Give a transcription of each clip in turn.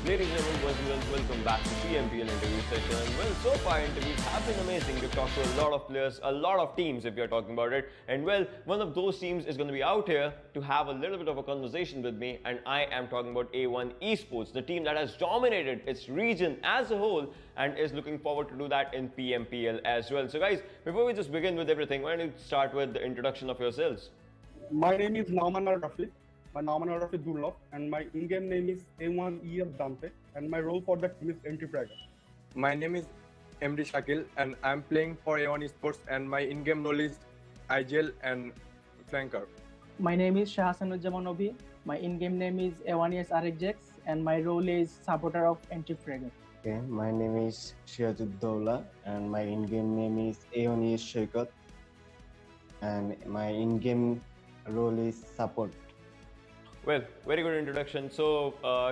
Ladies and gentlemen, welcome back to PMPL interview session. And well, so far interviews have been amazing. We've talked to a lot of players, a lot of teams if you're talking about it. And well, one of those teams is going to be out here to have a little bit of a conversation with me. And I am talking about A1 Esports, the team that has dominated its region as a whole and is looking forward to do that in PMPL as well. So guys, before we just begin with everything, why don't you start with the introduction of yourselves? My name is Nauman Rafi. My Nauman Rafi Durlov, and my in-game name is A1EL Dante, and my role for the team is ElementriX. My name is MD Shakil, and I'm playing for A1 Esports, and my in-game role is Erangel and flanker. My name is Shahsanujamanobi. My in-game name is A1ES RXX, and my role is supporter of ElementriX. Okay, my name is Shiazuddaulah, and my in-game name is A1ES Shaikat, and my in-game role is support. Well, very good introduction. So,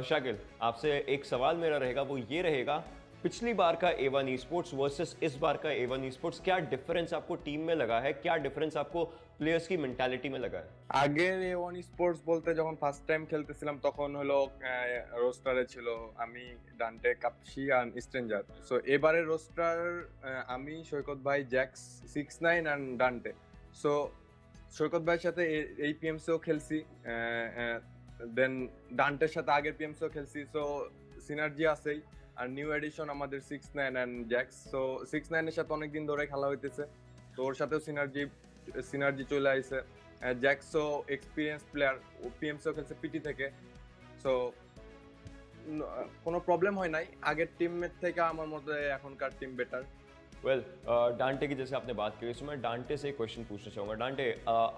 Shakil, आपसे एक सवाल मेरा रहेगा, वो ये रहेगा, पिछली बार का A1 Esports वर्सेस इस बार का A1 Esports, क्या डिफरेंस आपको टीम में लगा है, क्या डिफरेंस आपको प्लेयर्स की मेंटालिटी में लगा है? আগের A1 Esports বলতে যখন ফার্স্ট টাইম খেলতেছিলাম তখন হলো রোস্টারে ছিল আমি, ডান্টে, কাপসি আর স্ট্রেঞ্জার। সো এবারে রোস্টার আমি, সৈকত ভাই, জ্যাক্স, 6ix9ine আর ডান্টে। সো সৈকত ভাইয়ের সাথে এই পিএমসিও খেলছি, দেন ডান্টের সাথে আগের পিএমসিও খেলছি। সো সিনার্জি আছেই। আর নিউ এডিশন আমাদের 6ix9ine and Jacks. So 6ix9ine এর সাথে অনেকদিন ধরে খেলা হইতেছে, তো ওর সাথেও সিনার্জি চলে আসছে। জ্যাক্সও এক্সপিরিয়েন্স প্লেয়ার, ও পিএমসিও খেলছে পিটি থেকে। সো কোনো প্রবলেম হয় নাই, আগের টিমমেট থেকে আমার মতে এখনকার টিম বেটার। Well, डांटे की जैसे आपने बात की, तो मैं डांटे से एक क्वेश्चन पूछना चाहूँगा। Dante,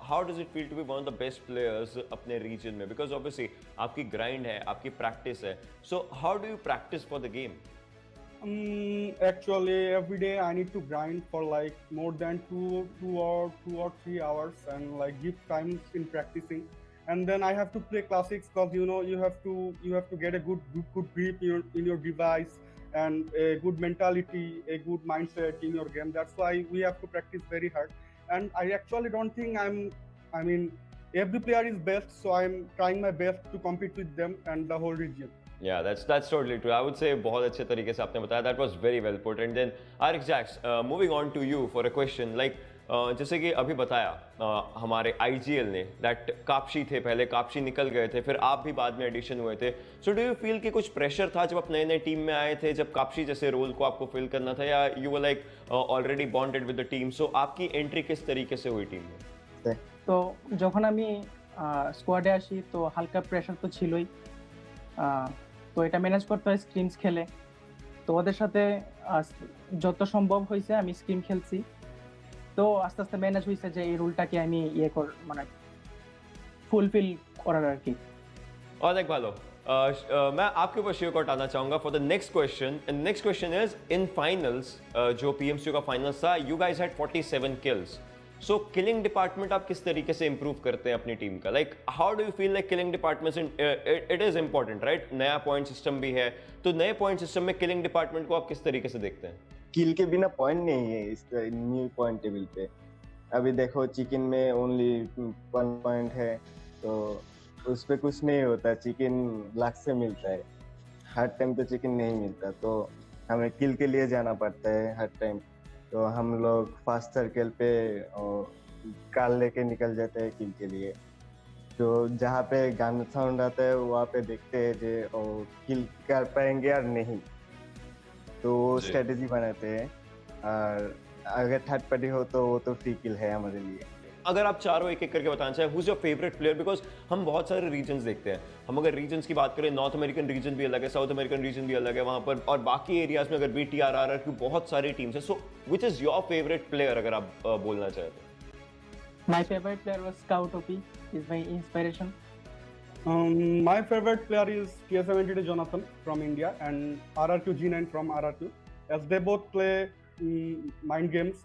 how does it feel to be one of the best players अपने रीजन में? बिकॉज ऑब्वियसली आपकी ग्राइंड है, आपकी प्रैक्टिस है, so how do you practice for the game? Actually, every day I need to grind for like more than two or 3 hours, and like give times in practicing. And then I have to play classics because you have to get a good grip in your device, and a good mentality, a good mindset in your game. That's why we have to practice very hard. And I actually don't think I mean, every player is best, so I'm trying my best to compete with them and the whole region. Yeah, that's totally true. I would say बहुत अच्छे तरीके से आपने बताया. That was very well put. And then RXX, moving on to you for a question. Like जैसे कि अभी बताया हमारे IGL ने दैट कापशी थे, पहले कापशी निकल गए थे, फिर आप भी बाद में एडिशन हुए थे. सो डू यू फील कि कुछ प्रेशर था जब आप नए नए टीम में आए थे, जब कापशी जैसे रोल को आपको फिल करना था, या you were like already bonded with the team? So आपकी एंट्री किस तरीके से हुई टीम में? তো যখন আমি স্কোয়াডে আসি তো হালকা প্রেশার তো ছিলই, তো এটা ম্যানেজ করতে হয় স্ক্রিমস খেলে। তো ওদের সাথে যত সম্ভব হয়েছে আমি স্ক্রিম খেলছি, তো আস্তে আস্তে ম্যানেজ হয়েছে যে এই রুলটাকে আমি মানে ফুলফিল করার আর কি। অনেক ভালো। मैं आपके ऊपर शेयर कोट आना चाहूँगा for the next question, and next question is in finals, जो PMCO का फाइनल्स था, you guys had 47 kills. So killing department आप किस तरीके से इंप्रूव करते हैं अपनी टीम का? Like how do you feel like killing department it is important right? नया पॉइंट सिस्टम भी है, तो नए पॉइंट सिस्टम में किलिंग डिपार्टमेंट को आप किस तरीके से देखते हैं? किल के बिना पॉइंट नहीं है इस न्यू पॉइंट टेबल पे। अभी देखो चिकन में ओनली 1 पॉइंट है, तो उस पे कुछ नहीं होता। चिकन लाख से मिलता है, हर टाइम तो चिकन नहीं मिलता, तो हमें किल के लिए जाना पड़ता है हर टाइम। तो हम लोग फास्ट सर्कल पे कार लेके निकल जाते हैं किल के लिए। तो जहाँ पे गन साउंड आता है वहाँ पे देखते हैं जे किल कर पाएंगे या नहीं, तो वो स्ट्रेटेजी बनाते हैं। और अगर थर्ड पार्टी हो तो वो तो फ्री किल है हमारे लिए। अगर आप चारों एक एक करके बताना चाहें, whose your favourite player? Because हम बहुत सारे रीजन्स देखते हैं। हम अगर रीजन्स की बात करें, नॉर्थ अमेरिकन रीजन भी अलग है, साउथ अमेरिकन रीजन भी अलग है वहाँ पर, और बाकी एरियाज में अगर BTR RR की बहुत सारी टीम्स है। So which is your favourite player अगर आप बोलना चाहें तो? My favorite player was Scout OP. Is my inspiration. My favorite player is TS72 Jonathan from India and RR2 G9 from RR2, as they both play mind games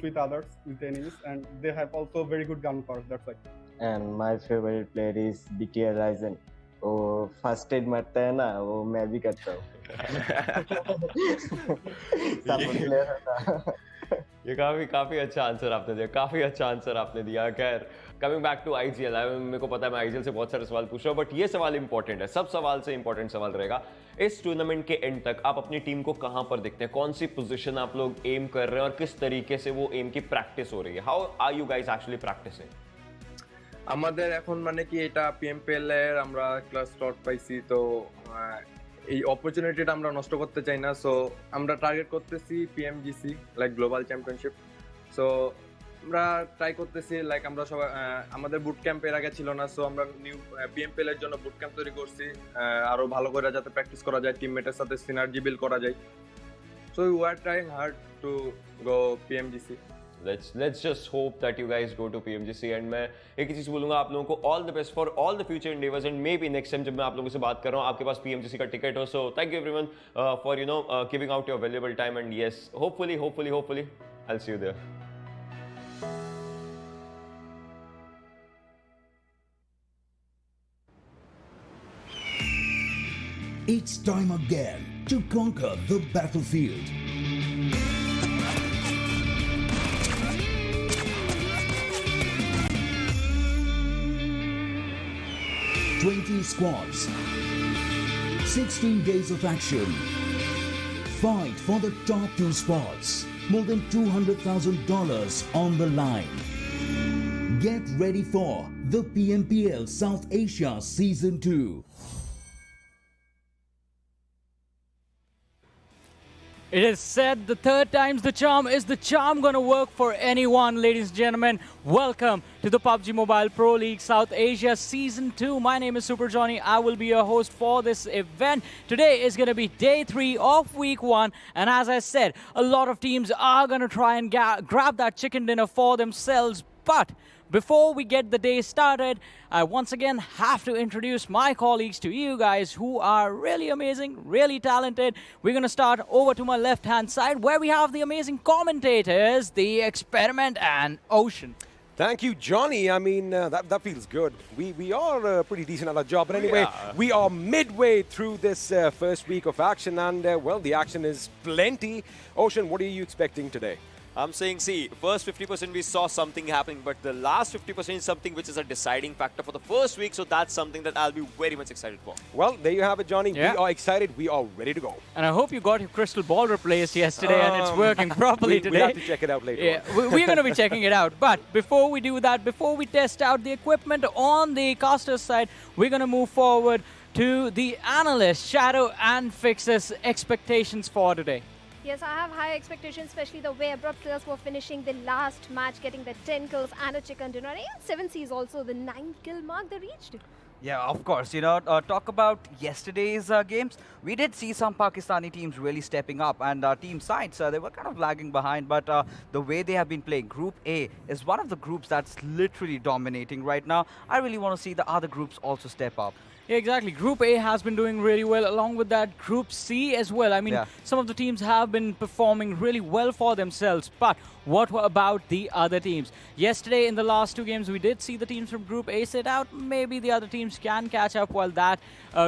with others, with enemies, and they have also very good gun powers. That's why. And my favorite player is BTR Ryzen. वो first aid मारता है ना, वो मैं भी करता हूँ। ये काफी अच्छा आंसर आपने दिया, काफी अच्छा आंसर आपने दिया। खैर कमिंग बैक टू IGL, मेरे को पता है मैं IGL से बहुत सारे सवाल पूछ रहा हूँ, बट ये सवाल इंपॉर्टेंट है। सब सवाल से इंपॉर्टेंट सवाल रहेगा, इस टूर्नामेंट के एंड तक आप अपनी टीम को कहाँ पर देखते हैं? कौन सी पोजीशन आप लोग एम कर रहे हैं और किस तरीके से वो एम की प्रैक्टिस हो रही है? How are you guys actually practicing? আমাদের এখন মানে কি এটা PMPL এর আমরা ক্লাস স্লট পাইছি, তো এই অপরচুনিটিটা আমরা নষ্ট করতে চাই না। সো আমরা টার্গেট করতেছি PMGC like global championship. So আমরা ট্রাই করতেছি, লাইক আমরা সবাই আমাদের বুট ক্যাম্প এর আগে ছিল না, সো আমরা নিউ PMPL এর জন্য বুট ক্যাম্প তৈরি করছি, আরো ভালো করে যাতে প্র্যাকটিস করা যায়, টিমমেটের সাথে সিনার্জি বিল্ড করা যায়। So we are trying hard to go PMGC। Let's just hope that you guys go to PMGC, and मैं एक ही चीज बोलूंगा आप लोगों को, all the best for all the future endeavours, and may be next time जब मैं आप लोगों से बात कर रहा हूँ आपके पास PMGC का टिकट हो। So thank you everyone for giving out your valuable time, and yes hopefully I'll see you there. It's time again to conquer the battlefield. "20 squads, 16 days of action. Fight for the top 2 spots. More than $200,000 on the line. Get ready for the PMPL South Asia Season 2. It is said the third time's the charm. Is the charm going to work for anyone, ladies and gentlemen? Welcome to the PUBG Mobile Pro League South Asia Season 2. My name is Super Johnny. I will be your host for this event. Today is going to be day 3 of week 1. And as I said, a lot of teams are going to try and grab that chicken dinner for themselves. But before we get the day started, I once again have to introduce my colleagues to you guys who are really amazing, really talented. We're going to start over to my left-hand side where we have the amazing commentators, the Experiment and Ocean. Thank you, Johnny. I mean, that feels good. We are pretty decent at our job. But anyway, we are midway through this first week of action, and well, the action is plenty. Ocean, what are you expecting today? I'm saying, see, first 50% we saw something happening, but the last 50% is something which is a deciding factor for the first week, so that's something that I'll be very much excited for. Well, there you have it, Johnny. Yeah. We are excited. We are ready to go. And I hope you got your crystal ball replaced yesterday and it's working properly today. We'll have to check it out later. Yeah, we're going to be checking it out. But before we do that, before we test out the equipment on the caster's side, we're going to move forward to the analyst, Shadow and Fix's expectations for today. Yes, I have high expectations, especially the way Abrupt Slayers were finishing the last match, getting the 10 kills and a chicken dinner. And 7Cs also, the 9-kill mark they reached. Yeah, of course. You know, talk about yesterday's games. We did see some Pakistani teams really stepping up, and team sides, they were kind of lagging behind. But the way they have been playing, Group A is one of the groups that's literally dominating right now. I really want to see the other groups also step up. Yeah, exactly. Group A has been doing really well. Along with that, Group C as well. I mean, Yeah. some of the teams have been performing really well for themselves. But what about the other teams? Yesterday, in the last 2 games, we did see the teams from Group A sit out. Maybe the other teams can catch up while that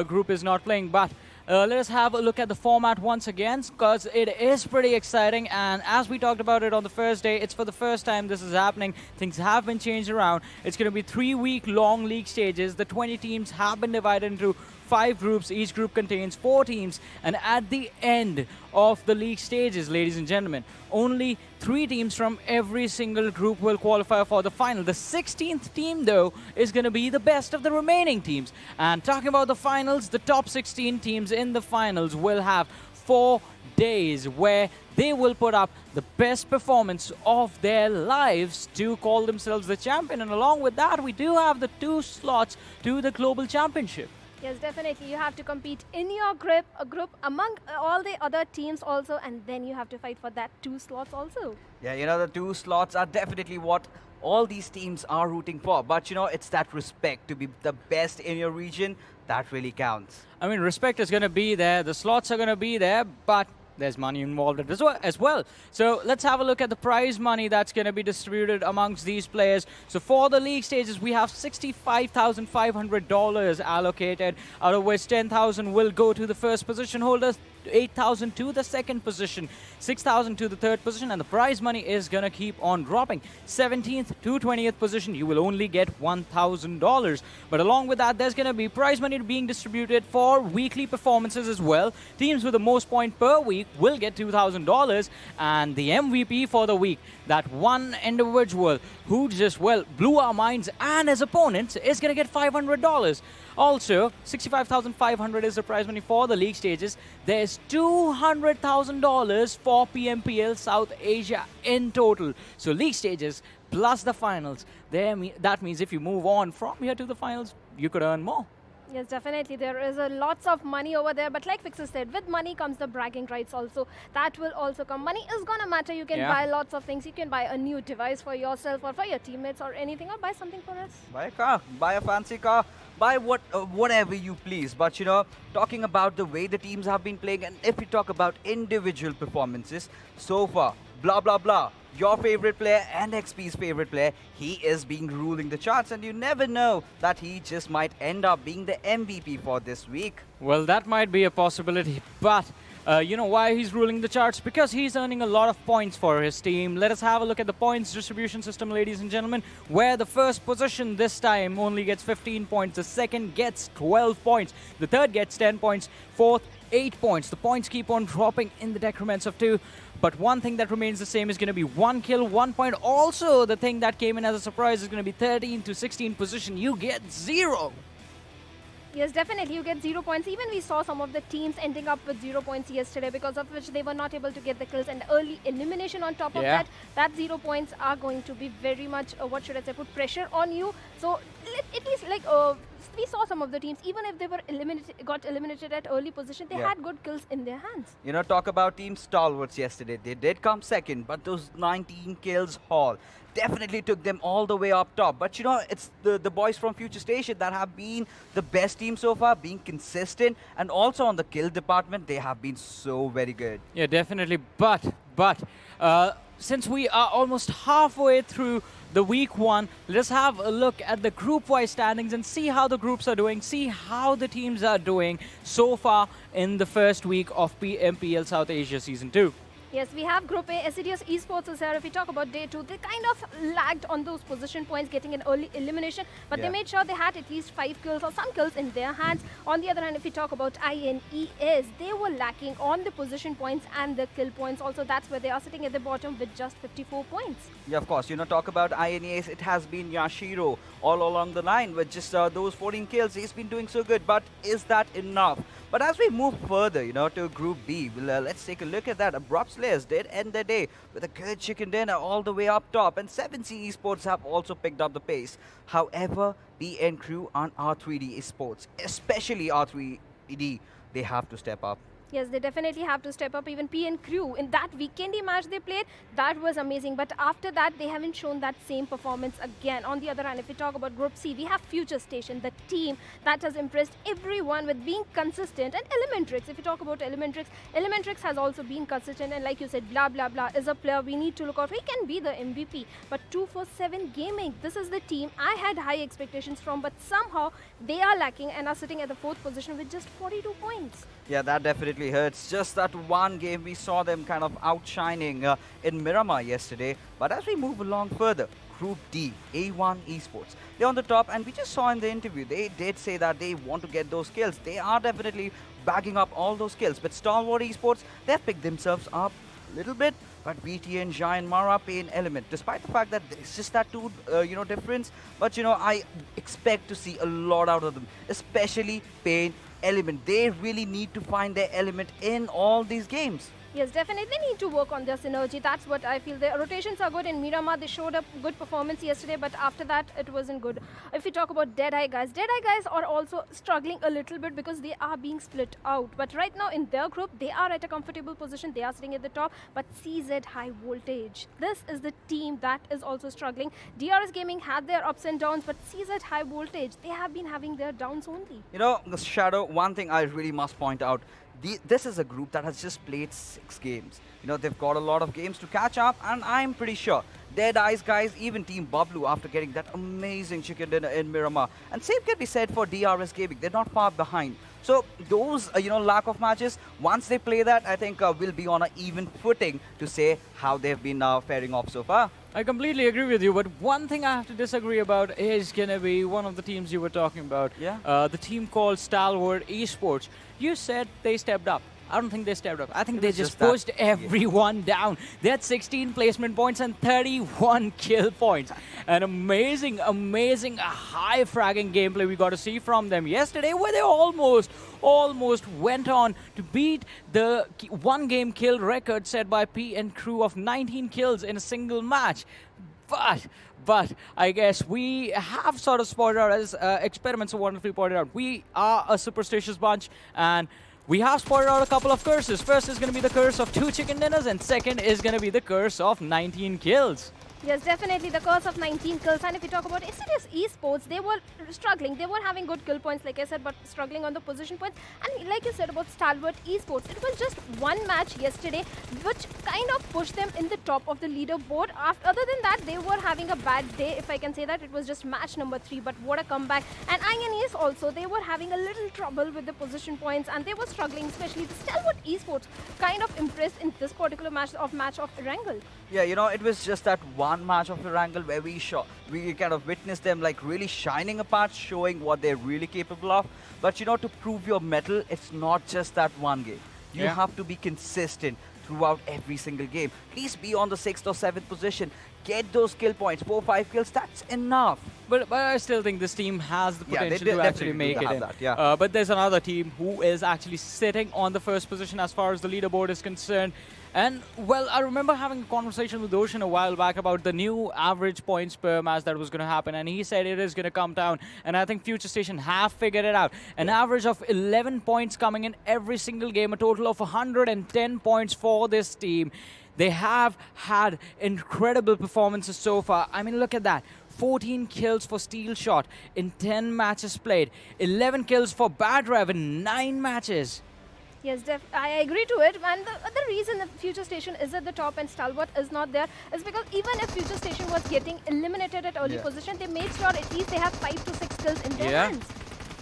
group is not playing. But let us have a look at the format once again, because it is pretty exciting. And as we talked about it on the first day, it's for the first time this is happening. Things have been changed around. It's going to be 3-week-long league stages. The 20 teams have been divided into 5 groups. Each group contains 4 teams. And at the end of the league stages, ladies and gentlemen, only 3 teams from every single group will qualify for the final. The 16th team, though, is going to be the best of the remaining teams. And talking about the finals, the top 16 teams in the finals will have 4 days where they will put up the best performance of their lives to call themselves the champion. And along with that, we do have the 2 slots to the global championship. Yes, definitely. You have to compete in your group among all the other teams also, and then you have to fight for that 2 slots also. Yeah, you know, the 2 slots are definitely what all these teams are rooting for. But, you know, it's that respect to be the best in your region that really counts. I mean, respect is going to be there. The slots are going to be there, but there's money involved as well. So let's have a look at the prize money that's going to be distributed amongst these players. So for the league stages, we have $65,500 allocated, out of which $10,000 will go to the first position holders, $8,000 to the second position, $6,000 to the third position, and the prize money is going to keep on dropping. 17th to 20th position, you will only get $1,000. But along with that, there's going to be prize money being distributed for weekly performances as well. Teams with the most points per week will get $2,000, and the MVP for the week, that one individual who just, well, blew our minds and his opponents, is going to get $500. Also, $65,500 is the prize money for the league stages. There's $200,000 for PMPL South Asia in total. So league stages plus the finals. That means if you move on from here to the finals, you could earn more. Yes, definitely. There is lots of money over there. But like Fixer said, with money comes the bragging rights also. That will also come. Money is going to matter. You can buy lots of things. You can buy a new device for yourself or for your teammates or anything, or buy something for us. Buy a car, buy a fancy car, buy whatever you please. But, you know, talking about the way the teams have been playing, and if we talk about individual performances, so far, blah, blah, blah, your favorite player and XP's favorite player, he is being ruling the charts, and you never know that he just might end up being the MVP for this week. Well, that might be a possibility, but you know why he's ruling the charts? Because he's earning a lot of points for his team. Let us have a look at the points distribution system, ladies and gentlemen, where the first position this time only gets 15 points, the second gets 12 points, the third gets 10 points, fourth 8 points. The points keep on dropping in the decrements of 2. But one thing that remains the same is going to be 1 kill, 1 point. Also, the thing that came in as a surprise is going to be 13 to 16 position. You get 0. Yes, definitely. You get 0 points. Even we saw some of the teams ending up with 0 points yesterday, because of which they were not able to get the kills, and early elimination on top of that. That 0 points are going to be very much, what should I say, put pressure on you. So at least like we saw some of the teams, even if they were got eliminated at early position, they had good kills in their hands. You know, talk about Team Stalwarts yesterday. They did come second, but those 19 kills haul definitely took them all the way up top. But you know, it's the boys from FutureStation that have been the best team so far, being consistent, and also on the kill department, they have been so very good. Yeah, definitely. But since we are almost halfway through the week 1, let's have a look at the group-wise standings and see how the groups are doing, see how the teams are doing so far in the first week of PMPL South Asia Season 2. Yes, we have Group A. Assiduous Esports is here. If we talk about day 2, they kind of lagged on those position points, getting an early elimination, but they made sure they had at least 5 kills or some kills in their hands. On the other hand, if we talk about INES, they were lacking on the position points and the kill points. Also, that's where they are sitting at the bottom with just 54 points. Yeah, of course. You know, talk about INES, it has been Yashiro all along the line with just those 14 kills. He's been doing so good, but is that enough? But as we move further, you know, to Group B, let's take a look at that. Abrupt Slayers did end the day with a good chicken dinner all the way up top, and 7C Esports have also picked up the pace. However, BN Crew and R3D Esports, especially R3D, they have to step up. Yes, they definitely have to step up. Even PN Crew, in that Vikendi match they played, that was amazing. But after that, they haven't shown that same performance again. On the other hand, if we talk about Group C, we have FutureStation, the team that has impressed everyone with being consistent. And ElementriX, if you talk about ElementriX, ElementriX has also been consistent. And like you said, blah, blah, blah is a player we need to look out for. He can be the MVP. But 247 Gaming, this is the team I had high expectations from. But somehow, they are lacking and are sitting at the 4th position with just 42 points. Yeah, that definitely hurts. Just that one game, we saw them kind of outshining in Miramar yesterday. But as we move along further, Group D, A1 Esports, they're on the top, and we just saw in the interview, they did say that they want to get those kills. They are definitely bagging up all those kills. But Stalwart Esports, they've picked themselves up a little bit. But VTNxJyanMaara, PAINxELMT, despite the fact that it's just that two, difference. But, I expect to see a lot out of them, especially PAINxELMT. They really need to find their element in all these games. Yes, definitely need to work on their synergy. That's what I feel. Their rotations are good in Miramar. They showed a good performance yesterday, but after that, it wasn't good. If we talk about Deadeye guys are also struggling a little bit because they are being split out. But right now in their group, they are at a comfortable position. They are sitting at the top. But CZhigh-Voltage, this is the team that is also struggling. DRS Gaming had their ups and downs, but CZhigh-Voltage, they have been having their downs only. Shadow, one thing I really must point out, this is a group that has just played 6 games. They've got a lot of games to catch up, and I'm pretty sure Deadeyes guys, even Team Bablu, after getting that amazing chicken dinner in Miramar. And same can be said for DRS Gaming. They're not far behind. So those, lack of matches, once they play that, I think we'll be on an even footing to say how they've been faring off so far. I completely agree with you, but one thing I have to disagree about is going to be one of the teams you were talking about. Yeah. The team called Stalwart Esports. You said they stepped up. I don't think they stepped up. I think they just pushed everyone down. They had 16 placement points and 31 kill points. An amazing, amazing high fragging gameplay we got to see from them yesterday, where they almost went on to beat the one-game kill record set by PN Crew of 19 kills in a single match. But I guess we have sort of spotted out, as Experiments so wonderfully pointed out, we are a superstitious bunch, and we have spotted out a couple of curses. First is going to be the curse of 2 chicken dinners, and second is going to be the curse of 19 kills. Yes, definitely the curse of 19 kills. And if we talk about Assiduous Esports, they were struggling. They were having good kill points, like I said, but struggling on the position points. And like you said about Stalwart Esports, it was just one match yesterday, which kind of pushed them in the top of the leaderboard. Other than that, they were having a bad day, if I can say that. It was just match number 3, but what a comeback. And INES also, they were having a little trouble with the position points, and they were struggling, especially the Stalwart Esports kind of impressed in this particular match of Erangel. Yeah, it was just that one match of Erangel where we kind of witnessed them like really shining apart, showing what they're really capable of. But to prove your mettle, it's not just that one game. You have to be consistent throughout every single game. Please be on the 6th or 7th position. Get those kill points, 4-5 kills, that's enough. But I still think this team has the potential to actually make it in. That, but there's another team who is actually sitting on the 1st position as far as the leaderboard is concerned. And, well, I remember having a conversation with Ocean a while back about the new average points per match that was going to happen, and he said it is going to come down, and I think FutureStation have figured it out. An average of 11 points coming in every single game, a total of 110 points for this team. They have had incredible performances so far. I mean, look at that. 14 kills for Steel Shot in 10 matches played. 11 kills for Bad Rev in 9 matches. Yes, I agree to it. And the reason that FutureStation is at the top and Stalwart is not there is because even if FutureStation was getting eliminated at early position, they made sure at least they have 5 to 6 kills in their hands.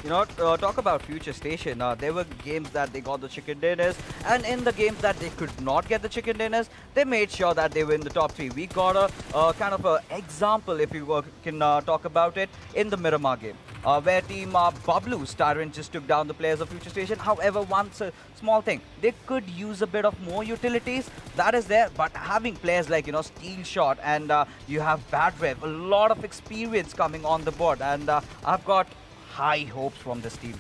Talk about FutureStation. There were games that they got the chicken dinners, and in the games that they could not get the chicken dinners, they made sure that they were in the top 3. We got a kind of an example, if you can talk about it, in the Miramar game, where Team Bablu Starwin just took down the players of FutureStation. However, one small thing, they could use a bit of more utilities. That is there, but having players like Steel Shot and you have Bad Rev, a lot of experience coming on the board, and I've got high hopes from this team.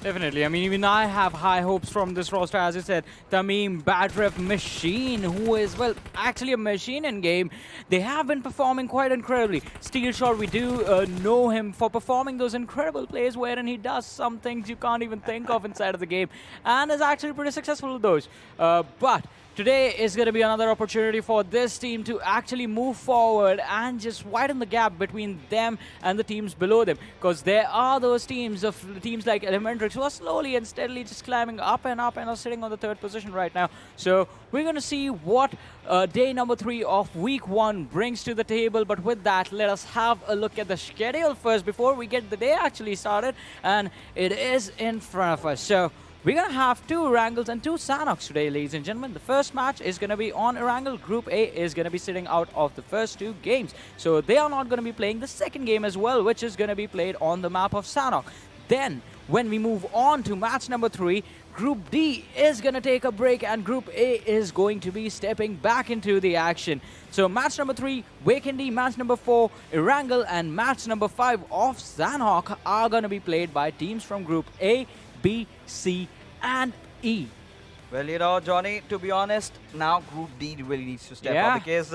Definitely. I mean, even I have high hopes from this roster. As I said, Tamim, Badref, Machine, who is, well, actually a machine in game. They have been performing quite incredibly. Steel Shot, we do know him for performing those incredible plays wherein he does some things you can't even think of inside of the game, and is actually pretty successful with those. But today is going to be another opportunity for this team to actually move forward and just widen the gap between them and the teams below them. Because there are those teams like ElementriX who are slowly and steadily just climbing up and are sitting on the 3rd position right now. So we're going to see what day number 3 of week 1 brings to the table. But with that, let us have a look at the schedule first before we get the day actually started. And it is in front of us. So we're going to have 2 Erangels and 2 Sanhoks today, ladies and gentlemen. The first match is going to be on Erangel. Group A is going to be sitting out of the first 2 games. So they are not going to be playing the second game as well, which is going to be played on the map of Sanhok. Then, when we move on to match number 3, Group D is going to take a break and Group A is going to be stepping back into the action. So match number 3, Vikendi, match number 4, Erangel, and match number 5 of Sanhok are going to be played by teams from Group A, B, C, and E. Well, you know, Johnny, to be honest, now Group D really needs to step up because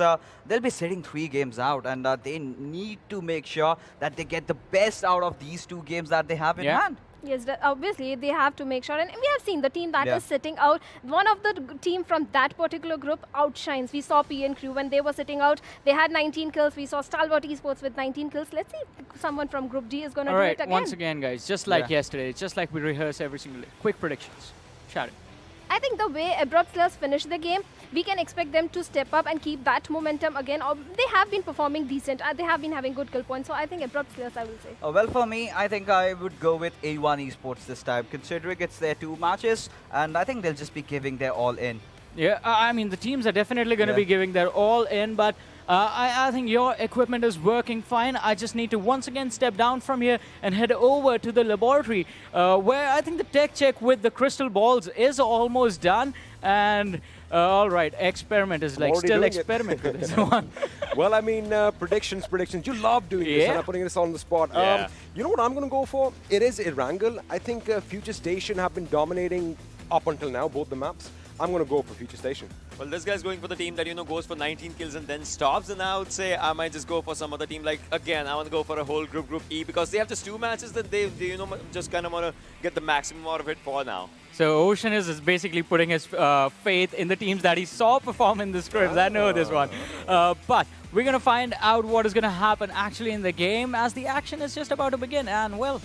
they'll be sitting 3 games out, and they need to make sure that they get the best out of these 2 games that they have in hand. Yes, obviously they have to make sure, and we have seen the team that is sitting out. One of the team from that particular group outshines. We saw PN Crew when they were sitting out. They had 19 kills. We saw Stalwart Esports with 19 kills. Let's see if someone from Group D is going to do it again. Once again, guys, just like yesterday, just like we rehearse every single day. Quick predictions. Shout it. I think the way Abrupt Slayers finished the game, we can expect them to step up and keep that momentum again. They have been performing decent. They have been having good kill points. So I think Abrupt Slayers, I will say. Well, for me, I think I would go with A1 Esports this time, considering it's their 2 matches, and I think they'll just be giving their all in. Yeah, I mean, the teams are definitely going to be giving their all in, but I think your equipment is working fine. I just need to once again step down from here and head over to the laboratory, where I think the tech check with the crystal balls is almost done. And all right, experiment is like still experiment with this one. Well, I mean, predictions. You love doing this, and I'm putting this on the spot. You know what I'm going to go for? It is Erangel. I think FutureStation have been dominating up until now, both the maps. I'm going to go for FutureStation. Well, this guy's going for the team that, you know, goes for 19 kills and then stops. And I would say I might just go for some other team. Like, again, I want to go for a whole Group E, because they have just 2 matches that they you know, just kind of want to get the maximum out of it for now. So Ocean is basically putting his faith in the teams that he saw perform in the scrims. I know this one. But we're going to find out what is going to happen actually in the game as the action is just about to begin. And, well,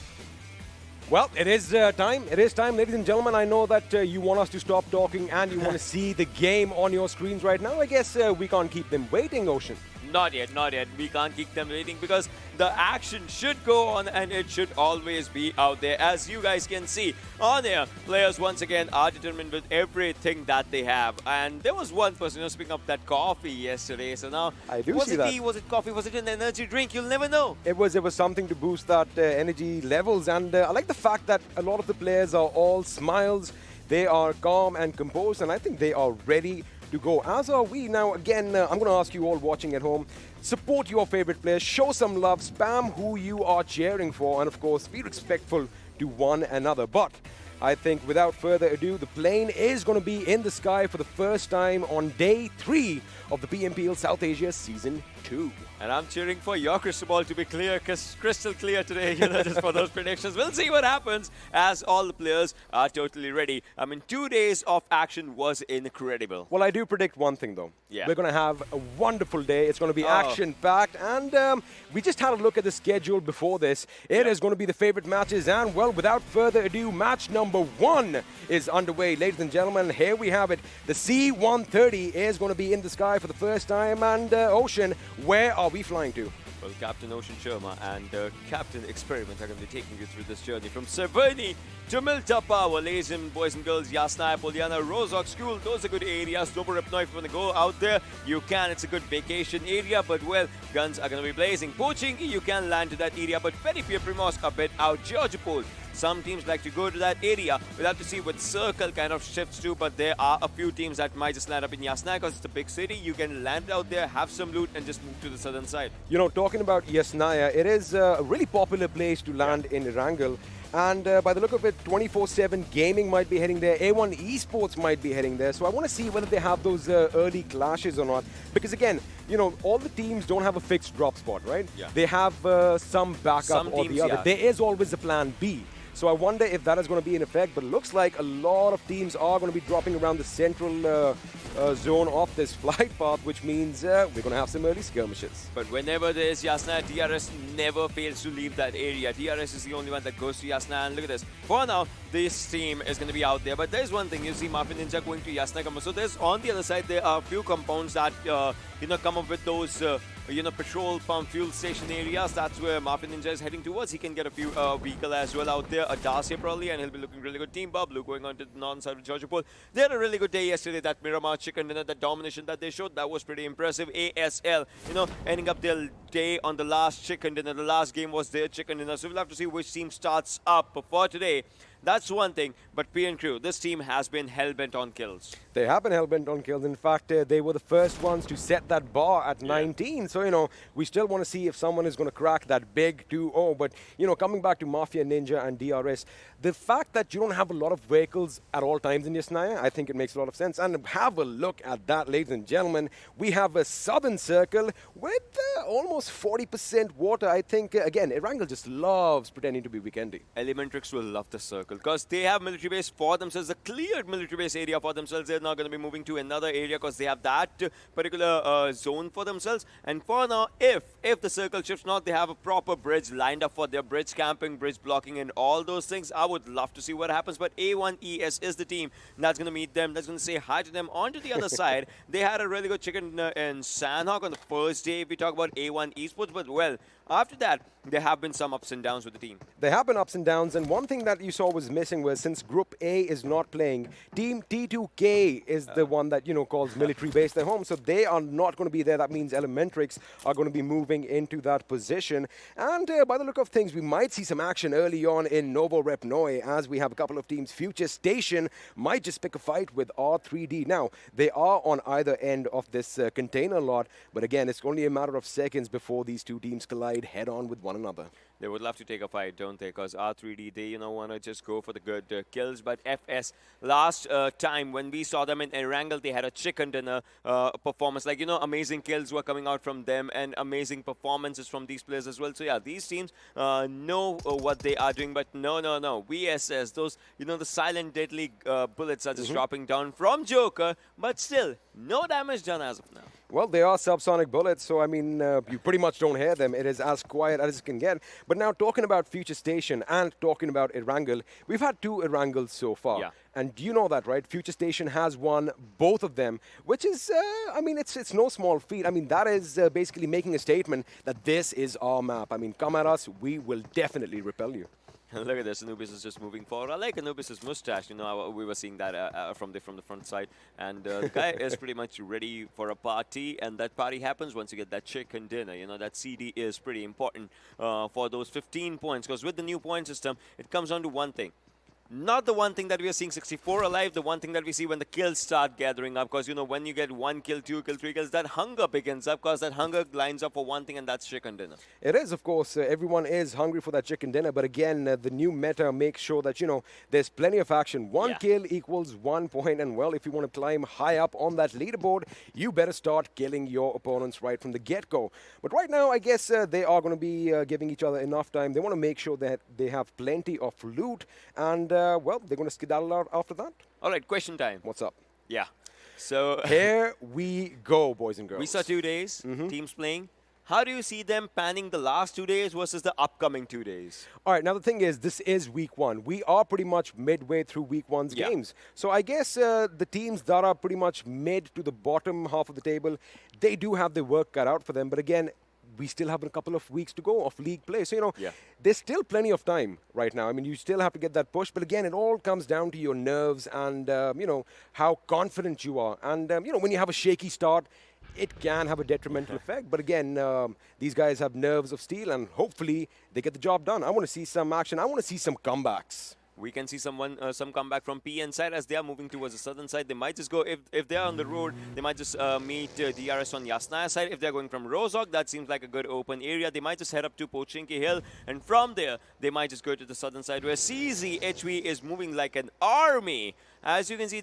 it is time. It is time, ladies and gentlemen. I know that you want us to stop talking and you want to see the game on your screens right now. I guess we can't keep them waiting, Ocean. Not yet. We can't keep them waiting, because the action should go on and it should always be out there. As you guys can see on here, players once again are determined with everything that they have. And there was one person, you know, picking up that coffee yesterday. So now, I do was see it that. tea, was it coffee, was it an energy drink? You'll never know. It was something to boost that energy levels. And I like the fact that a lot of the players are all smiles. They are calm and composed, and I think they are ready to go, as are we. Now, again, I'm going to ask you all watching at home, support your favorite players, show some love, spam who you are cheering for, and of course, be respectful to one another. But I think without further ado, the plane is going to be in the sky for the first time on day 3 of the PMPL South Asia Season 2. And I'm cheering for your crystal ball to be clear, crystal clear today, you know, just for those predictions. We'll see what happens as all the players are totally ready. I mean, 2 days of action was incredible. Well, I do predict one thing, though. Yeah. We're going to have a wonderful day. It's going to be action-packed. And we just had a look at the schedule before this. It is going to be the favorite matches. And, well, without further ado, match number 1 is underway. Ladies and gentlemen, here we have it. The C-130 is going to be in the sky for the first time. And, Ocean, where are we flying to? Well, Captain Ocean Sharma and Captain Experiment are going to be taking you through this journey from Severny to Miltapa, ladies and boys and girls, Yasnaya, Poliana, Rozok School. Those are good areas. Dobrepno, if you want to go out there, you can. It's a good vacation area, but, well, guns are going to be blazing. Poaching, you can land to that area, but Periphery Primos a bit out. Georgopol, some teams like to go to that area. We'll have to see what circle kind of shifts to, but there are a few teams that might just land up in Yasnaya because it's a big city. You can land out there, have some loot, and just move to the southern side. You know, talking about Yasnaya, it is a really popular place to land in Erangel. And by the look of it, 24/7 Gaming might be heading there. A1 Esports might be heading there. So I want to see whether they have those early clashes or not. Because again, you know, all the teams don't have a fixed drop spot, right? Yeah. They have some backup Some or teams, the other. yeah. There is always a plan B. So I wonder if that is going to be in effect. But it looks like a lot of teams are going to be dropping around the central zone of this flight path, which means we're going to have some early skirmishes. But whenever there is Yasna, DRS never fails to leave that area. DRS is the only one that goes to Yasna, and look at this. For now, this team is going to be out there. But there's one thing, you see Mafia Ninja going to Yasna. So there's, on the other side, there are a few compounds that, come up with those, petrol pump, fuel station areas. That's where Mafia Ninja is heading towards. He can get a few vehicle as well out there. A Darcy probably, and he'll be looking really good. Team Bablu going on to the northern side of Georgia. They had a really good day yesterday. That Miramar chicken dinner, the domination that they showed, that was pretty impressive. ASL, ending up their day on the last chicken dinner. The last game was their chicken dinner. So we'll have to see which team starts up for today. That's one thing, but PN Crew, this team has been hell-bent on kills. They have been hell-bent on kills. In fact, they were the first ones to set that bar at 19. So, we still want to see if someone is going to crack that big 2-0. But, coming back to Mafia Ninja and DRS, the fact that you don't have a lot of vehicles at all times in Yasnaya, I think it makes a lot of sense. And have a look at that, ladies and gentlemen. We have a southern circle with almost 40% water. I think, again, Erangel just loves pretending to be Vikendi. ElementriX will love this circle because they have military base for themselves, a cleared military base area for themselves. They're not going to be moving to another area because they have that particular zone for themselves. And for now, if the circle shifts not, they have a proper bridge lined up for their bridge camping, bridge blocking, and all those things. I would love to see what happens, but A1ES is the team that's going to meet them, that's going to say hi to them. On to the other side, they had a really good chicken in Sanhok on the first day if we talk about A1 Esports, but well, after that, there have been some ups and downs with the team. There have been ups and downs, and one thing that you saw was missing was since Group A is not playing, Team T2K is the one that, calls military base their home, so they are not going to be there. That means ElementriX are going to be moving into that position. And by the look of things, we might see some action early on in Novo Rep Noi as we have a couple of teams. FutureStation might just pick a fight with R3D. Now, they are on either end of this container lot, but again, it's only a matter of seconds before these two teams collide head-on with one another. They would love to take a fight, don't they? Because R3D, they, want to just go for the good kills. But FS, last time when we saw them in Erangel, they had a chicken dinner performance. Like, amazing kills were coming out from them and amazing performances from these players as well. So, yeah, these teams know what they are doing. But no. VSS, those, the silent deadly bullets are just dropping down from Joker. But still, no damage done as of now. Well, they are subsonic bullets, so I mean, you pretty much don't hear them. It is as quiet as it can get. But now talking about FutureStation and talking about Erangel, we've had 2 Erangels so far. Yeah. And you know that, right? FutureStation has won both of them, which is, I mean, it's no small feat. I mean, that is basically making a statement that this is our map. I mean, come at us, we will definitely repel you. Look at this, Anubis is just moving forward. I like Anubis' mustache. We were seeing that from the front side. And the guy is pretty much ready for a party. And that party happens once you get that chicken dinner. That CD is pretty important for those 15 points. Because with the new point system, it comes down to one thing. Not the one thing that we are seeing 64 alive, the one thing that we see when the kills start gathering up. Because, when you get 1 kill, 2 kill, 3 kills, that hunger begins up. Because that hunger lines up for one thing, and that's chicken dinner. It is, of course. Everyone is hungry for that chicken dinner. But again, the new meta makes sure that, there's plenty of action. 1 kill equals 1 point. And, well, if you want to climb high up on that leaderboard, you better start killing your opponents right from the get-go. But right now, I guess they are going to be giving each other enough time. They want to make sure that they have plenty of loot. And well, they're going to skedaddle out after that. All right, question time. What's up? Yeah. So here we go, boys and girls. We saw 2 days, teams playing. How do you see them panning the last 2 days versus the upcoming 2 days? All right, now the thing is, this is week 1. We are pretty much midway through week 1's games. So I guess the teams that are pretty much mid to the bottom half of the table, they do have their work cut out for them. But again, we still have a couple of weeks to go of league play. So, there's still plenty of time right now. I mean, you still have to get that push. But again, it all comes down to your nerves and, how confident you are. And, when you have a shaky start, it can have a detrimental effect. But again, these guys have nerves of steel, and hopefully they get the job done. I want to see some action. I want to see some comebacks. We can see some comeback from PN side as they are moving towards the southern side. They might just go, if they are on the road, they might just meet DRS on Yasnaya side. If they're going from Rozhok, that seems like a good open area. They might just head up to Pochinki Hill, and from there, they might just go to the southern side where CZHV is moving like an army. As you can see,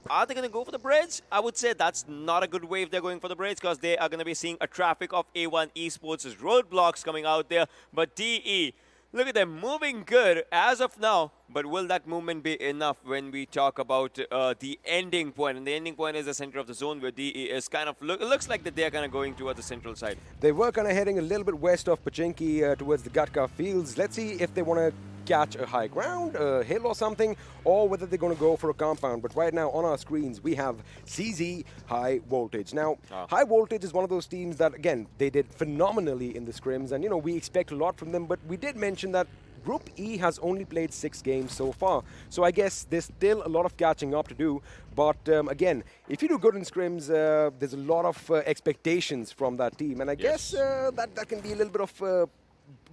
are they going to go for the bridge? I would say that's not a good way if they're going for the bridge, because they are going to be seeing a traffic of A1 Esports' roadblocks coming out there. But DE, look at them moving good as of now, but will that movement be enough when we talk about the ending point? And the ending point is the center of the zone where DE is kind of, looks like that they're kind of going towards the central side. They were kind of heading a little bit west of Pochinki towards the Gatka fields. Let's see if they want to catch a high ground, a hill or something, or whether they're going to go for a compound. But right now on our screens, we have CZ High Voltage. Now, High Voltage is one of those teams that, again, they did phenomenally in the scrims, and, you know, we expect a lot from them, but we did mention that Group E has only played 6 games so far. So I guess there's still a lot of catching up to do. But again, if you do good in scrims, there's a lot of expectations from that team. And I guess that can be a little bit of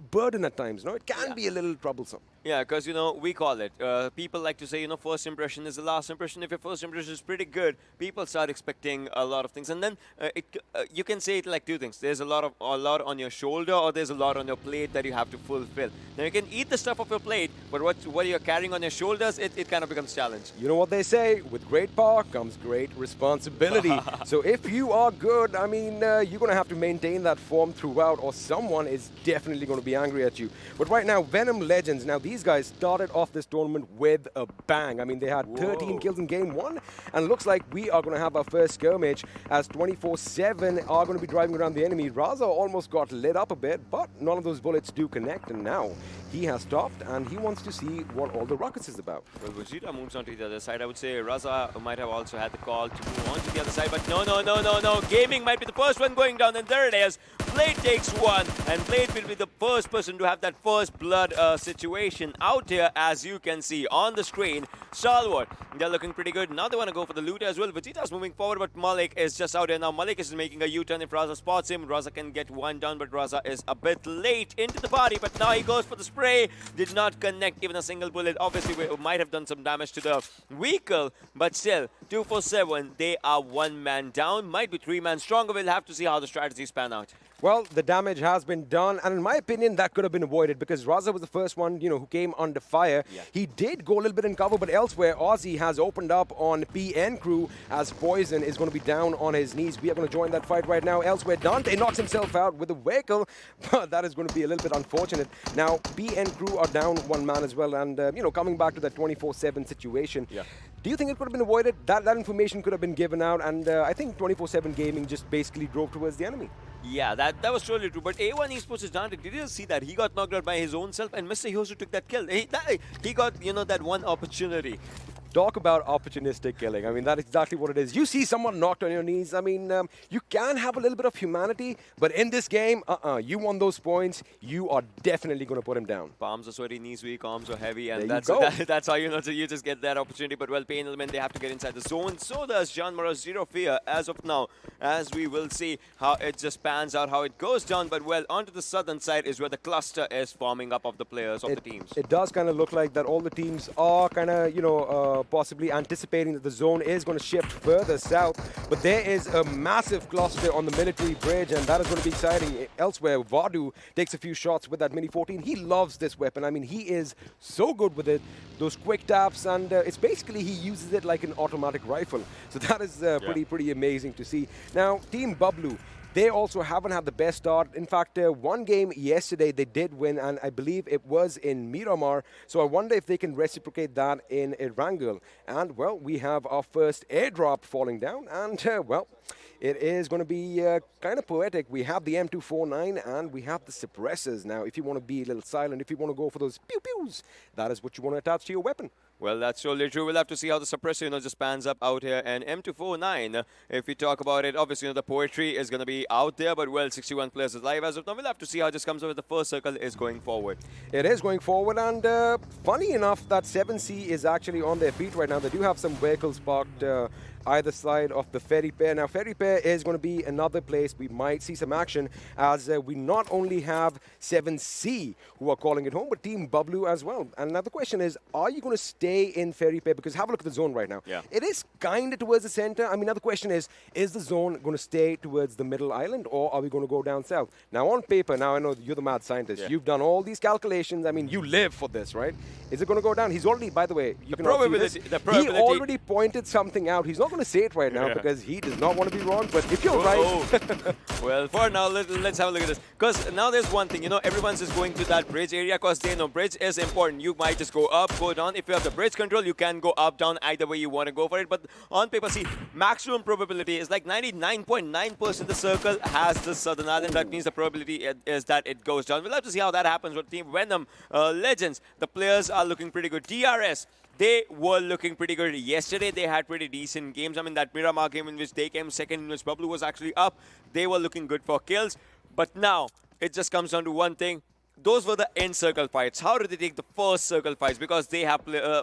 burden at times, no? It can be a little troublesome. Yeah, because, you know, we call it. People like to say, you know, first impression is the last impression. If your first impression is pretty good, people start expecting a lot of things. And then you can say it like two things. There's a lot on your shoulder, or there's a lot on your plate that you have to fulfill. Now, you can eat the stuff off your plate, but what you're carrying on your shoulders, it kind of becomes a challenge. You know what they say? With great power comes great responsibility. So if you are good, I mean, you're going to have to maintain that form throughout, or someone is definitely going to be angry at you. But right now, Venom Legends, now these guys started off this tournament with a bang. I mean, they had 13 kills in game 1, and looks like we are going to have our first skirmish as 24/7 are going to be driving around the enemy. Raza almost got lit up a bit, but none of those bullets do connect, and now he has stopped, and he wants to see what all the ruckus is about. Well, Vegeta moves on to the other side. I would say Raza might have also had the call to move on to the other side, but no. Gaming might be the first one going down, and there it is. Blade takes one, and Blade will be the first person to have that first blood situation out here, as you can see on the screen. Stalwart, they're looking pretty good. Now they want to go for the loot as well. Vegeta's moving forward, but Malik is just out here now. Malik is making a U-turn. If Raza spots him, Raza can get one down, but Raza is a bit late into the party, but now he goes for the spray. Did not connect even a single bullet. Obviously, we might have done some damage to the vehicle, but still, 247, they are one man down. Might be 3 man stronger. We'll have to see how the strategies pan out. Well, the damage has been done, and in my opinion, that could have been avoided because Raza was the first one, you know, who came under fire. Yeah. He did go a little bit in cover, but elsewhere, Aussie has opened up on PN crew as Poison is going to be down on his knees. We are going to join that fight right now. Elsewhere, Dante knocks himself out with a vehicle, but that is going to be a little bit unfortunate. Now, PN crew are down 1 man as well, and, you know, coming back to that 24/7 situation. Yeah. Do you think it could have been avoided? That information could have been given out, and I think 24/7 Gaming just basically drove towards the enemy. Yeah, that was totally true. But A1 Esports is Dante. Did you see that? He got knocked out by his own self, and Mr. Hyosu took that kill. He got, you know, that one opportunity. Talk about opportunistic killing. I mean, that's exactly what it is. You see someone knocked on your knees. I mean, you can have a little bit of humanity, but in this game, you won those points. You are definitely going to put him down. Palms are sweaty, knees weak, arms are heavy, and There that's how you know. So you just get that opportunity. But well, PAINxELMT, they have to get inside the zone. So does JyanMaara. Zero fear as of now, as we will see how it just pans out, how it goes down. But well, onto the southern side is where the cluster is forming up of the players of the teams. It does kind of look like that all the teams are kind of, you know, possibly anticipating that the zone is going to shift further south, but there is a massive cluster on the military bridge, and that is going to be exciting. Elsewhere, Vadu takes a few shots with that Mini 14. He loves this weapon. I mean, he is so good with it. Those quick taps, and it's basically he uses it like an automatic rifle. So that is pretty amazing to see. Now, Team Bablu, they also haven't had the best start. In fact, one game yesterday they did win, and I believe it was in Miramar. So I wonder if they can reciprocate that in Erangel. And, well, we have our first airdrop falling down, and, well, it is going to be kind of poetic. We have the M249 and we have the suppressors. Now, if you want to be a little silent, if you want to go for those pew-pews, that is what you want to attach to your weapon. Well, that's totally true. We'll have to see how the suppressor, you know, just pans up out here. And M249, if we talk about it, obviously, you know, the poetry is going to be out there. But, well, 61 players is live as of now. We'll have to see how this comes over. The first circle is going forward. It is going forward. And funny enough, that 7C is actually on their feet right now. They do have some vehicles parked either side of the ferry pair. Now, ferry pair is going to be another place we might see some action, as we not only have 7C who are calling it home, but Team Bablu as well. And now the question is, are you going to stay in ferry pair? Because have a look at the zone right now. Yeah. It is kind of towards the center. I mean, now the question is the zone going to stay towards the middle island, or are we going to go down south? Now, on paper, now I know you're the mad scientist. Yeah. You've done all these calculations. I mean, you live for this, right? Is it going to go down? He's already, by the way, you can see this. He already pointed something out. He's not going to say it right now because he does not want to be wrong. But if you're right... Well, for now, let's have a look at this. Because now there's one thing, you know, everyone's just going to that bridge area because they know bridge is important. You might just go up, go down. If you have the bridge control, you can go up, down, either way you want to go for it. But on paper, see, maximum probability is like 99.9% the circle has the southern island. That means the probability is that it goes down. We'll have to see how that happens with Team Venom Legends. The players are looking pretty good. DRS, they were looking pretty good yesterday. They had pretty decent games. I mean, that Miramar game in which they came second, in which Bablu was actually up, they were looking good for kills. But now, it just comes down to one thing. Those were the end circle fights. How did they take the first circle fights? Because they have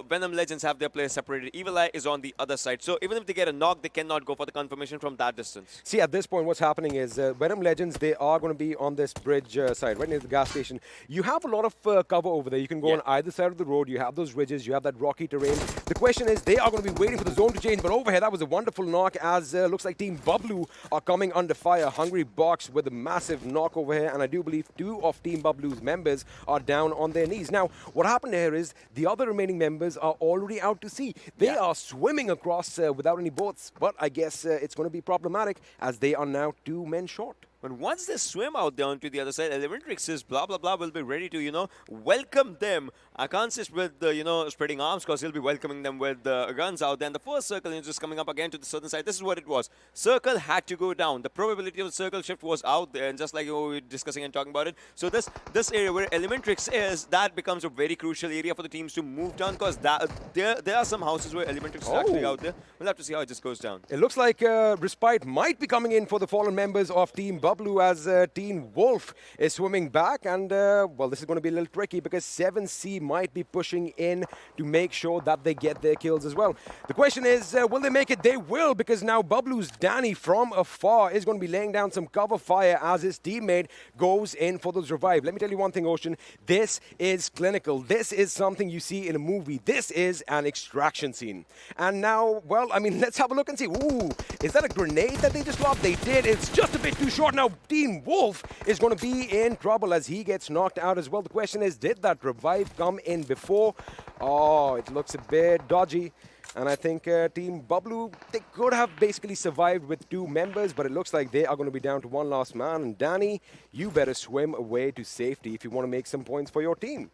Venom Legends have their players separated. Evil Eye is on the other side. So even if they get a knock, they cannot go for the confirmation from that distance. See, at this point, what's happening is Venom Legends, they are going to be on this bridge side, right near the gas station. You have a lot of cover over there. You can go on either side of the road. You have those ridges. You have that rocky terrain. The question is, they are going to be waiting for the zone to change. But over here, that was a wonderful knock, as looks like Team Bablu are coming under fire. Hungry Box with a massive knock over here. And I do believe 2 of Team Bablu's members are down on their knees. Now, what happened here is the other remaining members are already out to sea. They are swimming across without any boats, but I guess it's going to be problematic as they are now 2 men short. But once they swim out down to the other side, ElementriX's blah, blah, blah will be ready to, you know, welcome them. I can't sit with, you know, spreading arms because he'll be welcoming them with guns out there. And the first circle is just coming up again to the southern side. This is what it was. Circle had to go down. The probability of the circle shift was out there, and just like we were discussing and talking about it. So this area where ElementriX is, that becomes a very crucial area for the teams to move down, because there are some houses where ElementriX is actually out there. We'll have to see how it just goes down. It looks like Respite might be coming in for the fallen members of Team Bablu, as Team Wolf is swimming back. And, well, this is going to be a little tricky because 7C might be pushing in to make sure that they get their kills as well. The question is, will they make it? They will, because now Bablu's Danny from afar is going to be laying down some cover fire as his teammate goes in for those revive. Let me tell you one thing, Ocean. This is clinical. This is something you see in a movie. This is an extraction scene. And now, well, I mean, let's have a look and see. Ooh, is that a grenade that they just lobbed? They did. It's just a bit too short. Now, Team Wolf is going to be in trouble as he gets knocked out as well. The question is, did that revive come in before? Oh, it looks a bit dodgy. And I think Team Bablu, they could have basically survived with 2 members, but it looks like they are going to be down to 1 last man. And Danny, you better swim away to safety if you want to make some points for your team.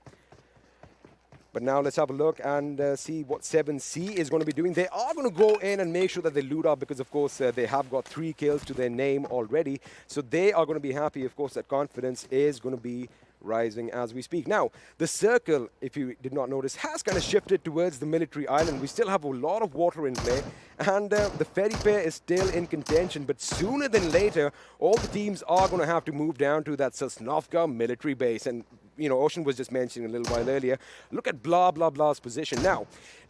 But now let's have a look and see what 7C is going to be doing. They are going to go in and make sure that they loot up because, of course, they have got 3 kills to their name already. So they are going to be happy, of course, that confidence is going to be rising as we speak. Now, the circle, if you did not notice, has kind of shifted towards the military island. We still have a lot of water in play, and the ferry pair is still in contention. But sooner than later, all the teams are going to have to move down to that Sosnovka military base. And you know, Ocean was just mentioning a little while earlier, look at blah, blah, blah's position. Now,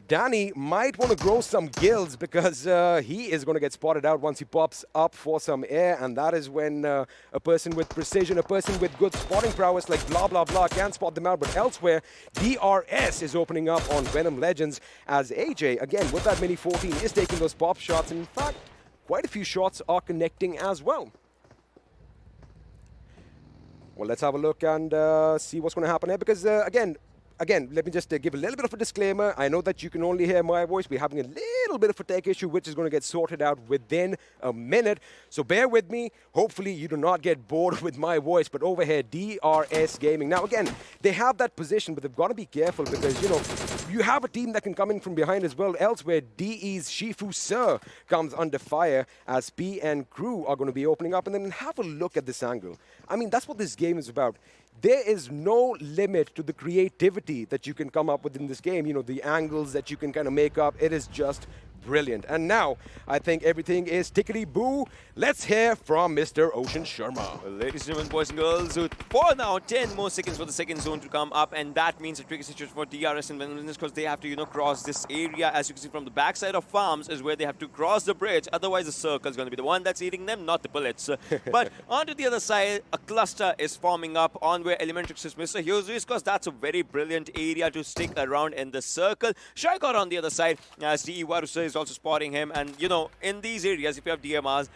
Danny might want to grow some gills because he is going to get spotted out once he pops up for some air, and that is when a person with precision, a person with good spotting prowess like blah, blah, blah can spot them out. But elsewhere, DRS is opening up on Venom Legends as AJ, again, with that Mini 14, is taking those pop shots. And in fact, quite a few shots are connecting as well. Well, let's have a look and see what's going to happen here because, again, let me just give a little bit of a disclaimer. I know that you can only hear my voice. We're having a little bit of a tech issue, which is going to get sorted out within a minute. So bear with me. Hopefully, you do not get bored with my voice. But over here, DRS Gaming. Now, again, they have that position, but they've got to be careful because, you know, you have a team that can come in from behind as well. Elsewhere, DE's Shifu Sir comes under fire as P and crew are going to be opening up. And then have a look at this angle. I mean, that's what this game is about. There is no limit to the creativity that you can come up with in this game. You know, the angles that you can kind of make up. It is just brilliant. And now, I think everything is tickety-boo. Let's hear from Mr. Ocean Sharma. Well, ladies and gentlemen, boys and girls, for now, 10 more seconds for the second zone to come up, and that means a tricky situation for DRS and Venom Legends because they have to, cross this area. As you can see from the backside of farms is where they have to cross the bridge. Otherwise, the circle is going to be the one that's eating them, not the bullets. But onto the other side, a cluster is forming up on where ElementriX is Mr. Hughes, because that's a very brilliant area to stick around in the circle. Shaikot on the other side, as DE Warusa is also spotting him. And, in these areas, if you have DMRs,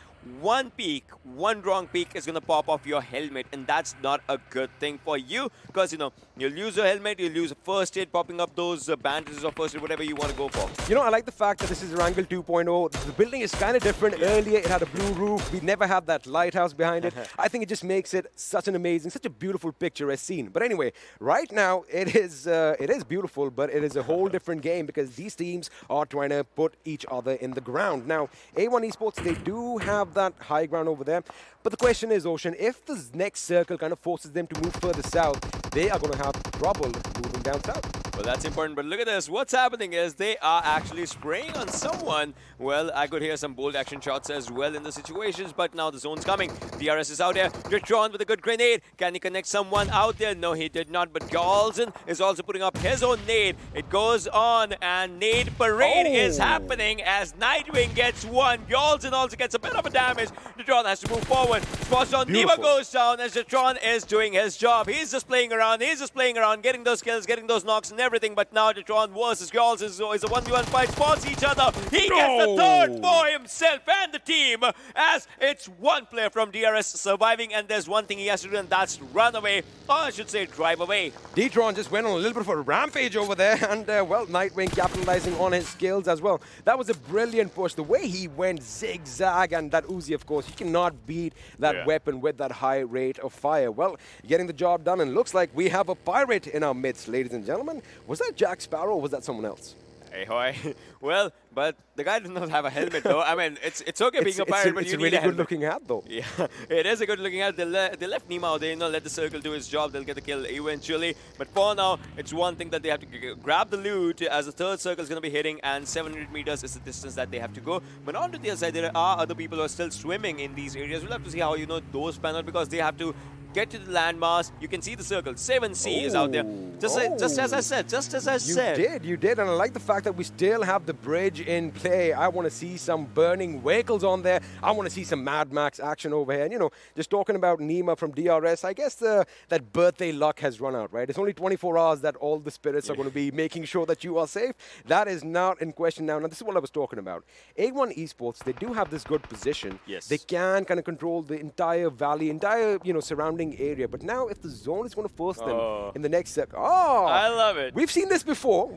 one peek, one wrong peek is going to pop off your helmet, and that's not a good thing for you because, you'll lose your helmet, you'll lose a first aid, popping up those bandages or first aid, whatever you want to go for. I like the fact that this is Erangel 2.0. The building is kind of different. Earlier, it had a blue roof. We never had that lighthouse behind it. I think it just makes it such an amazing, such a beautiful picturesque scene. But anyway, right now, it is beautiful, but it is a whole different game because these teams are trying to put each other in the ground. Now, A1 Esports, they do have that high ground over there. But the question is, Ocean, if the next circle kind of forces them to move further south, they are going to have trouble moving down south. Well, that's important, but look at this. What's happening is they are actually spraying on someone. Well, I could hear some bold action shots as well in the situations, but now the zone's coming. DRS is out there. Detron with a good grenade. Can he connect someone out there? No, he did not, but Galzen is also putting up his own nade. It goes on, and nade parade is happening as Nightwing gets one. Galzen also gets a bit of a damage. Detron has to move forward. Spots on Neva goes down as Detron is doing his job. He's just playing around. He's just playing around, getting those kills, getting those knocks and everything. But now Detron versus Galzen is a 1v1 fight. Spots each other. He gets the third for himself and the team as it's one player from DRS surviving, and there's one thing he has to do, and that's run away, or I should say drive away. Detron just went on a little bit of a rampage over there, and well, Nightwing capitalizing on his skills as well. That was a brilliant push. The way he went zigzag, and that Uzi, of course, you cannot beat that weapon with that high rate of fire. Well, getting the job done, and looks like we have a pirate in our midst, ladies and gentlemen. Was that Jack Sparrow, or was that someone else? Hey, hoy. Well, but the guy does not have a helmet, though. I mean, it's okay being a pirate, but you need a helmet. It's a really good-looking hat, though. Yeah, it is a good-looking hat. They left Nima out there, let the circle do its job. They'll get the kill eventually. But for now, it's one thing that they have to grab the loot as the third circle is going to be hitting, and 700 meters is the distance that they have to go. But on to the other side, there are other people who are still swimming in these areas. We'll have to see how, those pan out, because they have to get to the landmass. You can see the circle. 7C is out there. Just as I said. You did. And I like the fact that we still have the bridge in play. I want to see some burning vehicles on there. I want to see some Mad Max action over here. And, just talking about Nima from DRS, I guess that birthday luck has run out, right? It's only 24 hours that all the spirits are going to be making sure that you are safe. That is not in question now. Now, this is what I was talking about. A1 Esports, they do have this good position. Yes. They can kind of control the entire valley, surrounding area. But now if the zone is going to force them in the next second. I love it. We've seen this before.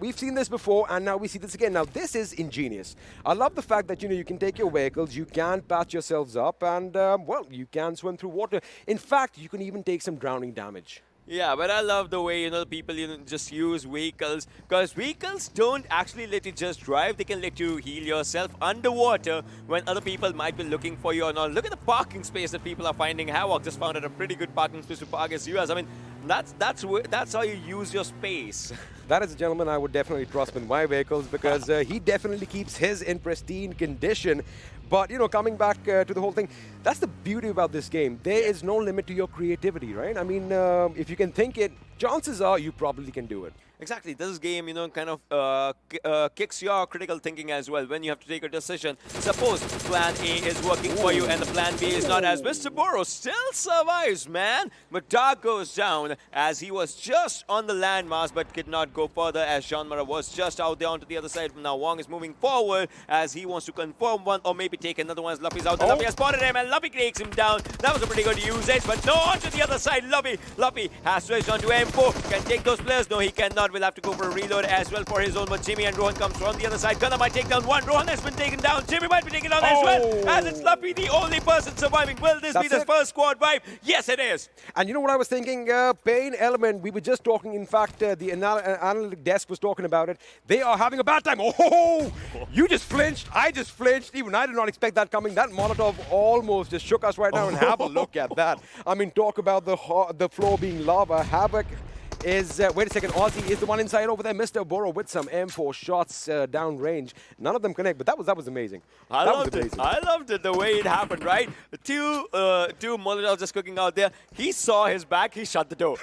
And now we see this again. Now this is ingenious. I love the fact that you can take your vehicles, you can patch yourselves up, and well, you can swim through water. In fact, you can even take some drowning damage. Yeah, but I love the way, people, just use vehicles, because vehicles don't actually let you just drive. They can let you heal yourself underwater when other people might be looking for you or not. Look at the parking space that people are finding. Havoc just found a pretty good parking space to park his US. I mean, that's how you use your space. That is a gentleman I would definitely trust with my vehicles, because he definitely keeps his in pristine condition. But, coming back to the whole thing, that's the beauty about this game. There is no limit to your creativity, right? I mean, if you can think it, chances are you probably can do it. Exactly. This game, kind of kicks your critical thinking as well when you have to take a decision. Suppose plan A is working for you and the plan B is not, as Mr. Burrow still survives, man. But Dark goes down as he was just on the landmass but could not go further, as JyanMaara was just out there onto the other side. Now Wong is moving forward as he wants to confirm one or maybe take another one as Luffy's out there. Luffy has spotted him and Luffy takes him down. That was a pretty good usage, but no, onto the other side, Luffy has switched onto M4. Can take those players? No, he cannot. Will have to go for a reload as well for his own, but Jimmy and Rohan comes from the other side. Gunnar might take down one. Rohan has been taken down. Jimmy might be taken down as well, as it's Luffy, the only person surviving. Will this be the first squad wipe? Yes, it is. And you know what I was thinking? PAINxELMT, we were just talking, in fact, the analytic desk was talking about it. They are having a bad time. You just flinched. I just flinched. Even I did not expect that coming. That Molotov almost just shook us right now, and have a look at that. I mean, talk about the floor being lava. Havoc is, wait a second, Aussie is the one inside over there. Mr. Boro with some M4 shots down range. None of them connect, but that was amazing. I loved it, the way it happened, right? Two Molotovs just cooking out there. He saw his back, he shut the door.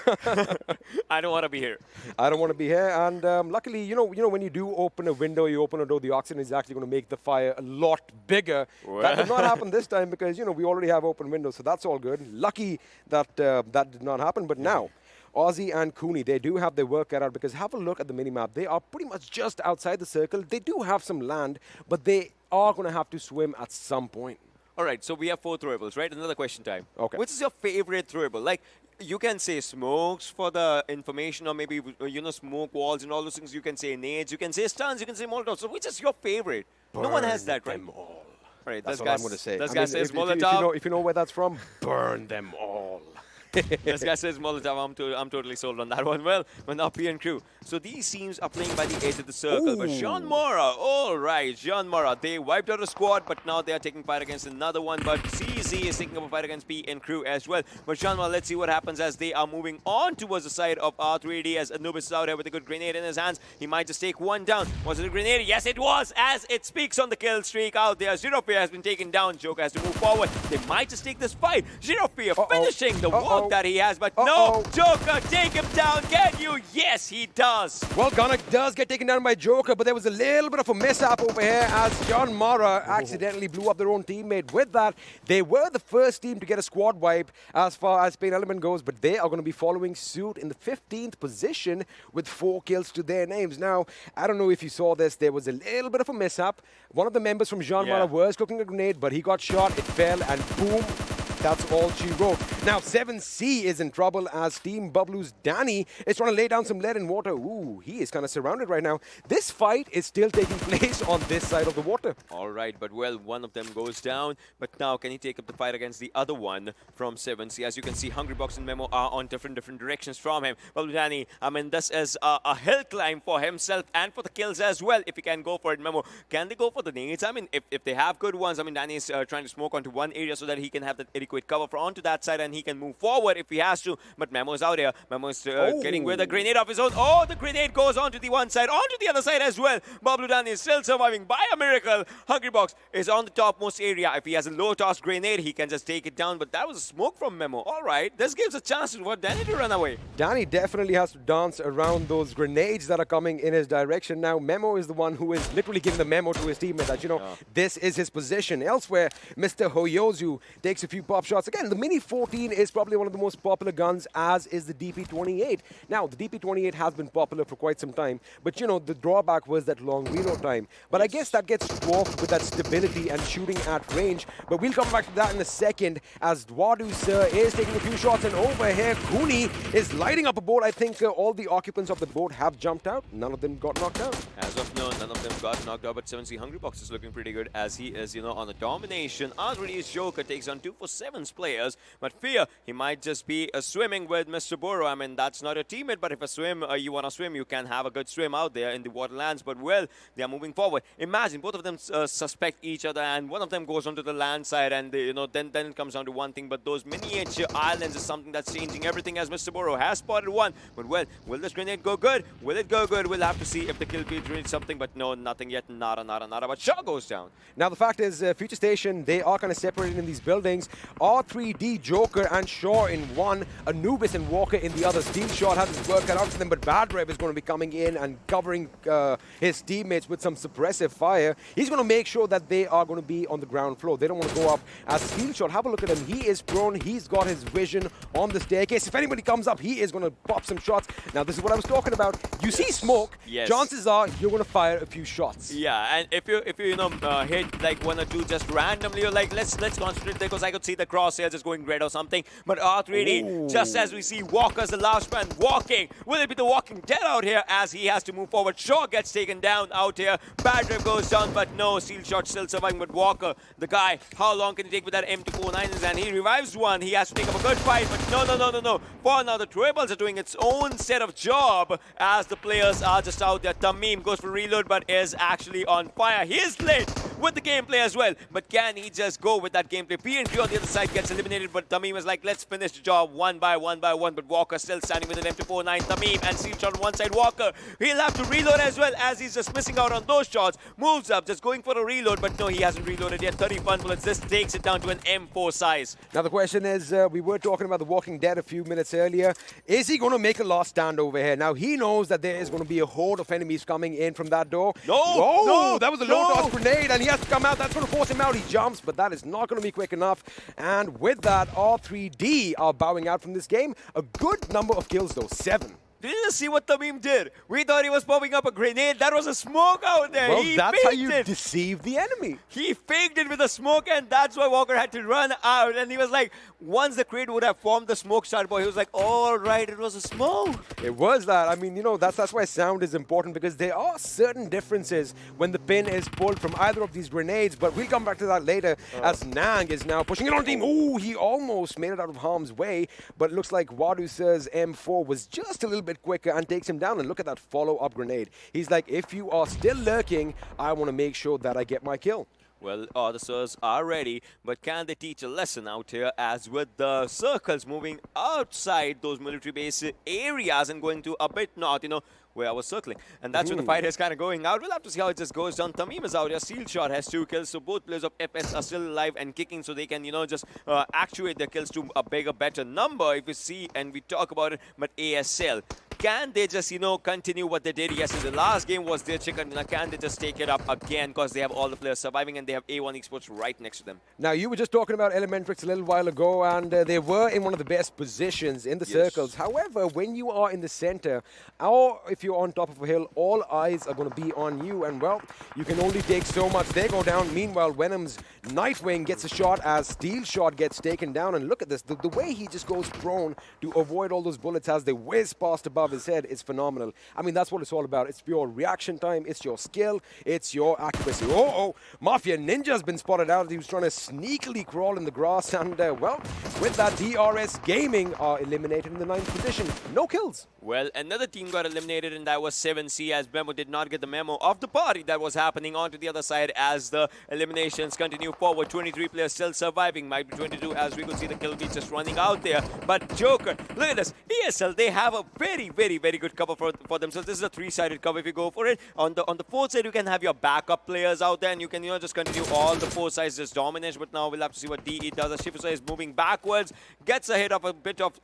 I don't want to be here. I don't want to be here, and luckily, you know, when you do open a window, you open a door, the oxygen is actually going to make the fire a lot bigger. Well. That did not happen this time because, you know, we already have open windows, so that's all good. Lucky that that did not happen, but now, Aussie and Cooney, they do have their work cut out because have a look at the minimap. They are pretty much just outside the circle. They do have some land, but they are going to have to swim at some point. All right, so we have 4 throwables, right? Another question time. Okay. Which is your favorite throwable? Like, you can say smokes for the information, or maybe, you know, smoke walls and all those things. You can say nades, you can say stuns, you can say Molotov. So which is your favorite? No one has that, right? Them all. All right, That's this what I'm going to say. This I guy mean, says if Molotov. you know where that's from, burn them all. This guy says Molotov. I'm totally sold on that one. Well, Monopoly and crew. So these teams are playing by the edge of the circle. But JyanMaara, all right, JyanMaara, they wiped out a squad, but now they are taking fight against another one. But CZ is taking up a fight against P and crew as well. But JyanMaara, let's see what happens as they are moving on towards the side of R3D as Anubis is out here with a good grenade in his hands. He might just take one down. Was it a grenade? Yes, it was, as it speaks on the kill streak out there. Xenofear has been taken down. Joker has to move forward. They might just take this fight. Xenofear finishing the work that he has, but no, Joker, take him down, can you? Yes, he does. Well, Ganak does get taken down by Joker, but there was a little bit of a mishap over here as JyanMaara accidentally blew up their own teammate. With that, they were the first team to get a squad wipe as far as PAINxELMT goes, but they are going to be following suit in the 15th position with 4 kills to their names. Now, I don't know if you saw this, there was a little bit of a mishap. One of the members from JyanMaara was cooking a grenade, but he got shot, it fell, and boom, that's all she wrote. Now, 7C is in trouble as Team Bablu's Danny is trying to lay down some lead and water. Ooh, he is kind of surrounded right now. This fight is still taking place on this side of the water. All right, but well, one of them goes down. But now, can he take up the fight against the other one from 7C? As you can see, Hungrybox and Memo are on different directions from him. Bablu Danny, I mean, this is a hill climb for himself and for the kills as well, if he can go for it. Memo, can they go for the nades? I mean, if they have good ones, I mean, Danny is trying to smoke onto one area so that he can have that adequate cover for onto that side and he can move forward if he has to. But Memo is out here. Memo is getting with a grenade of his own. Oh, the grenade goes onto the one side, onto the other side as well. Bablu Danny is still surviving by a miracle. Hungrybox is on the topmost area. If he has a low-toss grenade, he can just take it down. But that was a smoke from Memo. All right, this gives a chance for Danny to run away. Danny definitely has to dance around those grenades that are coming in his direction. Now, Memo is the one who is literally giving the memo to his teammate that, you know, this is his position. Elsewhere, Mr. Hoyozu takes a few pop shots. Again, the Mini 14 is probably one of the most popular guns, as is the DP28. Now, the DP28 has been popular for quite some time, but, you know, the drawback was that long reload time. But I guess that gets dwarfed with that stability and shooting at range. But we'll come back to that in a second, as Dwadu Sir is taking a few shots, and over here, Cooney is lighting up a boat. I think all the occupants of the boat have jumped out. None of them got knocked out. As of now, none of them got knocked out, but 7C Hungrybox is looking pretty good as he is, you know, on the domination. R3D's Joker takes on 247's players, but Fear, he might just be swimming with Mr. Boro. I mean, that's not a teammate, but if you want to swim, you can have a good swim out there in the waterlands. But, well, they are moving forward. Imagine both of them suspect each other, and one of them goes onto the land side, and they, you know, then it comes down to one thing. But those miniature islands is something that's changing everything, as Mr. Boro has spotted one. But, well, will this grenade go good? Will it go good? We'll have to see if the kill feed reads something, but no, nothing yet. Nada. But Shaw goes down. Now, the fact is, FutureStation, they are kind of separated in these buildings. R3D, Joker, and Shaw in one, Anubis and Walker in the other. Steel Shot has his work cut out for them, but Bad Rev is going to be coming in and covering his teammates with some suppressive fire. He's going to make sure that they are going to be on the ground floor. They don't want to go up. As Steel Shot, have a look at him. He is prone. He's got his vision on the staircase. If anybody comes up, he is going to pop some shots. Now, this is what I was talking about. You see smoke, chances are you're going to fire a few shots. Yeah, and if you know, hit like one or two just randomly, you're like, let's concentrate there, because I could see the crosshair just going red or something. But R3D, just as we see Walker's the last man walking. Will it be the Walking Dead out here as he has to move forward? Shaw gets taken down out here. Bad Rev goes down, but no, Steel Shot still surviving. But Walker, the guy, how long can he take with that M249? And he revives one. He has to take up a good fight, but no. For now, the Trables are doing its own set of job as the players are just out there. Tamim goes for reload, but is actually on fire. He's lit. with the gameplay as well. But can he just go with that gameplay? PNG on the other side gets eliminated, but Tamim is like, let's finish the job one by one. But Walker still standing with an M249. Tamim and Seal shot on one side. Walker, he'll have to reload as well, as he's just missing out on those shots. Moves up, just going for a reload, but no, he hasn't reloaded yet. 30 fun bullets. This takes it down to an M4 size. Now the question is, we were talking about The Walking Dead a few minutes earlier. Is he going to make a last stand over here? Now he knows that there is going to be a horde of enemies coming in from that door. No, that was a low-toss grenade, and he has to come out. That's going to force him out. He jumps, but that is not going to be quick enough. And with that, R3D are bowing out from this game. A good number of kills, though, 7. Did you just see what Tamim did? We thought he was popping up a grenade. That was a smoke out there. Well, he that's how faked you it. deceive the enemy. He faked it with a smoke, and that's why Walker had to run out. And he was like, once the crate would have formed the smoke start boy, he was like, all right, it was a smoke. It was that. I mean, you know, that's why sound is important, because there are certain differences when the pin is pulled from either of these grenades. But we'll come back to that later, as Nang is now pushing it on team. Ooh, he almost made it out of harm's way, but it looks like Wadusa's M4 was just a little bit quicker and takes him down. And look at that follow-up grenade. He's like, if you are still lurking, I want to make sure that I get my kill. Well, the Sirs are ready, but can they teach a lesson out here, as with the circles moving outside those military base areas and going to a bit north, you know, where I was circling. And that's where the fight is kind of going out. We'll have to see how it just goes down. Tamim is out here. Seal Shot has 2 kills, so both players of FS are still alive and kicking, so they can, you know, just actuate their kills to a bigger, better number if we see and we talk about it. But ASL, can they just, you know, continue what they did yesterday? The last game was their chicken dinner. Can they just take it up again, because they have all the players surviving and they have A1 Esports right next to them? Now, you were just talking about ElementriX a little while ago, and they were in one of the best positions in the circles. However, when you are in the center, or if you're on top of a hill, all eyes are going to be on you, and well, you can only take so much. They go down. Meanwhile, Venom's Nightwing gets a shot as Steel Shot gets taken down, and look at this. The way he just goes prone to avoid all those bullets as they whiz past above his head is phenomenal. I mean, that's what it's all about. It's pure reaction time. It's your skill. It's your accuracy. Mafia Ninja's been spotted out. He was trying to sneakily crawl in the grass, and well, with that, DRS Gaming are eliminated in the 9th position. No kills. Well, another team got eliminated, and that was 7C, as Memo did not get the memo of the party that was happening onto the other side as the eliminations continue forward. 23 players still surviving, might be 22, as we could see the kill beat just running out there. But Joker, look at this. ESL, they have a very, very, very good cover for themselves. This is a 3-sided cover if you go for it. On the 4th side, you can have your backup players out there, and you can, you know, just continue all the 4 sides just dominance. But now we'll have to see what DE does. As Shifusa is moving backwards, gets ahead of a bit of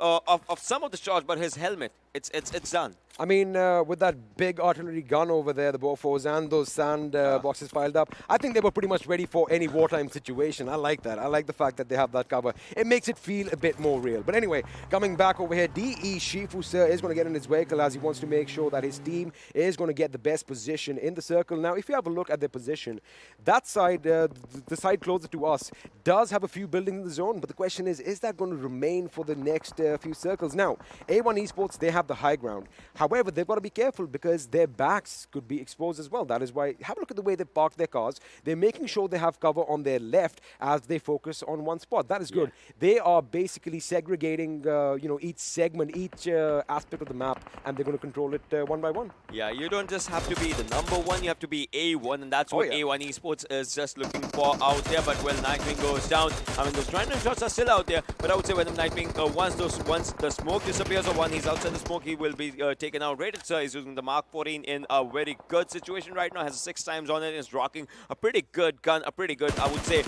some of the shots, but his helmet, it's done. I mean, with that big artillery gun over there, the Bofors and those sand boxes piled up, I think they were pretty much ready for any wartime situation. I like that. I like the fact that they have that cover. It makes it feel a bit more real. But anyway, coming back over here, DE Shifusa is going to get in his vehicle as he wants to make sure that his team is going to get the best position in the circle. Now, if you have a look at their position, that side, the side closer to us, does have a few buildings in the zone. But the question is that going to remain for the next few circles? Now, A1 Esports, they have the high ground. However, they've got to be careful because their backs could be exposed as well. That is why, have a look at the way they park their cars. They're making sure they have cover on their left as they focus on one spot. That is good. They are basically segregating, you know, each segment, each aspect of the map, and they're going to control it one by one. Yeah, you don't just have to be the #1, you have to be A1, and that's what A1 Esports is just looking for out there. But well, Nightwing goes down. I mean, those random shots are still out there, but I would say when the Nightwing, once the smoke disappears, or when he's outside the smoke, he will be taken out. Rated Sir is using the Mark 14 in a very good situation right now. Has 6 times on it. Is rocking a pretty good gun, a pretty good, I would say,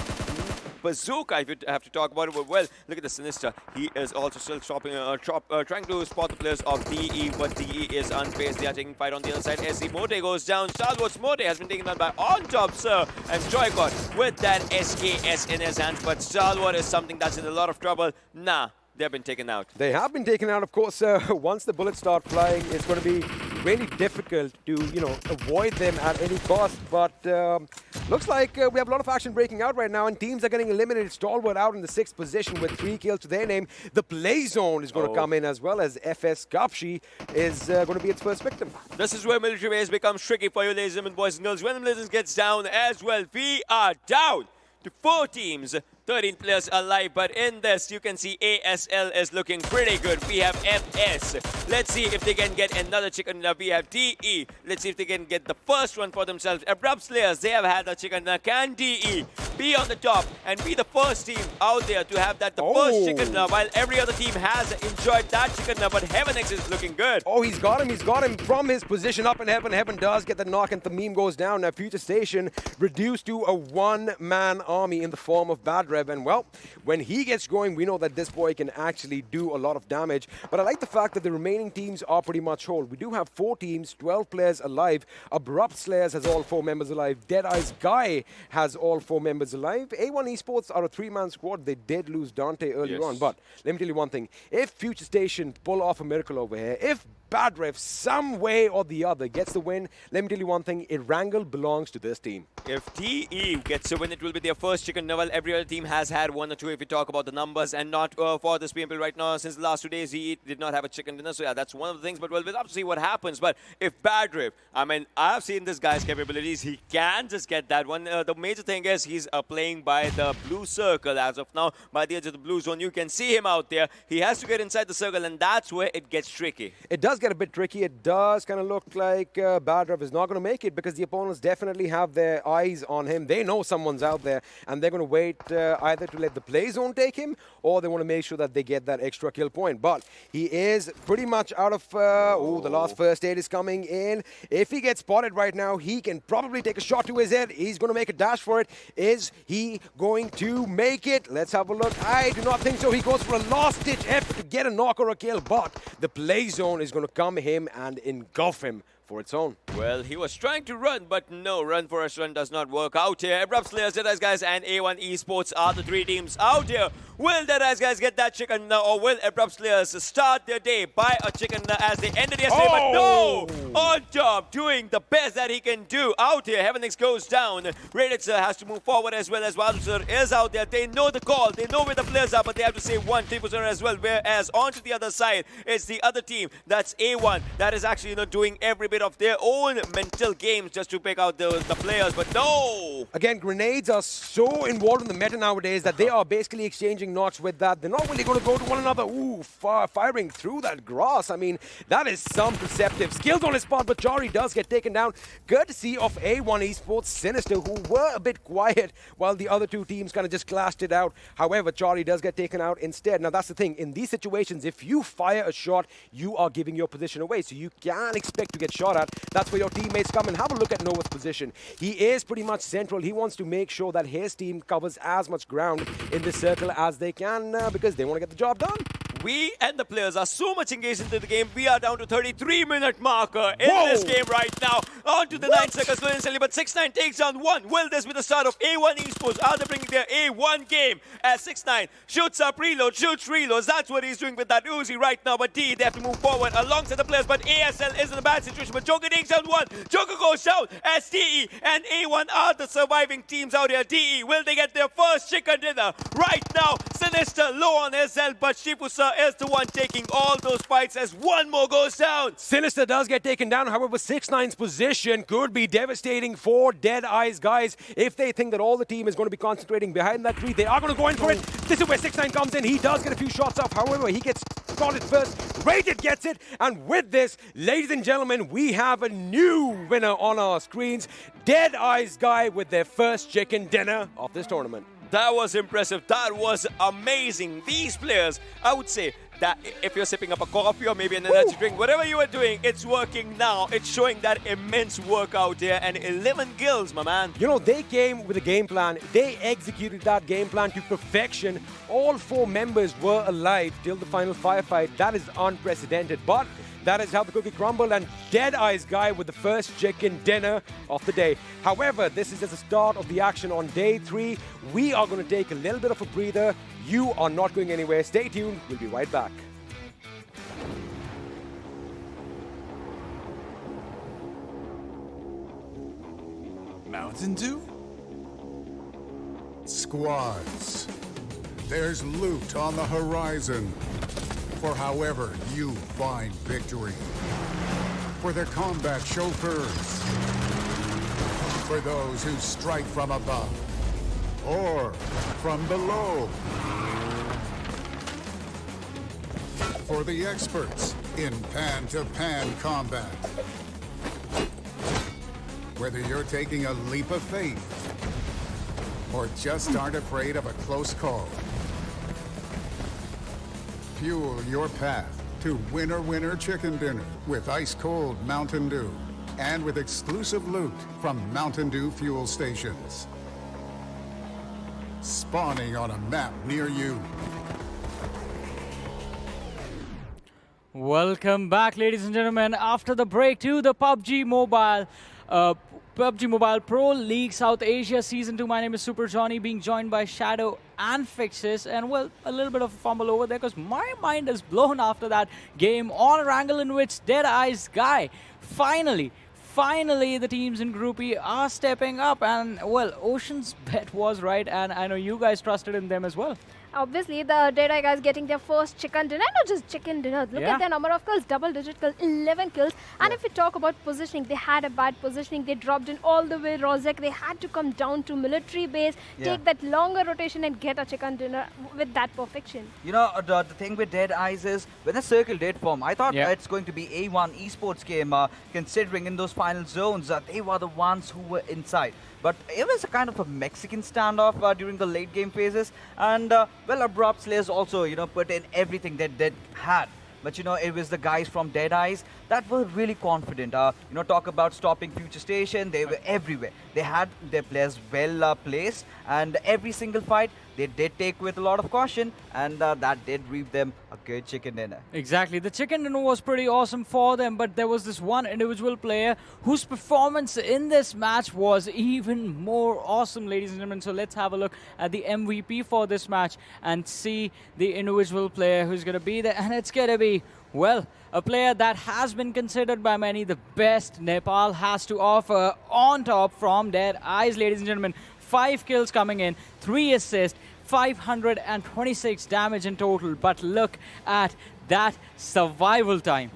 bazooka, if you have to talk about it. But well, look at the Sinister. He is also still trying to spot the players of DE, but DE is unfazed. They are taking fight on the other side. SC Mote goes down. Stalwart Mote has been taken down by On Top Sir, and Joycott with that SKS in his hands. But Stalwart is something that's in a lot of trouble. Nah, they've been taken out. They have been taken out, of course. Once the bullets start flying, it's going to be really difficult to, you know, avoid them at any cost. But looks like we have a lot of action breaking out right now, and teams are getting eliminated. Stalwart out in the 6th position with 3 kills to their name. The play zone is going to come in, as well as FS Kapshi is going to be its first victim. This is where military base becomes tricky for you, ladies and boys and girls. Venom Legends gets down as well. We are down to 4 teams. 13 players alive, but in this, you can see ASL is looking pretty good. We have MS. Let's see if they can get another chicken dinner. We have DE. Let's see if they can get the first one for themselves. Abrupt Slayers, they have had a chicken dinner. Can DE be on the top and be the first team out there to have that, the first chicken dinner, while every other team has enjoyed that chicken dinner, but HeavenX is looking good. Oh, he's got him from his position up in Heaven. Heaven does get the knock and the meme goes down. Now FutureStation reduced to a one-man army in the form of Badrev, and well, when he gets going, we know that this boy can actually do a lot of damage. But I like the fact that the remaining teams are pretty much whole. We do have 4 teams, 12 players alive. Abrupt Slayers has all 4 members alive. Deadeye's Guy has all 4 members alive. A1 Esports are a 3-man squad. They did lose Dante earlier on, but let me tell you one thing. If FutureStation pull off a miracle over here, if Badrev some way or the other gets the win, let me tell you one thing, Erangel belongs to this team. If DE gets a win, it will be their first chicken dinner. Well, every other team has had 1 or 2 if you talk about the numbers, and not for this PMPL right now. Since the last 2 days, he did not have a chicken dinner, so yeah, that's one of the things. But well, we'll have to see what happens. But if Badrev, I mean, I've seen this guy's capabilities. He can just get that one. The major thing is he's playing by the blue circle as of now, by the edge of the blue zone. You can see him out there. He has to get inside the circle, and that's where it gets tricky. It does get a bit tricky. It does kind of look like Badrev is not going to make it, because the opponents definitely have their eyes on him. They know someone's out there, and they're going to wait either to let the play zone take him, or they want to make sure that they get that extra kill point. But he is pretty much out of... the last first aid is coming in. If he gets spotted right now, he can probably take a shot to his head. He's going to make a dash for it. Is he going to make it? Let's have a look. I do not think so. He goes for a last-ditch effort to get a knock or a kill, but the play zone is going to come him and engulf him for its own. Well, he was trying to run, but no, run for us run does not work out here. Abrupt Slayers, Deadeye's guys, and A1 Esports are the 3 teams out here. Will Deadeye's guys get that chicken dinner, or will Abrupt Slayers start their day by a chicken dinner as they ended yesterday? But no! On top, doing the best that he can do out here. HeavenX goes down. Radix has to move forward as well as Bablu is out there. They know the call. They know where the players are, but they have to save 1 3% as well. Whereas onto the other side, it's the other team. That's A1. That is actually, doing every bit of their own mental games just to pick out the players, but no! Again, grenades are so involved in the meta nowadays that they are basically exchanging knocks with that. They're not really going to go to one another. Ooh, firing through that grass. I mean, that is some perceptive skills on his part, but Chari does get taken down. Courtesy of A1 Esports, Sinister, who were a bit quiet while the other 2 teams kind of just clashed it out. However, Chari does get taken out instead. Now, that's the thing. In these situations, if you fire a shot, you are giving your position away, so you can expect to get shot at. That's where your teammates come and have a look at Nova's position. He is pretty much central. He wants to make sure that his team covers as much ground in this circle as they can because they want to get the job done. We and the players are so much engaged into the game. We are down to 33-minute marker in this game right now. On to the 9 seconds, slowly, but 6ix9ine takes down 1. Will this be the start of A1 Esports? Are they bringing their A1 game? As 6ix9ine shoots up, reload, shoots, reloads. That's what he's doing with that Uzi right now. But D, they have to move forward alongside the players. But ASL is in a bad situation. But Joker takes down 1. Joker goes down as DE and A1 are the surviving teams out here. DE, will they get their first chicken dinner? Right now, Sinister low on his health, but Shifusa is the one taking all those fights as 1 more goes down. Sinister does get taken down. However, 6ix9ine's position could be devastating for Deadeye's guys. If they think that all the team is going to be concentrating behind that tree, they are going to go in for it. This is where 6ix9ine comes in. He does get a few shots off. However, he gets spotted first. Rated gets it. And with this, ladies and gentlemen, we have a new winner on our screens. Deadeye's guy with their first chicken dinner of this tournament. That was impressive. That was amazing. These players, I would say that if you're sipping up a coffee or maybe an energy drink, whatever you are doing, it's working now. It's showing that immense work out there, and 11 kills, my man. They came with a game plan. They executed that game plan to perfection. All 4 members were alive till the final firefight. That is unprecedented, but that is how the cookie crumbled, and Deadeye's guy with the first chicken dinner of the day. However, this is just the start of the action on day 3. We are going to take a little bit of a breather. You are not going anywhere. Stay tuned. We'll be right back. Mountain Dew? Squads. There's loot on the horizon. For however you find victory. For the combat chauffeurs. For those who strike from above. or from below. For the experts in pan-to-pan combat. Whether you're taking a leap of faith or just aren't afraid of a close call. Fuel your path to winner chicken dinner with ice-cold Mountain Dew and with exclusive loot from Mountain Dew fuel stations. Spawning on a map near you. Welcome back, ladies and gentlemen, after the break to the PUBG Mobile Pro League South Asia Season 2. My name is Super Johnny, being joined by Shadow and Fixes. And, well, a little bit of a fumble over there because my mind is blown after that game on Erangel, in which DEADEYES guy finally, the teams in Group E are stepping up. And, well, Ocean's bet was right, and I know you guys trusted in them as well. Obviously, the DEADEYE guys getting their first chicken dinner. Not just chicken dinner. Look at their number of kills, double-digit kills, 11 kills. And if we talk about positioning, they had a bad positioning. They dropped in all the way Rozek. They had to come down to military base, take that longer rotation and get a chicken dinner with that perfection. You know, the thing with DEADEYES is, when the circle did form, I thought it's going to be A1 esports game, considering in those final zones, they were the ones who were inside. But it was a kind of a Mexican standoff during the late game phases. And, well, Abrupt Slayers also, you know, put in everything that they had. But, you know, it was the guys from DEADEYES that were really confident. You know, talk about stopping FutureStation. They were everywhere. They had their players well placed. And every single fight, they did take with a lot of caution. And that did reap them a good chicken dinner. Exactly. The chicken dinner was pretty awesome for them. But there was this one individual player whose performance in this match was even more awesome, ladies and gentlemen. So let's have a look at the MVP for this match and see the individual player who's going to be there. And it's going to be, well, a player that has been considered by many the best Nepal has to offer on top from DEADEYES, ladies and gentlemen. 5 kills coming in, 3 assists, 526 damage in total. But look at that survival time.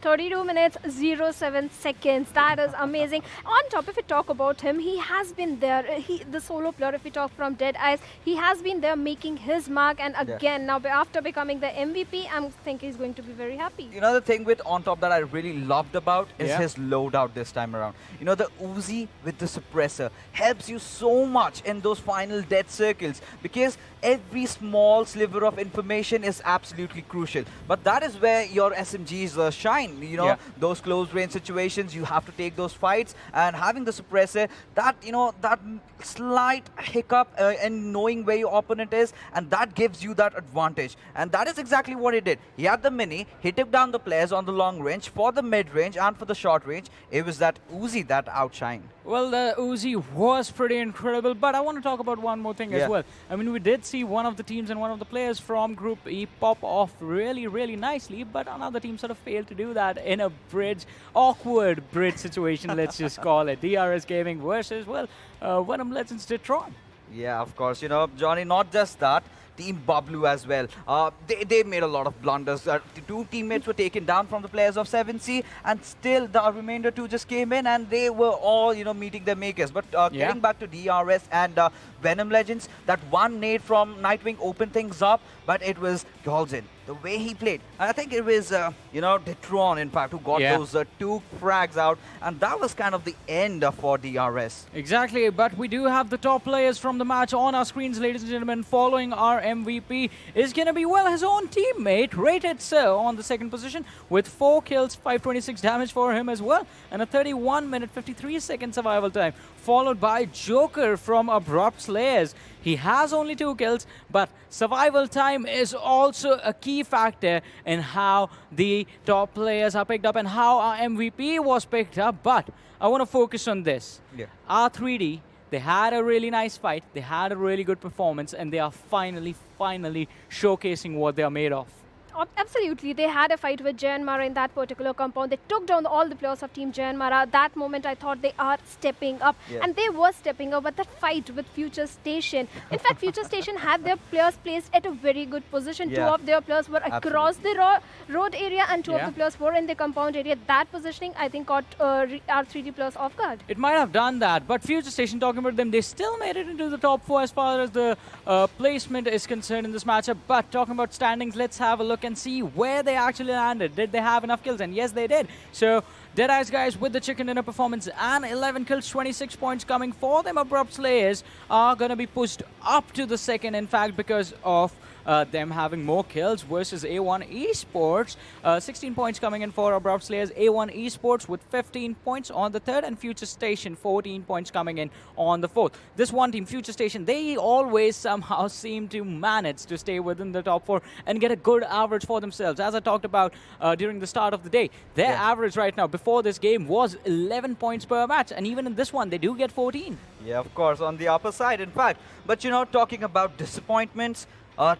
32 minutes, 07 seconds. That is amazing. On top, if we talk about him, he has been there. The solo player, if we talk from DEADEYES, he has been there making his mark. And again, now after becoming the MVP, I think he's going to be very happy. You know, the thing with On Top that I really loved about is his loadout this time around. You know, the Uzi with the suppressor helps you so much in those final death circles, because every small sliver of information is absolutely crucial. But that is where your SMGs shine. You know, those close range situations, you have to take those fights, and having the suppressor, that, you know, that slight hiccup in knowing where your opponent is, and that gives you that advantage. And that is exactly what he did. He had the mini, he took down the players on the long range, for the mid range and for the short range. It was that Uzi that outshined. Well, the Uzi was pretty incredible, but I want to talk about one more thing as well. I mean, we did see one of the teams and one of the players from Group E pop off really nicely, but another team sort of failed to do that in a awkward bridge situation, let's just call it. DRS Gaming versus, well, Venom Legends Detron. Yeah, of course. You know, Johnny, not just that. Team Bablu as well. They made a lot of blunders. The 2 teammates were taken down from the players of 7C, and still the remainder 2 just came in, and they were all, you know, meeting their makers. But getting back to DRS and Venom Legends, that one nade from Nightwing opened things up, but it was Golden. The way he played. And I think it was, you know, Detron, in fact, who got those 2 frags out. And that was kind of the end for DRS. Exactly, but we do have the top players from the match on our screens, ladies and gentlemen. Following our MVP is going to be, well, his own teammate, rated so on the 2nd position with 4 kills, 526 damage for him as well, and a 31-minute, 53-second survival time, followed by Joker from Abrupt Slayers. He has only 2 kills, but survival time is also a key factor in how the top players are picked up and how our MVP was picked up. But I want to focus on this. R3D, they had a really nice fight, they had a really good performance, and they are finally showcasing what they are made of. Absolutely. They had a fight with JyanMaara in that particular compound. They took down all the players of Team JyanMaara. That moment, I thought they are stepping up. Yeah. And they were stepping up, but that fight with FutureStation. In fact, FutureStation had their players placed at a very good position. Yeah. Two of their players were across the road area and two of the players were in the compound area. That positioning, I think, caught R3D players off guard. It might have done that, but FutureStation, talking about them, they still made it into the top 4 as far as the placement is concerned in this matchup. But talking about standings, let's have a look and see where they actually landed. Did they have enough kills? And yes, they did. So Deadeyes guys with the chicken dinner performance and 11 kills, 26 points coming for them. Abrupt Slayers are going to be pushed up to the second, in fact, because of them having more kills versus A1 Esports. 16 points coming in for Abrupt Slayers. A1 Esports with 15 points on the third, and FutureStation 14 points coming in on the fourth. This one team, FutureStation, they always somehow seem to manage to stay within the top 4 and get a good average for themselves. As I talked about during the start of the day, their average right now before this game was 11 points per match, and even in this one, they do get 14. Yeah, of course, on the upper side, in fact. But, you know, talking about disappointments,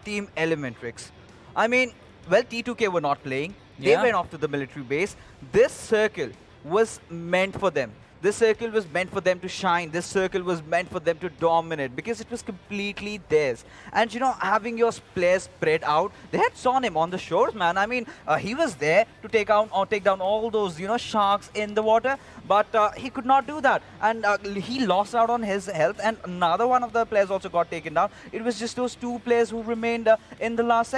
Team ElementriX. I mean, well, T2K were not playing. They went off to the military base. This circle was meant for them. This circle was meant for them to shine. This circle was meant for them to dominate because it was completely theirs. And, you know, having your players spread out, they had sawn him on the shores, man. I mean, he was there to take down all those, you know, sharks in the water, but he could not do that. And he lost out on his health, and another one of the players also got taken down. It was just those 2 players who remained in the last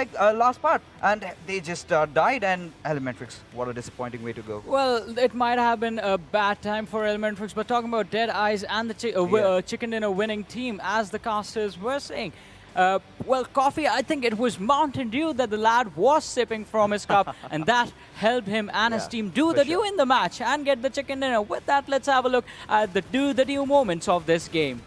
part, and they just died. And ElementriX, what a disappointing way to go. Well, it might have been a bad time for ElementriX, but talking about Deadeyes and the chicken dinner winning team, as the casters were saying, well, Coffee, I think it was Mountain Dew that the lad was sipping from his cup, and that helped him and his team do the dew in the match and get the chicken dinner. With that, let's have a look at the do the dew moments of this game.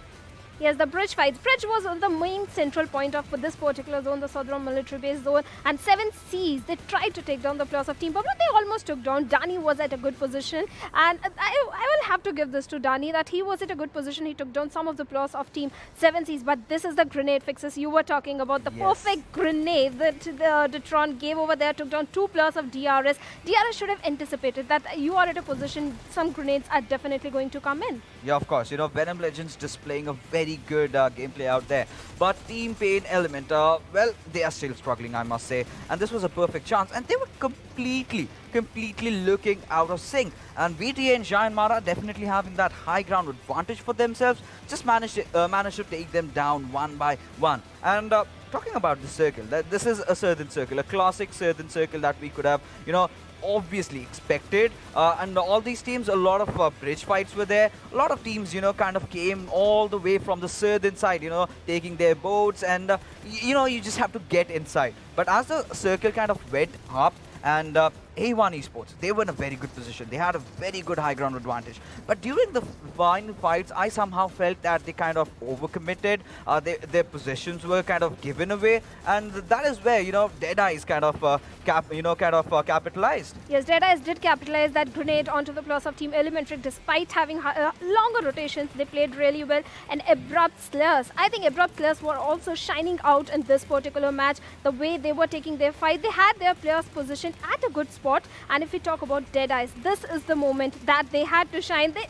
Yes, the bridge fights. Bridge was the main central point of this particular zone, the Southern military base zone. And 7 Cs, they tried to take down the players of Team Bablu. They almost took down. Dani was at a good position. And I will have to give this to Dani, that he was at a good position. He took down some of the players of Team 7 Cs. But this is the grenade fixes you were talking about. The perfect grenade that Detron gave over there, took down 2 players of DRS. DRS should have anticipated that you are at a position, some grenades are definitely going to come in. Yeah, of course. You know, Venom Legends displaying a very good gameplay out there. But Team PAINxELMT, well, they are still struggling, I must say. And this was a perfect chance. And they were completely looking out of sync. And VTNxJyanMaara definitely having that high ground advantage for themselves, just managed to take them down one by one. And talking about the circle, this is a Southern circle, a classic Southern circle that we could have, you know, obviously expected. And all these teams, a lot of bridge fights were there. A lot of teams, you know, kind of came all the way from the southern side, you know, taking their boats, and you know, you just have to get inside. But as the circle kind of went up, and A1 Esports, they were in a very good position. They had a very good high ground advantage. But during the final fights, I somehow felt that they kind of overcommitted. Their positions were kind of given away, and that is where, you know, Deadeyes kind of capitalized. Yes, Deadeyes did capitalize that grenade onto the players of Team ElementriX. Despite having longer rotations, they played really well. And Abrupt Slayers, I think Abrupt Slayers were also shining out in this particular match. The way they were taking their fight, they had their players positioned at a good spot. And if we talk about Deadeyes, this is the moment that they had to shine. They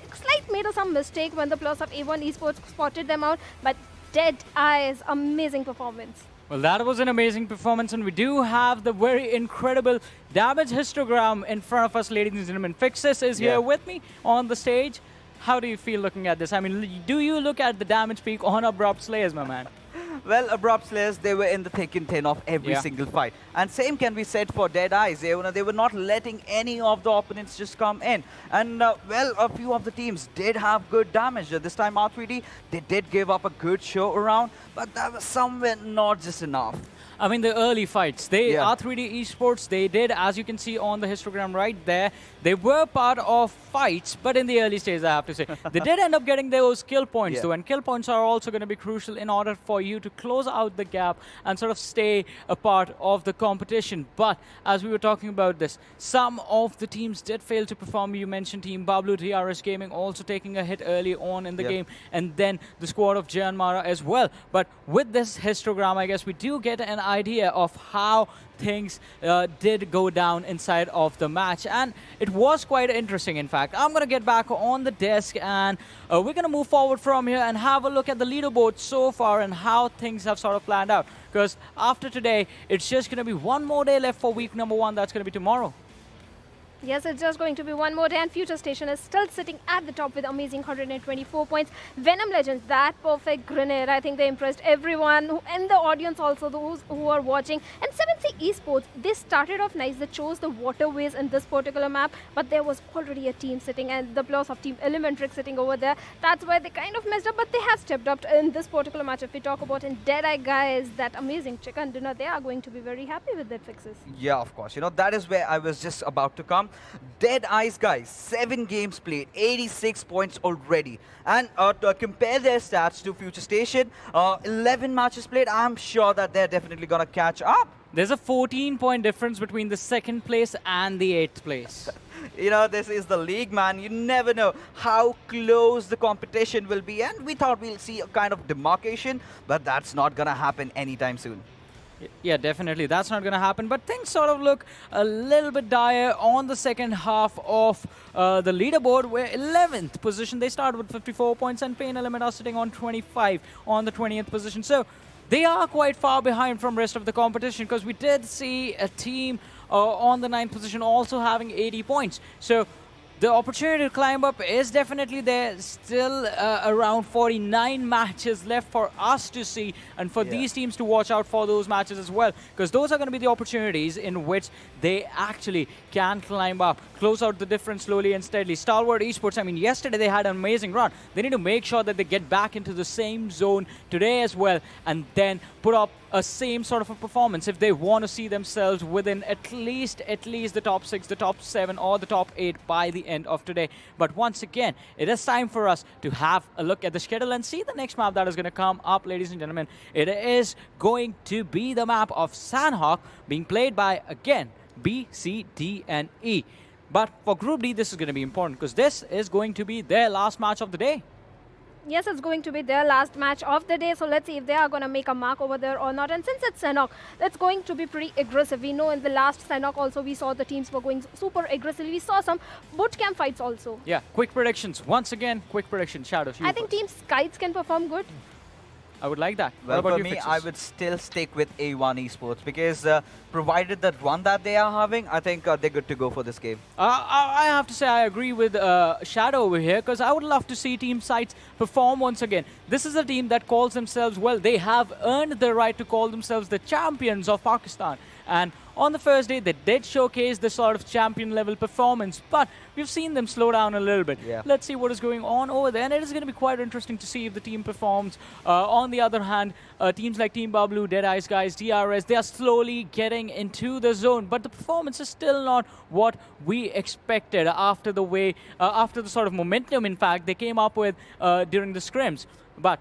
made some mistake when the players of A1 Esports spotted them out, but Deadeyes, amazing performance. Well, that was an amazing performance, and we do have the very incredible damage histogram in front of us, ladies and gentlemen. Fixes is here with me on the stage. How do you feel looking at this? I mean, do you look at the damage peak on Abrupt Slayers, my man? Well, Abrupt Slayers, they were in the thick and thin of every single fight. And same can be said for Deadeyes. They were not letting any of the opponents just come in. And, well, a few of the teams did have good damage. This time, R3D, they did give up a good show around, but that was somewhere not just enough. I mean, the early fights, R3D Esports, they did, as you can see on the histogram right there, they were part of fights, but in the early stages, I have to say. They did end up getting those kill points, though, and kill points are also going to be crucial in order for you to close out the gap and sort of stay a part of the competition. But as we were talking about this, some of the teams did fail to perform. You mentioned Team Bablu, DRS Gaming also taking a hit early on in the game, and then the squad of JyanMaara as well. But with this histogram, I guess we do get an idea of how things did go down inside of the match, and it was quite interesting. In fact, I'm going to get back on the desk, and we're going to move forward from here and have a look at the leaderboard so far and how things have sort of planned out. Because after today, it's just going to be one more day left for week number 1. That's going to be tomorrow. Yes, it's just going to be one more day, and FutureStation is still sitting at the top with amazing 124 points. Venom Legends, that perfect grenade, I think they impressed everyone and the audience also, those who are watching. And 7C Esports, they started off nice. They chose the waterways in this particular map, but there was already a team sitting, and the plus of team ElementriX sitting over there. That's why they kind of messed up, but they have stepped up in this particular match. If we talk about in Deadeye guys, that amazing chicken dinner, they are going to be very happy with their fixes. Yeah, of course. You know, that is where I was just about to come. DEADEYES guys, 7 games played, 86 points already. And to compare their stats to FutureStation, 11 matches played, I'm sure that they're definitely going to catch up. There's a 14-point difference between the 2nd place and the 8th place. You know, this is the league, man. You never know how close the competition will be. And we thought we'll see a kind of demarcation, but that's not going to happen anytime soon. Yeah, definitely. That's not going to happen. But things sort of look a little bit dire on the second half of the leaderboard, where 11th position. They started with 54 points, and PAINxELMT are sitting on 25 on the 20th position. So they are quite far behind from rest of the competition, because we did see a team on the 9th position also having 80 points. So the opportunity to climb up is definitely there. Still around 49 matches left for us to see, and for these teams to watch out for those matches as well, because those are going to be the opportunities in which they actually can climb up, close out the difference slowly and steadily. Stalwart Esports, I mean, yesterday they had an amazing run. They need to make sure that they get back into the same zone today as well, and then put up a same sort of a performance if they want to see themselves within at least the top 6, the top 7, or the top 8 by the end of today. But once again, it is time for us to have a look at the schedule and see the next map that is going to come up, ladies and gentlemen. It is going to be the map of Sanhok, being played by, again, B, C, D, and E. But for Group D, this is going to be important, because this is going to be their last match of the day. Yes, it's going to be their last match of the day, so let's see if they are going to make a mark over there or not. And since it's Sanhok, it's going to be pretty aggressive. We know in the last Sanhok also we saw the teams were going super aggressively. We saw some boot camp fights also. Yeah, quick predictions. Once again, quick prediction. Shadow, I think Team SCYTES can perform good. I would like that. Well, what about for you, me, Fixes? I would still stick with A1 Esports, because provided that run that they are having, I think they're good to go for this game. I have to say I agree with Shadow over here, because I would love to see Team SCYTES perform once again. This is a team that calls themselves, well, they have earned the right to call themselves the champions of Pakistan. And on the first day, they did showcase the sort of champion-level performance, but we've seen them slow down a little bit. Yeah. Let's see what is going on over there, and it is going to be quite interesting to see if the team performs. On the other hand, teams like Team Bablu, DEADEYES guys, DRS, they are slowly getting into the zone, but the performance is still not what we expected after the way, after the sort of momentum, in fact, they came up with during the scrims. But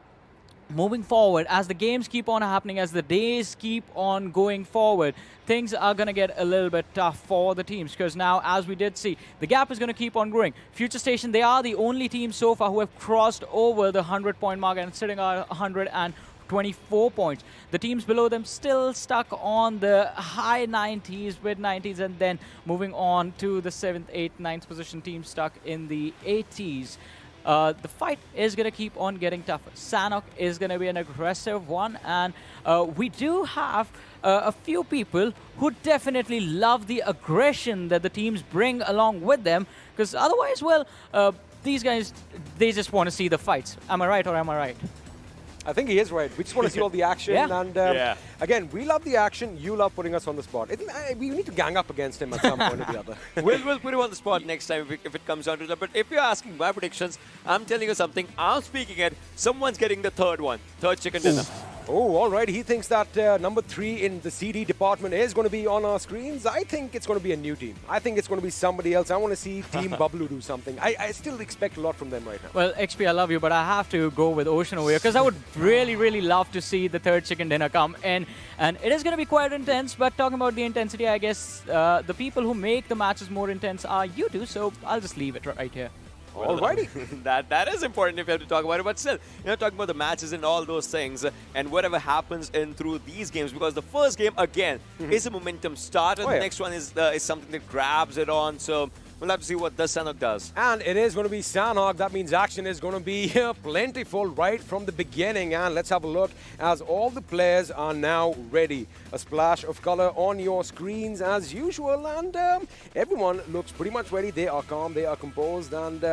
moving forward, as the games keep on happening, as the days keep on going forward, things are going to get a little bit tough for the teams, because now, as we did see, the gap is going to keep on growing. FutureStation, they are the only team so far who have crossed over the 100-point mark and sitting at 124 points. The teams below them still stuck on the high 90s, mid-90s, and then moving on to the 7th, 8th, 9th position team stuck in the 80s. The fight is going to keep on getting tougher. Sanhok is going to be an aggressive one, and we do have a few people who definitely love the aggression that the teams bring along with them, because otherwise, well, these guys, they just want to see the fights. Am I right or am I right? I think he is right. We just want to see all the action. Yeah. And again, we love the action. You love putting us on the spot. We need to gang up against him at some point or the other. We'll put him on the spot next time if it comes down to that. But if you're asking my predictions, I'm telling you something. I'm speaking it. Someone's getting the third chicken dinner. Oh, all right. He thinks that number 3 in the CD department is going to be on our screens. I think it's going to be a new team. I think it's going to be somebody else. I want to see Team Bablu do something. I still expect a lot from them right now. Well, XP, I love you, but I have to go with Ocean over here, because I would really, really love to see the third chicken dinner come in. And it is going to be quite intense, but talking about the intensity, I guess the people who make the matches more intense are you two, so I'll just leave it right here. Alrighty. that is important if you have to talk about it, but still, talking about the matches and all those things, and whatever happens in through these games, because the first game again is a momentum start, and the next one is something that grabs it on. So we'll have to see what the Sanhok does. And it is going to be Sanhok. That means action is going to be plentiful right from the beginning. And let's have a look as all the players are now ready. A splash of color on your screens as usual. And everyone looks pretty much ready. They are calm, they are composed, and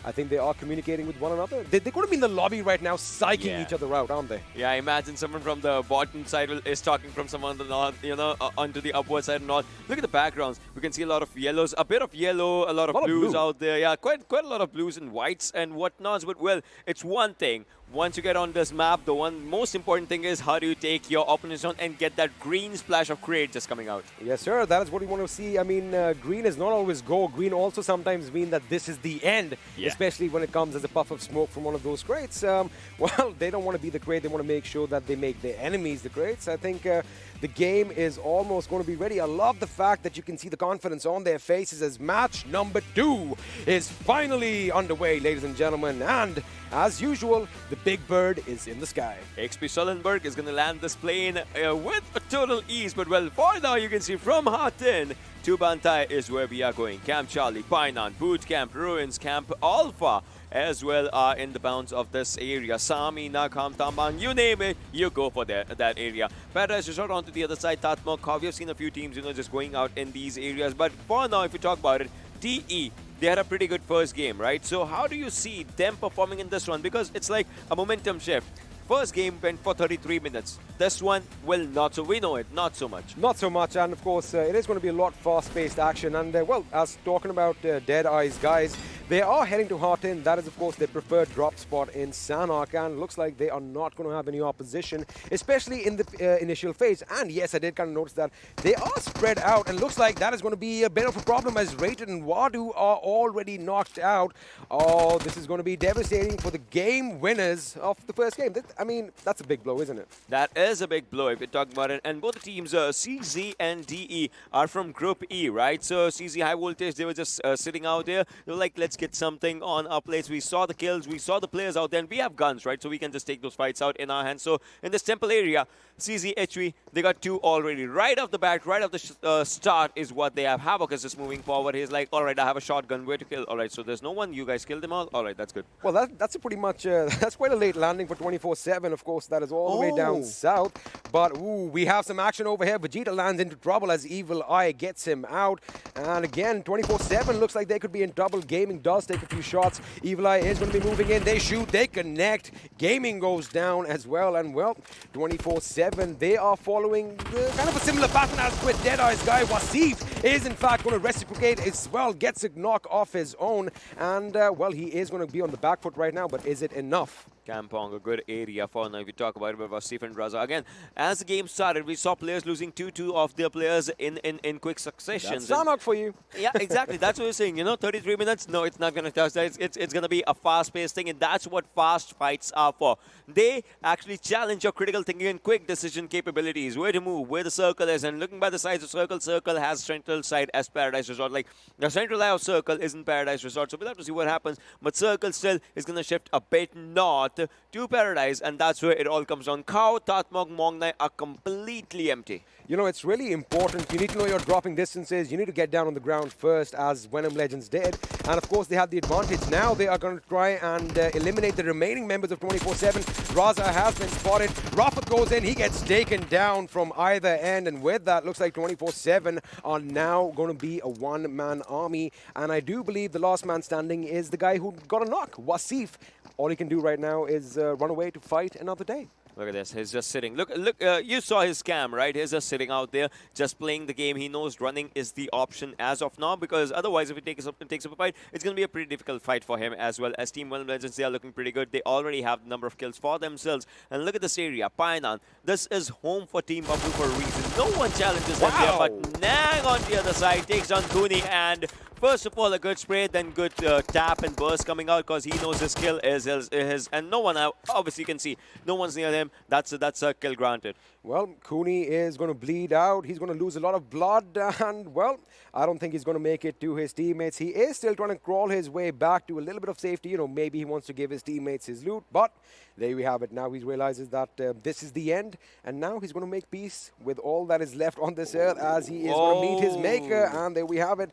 I think they are communicating with one another. They're going to be in the lobby right now, psyching each other out, aren't they? Yeah, I imagine someone from the bottom side is talking from someone on the north, onto the upward side and north. Look at the backgrounds. We can see a lot of yellows, a bit of yellow, a lot of blues out there. Yeah, quite a lot of blues and whites and whatnots. But well, it's one thing. Once you get on this map, the one most important thing is how do you take your opponents on and get that green splash of crate just coming out. Yes, sir. That is what we want to see. I mean, green is not always go. Green also sometimes mean that this is the end, especially when it comes as a puff of smoke from one of those crates. Well, they don't want to be the crate. They want to make sure that they make their enemies the crates. I think the game is almost going to be ready. I love the fact that you can see the confidence on their faces as match number 2 is finally underway, ladies and gentlemen. And as usual, the big bird is in the sky. XP Sullenberg is going to land this plane with a total ease. But well, for now, you can see from Hatin to Bantai is where we are going. Camp Charlie, Painan, Boot Camp, Ruins, Camp Alpha as well are in the bounds of this area. Sami, Nakam, Tamban, you name it, you go for that area. Paradise Resort onto the other side, Tatmok. We have seen a few teams, just going out in these areas. But for now, if you talk about it, DE, they had a pretty good first game, right? So how do you see them performing in this one? Because it's like a momentum shift. First game went for 33 minutes. This one will not, so we know it, not so much. Not so much, and of course, it is going to be a lot fast-paced action. And well, as talking about DEADEYES, guys, they are heading to Hatin. That is, of course, their preferred drop spot in Sanhok, and looks like they are not going to have any opposition, especially in the initial phase. And yes, I did kind of notice that they are spread out, and looks like that is going to be a bit of a problem as Rated and Wadu are already knocked out. Oh, this is going to be devastating for the game winners of the first game. I mean, that's a big blow, isn't it? That is a big blow if you're talking about it. And both the teams, CZ and DE, are from Group E, right? So CZ High Voltage, they were just sitting out there. They were like, let's get something on our plates. We saw the kills, we saw the players out there, and we have guns, right? So we can just take those fights out in our hands. So in this temple area, CZ, HV, they got 2 already. Right off the bat, right off the start is what they have. Havoc is just moving forward. He's like, all right, I have a shotgun. Where to kill? All right, so there's no one. You guys killed them all? All right, that's good. Well, that's a pretty much, that's quite a late landing for 24/7. Of course, that is all the way down south. But, ooh, we have some action over here. Vegeta lands into trouble as Evil Eye gets him out. And again, 24/7 looks like they could be in trouble. Gaming does take a few shots. Evil Eye is going to be moving in. They shoot, they connect. Gaming goes down as well. And, well, 24/7, they are following kind of a similar pattern as with DEADEYES guy. Wasif is, in fact, going to reciprocate as well. Gets a knock off his own. And, well, he is going to be on the back foot right now. But is it enough? Kampong, a good area for now if you talk about it, about Steve and Raza. Again, as the game started, we saw players losing 2-2 of their players in quick succession. That's Sanhok for you. Yeah, exactly. That's what you're saying. 33 minutes, no, it's not going to touch that. It's going to be a fast-paced thing, and that's what fast fights are for. They actually challenge your critical thinking and quick decision capabilities, where to move, where the circle is, and looking by the sides of circle has central side as Paradise Resort. Like, the central eye of circle is in Paradise Resort, so we'll have to see what happens. But circle still is going to shift a bit north to Paradise, and that's where it all comes down. Khao, Tatmok, Mongnai are completely empty. It's really important. You need to know your dropping distances. You need to get down on the ground first, as Venom Legends did. And of course, they have the advantage. Now they are going to try and eliminate the remaining members of 24/7. Raza has been spotted. Rafa goes in. He gets taken down from either end. And with that, looks like 24/7 are now going to be a one-man army. And I do believe the last man standing is the guy who got a knock, Wasif. All he can do right now is run away to fight another day. Look at this. He's just sitting. Look, you saw his cam, right? He's just sitting out there, just playing the game. He knows running is the option as of now, because otherwise, if he takes up a fight, it's going to be a pretty difficult fight for him as well. As Team Venom Legends, they are looking pretty good. They already have the number of kills for themselves. And look at this area, Painan. This is home for Team Bablu for a reason. No one challenges them there, but Nang on the other side takes on Kuni, and first of all, a good spray, then good tap and burst coming out, because he knows his skill is his. And no one, obviously you can see, no one's near him. him, that's a kill granted. Well, Cooney is going to bleed out. He's going to lose a lot of blood. And, well, I don't think he's going to make it to his teammates. He is still trying to crawl his way back to a little bit of safety. You know, maybe he wants to give his teammates his loot. But there we have it. Now he realizes that this is the end. And now he's going to make peace with all that is left on this earth as he is going to meet his maker. And there we have it.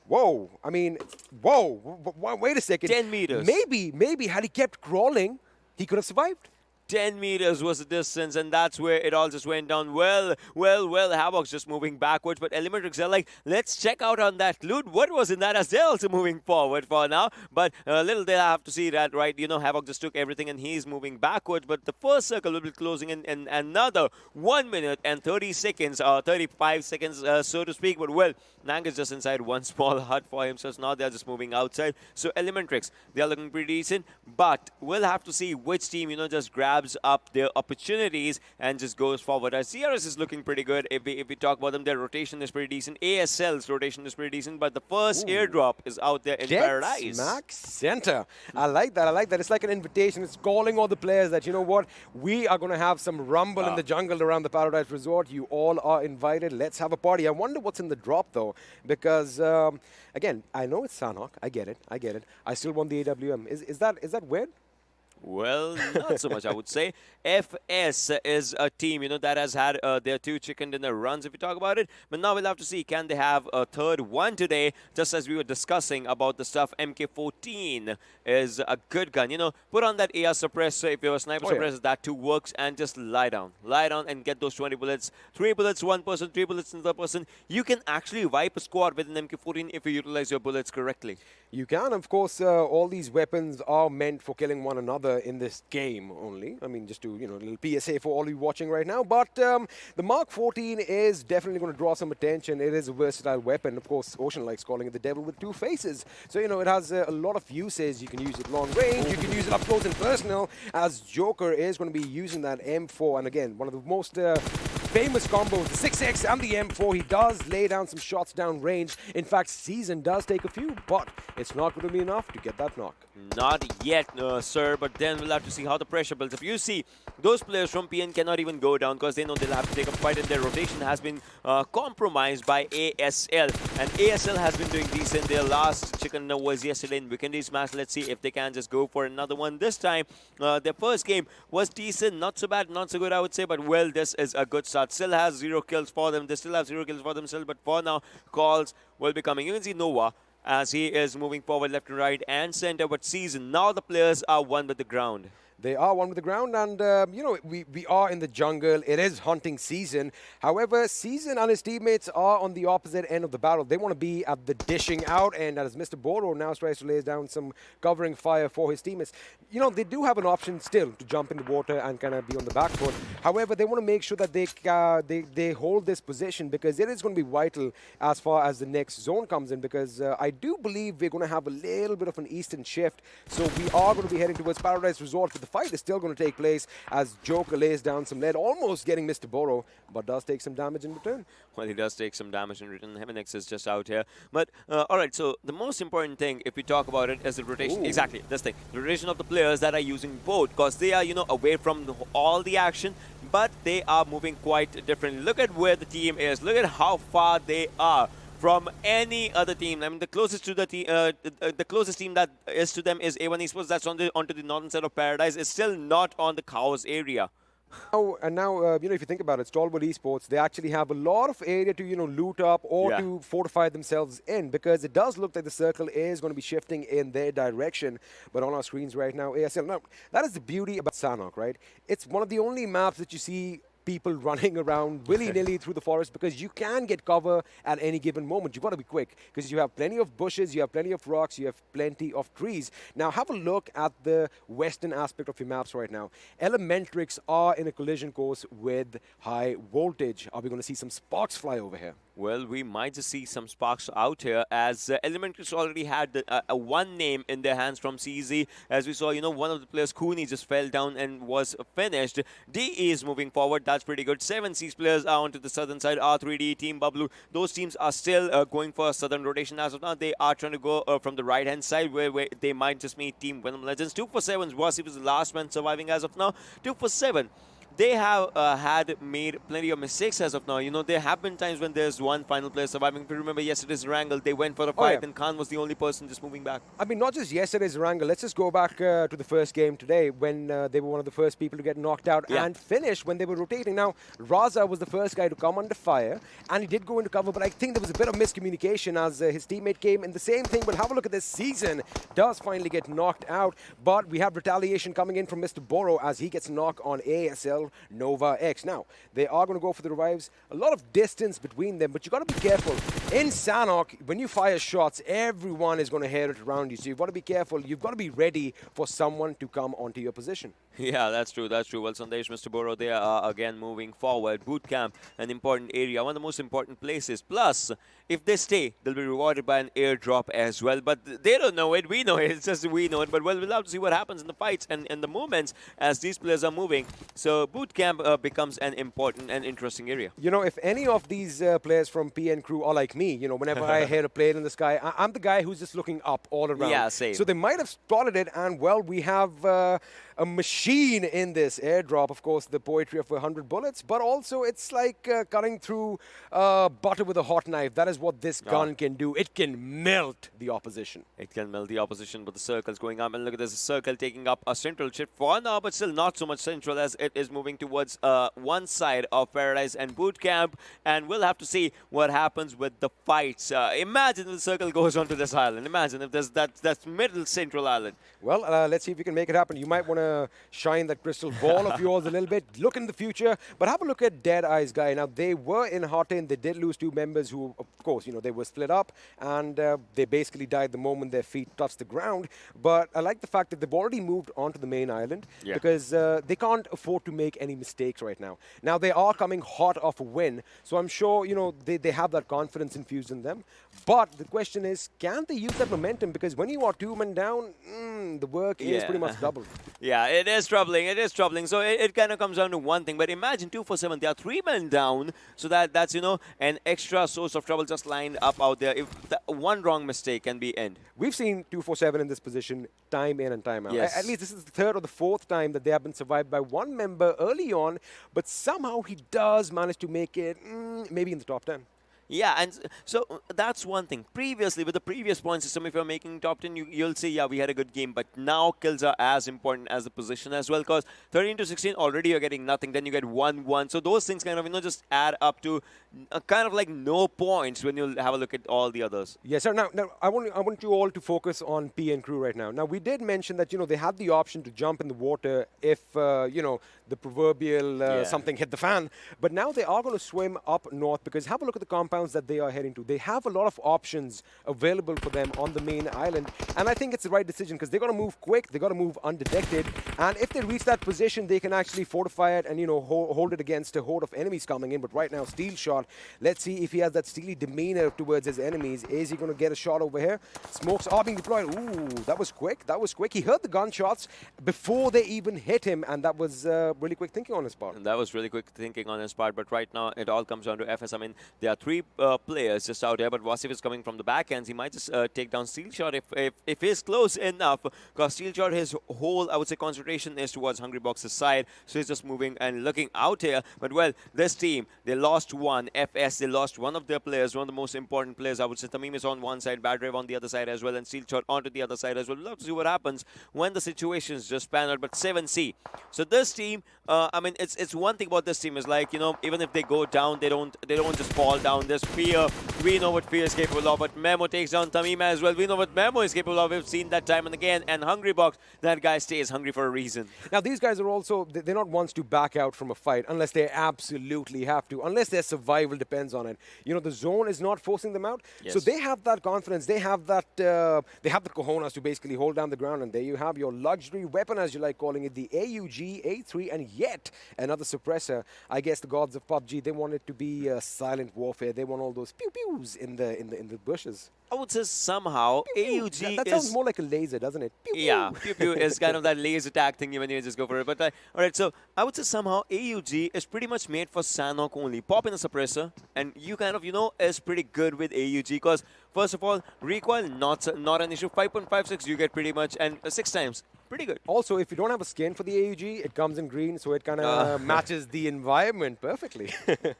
Whoa. I mean, whoa. Wait a second. 10 meters. Maybe had he kept crawling, he could have survived. 10 meters was the distance, and that's where it all just went down. Well, Havoc's just moving backwards, but ElementriX are like, let's check out on that loot. What was in that as they're also moving forward for now. But little they'll have to see that, right? You know, Havoc just took everything, and he's moving backwards, but the first circle will be closing in another 1 minute and 30 seconds, or 35 seconds, so to speak. But, well, Nang is just inside one small hut for himself. Now they're just moving outside. So ElementriX, they're looking pretty decent, but we'll have to see which team, you know, just grabs up their opportunities and just goes forward. CRS is looking pretty good. If we talk about them, their rotation is pretty decent. ASL's rotation is pretty decent, but the first airdrop is out there in Paradise. Smack center. I like that. It's like an invitation. It's calling all the players that, you know what, we are going to have some rumble in the jungle around the Paradise Resort. You all are invited. Let's have a party. I wonder what's in the drop, though, because, again, I know it's Sanhok. I get it. I still want the AWM. Is that weird? Well, not so much, I would say. FS is a team, you know, that has had their 2 chicken dinner runs, if you talk about it. But now we'll have to see, can they have a third one today? Just as we were discussing about the stuff, MK14 is a good gun. You know, put on that AR suppressor. If you're a sniper suppressor, that too works. And just lie down. Lie down and get those 20 bullets. 3 bullets, 1 person, 3 bullets, another person. You can actually wipe a squad with an MK14 if you utilize your bullets correctly. You can. Of course, all these weapons are meant for killing one another in this game only. I mean, just to, you know, a little PSA for all you watching right now. But the Mark 14 is definitely going to draw some attention. It is a versatile weapon. Of course, Ocean likes calling it the devil with 2 faces. So, you know, it has a lot of uses. You can use it long range. You can use it up close and personal, as Joker is going to be using that M4. And again, one of the most famous combos, the 6X and the M4. He does lay down some shots down range. In fact, Season does take a few, but it's not going to be enough to get that knock. Not yet, sir, but then we'll have to see how the pressure builds. If you see, those players from PN cannot even go down because they know they'll have to take a fight, and their rotation has been compromised by ASL. And ASL has been doing decent. Their last chicken dinner was yesterday in Vikendi's match. Let's see if they can just go for another one this time. Their first game was decent, not so bad, not so good, I would say, but well, this is a good start. Still has 0 kills for them. They still have 0 kills for themselves, but for now, calls will be coming. You can see Nova as he is moving forward left and right and center, but Season, now the players are one with the ground. They are one with the ground, and, you know, we are in the jungle. It is hunting season. However, Season and his teammates are on the opposite end of the battle. They want to be at the dishing out, and as Mr. Boro now tries to lay down some covering fire for his teammates, you know, they do have an option still to jump in the water and kind of be on the back foot. However, they want to make sure that they hold this position, because it is going to be vital as far as the next zone comes in, because I do believe we're going to have a little bit of an eastern shift. So we are going to be heading towards Paradise Resort, but the fight is still going to take place as Joker lays down some lead, almost getting Mr. Boro, but does take some damage in return. Well, he does take some damage in return. Heavenex is just out here. But, all right, so the most important thing, if we talk about it, is the rotation. Ooh. Exactly, this thing. The rotation of the players that are using both, because they are, you know, away from all the action, but they are moving quite differently. Look at where the team is. Look at how far they are from any other team. I mean, the closest to the closest team that is to them is A1 Esports. That's onto the northern side of Paradise. It's still not on the cows area. Oh, and now, you know, if you think about it, Stalwart Esports, they actually have a lot of area to, you know, loot up or to fortify themselves in, because it does look like the circle is going to be shifting in their direction. But on our screens right now, ASL. Now, that is the beauty about Sanhok, right? It's one of the only maps that you see people running around willy-nilly through the forest, because you can get cover at any given moment. You've got to be quick, because you have plenty of bushes, you have plenty of rocks, you have plenty of trees. Now, have a look at the western aspect of your maps right now. ElementriX are in a collision course with high voltage. Are we going to see some sparks fly over here? Well, we might just see some sparks out here, as ElementriX already had a one name in their hands from CZ. As we saw, you know, one of the players, Cooney, just fell down and was finished. DE is moving forward. That's pretty good. 7 C's players are onto the southern side. R3D, Team Bablu. Those teams are still going for a southern rotation as of now. They are trying to go from the right-hand side, where they might just meet Team Venom Legends. 2 for 7. Wasi was the last man surviving as of now. 2 for 7. they have had made plenty of mistakes as of now. You know, there have been times when there's one final player surviving. If you remember yesterday's Erangel, they went for a fight and Khan was the only person just moving back. I mean, not just yesterday's Erangel. Let's just go back to the first game today when they were one of the first people to get knocked out and finish when they were rotating. Now, Raza was the first guy to come under fire, and he did go into cover, but I think there was a bit of miscommunication as his teammate came in the same thing. But have a look at this. Season does finally get knocked out, but we have retaliation coming in from Mr. Boro as he gets knocked on ASL Nova X. Now, they are going to go for the revives. A lot of distance between them, but you got to be careful. In Sanhok, when you fire shots, everyone is going to hear it around you, so you've got to be careful. You've got to be ready for someone to come onto your position. Yeah, that's true. That's true. Well, Sandesh, Mr. Boro, they are again moving forward. Boot camp, an important area, one of the most important places. Plus, if they stay, they'll be rewarded by an airdrop as well. But they don't know it. We know it. It's just we know it. But well, we'll have to see what happens in the fights and the movements as these players are moving. So boot camp becomes an important and interesting area. You know, if any of these players from PN crew are like me, you know, whenever I hear a plane in the sky, I'm the guy who's just looking up all around. Yeah, same. So they might have spotted it, and well, we have a machine in this airdrop. Of course, the poetry of 100 bullets, but also it's like cutting through butter with a hot knife. That is what this gun can do. It can melt the opposition. It can melt the opposition, but the circle's going up. And look at this circle taking up a central chip for now, but still not so much central as it is moving towards one side of Paradise and Boot Camp. And we'll have to see what happens with the fights. Imagine if the circle goes onto this island. Imagine if there's that middle central island. Well, let's see if we can make it happen. You might want to shine that crystal ball of yours a little bit. Look in the future, but have a look at DEADEYES, guy. Now, they were in hot in. They did lose 2 members who, of course, you know, they were split up, and they basically died the moment their feet touched the ground. But I like the fact that they've already moved onto the main island because they can't afford to make any mistakes right now. Now, they are coming hot off a win, so I'm sure, you know, they have that confidence infused in them. But the question is, can they use that momentum? Because when you are 2 men down, the work is pretty much doubled. Yeah, it is troubling. It is troubling. So it kind of comes down to one thing. But imagine 247, they are 3 men down. So that's, you know, an extra source of trouble just lined up out there. If one wrong mistake can be end. We've seen 247 in this position time in and time out. Yes. At least this is the 3rd or the 4th time that they have been survived by 1 member early on. But somehow he does manage to make it maybe in the top 10. Yeah, and so that's one thing. Previously, with the previous point system, if you're making top 10, you'll say, yeah, we had a good game. But now kills are as important as the position as well, because 13 to 16, already you're getting nothing. Then you get 1-1. So those things kind of, you know, just add up to kind of like no points when you have a look at all the others. Yes, sir. Now I want you all to focus on PN crew right now. Now, we did mention that, you know, they had the option to jump in the water if, you know, the proverbial something hit the fan. But now they are going to swim up north, because have a look at the compounds that they are heading to. They have a lot of options available for them on the main island, and I think it's the right decision because they're going to move quick, they're going to move undetected, and if they reach that position, they can actually fortify it and, you know, hold it against a horde of enemies coming in. But right now, Steel Shot, let's see if he has that steely demeanor towards his enemies. Is he going to get a shot over here? Smokes are being deployed. Ooh, that was quick. That was quick. He heard the gunshots before they even hit him, and that was really quick thinking on his part. And that was really quick thinking on his part, but right now it all comes down to FS. I mean, there are 3 players just out here, but Wasif is coming from the back ends. He might just take down Steel Shot if he's close enough, because Steel Shot, his whole, I would say, concentration is towards Hungry Box's side, so he's just moving and looking out here. But well, this team, they lost 1. FS, they lost one of their players, one of the most important players, I would say. Tamim is on one side, Bad Rave on the other side as well, and Steel Shot onto the other side as well. We'll have to see what happens when the situations just pan out. But 7C, so this team, I mean, it's one thing about this team is, like, you know, even if they go down, they don't just fall down. There's fear. We know what fear is capable of, but Memo takes down Tamim as well. We know what Memo is capable of. We've seen that time and again. And Hungry Box, that guy stays hungry for a reason. Now, these guys are also, they're not ones to back out from a fight unless they absolutely have to, unless their survival depends on it. You know, the zone is not forcing them out. Yes. So they have that confidence. They have that, they have the cojones to basically hold down the ground. And there you have your luxury weapon, as you like calling it, the AUG A3, and yet another suppressor. I guess the gods of PUBG, they want it to be silent warfare. They want all those pew-pews in the bushes. I would say somehow pew, AUG that sounds more like a laser, doesn't it? Pew, pew. Yeah, pew pew is kind of that laser tag thing when you just go for it. But all right, so I would say somehow AUG is pretty much made for Sanhok only. Pop in a suppressor, and you kind of, you know, is pretty good with AUG, because first of all, recoil not an issue. 5.56 you get pretty much, and 6 times. pretty good. Also, if you don't have a skin for the AUG, it comes in green, so it kind of matches the environment perfectly.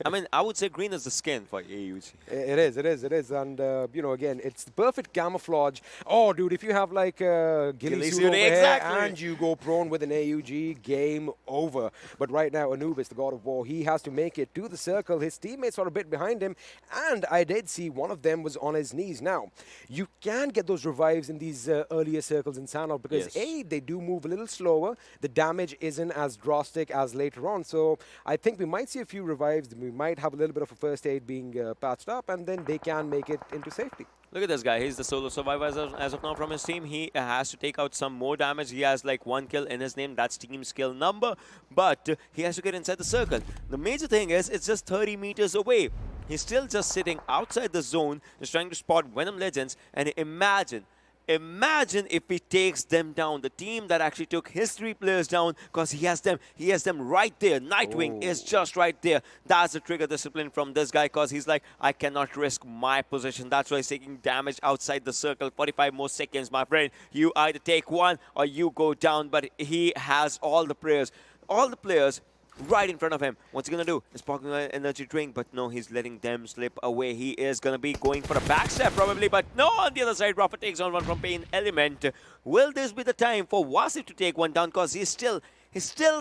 I mean, I would say green is the skin for AUG. It is. And, you know, again, it's the perfect camouflage. Oh, dude, if you have like a ghillie suit over here and you go prone with an AUG, game over. But right now, Anubis, the god of war, he has to make it to the circle. His teammates are a bit behind him, and I did see one of them was on his knees. Now, you can get those revives in these earlier circles in Sanhok because A, they do move a little slower. The damage isn't as drastic as later on. So I think we might see a few revives. We might have a little bit of a first aid being patched up, and then they can make it into safety. Look at this guy. He's the solo survivor as of now from his team. He has to take out some more damage. He has like 1 kill in his name. That's team skill number. But he has to get inside the circle. The major thing is it's just 30 meters away. He's still just sitting outside the zone, just trying to spot Venom Legends. And imagine if he takes them down. The team that actually took his 3 players down, because he has them right there. Nightwing is just right there. That's the trigger discipline from this guy, because he's like, I cannot risk my position. That's why he's taking damage outside the circle. 45 more seconds, my friend. You either take one or you go down, but he has all the players right in front of him. What's he gonna do? He's popping an energy drink, but no, he's letting them slip away. He is gonna be going for a backstep probably, but no, on the other side, Rafa takes on one from PAINxELMT. Will this be the time for Wasif to take one down, because he's still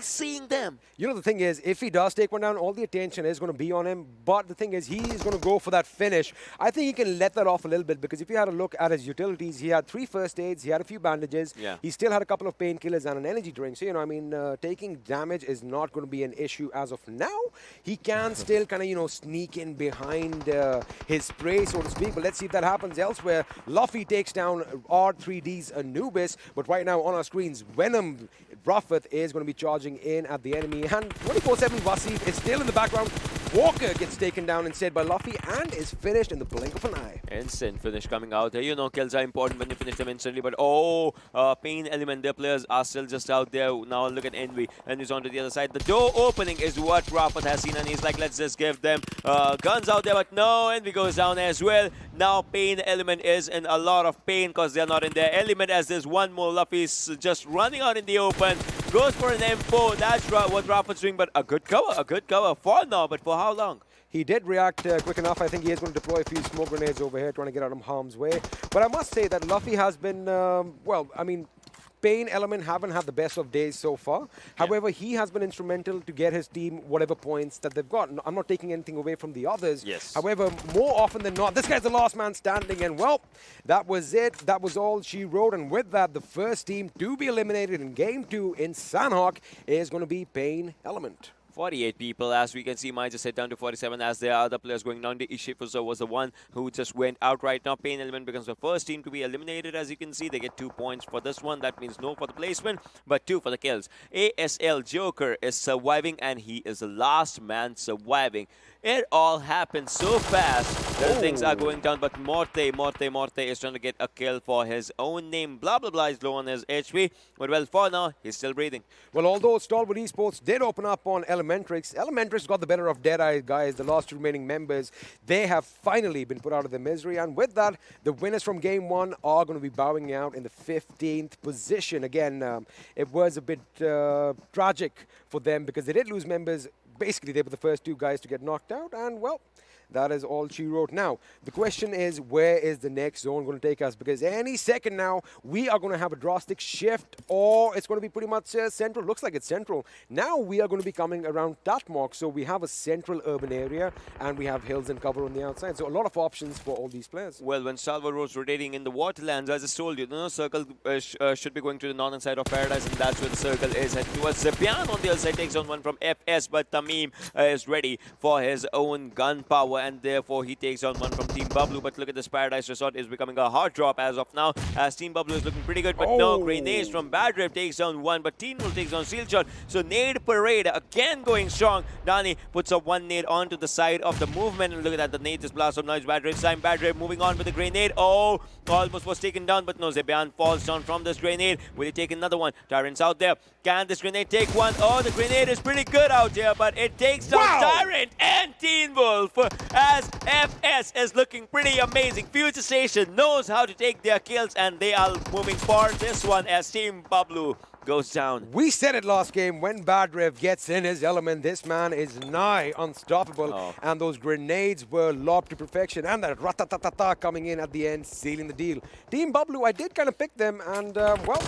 seeing them? You know, the thing is, if he does take one down, all the attention is going to be on him. But the thing is, he is going to go for that finish. I think he can let that off a little bit, because if you had a look at his utilities, he had 3 first aids, he had a few bandages, he still had a couple of painkillers and an energy drink. So, you know, I mean, taking damage is not going to be an issue as of now. He can still kind of, you know, sneak in behind his prey, so to speak. But let's see if that happens elsewhere. Luffy takes down R3D's Anubis. But right now on our screens, Venom Ruffeth is going to be charging in at the enemy, and 24/7 Wasif is still in the background. Walker gets taken down instead by Luffy and is finished in the blink of an eye. Instant finish coming out there. You know, kills are important when you finish them instantly, but PAINxELMT, their players are still just out there. Now look at Envy, and he's on to the other side. The door opening is what Rafa has seen, and he's like, let's just give them guns out there, but no, Envy goes down as well. Now PAINxELMT is in a lot of pain because they're not in their element, as there's one more. Luffy's just running out in the open. Goes for an M4. That's what Rafa's doing, but a good cover for now, but for how long? He did react quick enough. I think he is going to deploy a few smoke grenades over here, trying to get out of harm's way. But I must say that Luffy has been, well, I mean, PAINxELMT haven't had the best of days so far. However, he has been instrumental to get his team whatever points that they've got. I'm not taking anything away from the others. However, more often than not, this guy's the last man standing, and well, that was it. That was all she wrote, and with that, the first team to be eliminated in Game 2 in Sanhok is going to be PAINxELMT. 48 people, as we can see. Might just head down to 47 as there are other players going down. The Ishifuzo was the one who just went out right now. PAINxELMT becomes the first team to be eliminated. As you can see, they get 2 points for this one. That means no for the placement, but 2 for the kills. ASL Joker is surviving, and he is the last man surviving. It all happened so fast that things are going down, but Morte is trying to get a kill for his own name. Blah, blah, blah is low on his HP, but well, for now, he's still breathing. Well, although Stalwart Esports did open up on ElementriX, ElementriX got the better of Deadeye, guys, the last 2 remaining members. They have finally been put out of their misery, and with that, the winners from Game 1 are going to be bowing out in the 15th position. Again, it was a bit tragic for them because they did lose members. Basically, they were the first 2 guys to get knocked out, and well, that is all she wrote. Now, the question is, where is the next zone going to take us? Because any second now, we are going to have a drastic shift, or it's going to be pretty much central. Looks like it's central. Now we are going to be coming around Tatmok, so we have a central urban area, and we have hills and cover on the outside. So a lot of options for all these players. Well, when Stalwart was rotating in the waterlands, as I told you, the circle should be going to the northern side of Paradise, and that's where the circle is heading towards. Zebian on the other side takes on one from FS, but Tamim is ready for his own gunpowder, and therefore he takes on one from Team Bablu. But look at this, Paradise Resort is becoming a hard drop as of now, as Team Bablu is looking pretty good, but no, grenades from Badrip takes on one, but Teen Wolf takes on Seal Shot. So Nade Parade again going strong. Dani puts a 1 nade onto the side of the movement, and look at that, the nade just blasts up. Now it's Badrip's time. Badrip moving on with the grenade. Oh, almost was taken down, but no, Zebian falls down from this grenade. Will he take another one? Tyrant's out there. Can this grenade take one? Oh, the grenade is pretty good out here, but it takes down Tyrant and Teen Wolf. as FS is looking pretty amazing. FutureStation knows how to take their kills, and they are moving for this one as Team Bablu goes down. We said it last game, when Badrev gets in his element, this man is nigh unstoppable. And those grenades were lobbed to perfection. And that ratatatata coming in at the end, sealing the deal. Team Bablu, I did kind of pick them, and well,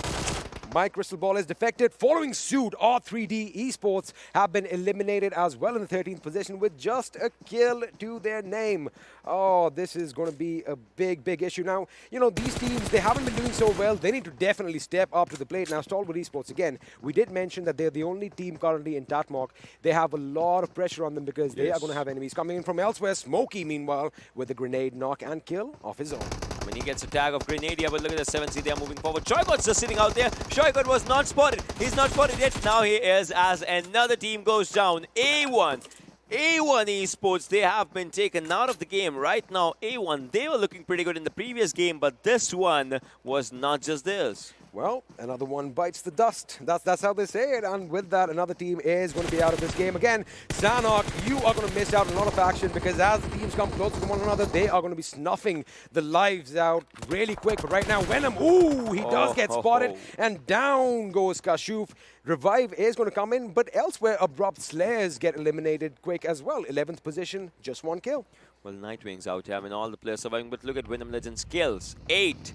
my crystal ball is defected. Following suit, R3D Esports have been eliminated as well in the 13th position with just a kill to their name. Oh, this is going to be a big, big issue. Now, you know, these teams, they haven't been doing so well. They need to definitely step up to the plate. Now, Stalwart Esports, again, we did mention that they're the only team currently in Tatmok. They have a lot of pressure on them because they are going to have enemies coming in from elsewhere. Smokey, meanwhile, with a grenade knock and kill of his own. When he gets a tag of Grenadia, but look at the 7C, they are moving forward. Shoygot's just sitting out there. Shoygot was not spotted. He's not spotted yet. Now he is, as another team goes down. A1 Esports, they have been taken out of the game right now. A1, they were looking pretty good in the previous game, but this one was not just theirs. Well, another one bites the dust. That's how they say it. And with that, another team is going to be out of this game. Again, Sanhok, you are going to miss out on a lot of action because as the teams come closer to one another, they are going to be snuffing the lives out really quick. But right now, Venom, ooh, he does get spotted. And down goes Kashuf. Revive is going to come in, but elsewhere, Abrupt Slayers get eliminated quick as well. 11th position, just one kill. Well, Nightwing's out here. I mean, all the players surviving, but look at Venom Legends' kills. 8.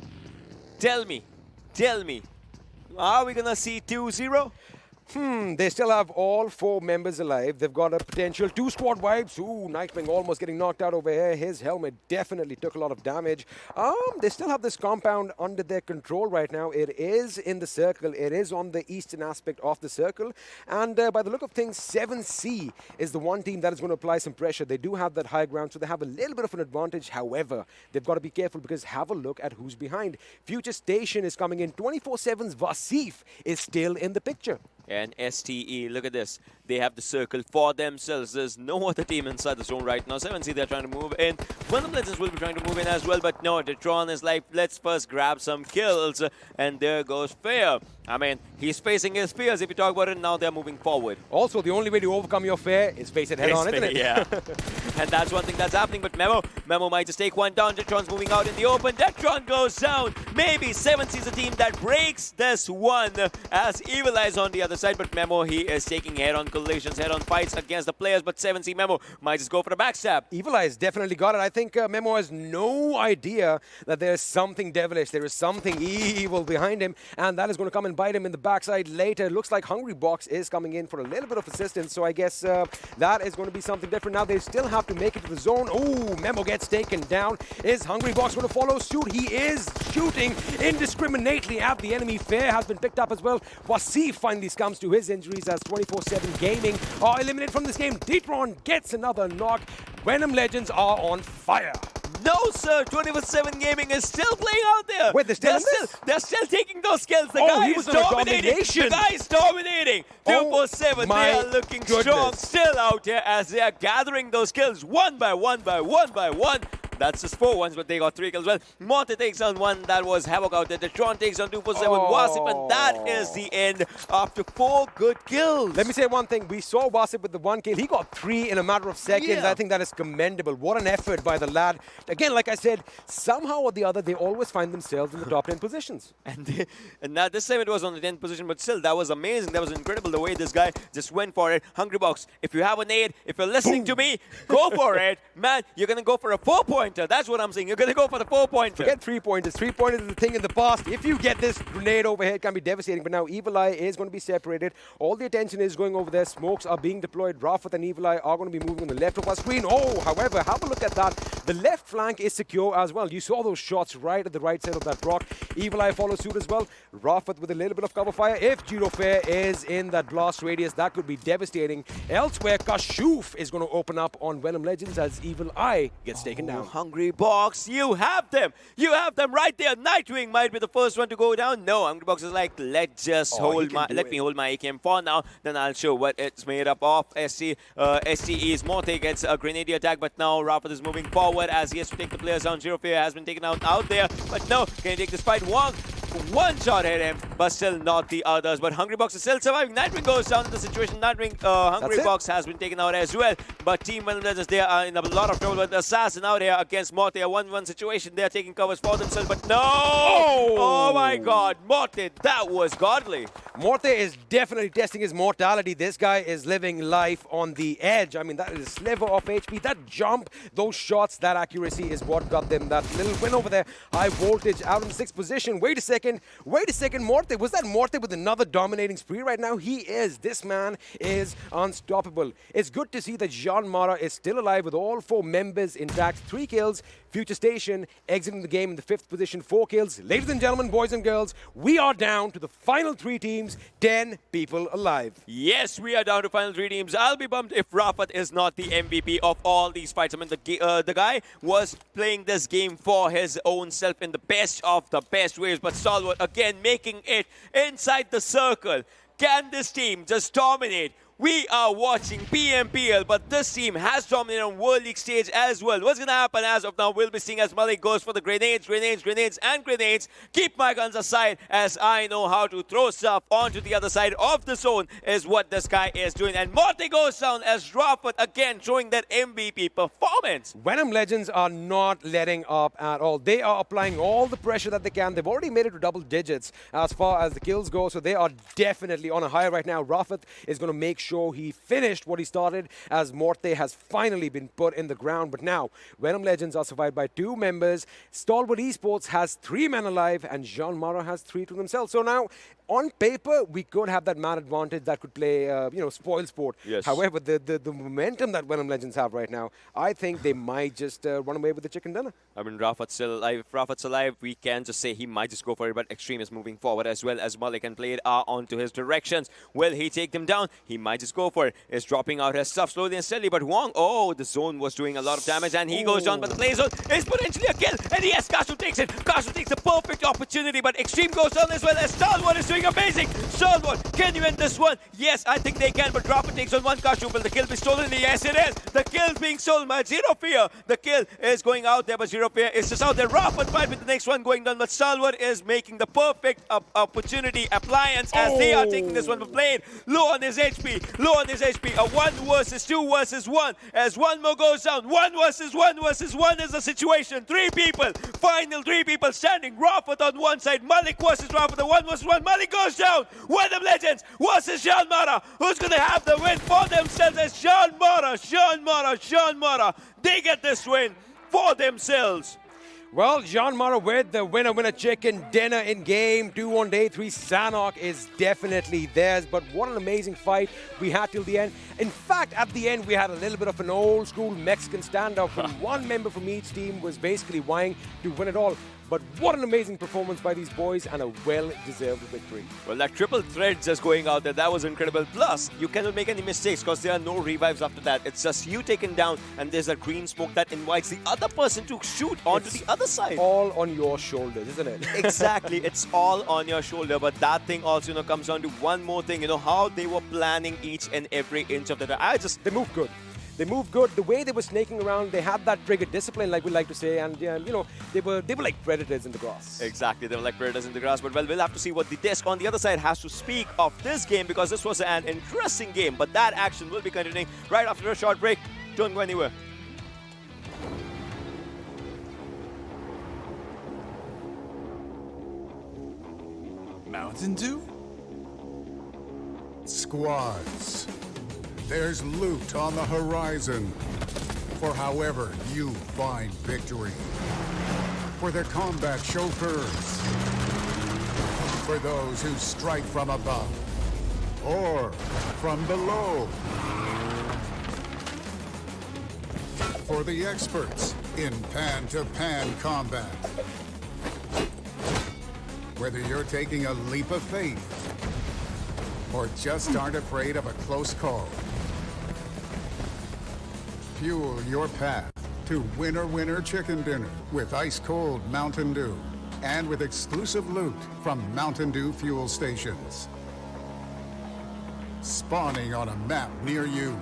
Tell me, are we going to see 2-0? They still have all 4 members alive. They've got a potential 2 squad wipes. Ooh, Nightwing almost getting knocked out over here. His helmet definitely took a lot of damage. They still have this compound under their control right now. It is in the circle. It is on the eastern aspect of the circle. And by the look of things, 7C is the one team that is going to apply some pressure. They do have that high ground, so they have a little bit of an advantage. However, they've got to be careful because have a look at who's behind. FutureStation is coming in. 24/7's Vasif is still in the picture. And STE, look at this. They have the circle for themselves. There's no other team inside the zone right now. 7C, they're trying to move in. Venom Legends will be trying to move in as well, but no, Detron is like, let's first grab some kills. And there goes Fear. I mean, he's facing his fears. If you talk about it, now they're moving forward. Also, the only way to overcome your fear is face it head on, isn't it? Yeah. And that's one thing that's happening, but Memo might just take one down. Detron's moving out in the open. Detron goes down. Maybe 7C is a team that breaks this one as Evil Eye is on the other side, but Memo, he is taking head-on collisions, head-on fights against the players, but 7C Memo might just go for the backstab. Evil Eye has definitely got it. I think Memo has no idea that there's something devilish, there is something evil behind him, and that is going to come and bite him in the backside later. Looks like Hungry Box is coming in for a little bit of assistance, so I guess that is going to be something different. Now they still have to make it to the zone. Oh, Memo gets taken down. Is Hungry Box going to follow suit? He is shooting indiscriminately at the enemy. Fair has been picked up as well. Wasif finally comes to his injuries as 24/7 Gaming are eliminated from this game. Detron gets another knock. Venom Legends are on fire. No, sir. 24/7 Gaming is still playing out there. Wait, they're still taking those kills. The guy he is was on a dominating. domination. The guy is dominating. 247. They are looking strong still out here as they are gathering those kills one by one. That's just 4 ones, but they got 3 kills. Well, Monte takes on one. That was Havoc out there. Detron takes on 247 Wasip, and that is the end after 4 good kills. Let me say one thing. We saw Wasip with the 1 kill. He got 3 in a matter of seconds. Yeah. I think that is commendable. What an effort by the lad. Again, like I said, somehow or the other, they always find themselves in the top 10 positions. And now this time it was on the 10th position, but still, that was amazing. That was incredible the way this guy just went for it. Hungry Box, if you have a nade, if you're listening to me, go for it. Man, you're going to go for a 4-pointer. That's what I'm saying. You're going to go for the 4-pointer. Forget 3-pointers. 3-pointers is the thing in the past. If you get this grenade over here, it can be devastating. But now Evil Eye is going to be separated. All the attention is going over there. Smokes are being deployed. Rafat and Evil Eye are going to be moving on the left of our screen. Oh, however, have a look at that. The left flank is secure as well. You saw those shots right at the right side of that rock. Evil Eye follows suit as well. Rafat with a little bit of cover fire. If Judo Fair is in that blast radius, that could be devastating. Elsewhere, Kashuf is going to open up on Venom Legends as Evil Eye gets taken down. Hungry Box, you have them. You have them right there. Nightwing might be the first one to go down. No, Hungry Box is like, let me hold my AKM for now. Then I'll show what it's made up of. STE's Morte gets a grenadier attack, but now Rafat is moving forward as he has to take the players down. Zero Fear has been taken out there, but no, can he take this fight? Wong One shot hit him, but still not the others. But Hungrybox is still surviving. Nightwing goes down in the situation. Nightwing, Hungrybox has been taken out as well. But Team Venom Legends, they are in a lot of trouble with Assassin out here against Morte. A 1-1 situation. They are taking covers for themselves, but no! Oh my God, Morte, that was godly. Morte is definitely testing his mortality. This guy is living life on the edge. I mean, that is a sliver of HP. That jump, those shots, that accuracy is what got them that little win over there. High voltage out in the 6th position. Wait a second, Morte. Was that Morte with another dominating spree right now? He is. This man is unstoppable. It's good to see that JyanMaara is still alive with all 4 members intact. 3 kills. FutureStation exiting the game in the 5th position, 4 kills. Ladies and gentlemen, boys and girls, we are down to the final 3 teams, 10 people alive. Yes, we are down to final 3 teams. I'll be bummed if Rafat is not the MVP of all these fights. I mean, the guy was playing this game for his own self in the best of the best ways. But Stalwart, again, making it inside the circle. Can this team just dominate? We are watching PMPL, but this team has dominated on World League stage as well. What's going to happen as of now? We'll be seeing as Malik goes for the grenades. Keep my guns aside as I know how to throw stuff onto the other side of the zone is what this guy is doing. And Morte goes down as Rafat again showing that MVP performance. Venom Legends are not letting up at all. They are applying all the pressure that they can. They've already made it to double digits as far as the kills go, so they are definitely on a high right now. Rafat is going to make sure he finished what he started as Morte has finally been put in the ground. But now, Venom Legends are survived by 2 members. Stalwart Esports has 3 men alive and JyanMaara has 3 to themselves. So now, on paper, we could have that man advantage that could play, spoil sport. Yes. However, the momentum that Venom Legends have right now, I think they might just run away with the chicken dinner. I mean, Rafat's still alive. If Rafat's alive, we can just say he might just go for it, but Extreme is moving forward as well as Malik and Blade are onto his directions. Will he take them down? He might just go for it. Is dropping out his stuff slowly and steadily, but Wong, the zone was doing a lot of damage and he goes down, but the play zone is potentially a kill. And yes, Kashu takes it. Kashu takes the perfect opportunity, but Extreme goes down as well as Stalwart is doing amazing. Stalwart, can you end this one? Yes, I think they can, but Rafa takes on one Kashu. Will the kill be stolen? Yes, it is. The kill is being stolen by Zero Fear. The kill is going out there, but Zero Fear is just out there. Rafa fight with the next one going down, but Stalwart is making the perfect opportunity appliance as they are taking this one for Blade. Low on his HP. A 1 versus 2 versus 1. As one more goes down. 1 versus 1 versus 1 is the situation. 3 people. Final 3 people standing. Rafa on one side. Malik versus Rafa. The 1 versus 1. Malik goes down. Venom Legends versus JyanMaara. Who's going to have the win for themselves as JyanMaara. They get this win for themselves. Well, JyanMaara with the winner chicken dinner in game 2 on day 3. Sanhok is definitely theirs, but what an amazing fight we had till the end. In fact, at the end, we had a little bit of an old school Mexican standoff when one member from each team was basically vying to win it all. But what an amazing performance by these boys and a well-deserved victory. Well, that triple thread just going out there, that was incredible. Plus, you cannot make any mistakes because there are no revives after that. It's just you taken down and there's a green smoke that invites the other person to shoot onto the other side. All on your shoulders, isn't it? Exactly, it's all on your shoulder. But that thing also, comes down to one more thing, how they were planning each and every inch of the day. They moved good. They moved good. The way they were snaking around, they had that trigger discipline, like we like to say, and they were like predators in the grass. Exactly, they were like predators in the grass. But well, we'll have to see what the desk on the other side has to speak of this game because this was an interesting game. But that action will be continuing right after a short break. Don't go anywhere. Mountain Dew? Squads. There's loot on the horizon for however you find victory. For the combat chauffeurs. For those who strike from above or from below. For the experts in pan-to-pan combat. Whether you're taking a leap of faith or just aren't afraid of a close call. Fuel your path to winner chicken dinner with ice-cold Mountain Dew and with exclusive loot from Mountain Dew fuel stations. Spawning on a map near you.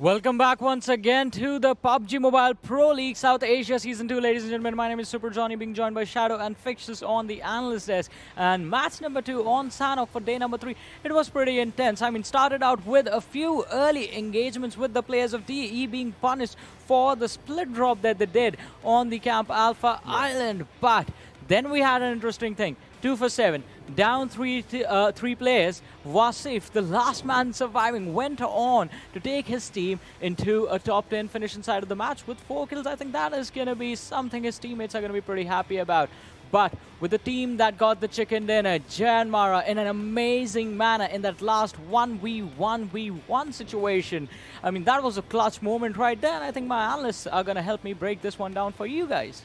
Welcome back once again to the PUBG Mobile Pro League South Asia Season 2, ladies and gentlemen. My name is Super Johnny, being joined by Shadow and Fixtures on the analyst desk. And match number 2 on Sanhok for day number 3. It was pretty intense. I mean, started out with a few early engagements with the players of DE being punished for the split drop that they did on the Camp Alpha Island. But then we had an interesting thing. 2 for 7. Down three players. Wasif, the last man surviving, went on to take his team into a top 10 finish inside of the match with 4 kills. I think that is going to be something his teammates are going to be pretty happy about. But with the team that got the chicken dinner, JyanMaara, in an amazing manner in that last 1v1 situation. I mean, that was a clutch moment right there. And I think my analysts are going to help me break this one down for you guys.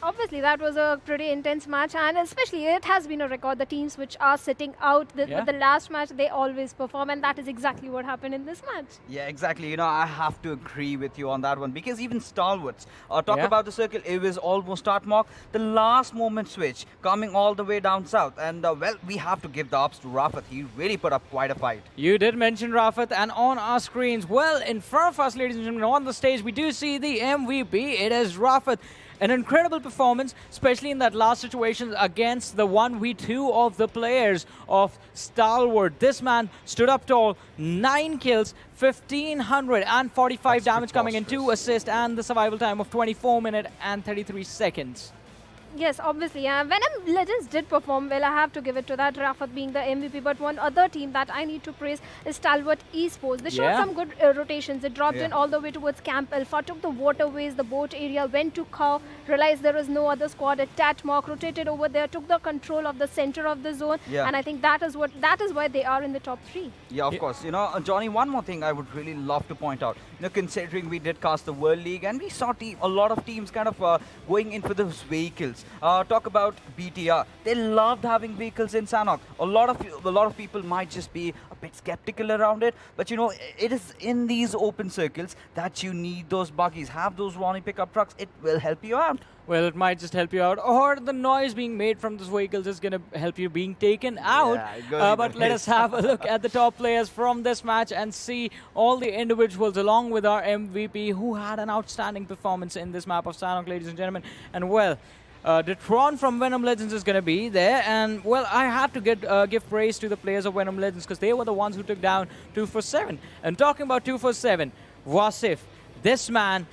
Obviously, that was a pretty intense match, and especially it has been a record. The teams which are sitting out with the last match, they always perform, and that is exactly what happened in this match. Yeah, exactly. You know, I have to agree with you on that one, because even Stalwarts, talk about the circle, it was almost start mark. The last moment switch coming all the way down south, and well, we have to give the ups to Rafat. He really put up quite a fight. You did mention Rafat, and on our screens, well, in front of us, ladies and gentlemen, on the stage, we do see the MVP. It is Rafat. An incredible performance, especially in that last situation against the 1v2 of the players of Stalwart. This man stood up tall, 9 kills, 1,545 damage coming in, 2 assists, and the survival time of 24 minutes and 33 seconds. Yes, obviously. Venom Legends did perform well. I have to give it to that, Rafat being the MVP. But one other team that I need to praise is Stalwart Esports. They showed some good rotations. They dropped in all the way towards Camp Alpha, took the waterways, the boat area, went to Cow, realized there was no other squad at Tatmark, rotated over there, took the control of the center of the zone. And I think that is why they are in the top 3. Yeah, of course. You know, Johnny, one more thing I would really love to point out. You know, considering we did cast the World League and we saw a lot of teams kind of going in for those vehicles. Talk about BTR. They loved having vehicles in Sanhok. A lot of people might just be a bit skeptical around it, but you know, it is in these open circles that you need those buggies. Have those Ronnie pickup trucks. It will help you out. Well, it might just help you out, or the noise being made from those vehicles is going to help you being taken out. But let us have a look at the top players from this match and see all the individuals along with our MVP who had an outstanding performance in this map of Sanhok, ladies and gentlemen. And well, Detron from Venom Legends is going to be there, and well, I had to give praise to the players of Venom Legends because they were the ones who took down 2 for 7. And talking about 2 for 7, Wasif, this man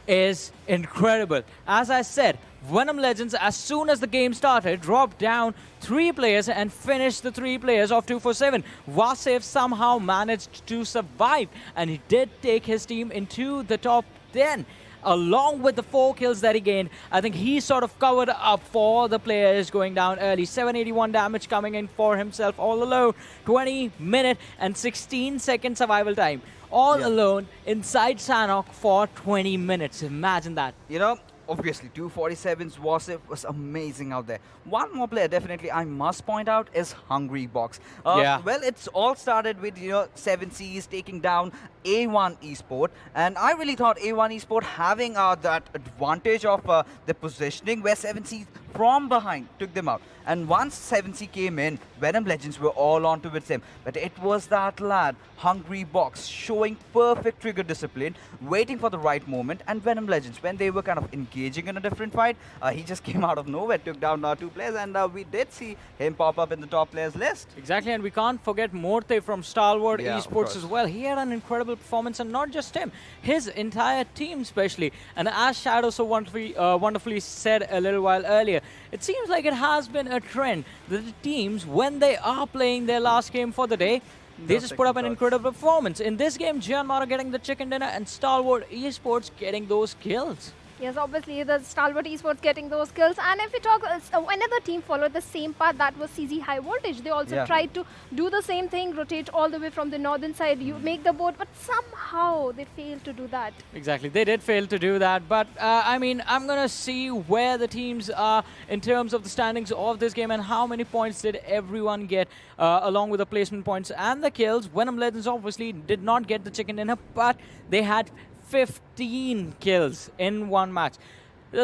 is incredible. As I said, Venom Legends, as soon as the game started, dropped down 3 players and finished the 3 players of 2 for 7. Wasif somehow managed to survive, and he did take his team into the top 10. Along with the 4 kills that he gained, I think he sort of covered up for the players going down early. 781 damage coming in for himself all alone. 20 minute and 16 second survival time. All alone inside Sanhok for 20 minutes. Imagine that. You know, obviously 247's Wasif was amazing out there. One more player definitely I must point out is Hungry Box. Well, it's all started with, you know, 7Cs taking down A1 Esport, and I really thought A1 Esport having that advantage of the positioning where 7Cs from behind took them out. And once 7C came in, Venom Legends were all on towards them. But it was that lad, Hungry Box, showing perfect trigger discipline, waiting for the right moment. And Venom Legends, when they were kind of engaging in a different fight, he just came out of nowhere, took down 2 players, and we did see him pop up in the top players list. Exactly, and we can't forget Morte from Stalwart Esports as well. He had an incredible performance, and not just him, his entire team especially. And as Shadow so wonderfully said a little while earlier, it seems like it has been a trend that the teams, when they are playing their last game for the day, they just put up an incredible performance. In this game, JyanMaara getting the chicken dinner and Stalwart Esports getting those kills. Yes, obviously the Stalwart Esports getting those kills. And if we talk, another team followed the same path, that was CZxHIGHVOLTAGE. They also tried to do the same thing, rotate all the way from the northern side, you make the boat, but somehow they failed to do that. Exactly, they did fail to do that. But I mean, I'm going to see where the teams are in terms of the standings of this game and how many points did everyone get along with the placement points and the kills. Venom Legends obviously did not get the chicken dinner, but they had 15 kills in one match.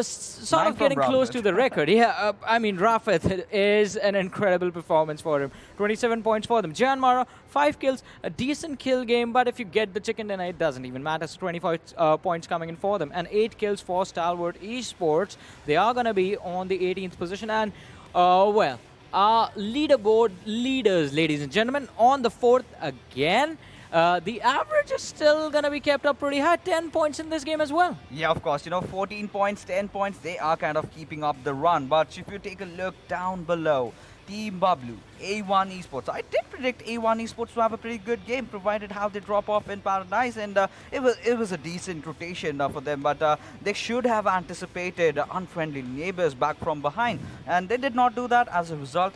sort 9 of getting from close Rafith. to the record. Yeah, I mean, Rafith is an incredible performance for him. 27 points for them. JyanMaara, 5 kills, a decent kill game, but if you get the chicken dinner, it doesn't even matter. So 25 points coming in for them. And 8 kills for Stalwart Esports. They are going to be on the 18th position. And, well, our leaderboard leaders, ladies and gentlemen, on the 4th again. The average is still going to be kept up pretty high. 10 points in this game as well. Yeah, of course. 14 points, 10 points, they are kind of keeping up the run. But if you take a look down below, Team Bablu, A1 Esports. I did predict A1 Esports to have a pretty good game, provided how they drop off in Paradise, and it was a decent rotation for them. But they should have anticipated unfriendly neighbors back from behind, and they did not do that. As a result,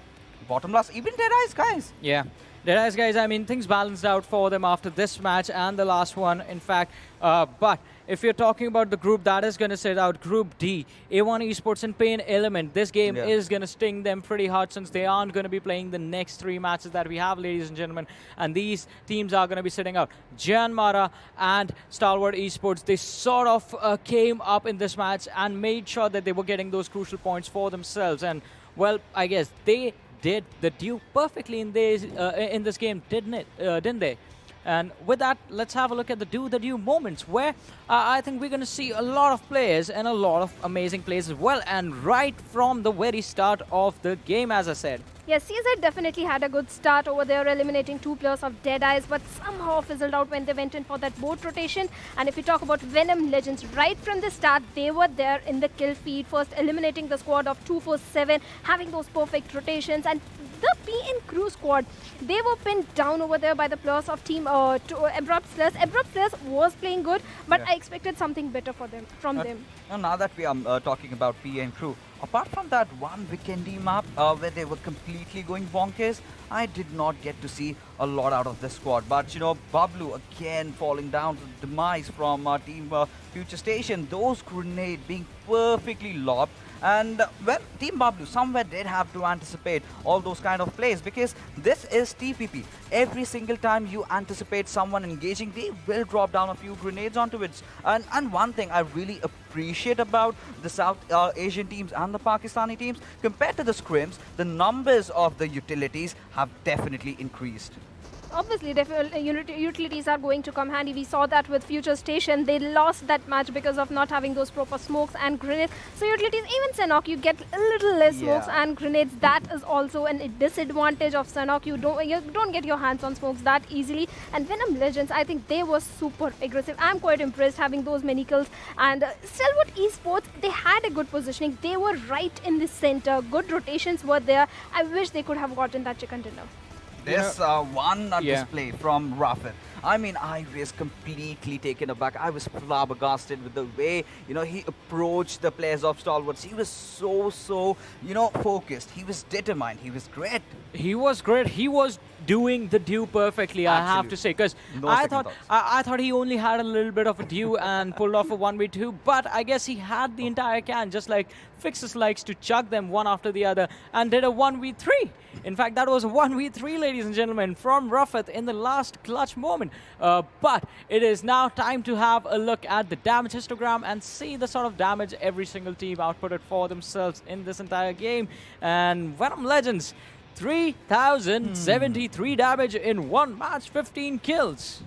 bottom last, even Deadeye's, guys. Yeah. Deadeye's, guys, I mean, things balanced out for them after this match and the last one, in fact. But if you're talking about the group that is going to sit out, Group D, A1 Esports and PAINxELMT, this game is going to sting them pretty hard since they aren't going to be playing the next 3 matches that we have, ladies and gentlemen. And these teams are going to be sitting out. JyanMaara and Stalwart Esports, they sort of came up in this match and made sure that they were getting those crucial points for themselves. And, well, I guess they did the due perfectly in this game, didn't they? And with that, let's have a look at the do moments, where I think we're going to see a lot of players and a lot of amazing plays as well, and right from the very start of the game, as I said. Yes, CZ definitely had a good start over there, eliminating 2 players of Deadeyes, but somehow fizzled out when they went in for that boat rotation. And if you talk about Venom Legends, right from the start, they were there in the kill feed, first eliminating the squad of 247, having those perfect rotations. And the PN Crew squad, they were pinned down over there by the players of team Abrupt Slayers. Abrupt Slayers was playing good, but I expected something better from them. Now that we are talking about PN Crew, apart from that one Vikendi map where they were completely going bonkers, I did not get to see a lot out of this squad. But, Bablu again falling down to the demise from Team FutureStation. Those grenades being perfectly lobbed. And, well, Team Bablu somewhere did have to anticipate all those kind of plays, because this is TPP. Every single time you anticipate someone engaging, they will drop down a few grenades onto it. And one thing I really appreciate about the South Asian teams and the Pakistani teams, compared to the scrims, the numbers of the utilities have definitely increased. Obviously, utilities are going to come handy. We saw that with FutureStation. They lost that match because of not having those proper smokes and grenades. So utilities, even Sanhok, you get a little less smokes and grenades. That is also a disadvantage of Sanhok. You don't get your hands on smokes that easily. And Venom Legends, I think they were super aggressive. I'm quite impressed having those many kills. And Stalwart Esports, they had a good positioning. They were right in the center. Good rotations were there. I wish they could have gotten that chicken dinner. This one display from Rafith. I mean, I was completely taken aback. I was flabbergasted with the way, he approached the players of Stalwarts. He was so, focused. He was determined. He was great. He was great. He was doing the due perfectly, I have to say, because I thought he only had a little bit of a due and pulled off a 1v2, but I guess he had the entire can, just like Fixes likes to chuck them one after the other, and did a 1v3. In fact, that was a 1v3, ladies and gentlemen, from Rafith in the last clutch moment. But it is now time to have a look at the damage histogram and see the sort of damage every single team outputted for themselves in this entire game. And Venom Legends, 3,073 damage in one match, 15 kills.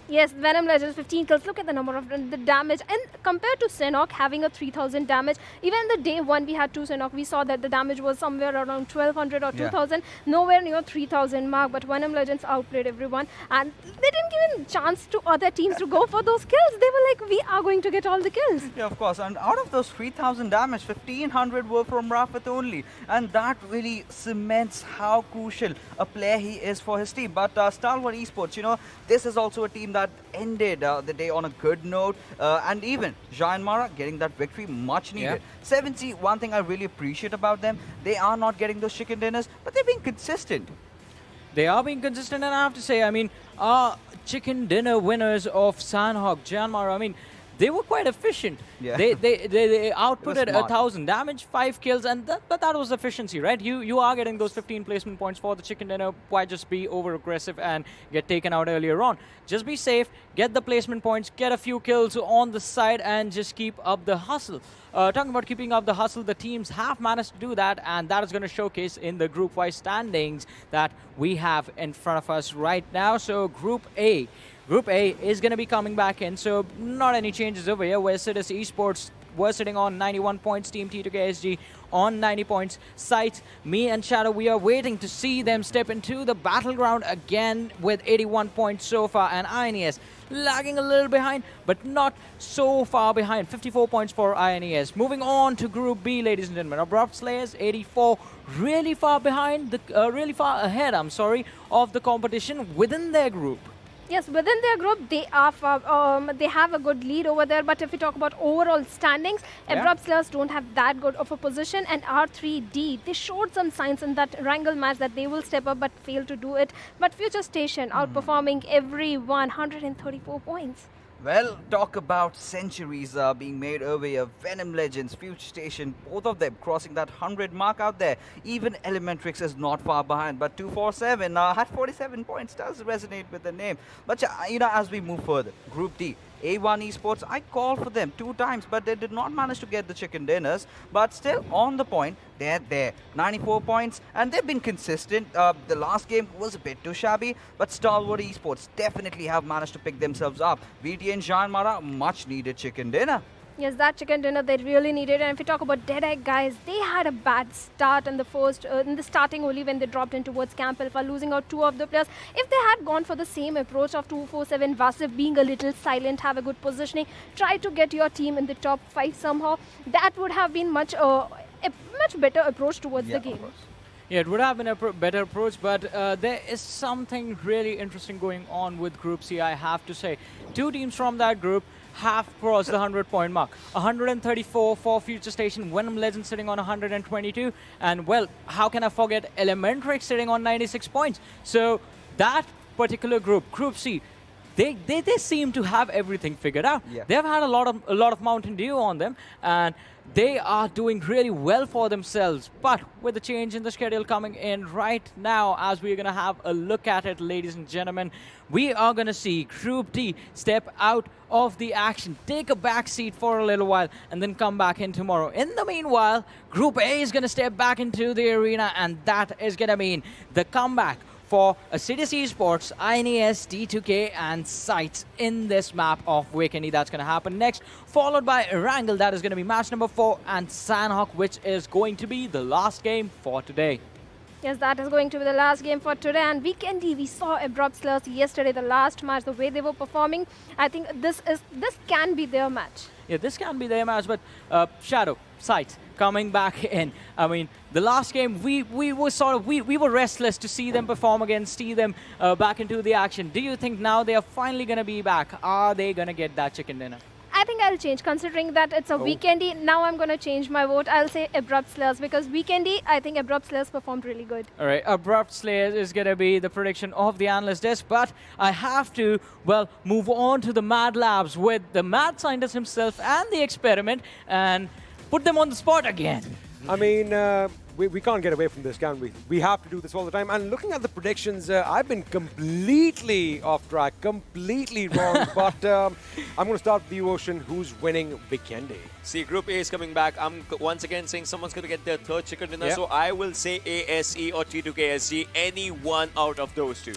Yes, Venom Legends, 15 kills. Look at the number of the damage. And compared to Sanhok having a 3,000 damage, even in the day one we had 2 Sanhok, we saw that the damage was somewhere around 1,200 or 2,000, nowhere near 3,000 mark. But Venom Legends outplayed everyone, and they didn't give a chance to other teams to go for those kills. They were like, we are going to get all the kills. Yeah, of course. And out of those 3,000 damage, 1,500 were from Rafith only. And that really cements how crucial a player he is for his team. But Stalwart Esports, this is also a team that ended the day on a good note, and even JyanMaara getting that victory, much needed. 70, one thing I really appreciate about them, they are not getting those chicken dinners, but they're being consistent. They are being consistent, and I have to say, I mean, chicken dinner winners of Sanhok, JyanMaara, I mean, they were quite efficient. Yeah. They outputted smart. 1,000 damage, 5 kills, and but that was efficiency, right? You are getting those 15 placement points for the chicken dinner. Why just be over aggressive and get taken out earlier on? Just be safe, get the placement points, get a few kills on the side, and just keep up the hustle. Talking about keeping up the hustle, the teams have managed to do that, and that is going to showcase in the group-wise standings that we have in front of us right now. So Group A. Group A is going to be coming back in, so not any changes over here, where Assiduous Esports were sitting on 91 points, Team T2KSG on 90 points. SCYTES, me and Shadow, we are waiting to see them step into the battleground again with 81 points so far, and INES lagging a little behind, but not so far behind. 54 points for INES. Moving on to Group B, ladies and gentlemen. Abrupt Slayers, 84, really far behind, really far ahead, of the competition within their group. Yes, within their group, they are they have a good lead over there. But if we talk about overall standings, Abrupt Slayers don't have that good of a position. And R3D, they showed some signs in that Erangel match that they will step up but fail to do it. But FutureStation outperforming everyone, 134 points. Well, talk about centuries being made over here. Venom Legends, FutureStation, both of them crossing that 100 mark out there. Even ElementriX is not far behind, but 247 had 47 points. Does resonate with the name. But you know, as we move further, Group D, A1 Esports, I called for them 2 times, but they did not manage to get the chicken dinners. But still on the point, they're there. 94 points, and they've been consistent. The last game was a bit too shabby, but Stalwart Esports definitely have managed to pick themselves up. VTNxJyanMaara, much needed chicken dinner. Yes, that chicken dinner they really needed. And if we talk about DEADEYES, guys, they had a bad start in the first, in the starting only when they dropped in towards Camp Alpha, losing out 2 of the players. If they had gone for the same approach of 247, Vasif being a little silent, have a good positioning, try to get your team in the top 5 somehow, that would have been a much better approach towards the game. Yeah, it would have been a better approach, but there is something really interesting going on with Group C, I have to say. 2 teams from that group have crossed the 100-point mark. 134 for FutureStation, Venom Legends sitting on 122, and well, how can I forget ElementriX sitting on 96 points? So that particular group, Group C, they seem to have everything figured out. Yeah. They've had a lot of Mountain Dew on them, and they are doing really well for themselves. But with the change in the schedule coming in right now, as we're going to have a look at it, ladies and gentlemen, we are going to see Group D step out of the action, take a back seat for a little while, and then come back in tomorrow. In the meanwhile, Group A is going to step back into the arena, and that is going to mean the comeback for Assiduous Esports, INES, D2K, and SCYTES in this map of Vikendi. That's going to happen next, followed by Erangel. That is going to be match number 4, and Sanhok, which is going to be the last game for today. Yes, that is going to be the last game for today. And Vikendi, we saw Abrupt Slayers yesterday, the last match, the way they were performing. I think this can be their match. Yeah, this can be their match, but Shadow, SCYTES coming back in. I mean, the last game, we were restless to see them perform again, see them back into the action. Do you think now they are finally going to be back? Are they going to get that chicken dinner? I think I'll change, considering that it's a Vikendi. Now I'm going to change my vote. I'll say Abrupt Slayers, because Vikendi, I think Abrupt Slayers performed really good. All right, Abrupt Slayers is going to be the prediction of the analyst desk, but I have to, well, move on to the Mad Labs with the mad scientist himself and the experiment and put them on the spot again. I mean, we can't get away from this, can we? We have to do this all the time. And looking at the predictions, I've been completely off track, completely wrong. But I'm going to start with you, Ocean. Who's winning Vikendi? See, Group A is coming back. I'm once again saying someone's going to get their 3rd chicken dinner. Yep. So I will say ASE or T2KSG, any one out of those 2.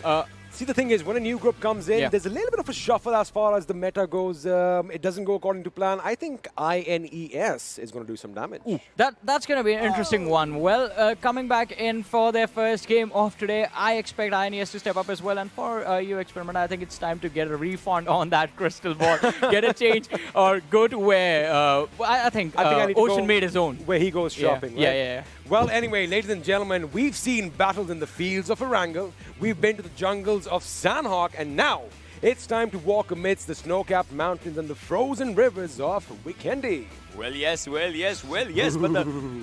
See, the thing is, when a new group comes in, there's a little bit of a shuffle as far as the meta goes. It doesn't go according to plan. I think INES is going to do some damage. Ooh, that's going to be an interesting one. Well, coming back in for their first game of today, I expect INES to step up as well. And for you, Experiment, I think it's time to get a refund on that crystal ball. Get a change or go to where I think Ocean made his own. Where he goes shopping, right? Yeah. Well, anyway, ladies and gentlemen, we've seen battles in the fields of Erangel. We've been to the jungles of Sanhok, and now it's time to walk amidst the snow-capped mountains and the frozen rivers of Vikendi. Well, yes. But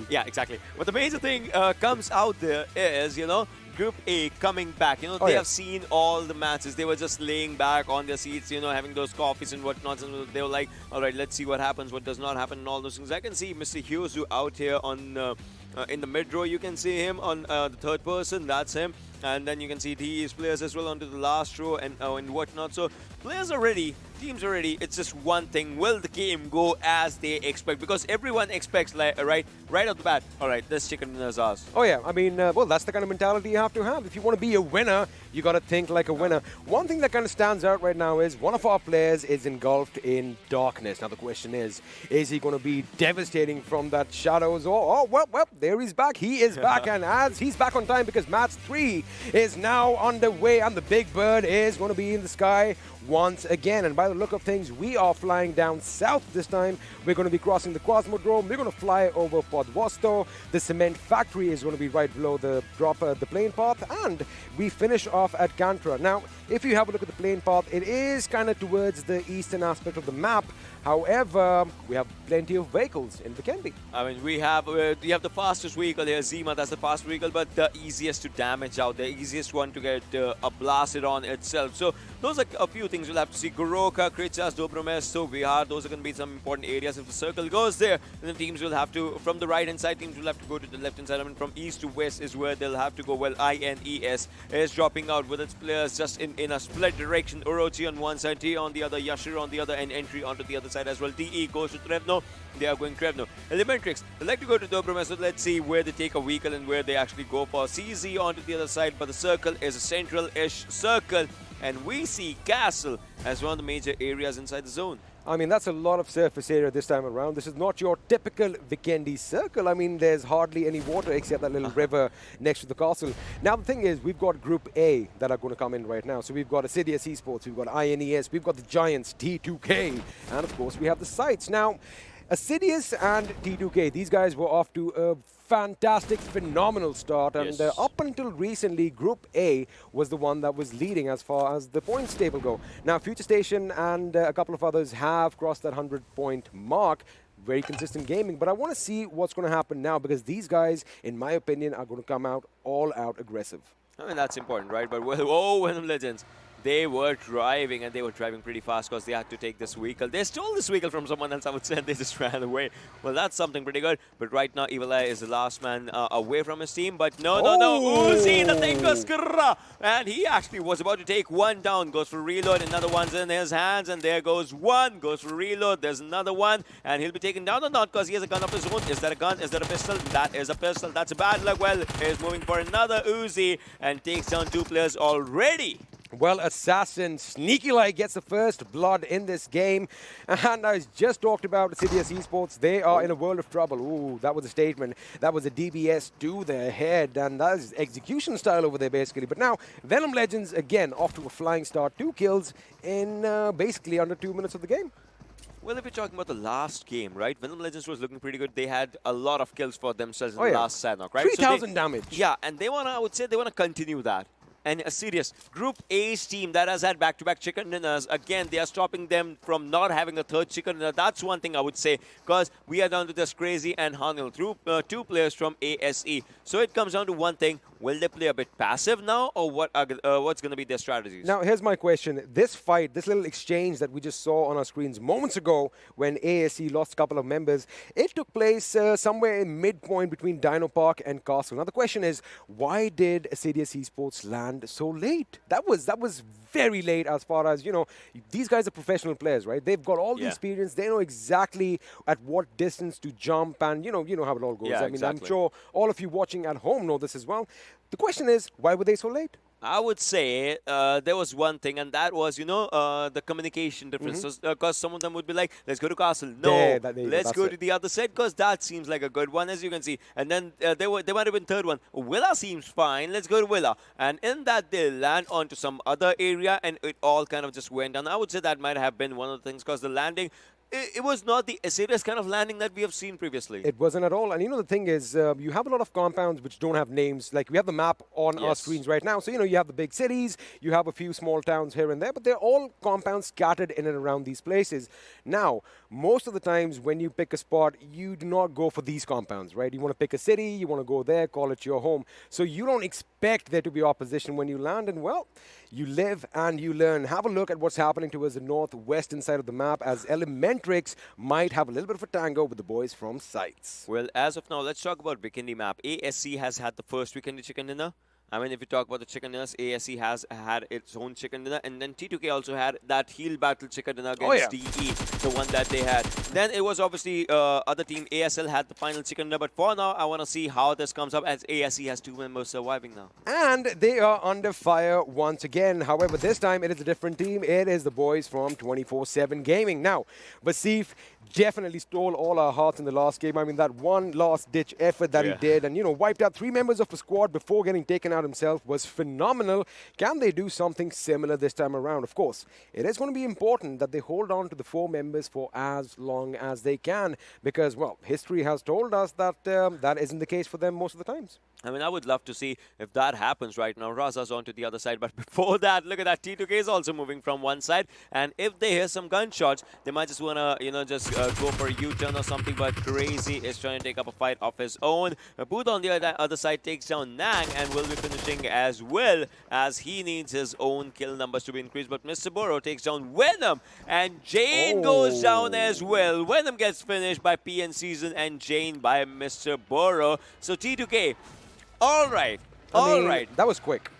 yeah, exactly. But the major thing comes out there is, Group A coming back. You know, they have seen all the matches. They were just laying back on their seats, you know, having those coffees and whatnot. And they were like, all right, let's see what happens, what does not happen, and all those things. I can see Mr. Hughes out here on in the mid row. You can see him on the third person. That's him. And then you can see DE's players as well onto the last row and whatnot. So players are ready. Teams are ready. It's just one thing. Will the game go as they expect? Because everyone expects, like, right off the bat, all right, this chicken dinner is ours. Oh, yeah. I mean, well, that's the kind of mentality you have to have. If you want to be a winner, you got to think like a winner. One thing that kind of stands out right now is one of our players is engulfed in darkness. Now, the question is he going to be devastating from that shadows? Or, well, there he's back. He is back. And as he's back on time because match 3 is now underway and the big bird is going to be in the sky once again. And by the look of things, we are flying down south this time. We're going to be crossing the Cosmodrome. We're going to fly over Podvosto. The cement factory is going to be right below the plane path. And we finish off at Kantra. Now, if you have a look at the plane path, it is kind of towards the eastern aspect of the map. However, we have plenty of vehicles in Vikendi. I mean, we have the fastest vehicle here, Zima. That's the fast vehicle, but the easiest to damage out, the easiest one to get blasted on itself. So those are a few things we'll have to see. Goroka, Krichas, Dobromesto, Vihar, those are going to be some important areas. If the circle goes there, then the teams will have to, from the right-hand side, teams will have to go to the left-hand side. I mean, from east to west is where they'll have to go. Well, INES is dropping out with its players just in a split direction. Orochi on one side, T on the other, Yashir on the other, and Entry onto the other side as well. DE goes to Trevno. They are going Trevno. ElementriX, they like to go to Dobromesto. Let's see where they take a vehicle and where they actually go for. CZ onto the other side, but the circle is a central-ish circle. And we see Castle as one of the major areas inside the zone. I mean, that's a lot of surface area this time around. This is not your typical Vikendi circle. I mean, there's hardly any water except that little river next to the castle. Now, the thing is, we've got Group A that are going to come in right now. So we've got Assiduous Esports, we've got INES, we've got the Giants, T2K, and of course, we have the SCYTES. Now, Assiduous and T2K, these guys were off to a fantastic, phenomenal start. And up until recently, Group A was the one that was leading as far as the points table go. Now, FutureStation and a couple of others have crossed that 100-point mark. Very consistent gaming. But I want to see what's going to happen now because these guys, in my opinion, are going to come out all out aggressive. I mean, that's important, right? But, oh, Venom Legends. They were driving, and they were driving pretty fast because they had to take this vehicle. They stole this vehicle from someone else, I would say, and they just ran away. Well, that's something pretty good. But right now, Evil Eye is the last man away from his team. But no. Uzi, the thing goes, and he actually was about to take one down. Goes for reload, another one's in his hands, and there goes one. Goes for reload, there's another one, and he'll be taken down or not because he has a gun of his own. Is that a gun? Is that a pistol? That is a pistol. That's a bad luck. Well, he's moving for another Uzi and takes down 2 players already. Well, Assassin Sneaky Like gets the first blood in this game. And I just talked about Assiduous Esports. They are in a world of trouble. Ooh, that was a statement. That was a DBS to their head. And that is execution style over there, basically. But now, Venom Legends, again, off to a flying start. 2 kills in basically under 2 minutes of the game. Well, if you're talking about the last game, right? Venom Legends was looking pretty good. They had a lot of kills for themselves in the last Sanhok, right? 3,000 damage. Yeah, and they want to, I would say, they want to continue that. And a serious Group A's team that has had back-to-back chicken dinners, again, they are stopping them from not having a third chicken dinner. That's one thing I would say, because we are down to just Crazy and Hanil through 2 players from ASE. So it comes down to one thing. Will they play a bit passive now, or what's going to be their strategies? Now, here's my question. This fight, this little exchange that we just saw on our screens moments ago when ASE lost a couple of members, it took place somewhere in midpoint between Dino Park and Castle. Now, the question is, why did Assiduous Esports land so late? That was very late as far as, you know, these guys are professional players, right? They've got all the experience. They know exactly at what distance to jump and, you know how it all goes. Yeah, I mean, I'm sure all of you watching at home know this as well. The question is, why were they so late? I would say there was one thing, and that was, the communication differences. Because some of them would be like, let's go to Castle. No, let's go to the other side, because that seems like a good one, as you can see. And then there might have been third one. Villa seems fine. Let's go to Villa. And in that, they land onto some other area, and it all kind of just went down. I would say that might have been one of the things, because the landing, it was not the serious kind of landing that we have seen previously. It wasn't at all. And the thing is, you have a lot of compounds which don't have names. Like, we have the map on our screens right now. So, you have the big cities, you have a few small towns here and there, but they're all compounds scattered in and around these places. Now, most of the times when you pick a spot, you do not go for these compounds, right? You want to pick a city, you want to go there, call it your home. So you don't expect there to be opposition when you land, and well, you live and you learn. Have a look at what's happening towards the northwestern side of the map, as ElementriX might have a little bit of a tango with the boys from SCYTES. Well, as of now, let's talk about Vikendi map. ASC has had the first Vikendi chicken dinner. I mean, if you talk about the chicken dinners, ASC has had its own chicken dinner, and then T2K also had that heel battle chicken dinner against DE, the one that they had. Then it was obviously other team ASL had the final chicken dinner, but for now, I want to see how this comes up, as ASC has 2 members surviving now. And they are under fire once again. However, this time it is a different team. It is the boys from 24/7 Gaming. Now, Vasif definitely stole all our hearts in the last game. I mean, that one last-ditch effort that he did and, you know, wiped out 3 members of the squad before getting taken out himself was phenomenal. Can they do something similar this time around? Of course, it is going to be important that they hold on to the 4 members for as long as they can because, well, history has told us that that isn't the case for them most of the times. I mean, I would love to see if that happens right now. Raza's on to the other side, but before that, look at that. T2K is also moving from one side, and if they hear some gunshots, they might just want to, you know, just go for a U-turn or something, but Crazy is trying to take up a fight of his own. Booth on the other side takes down Nang and will be finishing as well, as he needs his own kill numbers to be increased, but Mr. Burrow takes down Venom, and Jane goes down as well. Venom gets finished by PN Season and Jane by Mr. Burrow. So T2K, all right. That was quick.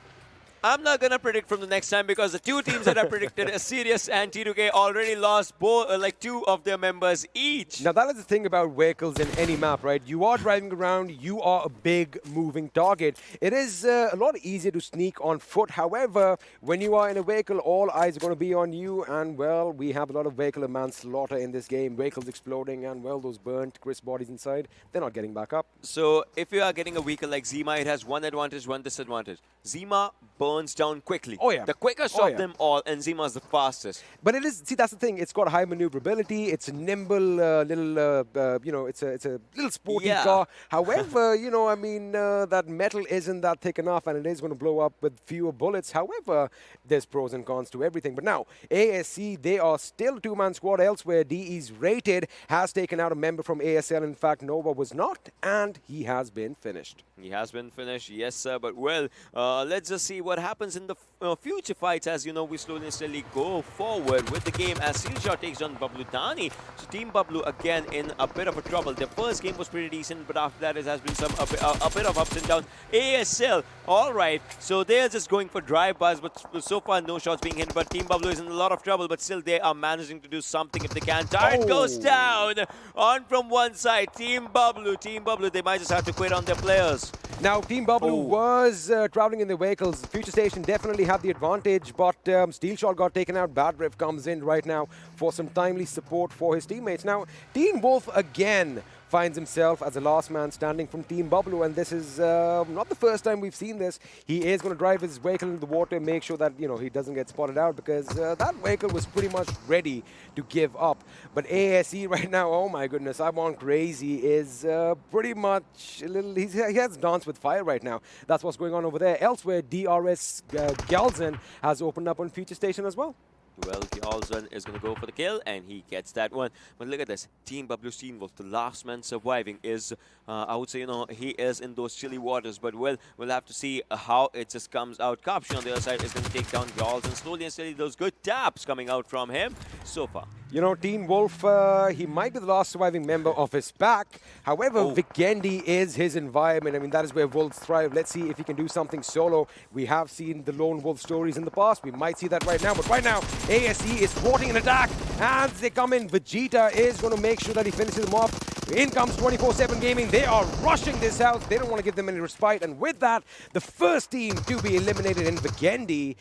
I'm not going to predict from the next time because the 2 teams that I predicted, Assiduous and T2K, already lost both, like 2 of their members each. Now, that is the thing about vehicles in any map, right? You are driving around, you are a big moving target. It is a lot easier to sneak on foot. However, when you are in a vehicle, all eyes are going to be on you. And, well, we have a lot of vehicular manslaughter in this game. Vehicles exploding and, well, those burnt, crisp bodies inside, they're not getting back up. So, if you are getting a vehicle like Zima, it has one advantage, one disadvantage. Zima burns down quickly. Oh, yeah. The quickest of them all, and Zima is the fastest. But it is, see, that's the thing. It's got high maneuverability. It's a nimble little, you know, it's a little sporty car. However, you know, I mean, that metal isn't that thick enough, and it is going to blow up with fewer bullets. However, there's pros and cons to everything. But now, ASC, they are still a 2-man squad. Elsewhere, DE's Rated has taken out a member from ASL. In fact, Nova was not, and he has been finished. He has been finished, yes, sir. But, well, let's just see what happens in the future fights. As you know, we slowly and steadily go forward with the game as Silja takes on Bablu Dani. So Team Bablu again in a bit of a trouble. Their first game was pretty decent, but after that it has been a bit of ups and downs. ASL, all right, so they're just going for drive-bys, but so far no shots being hit. But Team Bablu is in a lot of trouble, but still they are managing to do something if they can. Turret goes down on from one side. Team Bablu, they might just have to quit on their players. Now, Team Bablu was traveling in their vehicles. FutureStation definitely had the advantage, but Steel Shot got taken out. Bad Riff comes in right now for some timely support for his teammates. Now, Teen Wolf again finds himself as the last man standing from Team Bablu, and this is not the first time we've seen this. He is going to drive his vehicle into the water, make sure that, you know, he doesn't get spotted out, because that vehicle was pretty much ready to give up. But ASE right now, oh my goodness, I'm on Crazy is pretty much a little, he has Dance with Fire right now. That's what's going on over there. Elsewhere, DRS Gaming has opened up on FutureStation as well. Well, Gyalzan is going to go for the kill, and he gets that one. But look at this. Team Bablu's Teen Wolf, the last man surviving, is, I would say, you know, he is in those chilly waters. But, well, we'll have to see how it just comes out. Kapshi on the other side is going to take down Gyalzan. Slowly and steadily, those good taps coming out from him so far. You know, Teen Wolf, he might be the last surviving member of his pack. However, Vikendi is his environment. I mean, that is where wolves thrive. Let's see if he can do something solo. We have seen the lone wolf stories in the past. We might see that right now. But right now, ASE is thwarting an attack. As they come in, Vegeta is going to make sure that he finishes them off. In comes 24/7 Gaming. They are rushing this house. They don't want to give them any respite. And with that, the first team to be eliminated in Vikendi.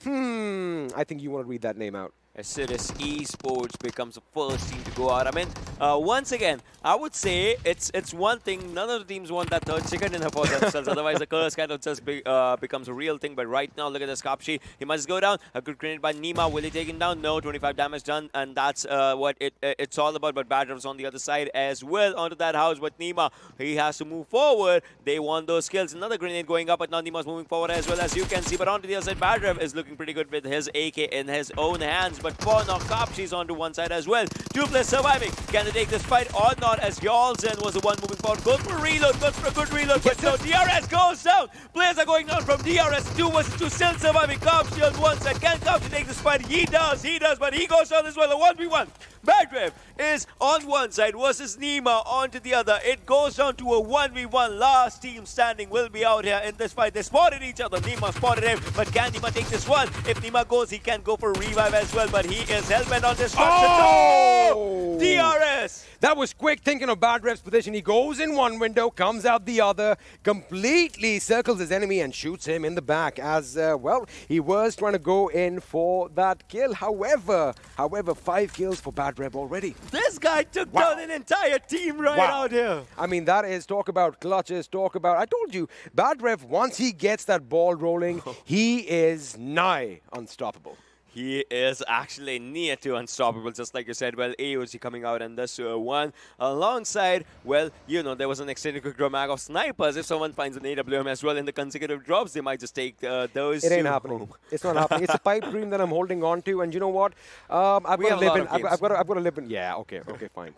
I think you want to read that name out. Assiduous Esports becomes the first team to go out. I mean, once again, I would say it's one thing. None of the teams want that third chicken dinner for themselves. Otherwise, the curse kind of just becomes a real thing. But right now, look at this Kapshi. He must go down. A good grenade by Nima. Will he take him down? No. 25 damage done. And that's what it's all about. But Badrav's on the other side as well onto that house. But Nima, he has to move forward. They want those kills. Another grenade going up. But now Nima's moving forward as well, as you can see. But onto the other side, Badrav is looking pretty good with his AK in his own hands. but for now, Kapchi's onto one side as well. Two players surviving. Can they take this fight or not? As Yolzen was the one moving forward. Goes for a reload, goes for a good reload, but no, DRS goes down. Players are going down from DRS. 2 versus 2, still surviving. Kapchi on one side. Can Kapchi take this fight? He does, but he goes down as well. A 1v1. Badrev is on one side versus Nima onto the other. It goes down to a 1v1. Last team standing will be out here in this fight. They spotted each other. Nima spotted him, but can Nima take this one? If Nima goes, he can go for a revive as well, but he is hellbent on destruction. Oh! DRS! That was quick thinking of Badrev's position. He goes in one window, comes out the other, completely circles his enemy and shoots him in the back as, well, he was trying to go in for that kill. However, 5 kills for Badrev already. This guy took down an entire team out here. I mean, that is talk about clutches, talk about... I told you, Badrev, once he gets that ball rolling, he is nigh unstoppable. He is actually near to unstoppable, just like you said. Well, AOC coming out and this one alongside, well, you know, there was an extended quick draw mag of snipers. If someone finds an AWM as well in the consecutive drops, they might just take those. It ain't happening. It's not happening. It's a pipe dream that I'm holding on to, and you know what? I've got to live in. Yeah, okay,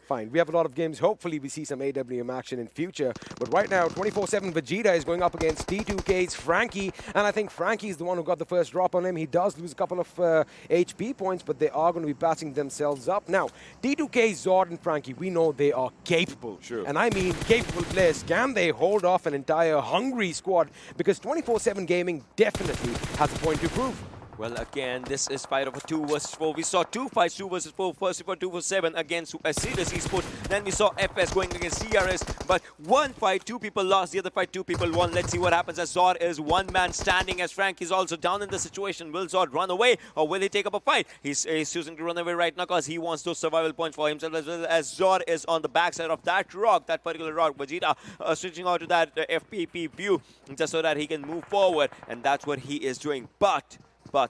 fine. We have a lot of games. Hopefully, we see some AWM action in future. But right now, 24/7 Vegeta is going up against T2K's Frankie, and I think Frankie is the one who got the first drop on him. He does lose a couple of HP points, but they are going to be patching themselves up. Now, T2K, Zord, and Frankie, we know they are capable. Sure. And I mean capable players. Can they hold off an entire hungry squad? Because 24/7 Gaming definitely has a point to prove. Well, again, this is fight of a 2 versus 4. We saw 2 fights, 2 versus 4. First, we got 2 versus 7 against Assiduous Esports. Then we saw FS going against CRS. But one fight, 2 people lost. The other fight, 2 people won. Let's see what happens as Zord is one man standing as Frank is also down in the situation. Will Zord run away or will he take up a fight? He's choosing to run away right now because he wants those survival points for himself as well as Zord is on the backside of that rock, that particular rock. Vegeta switching out to that FPP view just so that he can move forward. And that's what he is doing. But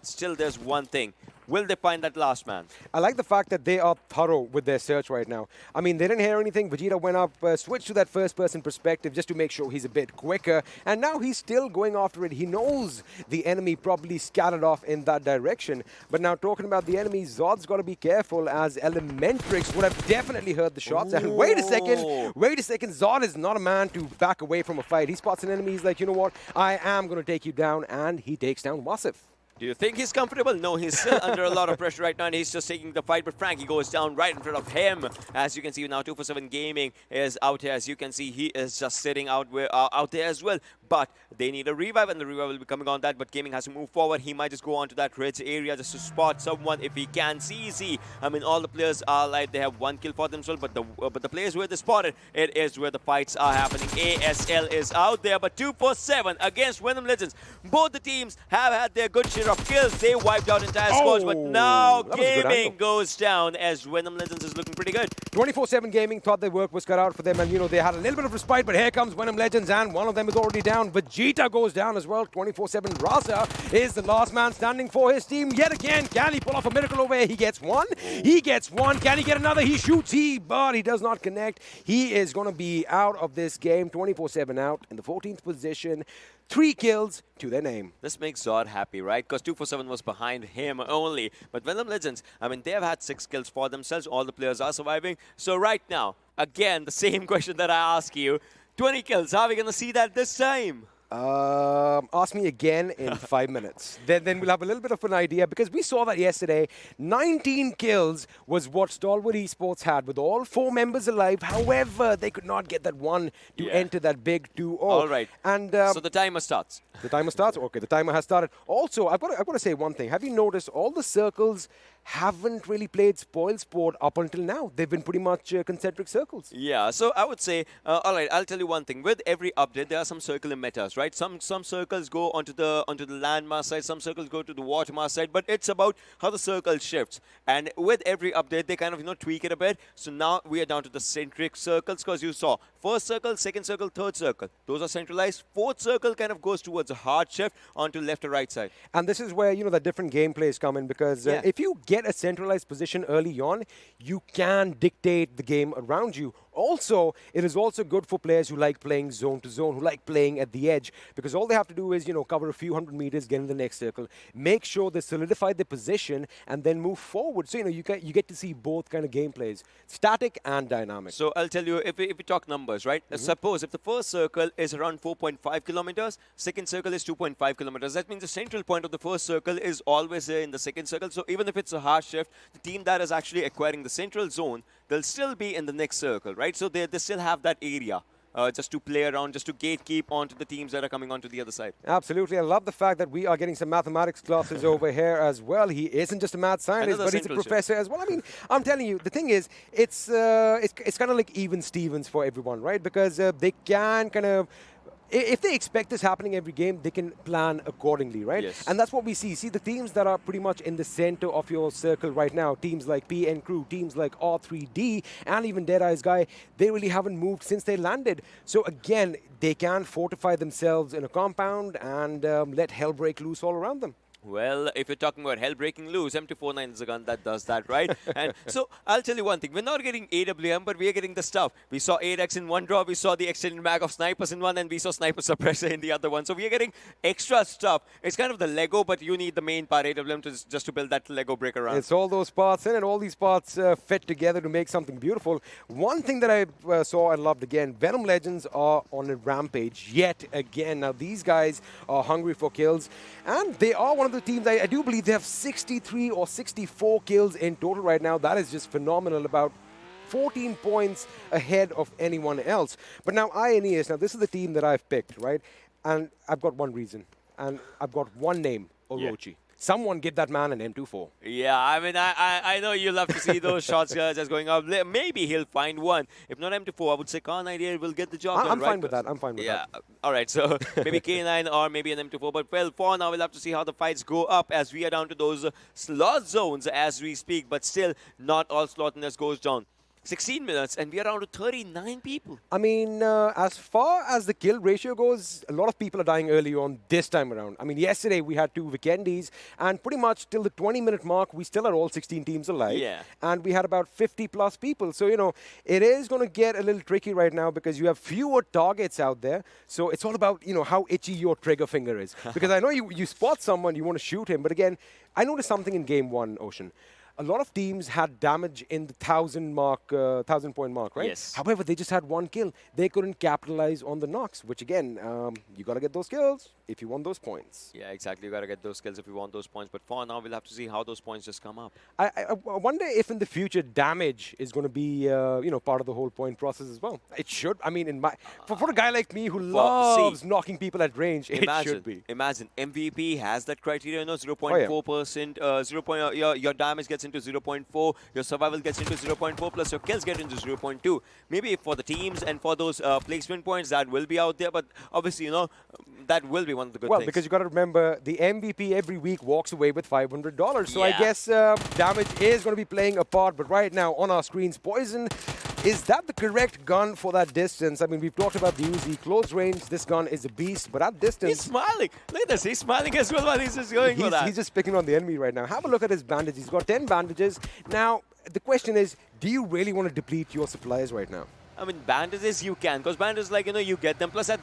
still there's one thing. Will they find that last man? I like the fact that they are thorough with their search right now. I mean, they didn't hear anything. Vegeta went up, switched to that first-person perspective just to make sure he's a bit quicker. And now he's still going after it. He knows the enemy probably scattered off in that direction. But now talking about the enemy, Zod's got to be careful as ElementriX would have definitely heard the shots. Ooh. And wait a second. Zod is not a man to back away from a fight. He spots an enemy. He's like, you know what? I am going to take you down. And he takes down Wasif. Do you think he's comfortable? No, he's still under a lot of pressure right now, and he's just taking the fight. But Frankie goes down right in front of him. As you can see now, 247 Gaming is out here. As you can see, he is just sitting out there as well. But they need a revive, and the revive will be coming on that. But Gaming has to move forward. He might just go on to that ridge area just to spot someone if he can. CZ, I mean, all the players are alive. They have 1 kill for themselves. But the players where they spotted, it is where the fights are happening. ASL is out there, but 247 against Venom Legends. Both the teams have had their good share of kills. They wiped out entire squads, but now Gaming goes down as Venom Legends is looking pretty good. 24/7 Gaming thought their work was cut out for them, and you know they had a little bit of respite, but here comes Venom Legends, and one of them is already down. Vegeta goes down as well. 24/7 Raza is the last man standing for his team yet again. Can he pull off a miracle over here? He gets one. Can he get another? He shoots. But he does not connect. He is going to be out of this game. 24/7 out in the 14th position. 3 kills to their name. This makes Zod happy, right? Because 247 was behind him only. But Venom Legends, I mean, they have had 6 kills for themselves. All the players are surviving. So right now, again, the same question that I ask you. 20 kills. How are we going to see that this time? Ask me again in 5 minutes. Then we'll have a little bit of an idea, because we saw that yesterday. 19 kills was what Stalwart Esports had with all 4 members alive. However, they could not get that one to enter that big 2-0. All right. And so the timer starts. The timer starts? Okay, the timer has started. Also, I've got to say one thing. Have you noticed all the circles haven't really played spoil sport up until now? They've been pretty much concentric circles. Yeah, so I would say, all right, I'll tell you one thing. With every update, there are some circular metas, right? Some circles go onto the landmass side, some circles go to the watermass side, but it's about how the circle shifts. And with every update, they kind of, tweak it a bit. So now we are down to the centric circles, because you saw first circle, second circle, third circle. Those are centralized. Fourth circle kind of goes towards a hard shift onto left or right side. And this is where, the different gameplays come in, because if you get a centralized position early on, you can dictate the game around you. Also, it is also good for players who like playing zone to zone, who like playing at the edge, because all they have to do is, cover a few hundred meters, get in the next circle, make sure they solidify their position, and then move forward. So, you get to see both kind of gameplays, static and dynamic. So I'll tell you, if we talk numbers, right? Suppose if the first circle is around 4.5 kilometers, second circle is 2.5 kilometers. That means the central point of the first circle is always there in the second circle. So even if it's a hard shift, the team that is actually acquiring the central zone, they'll still be in the next circle, right? So they still have that area. Just to play around, just to gatekeep onto the teams that are coming onto the other side. Absolutely. I love the fact that we are getting some mathematics classes over here as well. He isn't just a mad scientist, but he's a professor as well. I mean, I'm telling you, the thing is, it's kind of like even Stevens for everyone, right? Because they can kind of... If they expect this happening every game, they can plan accordingly, right? Yes. And that's what we see. See, the teams that are pretty much in the center of your circle right now, teams like PN Crew, teams like R3D, and even DEADEYES Guy, they really haven't moved since they landed. So again, they can fortify themselves in a compound and let hell break loose all around them. Well, if you're talking about hell breaking loose, M249 is a gun that does that, right? And so I'll tell you one thing. We're not getting AWM, but we are getting the stuff. We saw 8x in one draw, we saw the extended mag of snipers in one, and we saw sniper suppressor in the other one. So we are getting extra stuff. It's kind of the Lego, but you need the main part, AWM, just to build that Lego brick around. It's all those parts in, and all these parts fit together to make something beautiful. One thing that I saw and loved again, Venom Legends are on a rampage yet again. Now, these guys are hungry for kills, and they are one of the teams, I do believe they have 63 or 64 kills in total right now. That is just phenomenal, about 14 points ahead of anyone else. But now INES, now this is the team that I've picked, right? And I've got one reason, and I've got one name, Orochi. Yeah. Someone give that man an M24. Yeah, I mean, I know you love to see those shots just going up. Maybe he'll find one. If not M24, I would say Khan Idea will get the job done. I'm fine with that. I'm fine with that. Yeah, all right. So maybe K9 or maybe an M24. But well, for now, we'll have to see how the fights go up as we are down to those slot zones as we speak. But still, not all slotness goes down. 16 minutes and we are down to 39 people. I mean, as far as the kill ratio goes, a lot of people are dying early on this time around. I mean, yesterday we had 2 Vikendis, and pretty much till the 20-minute mark, we still had all 16 teams alive. Yeah. And we had about 50+ people. So, it is going to get a little tricky right now because you have fewer targets out there. So it's all about, how itchy your trigger finger is. Because I know you spot someone, you want to shoot him. But again, I noticed something in game 1, Ocean. A lot of teams had damage in the 1,000-point mark, right? Yes. However, they just had 1 kill. They couldn't capitalize on the knocks, which again, you got to get those kills if you want those points. Yeah, exactly. You got to get those kills if you want those points. But for now, we'll have to see how those points just come up. I wonder if in the future damage is going to be, part of the whole point process as well. It should. I mean, for a guy like me who loves knocking people at range, it should be. Imagine MVP has that criteria, 0.4%, your damage gets into 0.4, your survival gets into 0.4, plus your kills get into 0.2. Maybe for the teams and for those placement points, that will be out there, but obviously, that will be one of the good things. Well, because you got to remember, the MVP every week walks away with $500. So I guess damage is going to be playing a part, but right now on our screens, Poison, is that the correct gun for that distance? I mean, we've talked about the Uzi. Close range, this gun is a beast, but at distance... He's smiling. Look at this. He's smiling as well while he's just going for that. He's just picking on the enemy right now. Have a look at his bandages. He's got 10 bandages. Now, the question is, do you really want to deplete your supplies right now? I mean, bandages you can, because bandages, you get them. Plus, at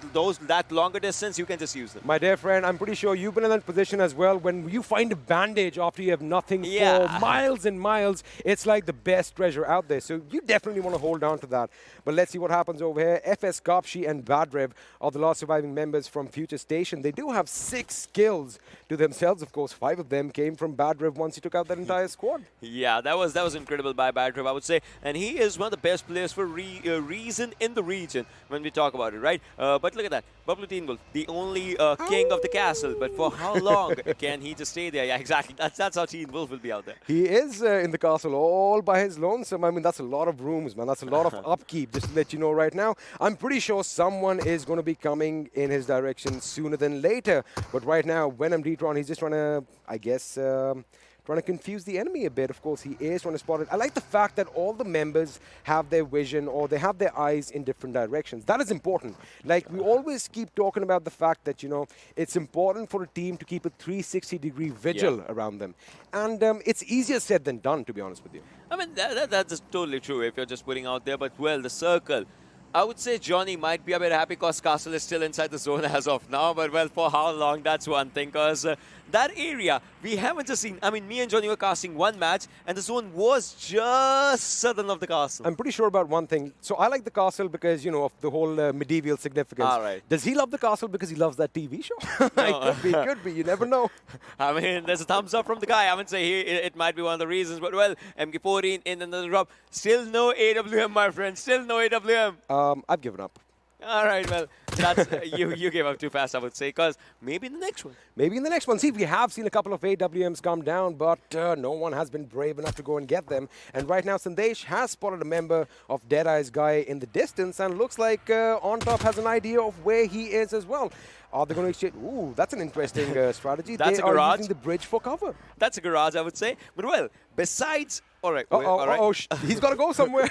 that longer distance, you can just use them. My dear friend, I'm pretty sure you've been in that position as well. When you find a bandage after you have nothing for miles and miles, it's like the best treasure out there. So you definitely want to hold on to that. But let's see what happens over here. FS Kapshi and Badrev are the last surviving members from FutureStation. They do have 6 kills to themselves. Of course, 5 of them came from Badrev once he took out that entire squad. Yeah, that was incredible by Badrev, I would say. And he is one of the best players for reason in the region when we talk about it, right? But look at that. Bablu Teen Wolf, the only king of the castle. But for how long can he just stay there? Yeah, exactly. That's how Teen Wolf will be out there. He is in the castle all by his lonesome. I mean, that's a lot of rooms, man. That's a lot of upkeep, just to let you know right now. I'm pretty sure someone is going to be coming in his direction sooner than later. But right now, Venom Detron, he's just trying to, I guess, trying to confuse the enemy a bit. Of course, he is trying to spot it. I like the fact that all the members have their vision or they have their eyes in different directions. That is important. Like, we always keep talking about the fact that, you know, it's important for a team to keep a 360-degree vigil around them. And it's easier said than done, to be honest with you. I mean, that's totally true if you're just putting out there. But, well, the circle, I would say Johnny might be a bit happy because Castle is still inside the zone as of now. But, well, for how long, that's one thing. Because that area, we haven't just seen... I mean, me and Johnny were casting one match, and the zone was just southern of the castle. I'm pretty sure about one thing. So I like the castle because, you know, of the whole medieval significance. All right. Does he love the castle because he loves that TV show? It could be. You never know. I mean, there's a thumbs up from the guy. I wouldn't say it might be one of the reasons. But, well, MK14 in another drop. Still no AWM, my friend. Still no AWM. I've given up. All right, well, that's you gave up too fast, I would say, because maybe in the next one. Maybe in the next one. See, we have seen a couple of AWMs come down, but no one has been brave enough to go and get them. And right now, Sandesh has spotted a member of DEADEYES guy in the distance, and looks like On Top has an idea of where he is as well. Are they going to exchange? Ooh, that's an interesting strategy. That's they a garage. are using the bridge for cover. That's a garage, I would say. But, well, besides... All right. He's got to go somewhere.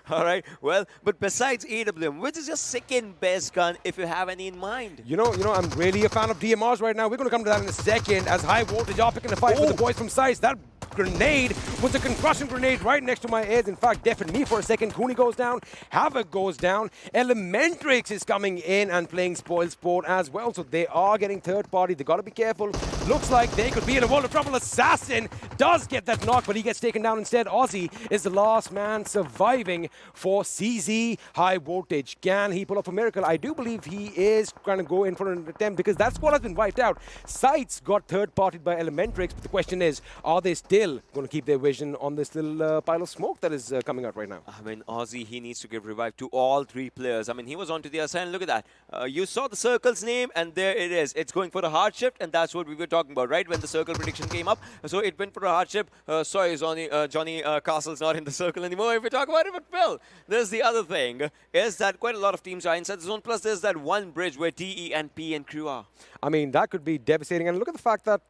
All right. Well, but besides AWM, which is your second best gun if you have any in mind? You know, I'm really a fan of DMRs right now. We're going to come to that in a second as High Voltage are picking a fight with the boys from SCYTES. That grenade was a concussion grenade right next to my ears. In fact, deafened me for a second. Cooney goes down. Havoc goes down. ElementriX is coming in and playing Spoil Sport as well. So they are getting third party. They got to be careful. Looks like they could be in a world of trouble. Assassin does get that knock, but he gets taken down instead. Aussie is the last man surviving for CZxHIGHVOLTAGE. Can he pull off a miracle? I do believe he is trying to go in for an attempt because that squad has been wiped out. SCYTES got third-partied by ElementriX, but the question is, are they still going to keep their vision on this little pile of smoke that is coming out right now? I mean, Aussie, he needs to give revive to all three players. I mean, he was on to the other side, and look at that. You saw the circle's name, and there it is. It's going for the hard shift, and that's what we were talking about, right? When the circle prediction came up. So it went for a hard shift. Sorry, Johnny Castle's not in the circle anymore if we talk about it. But, Phil, there's the other thing, is that quite a lot of teams are inside the zone. Plus, there's that one bridge where TE and P and crew are. I mean, that could be devastating. And look at the fact that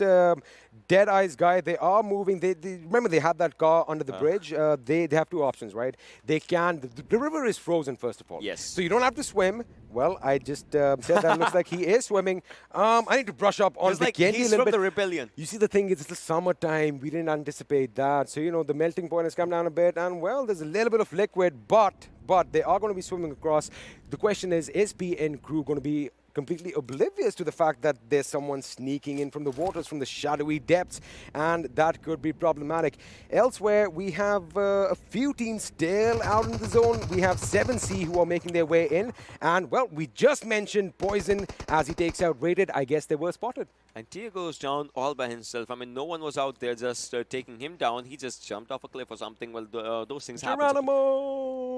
DEADEYES guy, they are moving. They remember, they had that car under the bridge. They have two options, right? They can... The river is frozen, first of all. Yes. So you don't have to swim. Well, I just said that looks like he is swimming. I need to brush up on Vikendi a little from bit. the rebellion. You see, the thing is, it's the summertime. We didn't anticipate that. So, you know, the melting point has come down a bit. And, well, there's a little bit of liquid, but they are going to be swimming across. The question is P and crew going to be completely oblivious to the fact that there's someone sneaking in from the waters, from the shadowy depths, and that could be problematic. Elsewhere, we have a few teams still out in the zone. We have 7C who are making their way in, and, well, we just mentioned Poison as he takes out Rated. I guess they were spotted. And Tia goes down all by himself. I mean, no one was out there just taking him down. He just jumped off a cliff or something. Well, those things happen.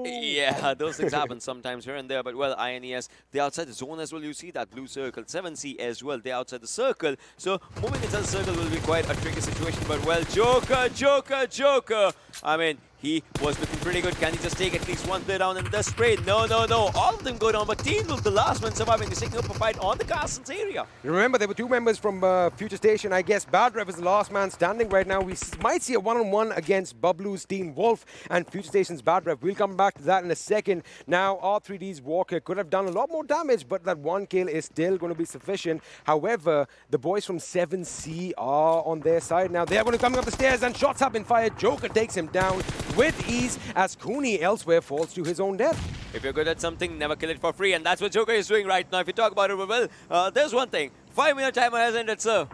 Yeah, those things happen sometimes here and there. But, well, INES, they're outside the zone as well. You see that blue circle. 7C as well. They're outside the circle. So, moving inside the circle will be quite a tricky situation. But, well, Joker. I mean, he was looking pretty good. Can he just take at least one player down in the spray? No. All of them go down, but Teen Wolf, the last one surviving, is taking up a fight on the castle's area. Remember, there were two members from FutureStation. I guess Bad Rev is the last man standing right now. We might see a one-on-one against Bablu's Teen Wolf and FutureStation's Bad Rev. We'll come back to that in a second. Now, R3D's Walker could have done a lot more damage, but that one kill is still going to be sufficient. However, the boys from 7C are on their side now. They are going to come up the stairs, and shots have been fired. Joker takes him down with ease as Cooney elsewhere falls to his own death. If you're good at something, never kill it for free, and that's what Joker is doing right now. If you talk about it, well, there's one thing. 5-minute timer has ended, sir.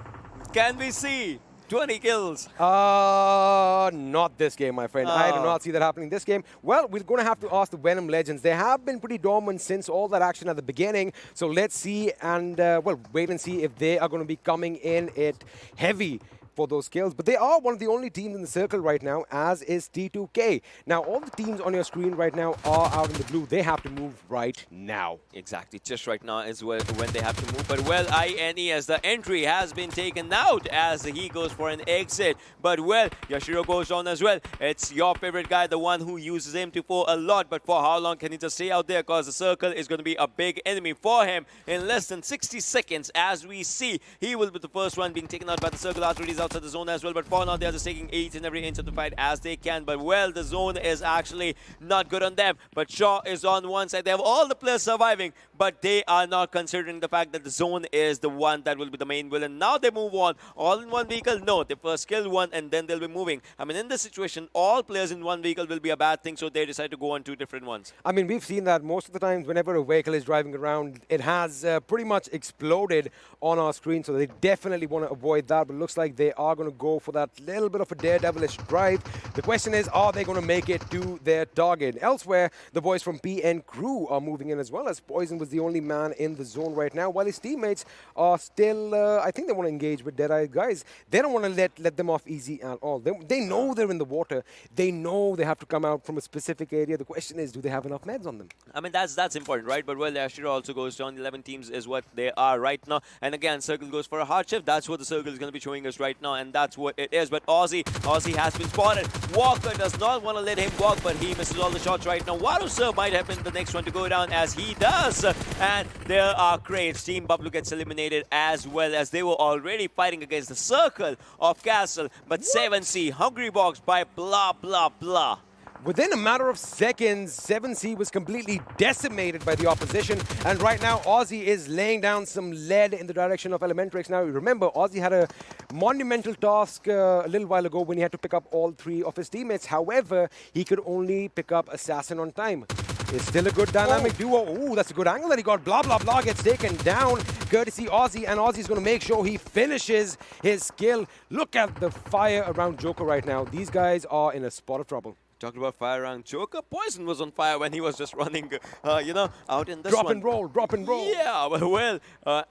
Can we see 20 kills? Not this game, my friend. I do not see that happening this game. Well, we're going to have to ask the Venom Legends. They have been pretty dormant since all that action at the beginning. So let's see and, well, wait and see if they are going to be coming in it heavy for those kills. But they are one of the only teams in the circle right now, as is T2K. Now, all the teams on your screen right now are out in the blue. They have to move right now. Exactly. Just right now is when they have to move. But, well, INES, the entry has been taken out as he goes for an exit. But, well, Yashiro goes on as well. It's your favorite guy, the one who uses M24 a lot. But for how long can he just stay out there? Because the circle is going to be a big enemy for him in less than 60 seconds. As we see, he will be the first one being taken out by the circle. R3D's outside the zone as well, but for now, they're just taking each and every inch of the fight as they can. But, well, the zone is actually not good on them. But Shaw is on one side. They have all the players surviving, but they are not considering the fact that the zone is the one that will be the main villain. Now they move on. All in one vehicle? No. They first kill one, and then they'll be moving. I mean, in this situation, all players in one vehicle will be a bad thing, so they decide to go on two different ones. I mean, we've seen that most of the times whenever a vehicle is driving around, it has pretty much exploded on our screen, so they definitely want to avoid that, but it looks like they are going to go for that little bit of a daredevilish drive. The question is, are they going to make it to their target? Elsewhere, the boys from PN Crew are moving in as well, as Poison was the only man in the zone right now, while his teammates are still, I think they want to engage with Deadeye guys. They don't want to let them off easy at all. They know they're in the water. They know they have to come out from a specific area. The question is, do they have enough meds on them? I mean, that's important, right? But, well, Ashira also goes down. 11 teams is what they are right now. And again, Circle goes for a hard shift. That's what the Circle is going to be showing us right now, and that's what it is. But Aussie has been spotted. Walker does not want to let him walk, but he misses all the shots right now. Wado Sir might have been the next one to go down, as he does. And there are crates. Team Bablu gets eliminated, as well as they were already fighting against the Circle of Castle. But 7C, Hungry Box by blah, blah, blah. Within a matter of seconds, 7C was completely decimated by the opposition. And right now, Aussie is laying down some lead in the direction of ElementriX. Now, remember, Aussie had a monumental task a little while ago when he had to pick up all three of his teammates. However, he could only pick up Assassin on time. It's still a good dynamic duo. Ooh, that's a good angle that he got. Blah, blah, blah gets taken down, courtesy Aussie. And Aussie's going to make sure he finishes his skill. Look at the fire around Joker right now. These guys are in a spot of trouble. Talked about fire around Joker. Poison was on fire when he was just running, out in this drop one. Drop and roll. Yeah, well,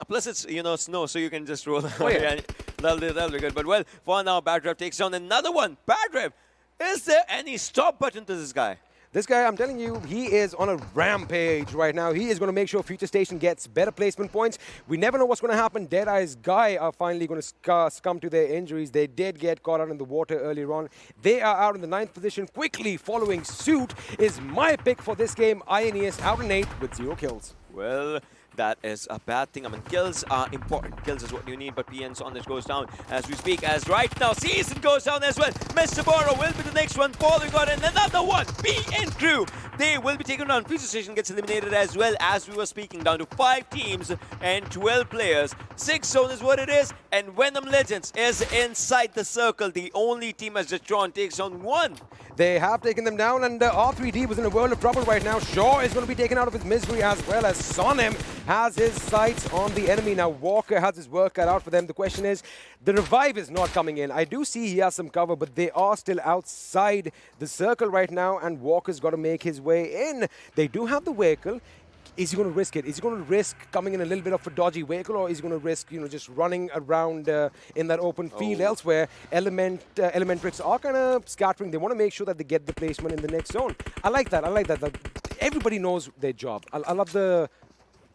plus it's, snow, so you can just roll. Oh, yeah. That'll be good. But, well, for now, Bad Rev takes down another one. Bad Rev, is there any stop button to this guy? This guy, I'm telling you, he is on a rampage right now. He is going to make sure FutureStation gets better placement points. We never know what's going to happen. Deadeye's guy are finally going to succumb to their injuries. They did get caught out in the water earlier on. They are out in the 9th position. Quickly following suit is my pick for this game. INES out in 8 with 0 kills. Well, that is a bad thing. I mean, kills are important. Kills is what you need, but PN's on this goes down as we speak. As right now, Season goes down as well. Mr. Boro will be the next one. Following on, and another one. PN Crew. They will be taken on. FutureStation gets eliminated as well, as we were speaking. Down to 5 teams and 12 players. 6 zone is what it is. And Venom Legends is inside the circle. The only team as Jetron takes on 1. They have taken them down, and R3D was in a world of trouble right now. Shaw is going to be taken out of his misery, as well as Sonim has his sights on the enemy. Now, Walker has his work cut out for them. The question is, the revive is not coming in. I do see he has some cover, but they are still outside the circle right now, and Walker's got to make his way in. They do have the vehicle. Is he going to risk it? Is he going to risk coming in a little bit of a dodgy vehicle, or is he going to risk, just running around in that open field elsewhere? ElementriX are kind of scattering. They want to make sure that they get the placement in the next zone. I like that. Everybody knows their job. I love the...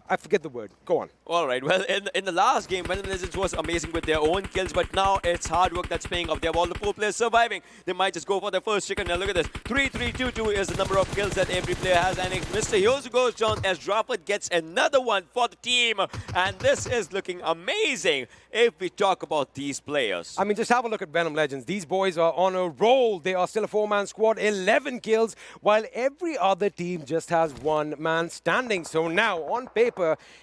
I forget the word. Go on. All right. Well, in the last game, Venom Legends was amazing with their own kills, but now it's hard work that's paying off. They have all the 4 players surviving. They might just go for their first chicken. Now look at this. 3-3-2-2 is the number of kills that every player has. And Mr. Hyosu goes down as Rafford gets another one for the team. And this is looking amazing if we talk about these players. I mean, just have a look at Venom Legends. These boys are on a roll. They are still a 4-man squad, 11 kills, while every other team just has 1 man standing. So now, on paper,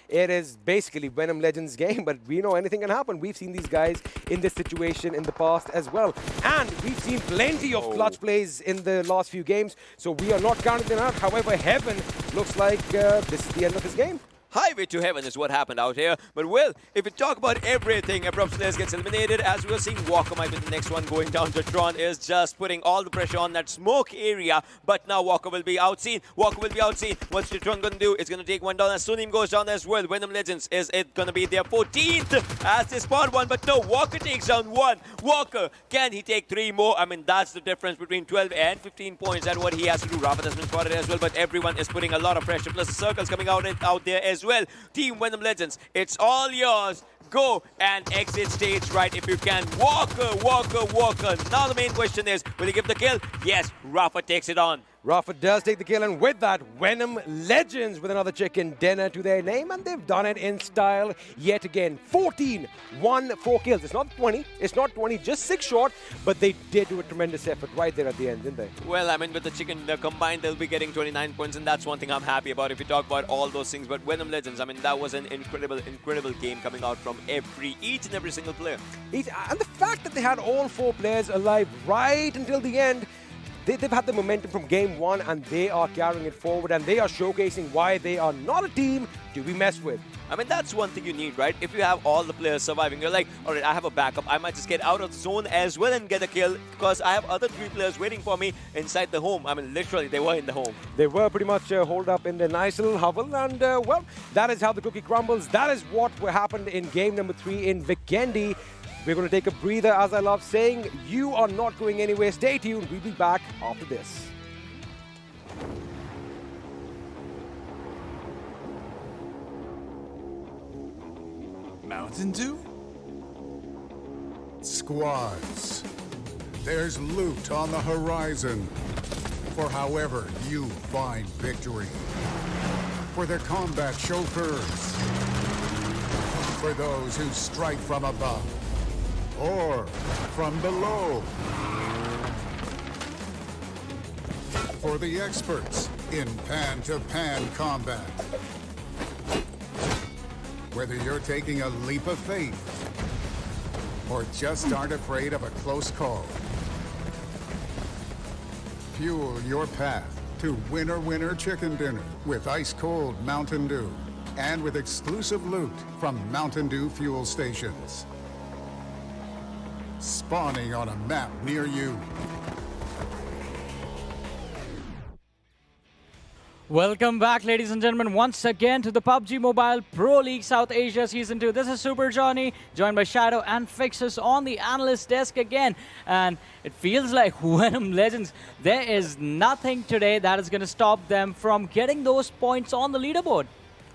it is basically Venom Legends' game, but we know anything can happen. We've seen these guys in this situation in the past as well. And we've seen plenty of clutch plays in the last few games, so we are not counting them out. However, Heaven looks like this is the end of his game. Highway to heaven is what happened out here. But, well, if we talk about everything, Abrupt Slayers gets eliminated. As we were seeing, Walker might be the next one going down. Jetron is just putting all the pressure on that smoke area. But now Walker will be outseen. What's Jetron going to do? It's going to take one down as Sunim goes down as well. Venom Legends, is it going to be their 14th as they spot one? But no, Walker takes down 1. Walker, can he take 3 more? I mean, that's the difference between 12 and 15 points. That's what he has to do. Raffat has been spotted as well, but everyone is putting a lot of pressure. Plus the circles coming out there as well. Team Venom Legends, it's all yours. Go and exit stage right if you can. Walker. Now the main question is, will he give the kill? Yes, Rafa takes it on. Rafa does take the kill, and with that, Venom Legends with another chicken dinner to their name, and they've done it in style yet again. 14, 4 kills. It's not 20, just 6 short, but they did do a tremendous effort right there at the end, didn't they? Well, I mean, with the chicken combined, they'll be getting 29 points, and that's one thing I'm happy about if you talk about all those things. But Venom Legends, I mean, that was an incredible game coming out from each and every single player. And the fact that they had all 4 players alive right until the end, they've had the momentum from game 1, and they are carrying it forward, and they are showcasing why they are not a team to be messed with. I mean, that's one thing you need, right? If you have all the players surviving, you're like, all right, I have a backup. I might just get out of the zone as well and get a kill because I have other 3 players waiting for me inside the home. I mean, literally, they were in the home. They were pretty much holed up in their nice little hovel, and well, that is how the cookie crumbles. That is what happened in game number 3 in Vikendi. We're going to take a breather, as I love saying. You are not going anywhere. Stay tuned. We'll be back after this. Mountain Dew? Squads. There's loot on the horizon for however you find victory. For the combat chauffeurs. For those who strike from above or from below. For the experts in pan-to-pan combat. Whether you're taking a leap of faith or just aren't afraid of a close call. Fuel your path to winner chicken dinner with ice-cold Mountain Dew and with exclusive loot from Mountain Dew fuel stations. Spawning on a map near you. Welcome back, ladies and gentlemen, once again to the PUBG Mobile Pro League South Asia Season 2. This is Super Johnny, joined by Shadow and Fixus on the analyst desk again. And it feels like Venom Legends, there is nothing today that is going to stop them from getting those points on the leaderboard.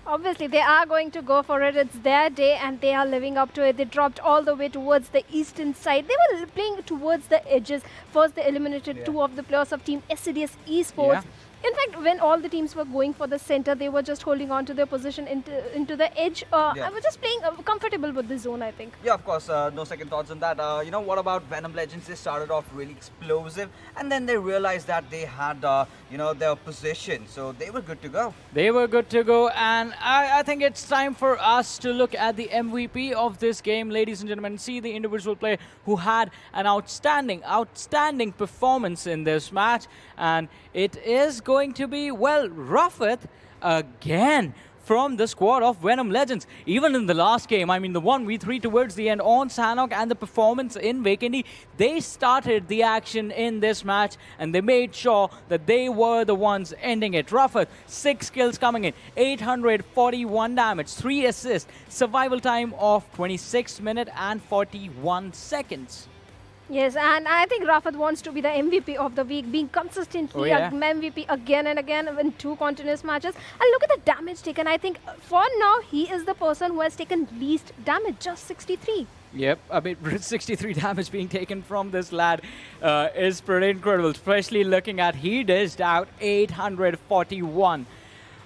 Obviously, they are going to go for it. It's their day and they are living up to it. They dropped all the way towards the eastern side. They were playing towards the edges. First, they eliminated 2 of the players of team Assiduous Esports. Yeah. In fact, when all the teams were going for the center, they were just holding on to their position into the edge. I was just playing comfortable with the zone, I think. Yeah, of course, no second thoughts on that. You know, what about Venom Legends? They started off really explosive, and then they realized that they had, you know, their position. So they were good to go. They were good to go, and I think it's time for us to look at the MVP of this game, ladies and gentlemen, see the individual player who had an outstanding performance in this match. And it is going to be, well, Rafat again from the squad of Venom Legends. Even in the last game, I mean, the 1v3 towards the end on Sanhok and the performance in Vikendi, they started the action in this match and they made sure that they were the ones ending it. Rafat, 6 kills coming in, 841 damage, 3 assists, survival time of 26 minutes and 41 seconds. Yes, and I think Rafat wants to be the MVP of the week, being consistently MVP again and again in 2 continuous matches. And look at the damage taken. I think for now, he is the person who has taken least damage, just 63. Yep, I mean, 63 damage being taken from this lad is pretty incredible, especially looking at he dished out 841.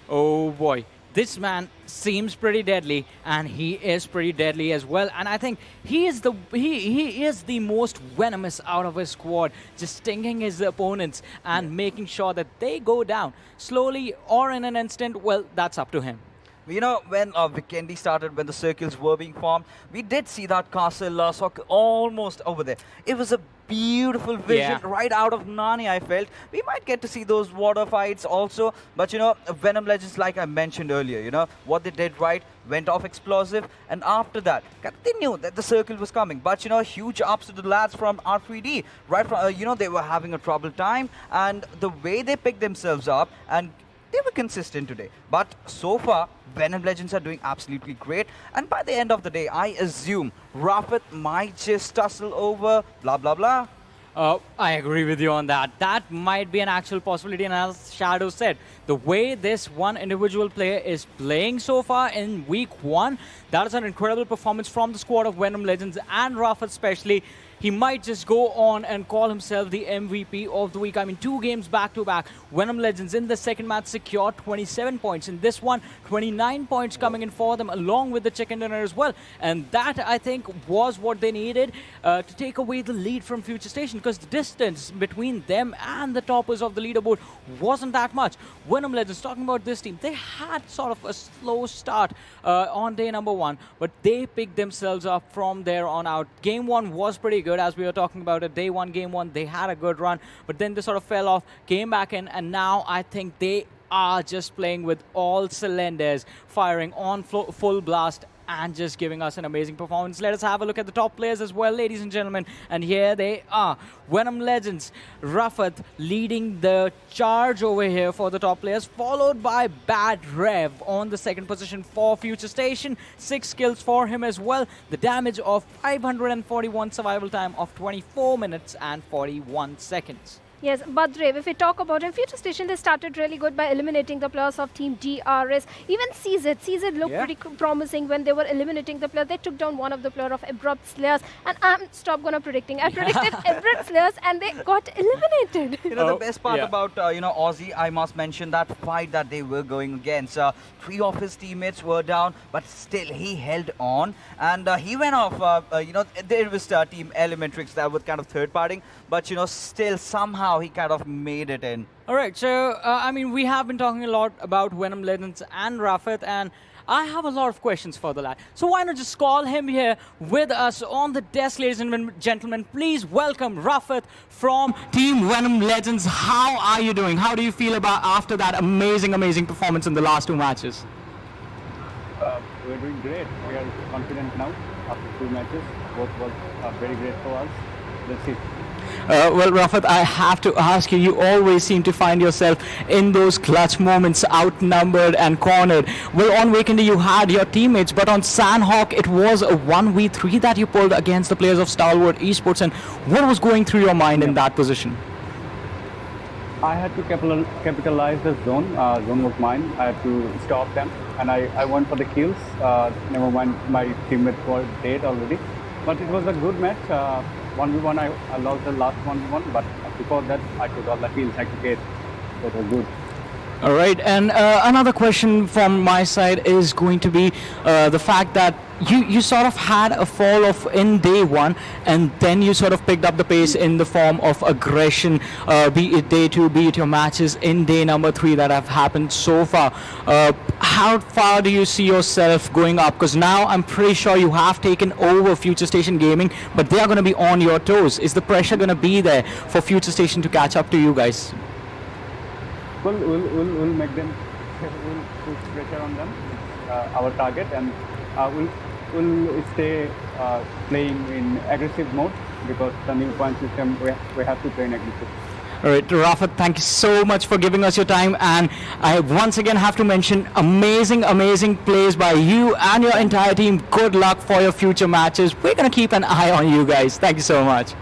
Oh boy. This man seems pretty deadly, and he is pretty deadly as well. And I think he is the most venomous out of his squad, just stinging his opponents and making sure that they go down slowly or in an instant. Well, that's up to him. You know, when Vikendi started, when the circles were being formed, we did see that castle almost over there. It was a beautiful vision right out of Nani, I felt. We might get to see those water fights also. But, you know, Venom Legends, like I mentioned earlier, you know, what they did right, went off explosive. And after that, they knew that the circle was coming. But, you know, huge ups to the lads from R3D. Right from, you know, they were having a troubled time. And the way they picked themselves up and they were consistent today. But so far, Venom Legends are doing absolutely great. And by the end of the day, I assume Rafat might just tussle over, blah, blah, blah. I agree with you on that. That might be an actual possibility. And as Shadow said, the way this one individual player is playing so far in week 1, that is an incredible performance from the squad of Venom Legends and Rafat especially. He might just go on and call himself the MVP of the week. I mean, 2 games back-to-back. Venom Legends in the second match secured 27 points. In this one, 29 points coming in for them, along with the chicken dinner as well. And that, I think, was what they needed to take away the lead from FutureStation, because the distance between them and the toppers of the leaderboard wasn't that much. Venom Legends, talking about this team, they had sort of a slow start on day number 1, but they picked themselves up from there on out. Game 1 was pretty good, as we were talking about it. Day 1, game 1, they had a good run, but then they sort of fell off, came back in, and now I think they are just playing with all cylinders, firing on full blast and just giving us an amazing performance. Let us have a look at the top players as well, ladies and gentlemen. And here they are. Venom Legends, Rafat leading the charge over here for the top players, followed by Bad Rev on the second position for FutureStation. 6 kills for him as well. The damage of 541, survival time of 24 minutes and 41 seconds. Yes, Badrev, if we talk about him, FutureStation, they started really good by eliminating the players of Team DRS. Even CZ looked pretty promising when they were eliminating the player. They took down one of the player of Abrupt Slayers, and I'm predicting. I predicted Abrupt Slayers, and they got eliminated. You know, the best part about, Aussie, I must mention that fight that they were going against. 3 of his teammates were down, but still he held on, and he went off. There was Team ElementriX that was kind of third-partying, but, still somehow he kind of made it in. All right, so, I mean, we have been talking a lot about Venom Legends and Rafat, and I have a lot of questions for the lad. So why not just call him here with us on the desk, ladies and gentlemen. Please welcome Rafat from Team Venom Legends. How are you doing? How do you feel about after that amazing performance in the last 2 matches? We're doing great. We are confident now after 2 matches. Both was very great for us. Let's see. Well, Rafat, I have to ask you, you always seem to find yourself in those clutch moments, outnumbered and cornered. Well, on Vikendi you had your teammates, but on Sanhok it was a 1v3 that you pulled against the players of Stalwart Esports. And what was going through your mind in that position? I had to capitalize the zone. Zone was mine. I had to stop them, and I went for the kills. Never mind, my teammates were dead already. But it was a good match. 1v1, I lost the last 1v1, but before that, I took all the kills I could get. That was good. All right, and another question from my side is going to be the fact that you sort of had a fall off in day 1, and then you sort of picked up the pace in the form of aggression, be it day 2, be it your matches in day number 3 that have happened so far. How far do you see yourself going up? Because now I'm pretty sure you have taken over FutureStation Gaming, but they are going to be on your toes. Is the pressure going to be there for FutureStation to catch up to you guys? We'll make them, we'll put pressure on them. It's our target, and we'll stay playing in aggressive mode, because the new point system, we have to play in aggressive. All right, Rafat, thank you so much for giving us your time, and I once again have to mention amazing plays by you and your entire team. Good luck for your future matches. We're going to keep an eye on you guys. Thank you so much.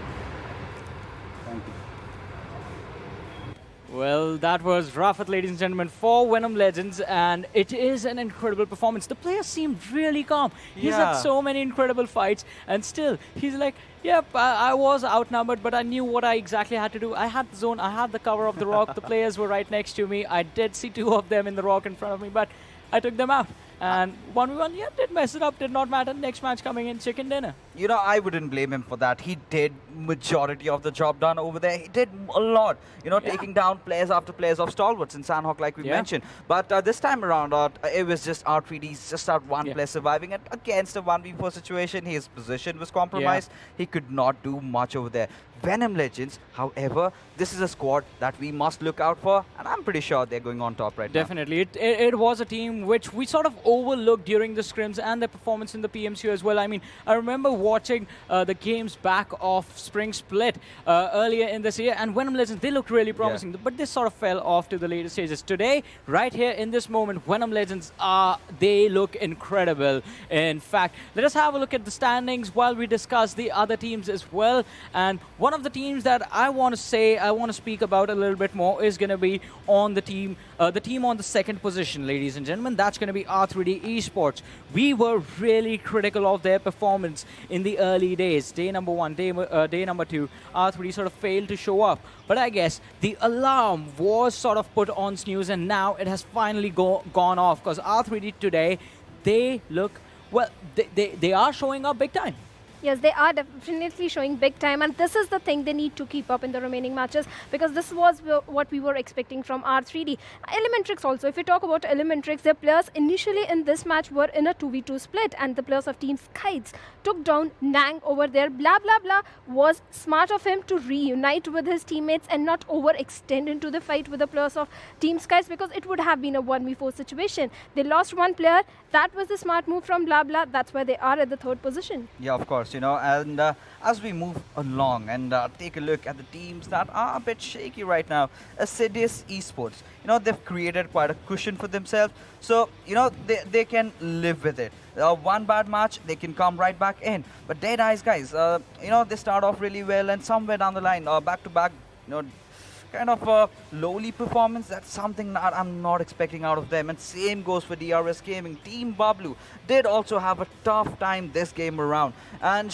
Well, that was Rafat, ladies and gentlemen, for Venom Legends, and it is an incredible performance. The player seemed really calm. He's had so many incredible fights, and still, he's like, yep, I was outnumbered, but I knew what I exactly had to do. I had the zone, I had the cover of the rock, the players were right next to me. I did see 2 of them in the rock in front of me, but I took them out. And 1v1, did mess it up, did not matter. Next match coming in, chicken dinner. I wouldn't blame him for that. He did majority of the job done over there. He did a lot, taking down players after players of Stalwarts in Sanhok, like we mentioned. But this time around, it was just R3D, just out 1 player surviving. And against a 1v4 situation, his position was compromised. He could not do much over there. Venom Legends, however, this is a squad that we must look out for, and I'm pretty sure they're going on top right now. Definitely. It was a team which we sort of overlooked during the scrims and their performance in the PMCU as well. I mean, I remember watching the games back of Spring Split earlier in this year, and Venom Legends, they looked really promising, but this sort of fell off to the later stages. Today, right here in this moment, Venom Legends, they look incredible. In fact, let us have a look at the standings while we discuss the other teams as well. And one one of the teams that I want to speak about a little bit more is going to be on the team on the second position, ladies and gentlemen. That's going to be R3D Esports. We were really critical of their performance in the early days. Day number 1, day number 2, R3D sort of failed to show up. But I guess the alarm was sort of put on snooze, and now it has finally gone off, because R3D today, they look, well, they are showing up big time. Yes, they are definitely showing big time, and this is the thing they need to keep up in the remaining matches, because this was what we were expecting from R3D. ElementriX also, if we talk about ElementriX, their players initially in this match were in a 2v2 split, and the players of Team SCYTES took down Nang over there. Blah, blah, blah was smart of him to reunite with his teammates and not overextend into the fight with the players of Team SCYTES, because it would have been a 1v4 situation. They lost one player. That was the smart move from Blah, blah. That's why they are at the 3rd position. Yeah, of course. And as we move along and take a look at the teams that are a bit shaky right now, Assiduous Esports, they've created quite a cushion for themselves, so they can live with it. One bad match, they can come right back in. But DEADEYES, guys, they start off really well, and somewhere down the line, back to back, kind of a lowly performance. That's something that I'm not expecting out of them. And same goes for DRS Gaming. Team Bablu did also have a tough time this game around. And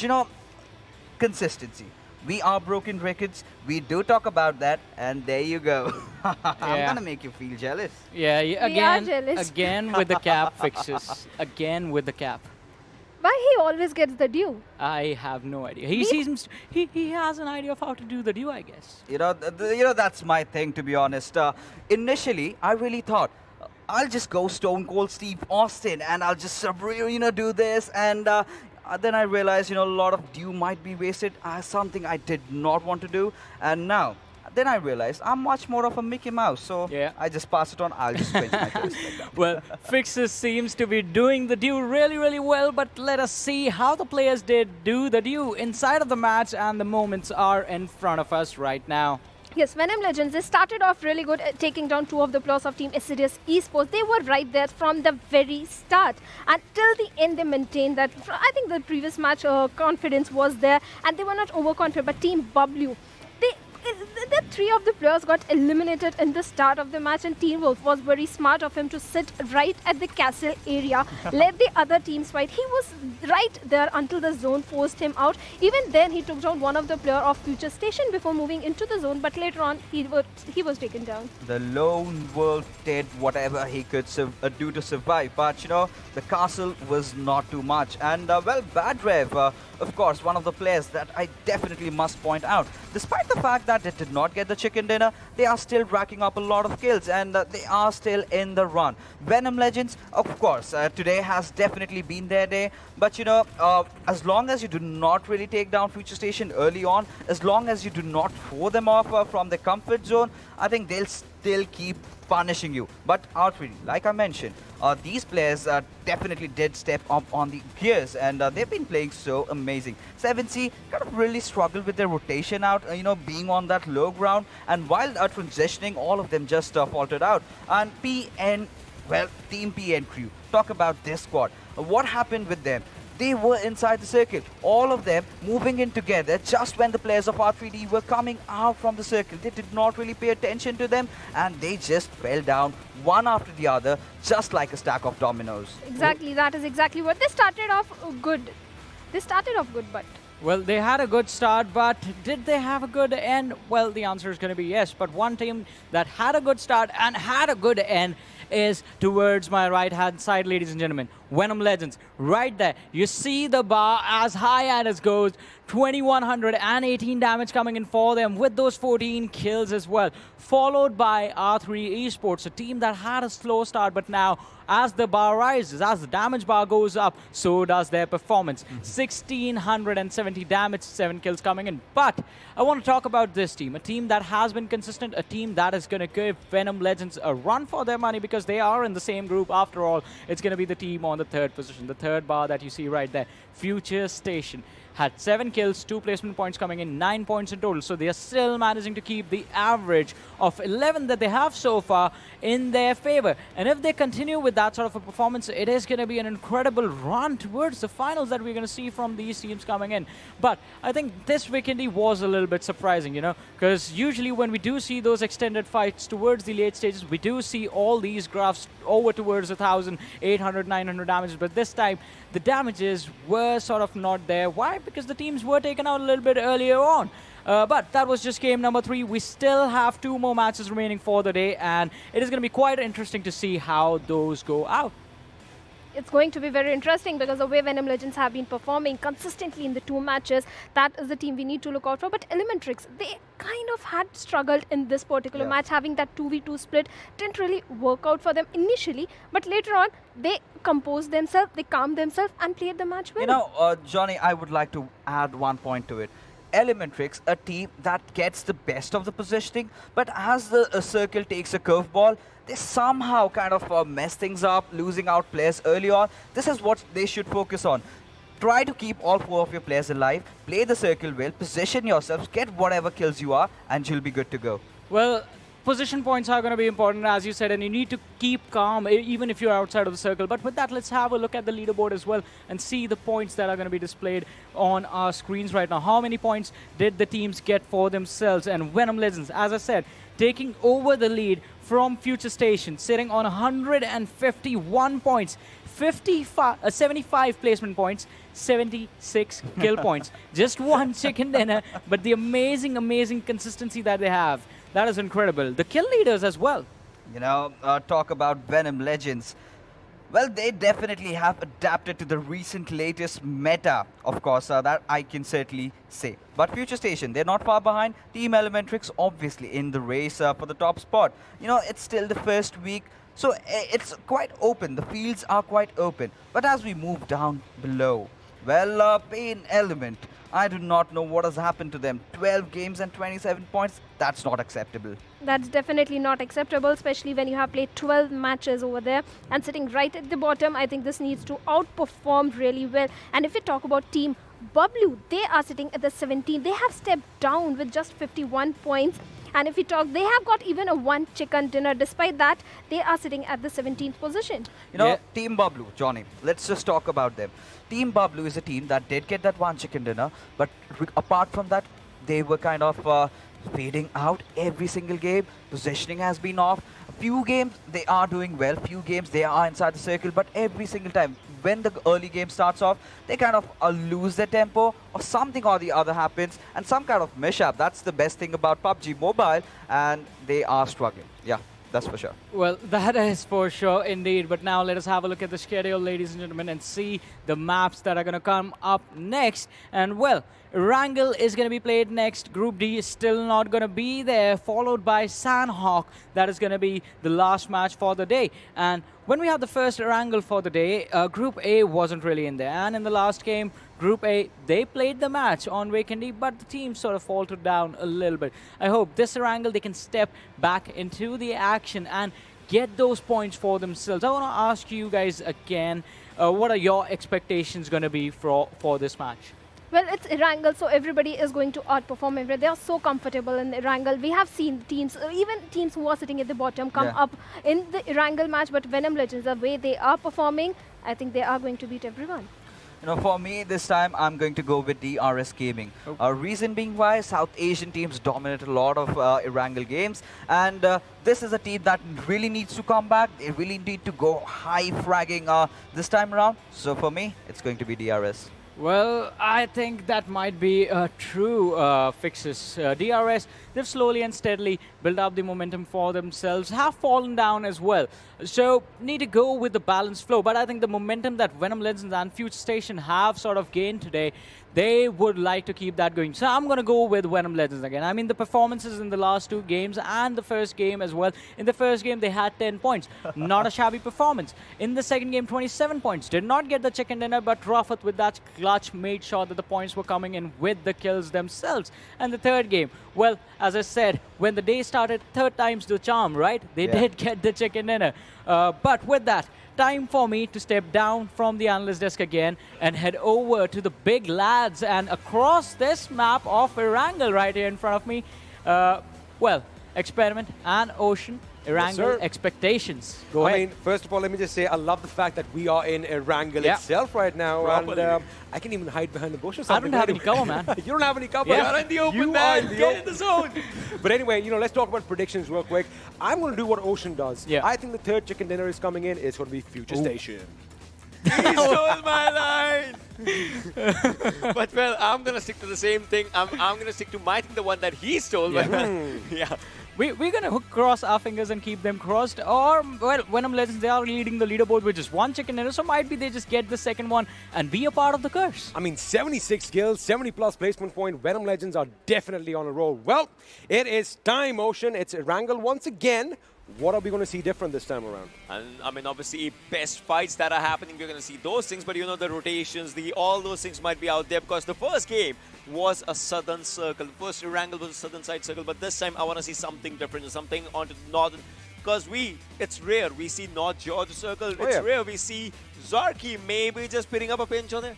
consistency. We are broken records. We do talk about that, and there you go. I'm gonna make you feel jealous. Yeah, again, jealous. Again with the cap fixes. Again with the cap. Why he always gets the due? I have no idea. He has an idea of how to do the due, I guess. That's my thing, to be honest. Initially, I really thought, I'll just go Stone Cold Steve Austin, and I'll just do this, and then I realized, a lot of due might be wasted. Something I did not want to do, and now. Then I realized I'm much more of a Mickey Mouse, so I just pass it on. I'll just quench my thirst like that. Well, Fixes seems to be doing the due really, really well, but let us see how the players did do the due inside of the match, and the moments are in front of us right now. Yes, Venom Legends, they started off really good, taking down 2 of the players of Team Assiduous Esports. They were right there from the very start. And till the end, they maintained that. I think the previous match confidence was there, and they were not overconfident. But Team Bablu, the 3 of the players got eliminated in the start of the match, and Team Wolf was very smart of him to sit right at the castle area, let the other teams fight. He was right there until the zone forced him out. Even then, he took down one of the player of FutureStation before moving into the zone, but later on, he was taken down. The lone wolf did whatever he could do to survive, but the castle was not too much. And well, Bad Rev, of course, one of the players that I definitely must point out. Despite the fact that they did not get the chicken dinner, they are still racking up a lot of kills, and they are still in the run. Venom Legends, of course, today has definitely been their day, but as long as you do not really take down FutureStation early on, as long as you do not throw them off from the comfort zone, I think they'll still keep punishing you. But R3D, like I mentioned, these players definitely did step up on the gears, and they've been playing so amazing. 7C kind of really struggled with their rotation out, being on that low ground, and while transitioning, all of them just faltered out. And Team PN crew, talk about this squad. What happened with them? They were inside the circle, all of them moving in together just when the players of R3D were coming out from the circle. They did not really pay attention to them, and they just fell down one after the other, just like a stack of dominoes. Exactly, that is exactly what. They started off good. But... Well, they had a good start, but did they have a good end? Well, the answer is going to be yes, but one team that had a good start and had a good end is towards my right-hand side, ladies and gentlemen. Venom Legends, right there. You see the bar as high as it goes. 2118 damage coming in for them with those 14 kills as well. Followed by R3D Esports, a team that had a slow start, but now as the bar rises, as the damage bar goes up, so does their performance. 1670 damage, 7 kills coming in. But I want to talk about this team, a team that has been consistent, a team that is going to give Venom Legends a run for their money, because they are in the same group. After all, it's going to be the team on the 3rd position, the 3rd bar that you see right there, FutureStation. had 7 kills, 2 placement points coming in, 9 points in total. So they are still managing to keep the average of 11 that they have so far in their favor. And if they continue with that sort of a performance, it is going to be an incredible run towards the finals that we're going to see from these teams coming in. But I think this Vikendi was a little bit surprising, you know, because usually when we do see those extended fights towards the late stages, we do see all these graphs over towards 1,000, 800, 900 damage. But this time, the damages were sort of not there. Why? Because the teams were taken out a little bit earlier on. But that was just game number 3. We still have 2 more matches remaining for the day, and it is going to be quite interesting to see how those go out. It's going to be very interesting because the way Venom Legends have been performing consistently in the 2 matches, that is the team we need to look out for. But ElementriX, they kind of had struggled in this particular match. Having that 2v2 split didn't really work out for them initially, but later on, they composed themselves, they calmed themselves and played the match well. You know, Johnny, I would like to add one point to it. ElementriX, a team that gets the best of the positioning, but as the circle takes a curveball, they somehow kind of mess things up, losing out players early on. This is what they should focus on. Try to keep all 4 of your players alive, play the circle well, position yourselves, get whatever kills you are, and you'll be good to go. Well, position points are going to be important, as you said, and you need to keep calm even if you're outside of the circle. But with that, let's have a look at the leaderboard as well and see the points that are going to be displayed on our screens right now. How many points did the teams get for themselves? And Venom Legends, as I said, taking over the lead from FutureStation, sitting on 151 points, 75 placement points, 76 kill points. Just 1 chicken dinner, but the amazing consistency that they have. That is incredible. The kill leaders as well. You know, talk about Venom Legends. Well, they definitely have adapted to the recent latest meta, of course, that I can certainly say. But FutureStation, they're not far behind. Team ElementriX, obviously, in the race for the top spot. You know, it's still the first week, so it's quite open. The fields are quite open. But as we move down below, well, PAINxELMT, I do not know what has happened to them. 12 games and 27 points, that's not acceptable. That's definitely not acceptable, especially when you have played 12 matches over there and sitting right at the bottom. I think this needs to outperform really well. And if we talk about team Bablu, they are sitting at the 17th. They have stepped down with just 51 points. And if we talk, they have got even a 1 chicken dinner. Despite that, they are sitting at the 17th position. You know, Team Bablu, Johnny, let's just talk about them. Team Bablu is a team that did get that 1 chicken dinner, but apart from that, they were kind of fading out every single game. Positioning has been off. A few games, they are doing well. Few games, they are inside the circle, but every single time, when the early game starts off, they kind of lose their tempo or something or the other happens and some kind of mishap. That's the best thing about PUBG Mobile, and they are struggling. Yeah, that's for sure. Well, that is for sure indeed. But now let us have a look at the schedule, ladies and gentlemen, and see the maps that are going to come up next. And well, Erangel is going to be played next. Group D is still not going to be there, followed by Sanhok. That is going to be the last match for the day. And when we had the first Erangel for the day, Group A wasn't really in there. And in the last game, Group A, they played the match on Vikendi, but the team sort of faltered down a little bit. I hope this Erangel, they can step back into the action and get those points for themselves. I want to ask you guys again, what are your expectations going to be for this match? Well, it's Erangel, so everybody is going to outperform everybody. They are so comfortable in Erangel. We have seen teams, even teams who are sitting at the bottom, come up in the Erangel match. But Venom Legends, the way they are performing, I think they are going to beat everyone. You know, for me, this time, I'm going to go with DRS Gaming. Reason being why South Asian teams dominate a lot of Erangel games. And this is a team that really needs to come back. They really need to go high fragging this time around. So for me, it's going to be DRS. Well, I think that might be true fixes. DRS, they've slowly and steadily built up the momentum for themselves, have fallen down as well. So, need to go with the balanced flow. But I think the momentum that Venom Legends and FutureStation have sort of gained today, they would like to keep that going. So I'm going to go with Venom Legends again. I mean, the performances in the last 2 games and the first game as well. In the first game, they had 10 points. Not a shabby performance. In the second game, 27 points. Did not get the chicken dinner, but Rafat with that clutch made sure that the points were coming in with the kills themselves. And the third game, well, as I said, when the day started, 3rd time's the charm, right? They did get the chicken dinner. But with that, time for me to step down from the analyst desk again and head over to the big lads. And across this map of Erangel right here in front of me, well, Experiment and Ocean, Erangel expectations. Go ahead. I mean, first of all, let me just say, I love the fact that we are in Erangel itself right now. Properly. And I can even hide behind the bushes. I don't have any cover, man. You don't have any cover. You are in the open, man. Get in the zone. But anyway, let's talk about predictions real quick. I'm going to do what Ocean does. Yeah. I think the third chicken dinner is coming in. It's going to be FutureStation. He stole my line. But well, I'm gonna stick to the same thing. I'm gonna stick to my thing, the one that he stole. Yeah. But yeah. We're going to cross our fingers and keep them crossed. Or, well, Venom Legends, they are leading the leaderboard with just one chicken dinner, so might be they just get the second one and be a part of the curse. I mean, 76 kills, 70+ placement point. Venom Legends are definitely on a roll. Well, it is time, Ocean. It's Erangel once again. What are we going to see different this time around? And I mean, obviously, best fights that are happening, we're going to see those things. But the rotations, all those things might be out there because the first game was a southern circle. The first Erangel was a southern side circle. But this time, I want to see something different, something onto the northern. Because it's rare we see North Georgia circle. It's rare we see Zarky maybe just picking up a pinch on it.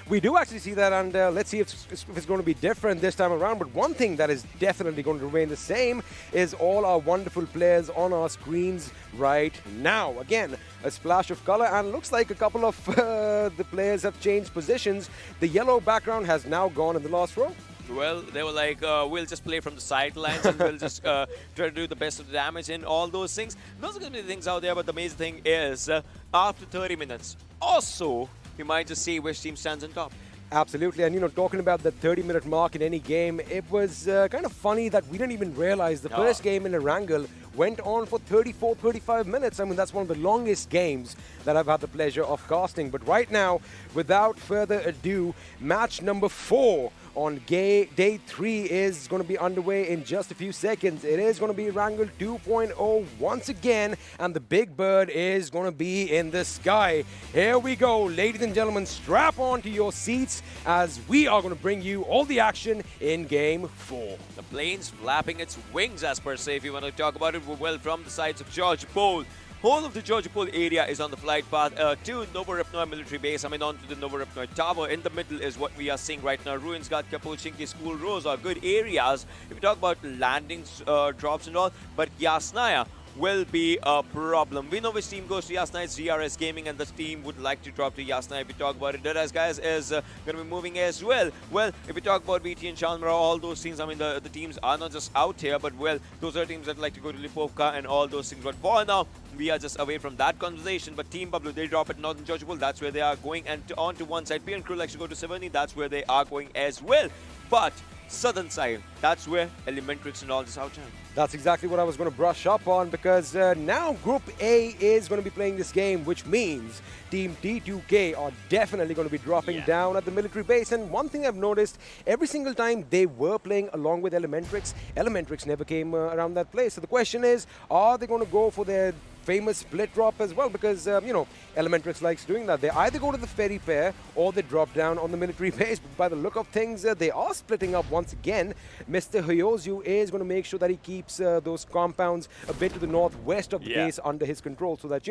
We do actually see that, and let's see if it's going to be different this time around. But one thing that is definitely going to remain the same is all our wonderful players on our screens right now. Again, a splash of color, and looks like a couple of the players have changed positions. The yellow background has now gone in the last row. Well, they were like, we'll just play from the sidelines and we'll just try to do the best of the damage and all those things. Those are going to be the things out there, but the amazing thing is, after 30 minutes, also, we might just see which team stands on top. Absolutely, and talking about the 30-minute mark in any game, it was kind of funny that we didn't even realize the first game in Erangel went on for 34, 35 minutes. I mean, that's one of the longest games that I've had the pleasure of casting. But right now, without further ado, match number 4 on day 3 is going to be underway in just a few seconds. It is going to be Erangel 2.0 once again, and the big bird is going to be in the sky. Here we go, ladies and gentlemen, strap on to your seats as we are going to bring you all the action in game 4. The plane's flapping its wings, as per se, if you want to talk about it. Well, from the sides of Georgia Pole. Whole of the Georgia Pole area is on the flight path to Novoripnoi military base. I mean, onto the Novoripnoi tower. In the middle is what we are seeing right now. Ruins, Ghat, Kapolchinki, School, Rose are good areas if you talk about landings, drops and all. But Yasnaya will be a problem. We know which team goes to Yasnaya. It's DRS Gaming, and the team would like to drop to Yasnaya if we talk about it. DRS guys is going to be moving as well. Well, if we talk about VTNxJyanMaara, all those things, I mean, the teams are not just out here, but well, those are teams that like to go to Lipovka and all those things. But for now, we are just away from that conversation. But Team Bablu, they drop at Northern Georgia Pole. That's where they are going. And on to one side, PN Crew likes to go to Severny. That's where they are going as well. But southern side, that's where ElementriX and all this outshine. That's exactly what I was going to brush up on, because now Group A is going to be playing this game, which means Team D2K are definitely going to be dropping down at the military base. And one thing I've noticed, every single time they were playing along with ElementriX, ElementriX never came around that place. So the question is, are they going to go for their famous split drop as well? Because, ElementriX likes doing that. They either go to the ferry pair or they drop down on the military base. But by the look of things, they are splitting up once again. Mr. Hyozu is going to make sure that he keeps those compounds a bit to the northwest of the base under his control so that,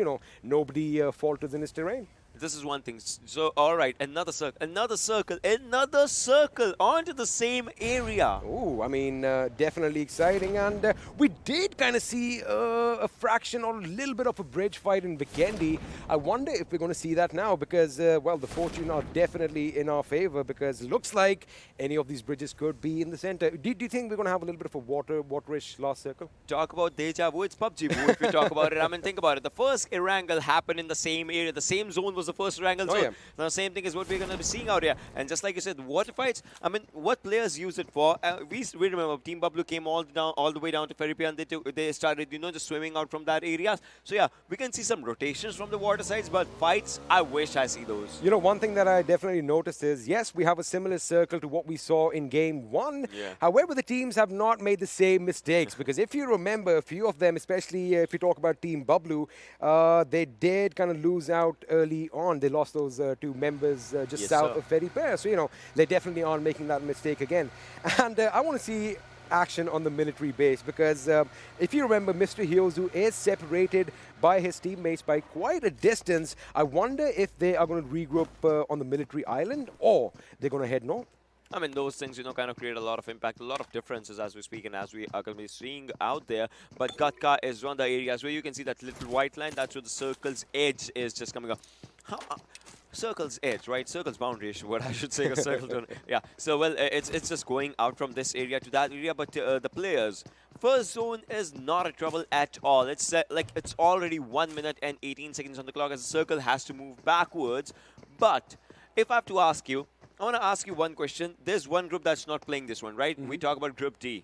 nobody falters in his terrain. This is one thing. So, all right, another circle, onto the same area. Oh, I mean, definitely exciting. And we did kind of see a fraction or a little bit of a bridge fight in Vikendi. I wonder if we're going to see that now because, well, the fortune are definitely in our favor because it looks like any of these bridges could be in the center. Do you think we're going to have a little bit of a waterish last circle? Talk about deja vu, it's PUBG vu if we talk about it. I mean, think about it. The first Erangel happened in the same area. The same zone was the first Erangel zone. Now, same thing is what we're going to be seeing out here. And just like you said, water fights, I mean, what players use it for? We remember Team Bablu came all the way down to Ferry and they started, just swimming out from that area. So, yeah, we can see some rotations from the water sides, but fights, I wish I see those. One thing that I definitely noticed is, yes, we have a similar circle to what we saw in Game 1. However, the teams have not made the same mistakes because if you remember, a few of them, especially if you talk about Team Bablu, they did kind of lose out early on. They lost those two members just south of Ferry Pair. So, they definitely aren't making that mistake again. And I want to see action on the military base because if you remember, Mr. Hyozu is separated by his teammates by quite a distance. I wonder if they are going to regroup on the military island or they're going to head north. I mean, those things, you know, kind of create a lot of impact, a lot of differences as we speak and as we are going to be seeing out there. But Gatka is one of the areas where you can see that little white line. That's where the circle's edge is just coming up. How, circle's edge, right? Circle's boundary, what I should say. A circle to, yeah. So, well, it's just going out from this area to that area. But the players, first zone is not a trouble at all. It's like it's already 1 minute and 18 seconds on the clock as the circle has to move backwards. But if I have to ask you, I want to ask you one question. There's one group that's not playing this one, right? We talk about Group D.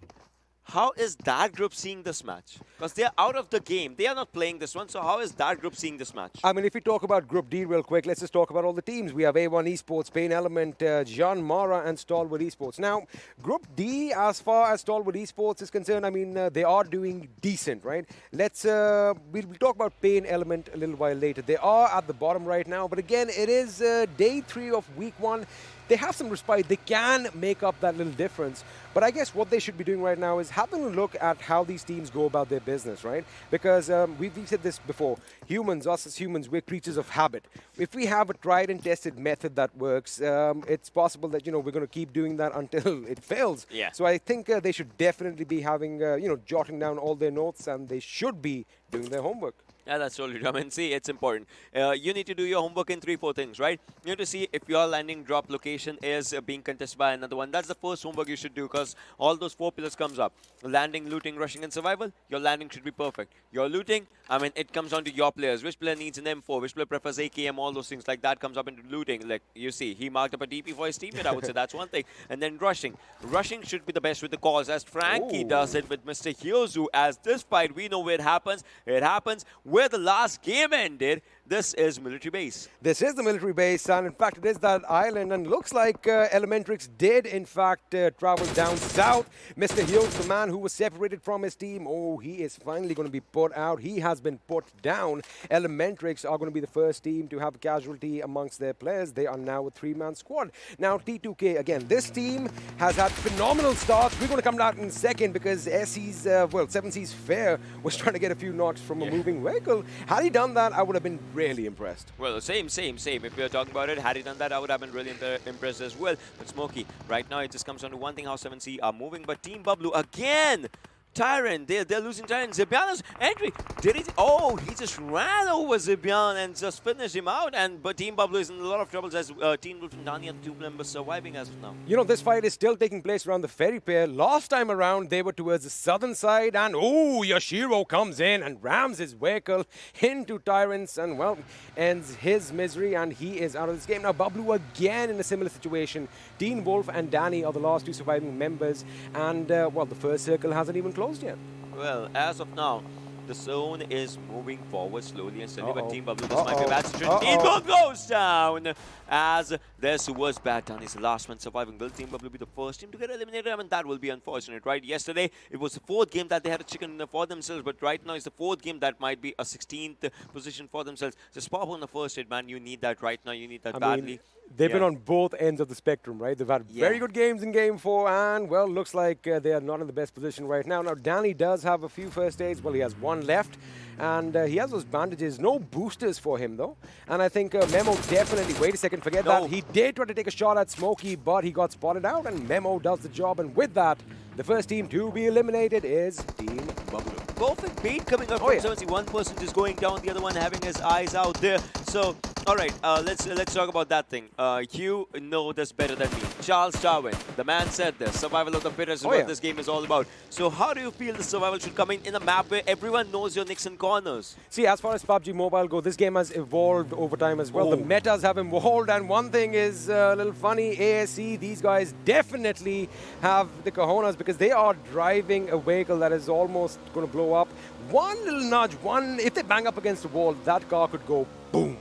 How is that group seeing this match? Because they're out of the game. They are not playing this one. So how is that group seeing this match? I mean, if we talk about Group D real quick, let's just talk about all the teams. We have A1 Esports, PAINxELMT, and Stalwart Esports. Now, Group D, as far as Stalwart Esports is concerned, I mean, they are doing decent, right? Let's, we'll talk about PAINxELMT a little while later. They are at the bottom right now. But again, it is day 3 of week 1. They have some respite. They can make up that little difference. But I guess what they should be doing right now is having a look at how these teams go about their business, right? Because we've said this before. Humans, us as humans, we're creatures of habit. If we have a tried and tested method that works, it's possible that, you know, we're going to keep doing that until it fails. Yeah. So I think they should definitely be having, you know, jotting down all their notes, and they should be doing their homework. Yeah, that's totally true. I mean, see, it's important. You need to do your homework in 3-4 things, right? You need to see if your landing drop location is being contested by another one. That's the first homework you should do because all those 4 pillars comes up. Landing, looting, rushing, and survival. Your landing should be perfect. Your looting, I mean, it comes down to your players. Which player needs an M4? Which player prefers AKM? All those things like that comes up into looting. Like, you see, he marked up a DP for his teammate. I would say that's one thing. And then rushing. Rushing should be the best with the cause, as Frankie does it with Mr. Hyozu. As this fight, we know where it happens. It happens where the last game ended. This is military base. This is the military base, and in fact, it is that island. And looks like ElementriX did, in fact, travel down south. Mr. Hughes, the man who was separated from his team, oh, he is finally going to be put out. He has been put down. ElementriX are going to be the first team to have a casualty amongst their players. They are now a 3-man squad. Now, T2K, again, this team has had phenomenal starts. We're going to come down in a second because SC's, well, 7C's Fair was trying to get a few knocks from a moving vehicle. Had he done that, I would have been really impressed. Well, same. If we are talking about it, had he done that, I would have been really impressed as well. But Smokey, right now it just comes down to one thing, how 7C are moving. But Team Bablu, again, Tyrant, they're losing Tyrant. Zibiana's entry, did he? Oh, he just ran over Zibian and just finished him out. But Team Bablu is in a lot of troubles as Team Wolf and Dani are the 2 members surviving as of now. You know, this fight is still taking place around the ferry pier. Last time around, they were towards the southern side. And, oh, Yashiro comes in and rams his vehicle into Tyrants and, well, ends his misery. And he is out of this game. Now, Bablu again in a similar situation. Teen Wolf and Danny are the last 2 surviving members. And, well, the first circle hasn't even closed yet. Well, as of now, the zone is moving forward slowly and steadily, but Team Bablu, this might be a bad situation. It goes down as this was bad. Done is the last man surviving. Will Team Bablu be the first team to get eliminated? I mean, that will be unfortunate, right? Yesterday, it was the 4th game that they had a chicken for themselves, but right now it's the 4th game that might be a 16th position for themselves. Just pop on the first hit, man. You need that right now. You need that badly. They've been on both ends of the spectrum, right? They've had very good games in Game 4, and, well, looks like they are not in the best position right now. Now, Danny does have a few first aids. Well, he has 1 left, and he has those bandages. No boosters for him, though. And I think Memo definitely... Wait a second, forget that. He did try to take a shot at Smokey, but he got spotted out, and Memo does the job. And with that, the first team to be eliminated is Team Bablu. Perfect beat coming up from 71% is going down, the other one having his eyes out there. So, all right, let's talk about that thing. You know this better than me. Charles Darwin, the man said this. Survival of the fittest is what this game is all about. So how do you feel the survival should come in a map where everyone knows your nicks and corners? See, as far as PUBG Mobile go, this game has evolved over time as well. The metas have evolved, and one thing is a little funny. ASC, these guys definitely have the cojones because they are driving a vehicle that is almost going to blow up. One little nudge, if they bang up against the wall, that car could go boom.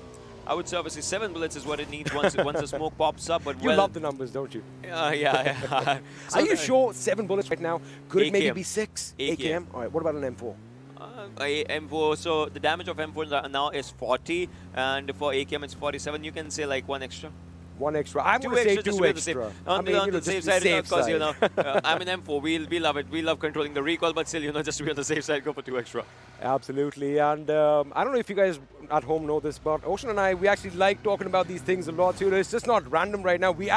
I would say obviously 7 bullets is what it needs once the smoke pops up. But you love the numbers, don't you? Yeah. So are you sure 7 bullets right now? Could it maybe be 6? AKM? All right, what about an M4? M4, so the damage of M4 now is 40, and for AKM it's 47. You can say like 1 extra. 1 extra. I'm Two going to say extra, just 2 to be the safe. extra. On the safe side, because, you know, I'm an M4. We love it. We love controlling the recoil, but still, you know, just to be on the safe side, go for 2 extra. Absolutely. And I don't know if you guys at home know this, but Ocean and I, we actually like talking about these things a lot too. It's just not random right now. We're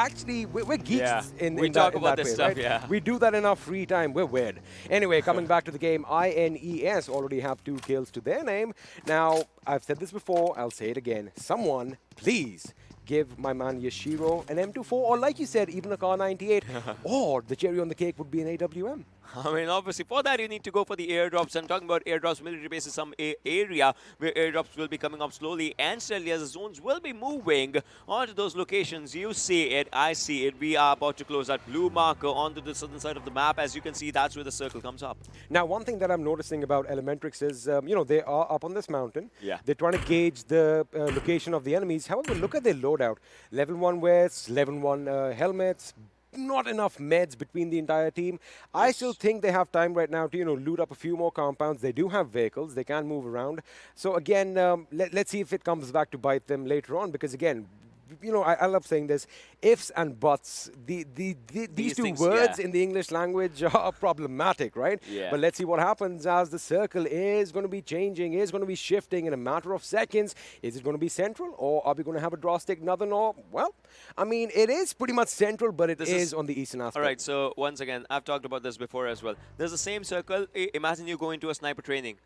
geeks we talk about this stuff, right? yeah. We do that in our free time. We're weird. Anyway, coming back to the game, INES already have 2 kills to their name. Now, I've said this before, I'll say it again. Someone, please, give my man Yashiro an M24, or like you said, even a Car 98, or the cherry on the cake would be an AWM. I mean, obviously, for that, you need to go for the airdrops. And talking about airdrops, military base is some area where airdrops will be coming up slowly and steadily as the zones will be moving onto those locations. You see it, I see it. We are about to close that blue marker onto the southern side of the map. As you can see, that's where the circle comes up. Now, one thing that I'm noticing about ElementriX is, you know, they are up on this mountain. Yeah. They're trying to gauge the location of the enemies. However, look at their loadout. Level 1 vests, level 1 helmets, not enough meds between the entire team. I still think they have time right now to, you know, loot up a few more compounds. They do have vehicles. They can move around. So again, let's see if it comes back to bite them later on, because again, you know, I love saying this, ifs and buts. These two words in the English language are problematic, right? Yeah. But let's see what happens as the circle is going to be changing, is going to be shifting in a matter of seconds. Is it going to be central, or are we going to have a draw stick northern? Or, well, I mean, it is pretty much central, but it is on the eastern aspect. All right, so once again, I've talked about this before as well. There's the same circle. Imagine you go into a sniper training.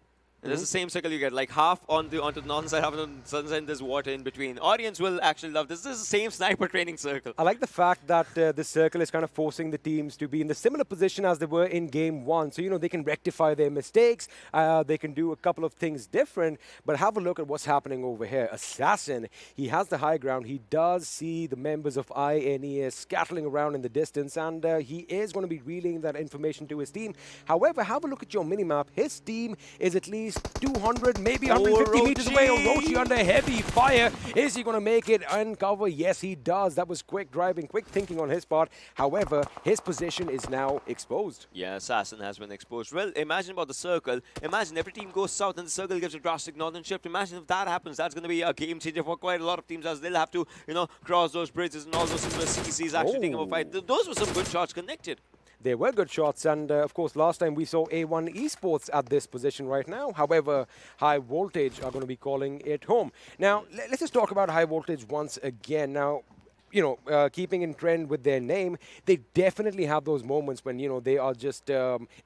There's the same circle you get, like half onto the northern side, half on the southern side, there's water in between. Audience will actually love this. This is the same sniper training circle. I like the fact that this circle is kind of forcing the teams to be in the similar position as they were in Game 1. So, you know, they can rectify their mistakes. They can do a couple of things different. But have a look at what's happening over here. Assassin, he has the high ground. He does see the members of INES scattering around in the distance. And he is going to be relaying that information to his team. However, have a look at your minimap. His team is at least 200, maybe 150 meters away. Orochi under heavy fire. Is he going to make it uncover? Yes, he does. That was quick driving, quick thinking on his part. However, his position is now exposed. Yeah, Assassin has been exposed. Well, imagine about the circle. Imagine every team goes south and the circle gives a drastic northern shift. Imagine if that happens. That's going to be a game changer for quite a lot of teams, as they'll have to, you know, cross those bridges and all those similar CCs actually taking a fight. Those were some good shots connected. They were good shots, and of course, last time we saw A1 Esports at this position right now. However, High Voltage are going to be calling it home. Now, let's just talk about High Voltage once again. Now, you know, keeping in trend with their name, they definitely have those moments when, you know, they are just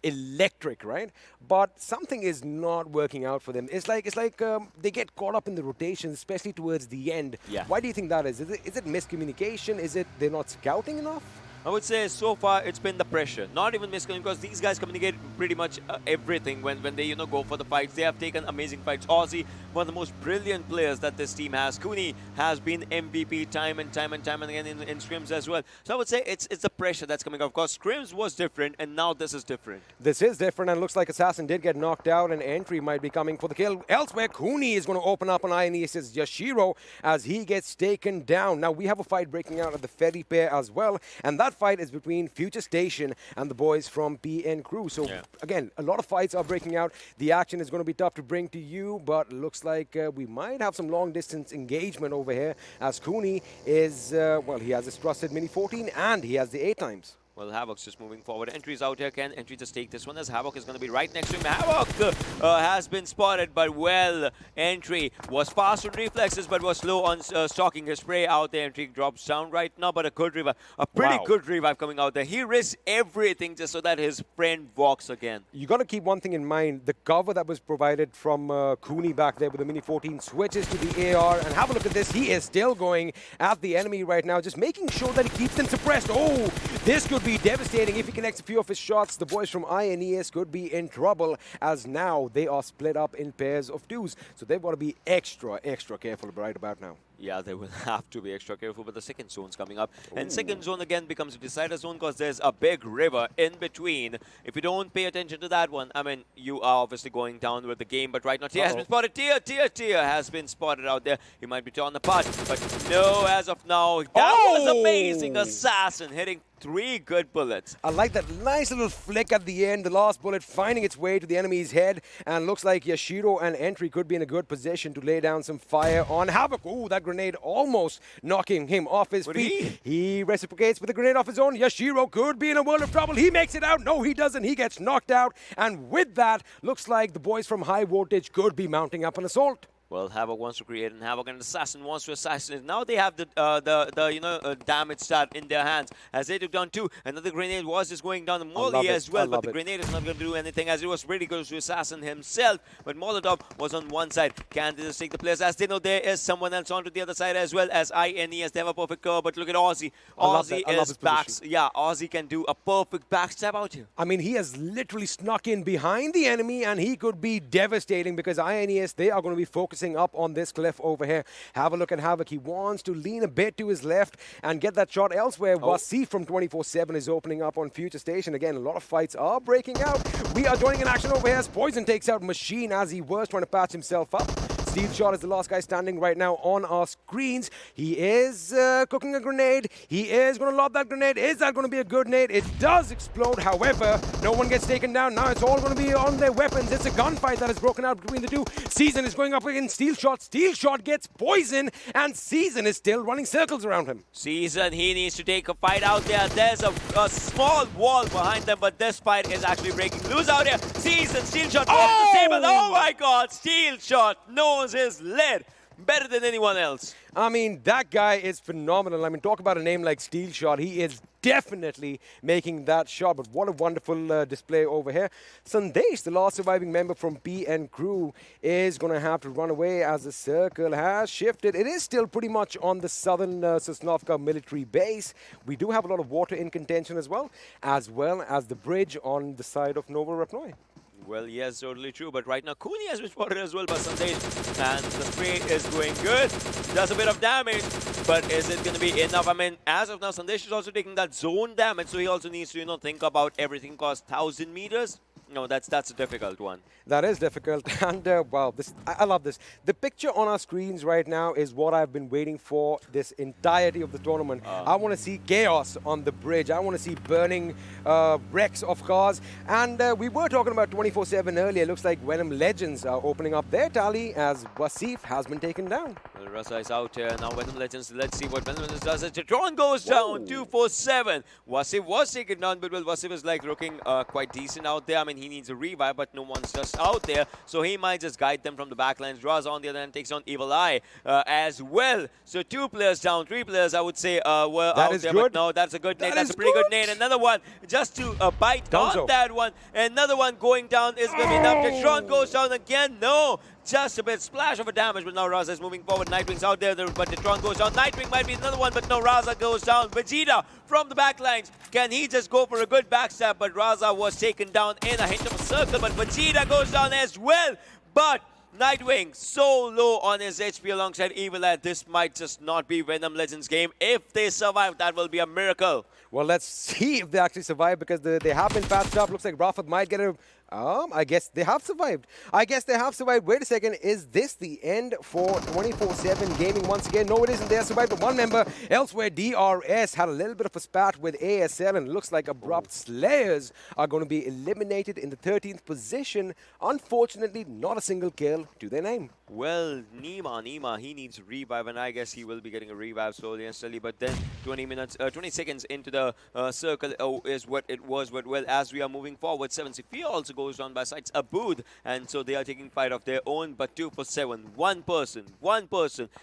electric, right? But something is not working out for them. It's like they get caught up in the rotation, especially towards the end. Yeah. Why do you think that is? Is it miscommunication? Is it they're not scouting enough? I would say so far it's been the pressure, not even miscommunication, because these guys communicate pretty much everything when they, you know, go for the fights. They have taken amazing fights. Aussie, one of the most brilliant players that this team has. Cooney has been MVP time and time again in scrims as well. So I would say it's the pressure that's coming off. Of course, scrims was different, and now this is different. This is different, and looks like Assassin did get knocked out, and entry might be coming for the kill. Elsewhere, Cooney is going to open up on INES's Yashiro as he gets taken down. Now, we have a fight breaking out at the ferry pair as well, and that fight is between FutureStation and the boys from PN Crew. So, again, a lot of fights are breaking out. The action is going to be tough to bring to you, but looks like we might have some long-distance engagement over here, as Cooney is, well, he has his trusted Mini 14, and he has the 8 times. Well, Havok's just moving forward. Entry's out here. Can Entry just take this one, as Havok is going to be right next to him? Havok has been spotted, but well, Entry was fast on reflexes, but was slow on stalking his prey out there. Entry drops down right now, but a good revive. A pretty good revive coming out there. He risks everything just so that his friend walks again. You got to keep one thing in mind. The cover that was provided from Cooney back there with the Mini 14 switches to the AR, and have a look at this. He is still going at the enemy right now, just making sure that he keeps them suppressed. Oh, this could be devastating. If he connects a few of his shots, the boys from INES could be in trouble, as now they are split up in pairs of 2s. So they've got to be extra careful right about now. Yeah, they will have to be extra careful, but the second zone's coming up. And second zone again becomes a decider zone because there's a big river in between. If you don't pay attention to that one, I mean, you are obviously going down with the game. But right now, Tia has been spotted. Tia has been spotted out there. He might be torn apart, but no, as of now. That was amazing. Assassin hitting 3 good bullets. I like that nice little flick at the end. The last bullet finding its way to the enemy's head. And looks like Yashiro and Entry could be in a good position to lay down some fire on Havok. Ooh, that grenade, almost knocking him off his feet. He reciprocates with a grenade of his own. Yashiro could be in a world of trouble. He makes it out. No, he doesn't. He gets knocked out. And with that, looks like the boys from High Voltage could be mounting up an assault. Well, Havoc wants to create, and Havoc and Assassin wants to assassinate. Now they have the damage stat in their hands as they took down 2. Another grenade was just going down the Molly as well, but the grenade is not going to do anything as it was really close to Assassin himself. But Molotov was on one side. Can they just take the players as they know there is someone else onto the other side as well as INES. They have a perfect curve, but look at Aussie. Aussie is back. Yeah, Aussie can do a perfect backstab out here. I mean, he has literally snuck in behind the enemy, and he could be devastating because INES, they are going to be focusing up on this cliff over here. Have a look at Havoc. He wants to lean a bit to his left and get that shot elsewhere. Wasif from 24/7 is opening up on FutureStation. Again, a lot of fights are breaking out. We are joining in action over here as Poison takes out Machine as he was trying to patch himself up. Steel Shot is the last guy standing right now on our screens. He is cooking a grenade. He is going to lob that grenade. Is that going to be a good nade? It does explode. However, no one gets taken down. Now it's all going to be on their weapons. It's a gunfight that has broken out between the two. Season is going up against Steel Shot. Steel Shot gets Poison, and Season is still running circles around him. Season, he needs to take a fight out there. There's a small wall behind them, but this fight is actually breaking loose out here. Season, Steel Shot off the table. Oh my God, Steel Shot knows his lead better than anyone else. I mean, that guy is phenomenal. I mean, talk about a name like Steel Shot. He is definitely making that shot, but what a wonderful display over here. Sandesh, the last surviving member from PN Crew, is going to have to run away as the circle has shifted. It is still pretty much on the southern Sosnovka military base. We do have a lot of water in contention as well as the bridge on the side of Novorapnoi. Well, yes, totally true. But right now, Kuni has been spotted as well by Sandesh. And the spray is going good. Does a bit of damage. But is it going to be enough? I mean, as of now, Sandesh is also taking that zone damage. So he also needs to, think about everything costs 1,000 meters. No, that's a difficult one. That is difficult. And wow, I love this. The picture on our screens right now is what I've been waiting for this entirety of the tournament. I want to see chaos on the bridge. I want to see burning wrecks of cars. And we were talking about 24/7 earlier. Looks like Venom Legends are opening up their tally as Wasif has been taken down. Well, Rasa is out here. Now Venom Legends, let's see what Venom Legends does. Tetron goes down, 247. Wasif was taken down, but well, Wasif is like looking quite decent out there. I mean, he needs a revive, but no one's just out there, so he might just guide them from the backlines. Draws on the other end, takes on Evil Eye as well. So 2 players down, 3 players, I would say, were out there. But no, that's a good nade. That's a pretty good nade. Another one just to bite on that one. Another one going down is going to be enough. Tetron goes down again. No. Just a bit splash of a damage, but now Raza is moving forward. Nightwing's out there, but Tetron goes down. Nightwing might be another one, but no, Raza goes down. Vegeta from the backlines. Can he just go for a good backstab? But Raza was taken down in a hint of a circle, but Vegeta goes down as well. But Nightwing so low on his HP alongside Evil Eye. This might just not be Venom Legends game. If they survive, that will be a miracle. Well, let's see if they actually survive because they have been patched up. Looks like Rafat might get a... I guess they have survived. Wait a second. Is this the end for 24/7 Gaming once again? No, it isn't. They have survived, but one member elsewhere, DRS, had a little bit of a spat with ASL, and it looks like Abrupt Slayers are going to be eliminated in the 13th position. Unfortunately, not a single kill to their name. Well, Nima, he needs a revive, and I guess he will be getting a revive slowly and steadily. But then 20 seconds into the circle is what it was. But well, as we are moving forward, 7CP also goes down by sides Abud, and so they are taking fight of their own. But 2 for 7, one person,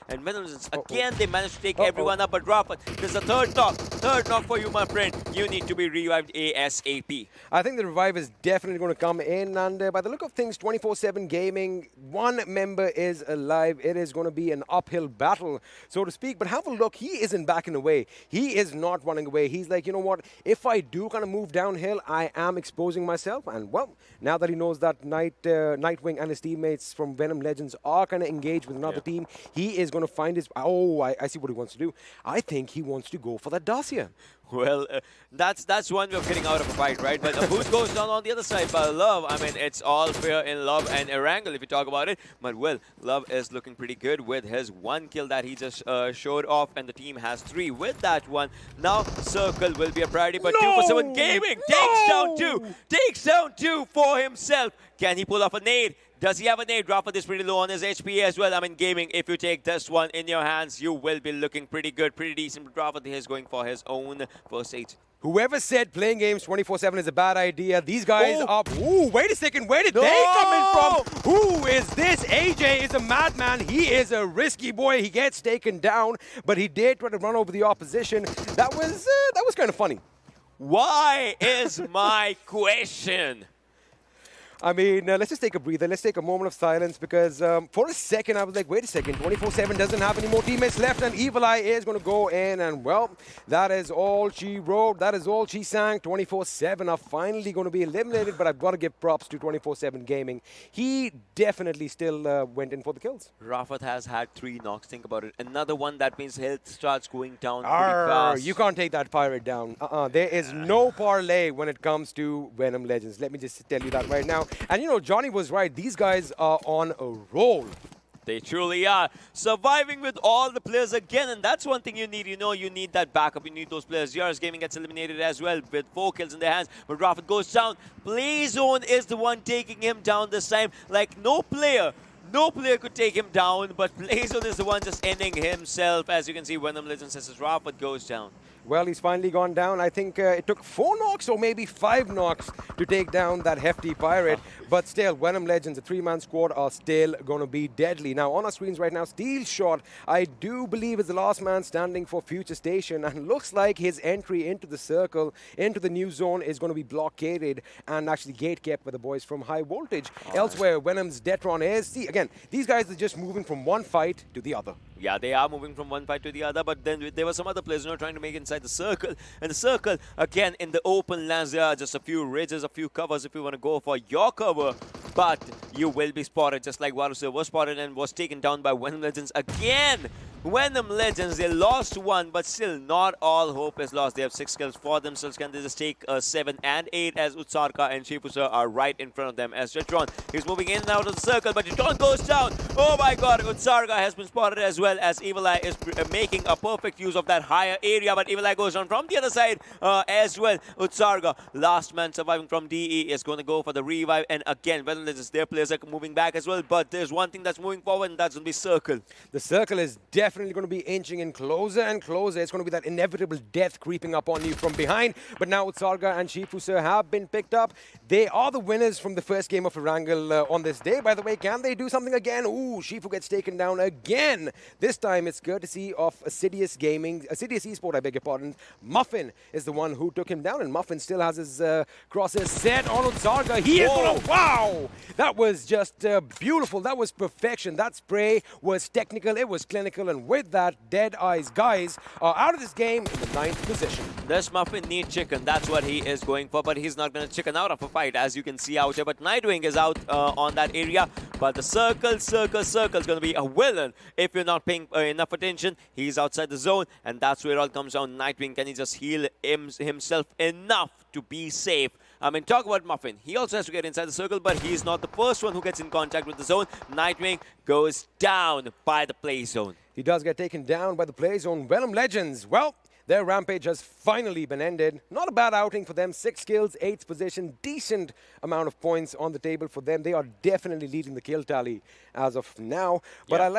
and Venom again they managed to take everyone up. But Rafa, there's a third knock for you, my friend. You need to be revived ASAP. I think the revive is definitely going to come in, and by the look of things, 24/7 Gaming, one member is alive. It is going to be an uphill battle, so to speak. But have a look, he isn't backing away. He is not running away. He's like, you know what? If I do kind of move downhill, I am exposing myself. And well, now that he knows that Nightwing and his teammates from Venom Legends are kind of engaged with another team, he is going to find his... Oh, I see what he wants to do. I think he wants to go for that Dacia. Well, that's one way of getting out of a fight, right? But Abud goes down on the other side by Love. I mean, it's all fair in Love and Erangel if you talk about it. But, well, Love is looking pretty good with his 1 kill that he just showed off, and the team has 3 with that one. Now, Circle will be a priority, but 2 for 7 Gaming takes down 2 for himself. Can he pull off a nade? Does he have a nade? Rafa is pretty low on his HP as well. I mean, gaming, if you take this one in your hands, you will be looking pretty good, pretty decent. But Rafa is going for his own first aid. Whoever said playing games 24/7 is a bad idea, these guys are... Ooh, wait a second. Where did they come in from? Who is this? AJ is a madman. He is a risky boy. He gets taken down, but he did try to run over the opposition. That was kind of funny. Why is my question? I mean, let's just take a breather. Let's take a moment of silence because for a second I was like, wait a second, 24/7 doesn't have any more teammates left and Evil Eye is going to go in and, well, that is all she wrote. That is all she sang. 24/7 are finally going to be eliminated, but I've got to give props to 24/7 Gaming. He definitely still went in for the kills. Rafat has had 3 knocks. Think about it. Another one, that means health starts going down pretty fast. You can't take that pirate down. There is no parlay when it comes to Venom Legends. Let me just tell you that right now. And you know, Johnny was right. These guys are on a roll. They truly are. Surviving with all the players again, and that's one thing you need. You know, you need that backup. You need those players. DRS Gaming gets eliminated as well with 4 kills in their hands. But Rafat goes down. Playzone is the one taking him down this time. Like, no player could take him down, but Playzone is the one just ending himself. As you can see, Venom Legends says Rafat goes down. Well, he's finally gone down. I think it took 4 knocks or maybe 5 knocks to take down that hefty pirate. But still, Venom Legends, a 3-man squad, are still going to be deadly. Now, on our screens right now, Steel Shot, I do believe is the last man standing for FutureStation. And looks like his entry into the circle, into the new zone, is going to be blockaded and actually gate-kept by the boys from High Voltage. Elsewhere, Venom's Detron is... See, again, these guys are just moving from one fight to the other. Yeah, they are moving from one fight to the other, but then there were some other players, you know, trying to make it inside the circle. And the circle, again, in the open lands, there are just a few ridges, a few covers if you want to go for your cover. But you will be spotted, just like Varusir was spotted and was taken down by Venom Legends again. Venom Legends, they lost 1, but still not all hope is lost. They have 6 kills for themselves. Can they just take 7 and 8 as Utsarka and Shifusar are right in front of them as Jetron. He's moving in and out of the circle, but Jetron goes down. Oh my god, Utsarka has been spotted as well as Evil Eye is making a perfect use of that higher area, but Evil Eye goes down from the other side as well. Utsarka, last man surviving from DE, is going to go for the revive, and again, Venom Legends, their players are moving back as well, but there's one thing that's moving forward, and that's going to be Circle. The Circle is definitely going to be inching in closer and closer. It's going to be that inevitable death creeping up on you from behind. But now Utsarga and Shifusar have been picked up. They are the winners from the first game of Erangel on this day. By the way, can they do something again? Ooh, Shifu gets taken down again. This time it's courtesy of Assiduous Gaming, Assiduous Esports, I beg your pardon. Muffin is the one who took him down, and Muffin still has his crosses set on Utsarga. He is going to... Wow! That was just beautiful. That was perfection. That spray was technical. It was clinical, and with that, DEADEYES guys are out of this game in the 9th position. This Muffin needs chicken. That's what he is going for, but he's not going to chicken out of a fight, as you can see out here. But Nightwing is out on that area, but the Circle is going to be a villain. If you're not paying enough attention, he's outside the zone, and that's where it all comes down. Nightwing, can he just heal himself enough to be safe? I mean, talk about Muffin. He also has to get inside the circle, but he's not the first one who gets in contact with the zone. Nightwing goes down by the play zone. He does get taken down by the play zone. Venom Legends, well, their rampage has finally been ended. Not a bad outing for them. 6 kills, 8th position. Decent amount of points on the table for them. They are definitely leading the kill tally as of now. But I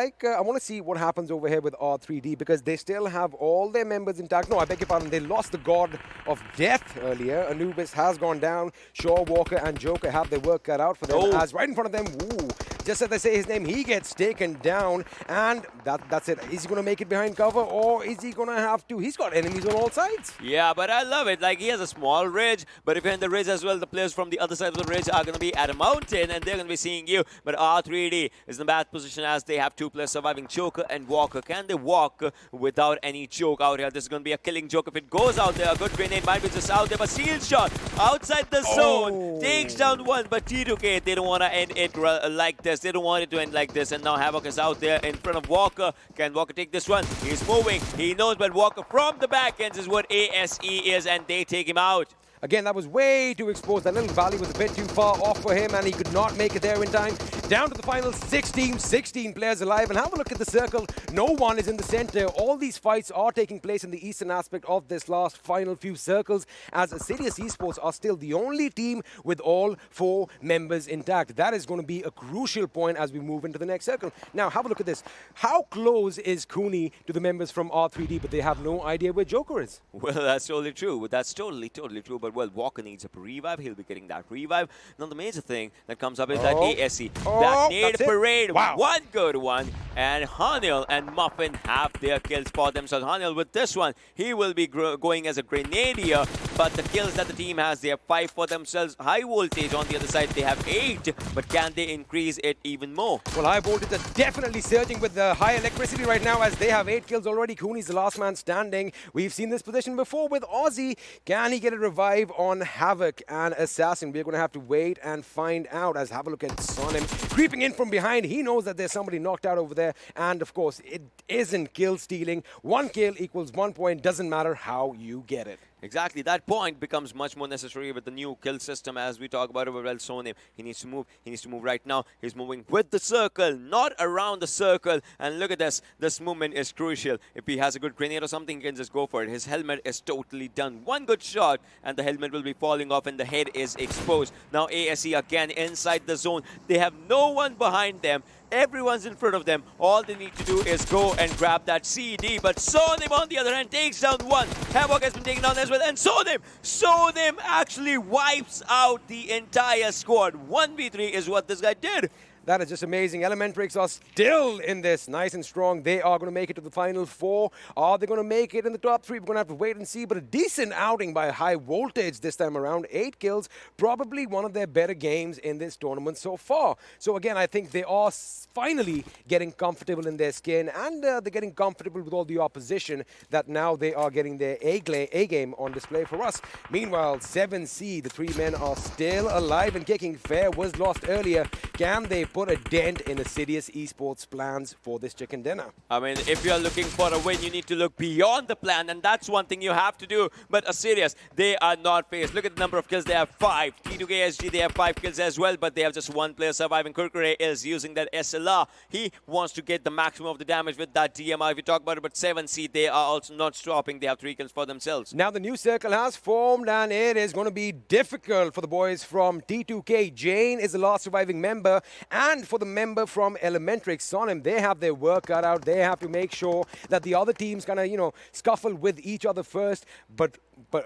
want to see what happens over here with R3D because they still have all their members intact. No, I beg your pardon. They lost the God of Death earlier. Anubis has gone down. Shaw, Walker, and Joker have their work cut out for them. As right in front of them, ooh, just as they say his name, he gets taken down. And that's it. Is he going to make it behind cover or is he going to have to? He's got enemies on all sides. Yeah, but I love it. Like, he has a small ridge, but if you're in the ridge as well, the players from the other side of the ridge are going to be at a mountain, and they're going to be seeing you. But R3D is in a bad position as they have 2 players surviving, Joker and Walker. Can they walk without any joke out here? This is going to be a killing joke if it goes out there. A good grenade might be just out there, but Steel Shot outside the zone takes down 1, but T2K, they don't want to end it like this. They don't want it to end like this, and now Havoc is out there in front of Walker. Can Walker take this one? He's moving. He knows, but Walker from the back end is what ASE is, and they take him out. Again, that was way too exposed. That little valley was a bit too far off for him, and he could not make it there in time. down to the final 6 teams, 16 players alive. And have a look at the circle. No one is in the center. All these fights are taking place in the eastern aspect of this last final few circles, as Assiduous Esports are still the only team with all 4 members intact. That is going to be a crucial point as we move into the next circle. Now, have a look at this. How close is Cooney to the members from R3D, but they have no idea where Joker is? Well, that's totally true. That's totally true. But, well, Walker needs a revive. He'll be getting that revive. Now, the major thing that comes up is that ASE. That nade parade. Wow. One good one. And Hanil and Muffin have their kills for themselves. Hanil, with this one, he will be going as a grenadier. But the kills that the team has, they have 5 for themselves. High voltage on the other side, they have 8. But can they increase it even more? Well, high voltage is definitely surging with the high electricity right now, as they have 8 kills already. Cooney's the last man standing. We've seen this position before with Aussie. Can he get a revive on Havoc and Assassin? We're going to have to wait and find out, as have a look at Sonim creeping in from behind. He knows that there's somebody knocked out over there. And, of course, it isn't kill stealing. 1 kill equals 1 point. Doesn't matter how you get it. Exactly, that point becomes much more necessary with the new kill system as we talk about it. Well, Sonim, he needs to move right now. He's moving with the circle, not around the circle. And look at this movement is crucial. If he has a good grenade or something, he can just go for it. His helmet is totally done. One good shot and the helmet will be falling off and the head is exposed. Now ASE again inside the zone. They have no one behind them. Everyone's in front of them. All they need to do is go and grab that CD. But Sonim, on the other hand, takes down one. Havoc has been taken down as well. And Sonim actually wipes out the entire squad. 1v3 is what this guy did. That is just amazing. ElementriX are still in this, nice and strong. They are going to make it to the final 4. Are they going to make it in the top 3? We're going to have to wait and see. But a decent outing by High Voltage this time around. 8 kills, probably one of their better games in this tournament so far. So again, I think they are finally getting comfortable in their skin, and they're getting comfortable with all the opposition, that now they are getting their A game on display for us. Meanwhile, 7C, the 3 men are still alive and kicking. Fair was lost earlier. Can they put a dent in Assiduous Esports' plans for this chicken dinner? I mean, if you're looking for a win, you need to look beyond the plan, and that's one thing you have to do. But Assiduous, they are not phased. Look at the number of kills. They have 5. T2KSG, they have 5 kills as well, but they have just 1 player surviving. Kurkure is using that SLR. He wants to get the maximum of the damage with that DMR. If you talk about it, but 7C, they are also not stopping. They have 3 kills for themselves. Now the new circle has formed, and it is going to be difficult for the boys from T2K. Jane is the last surviving member, and for the member from ElementriX, Sonim, they have their work cut out. They have to make sure that the other teams kind of, scuffle with each other first. But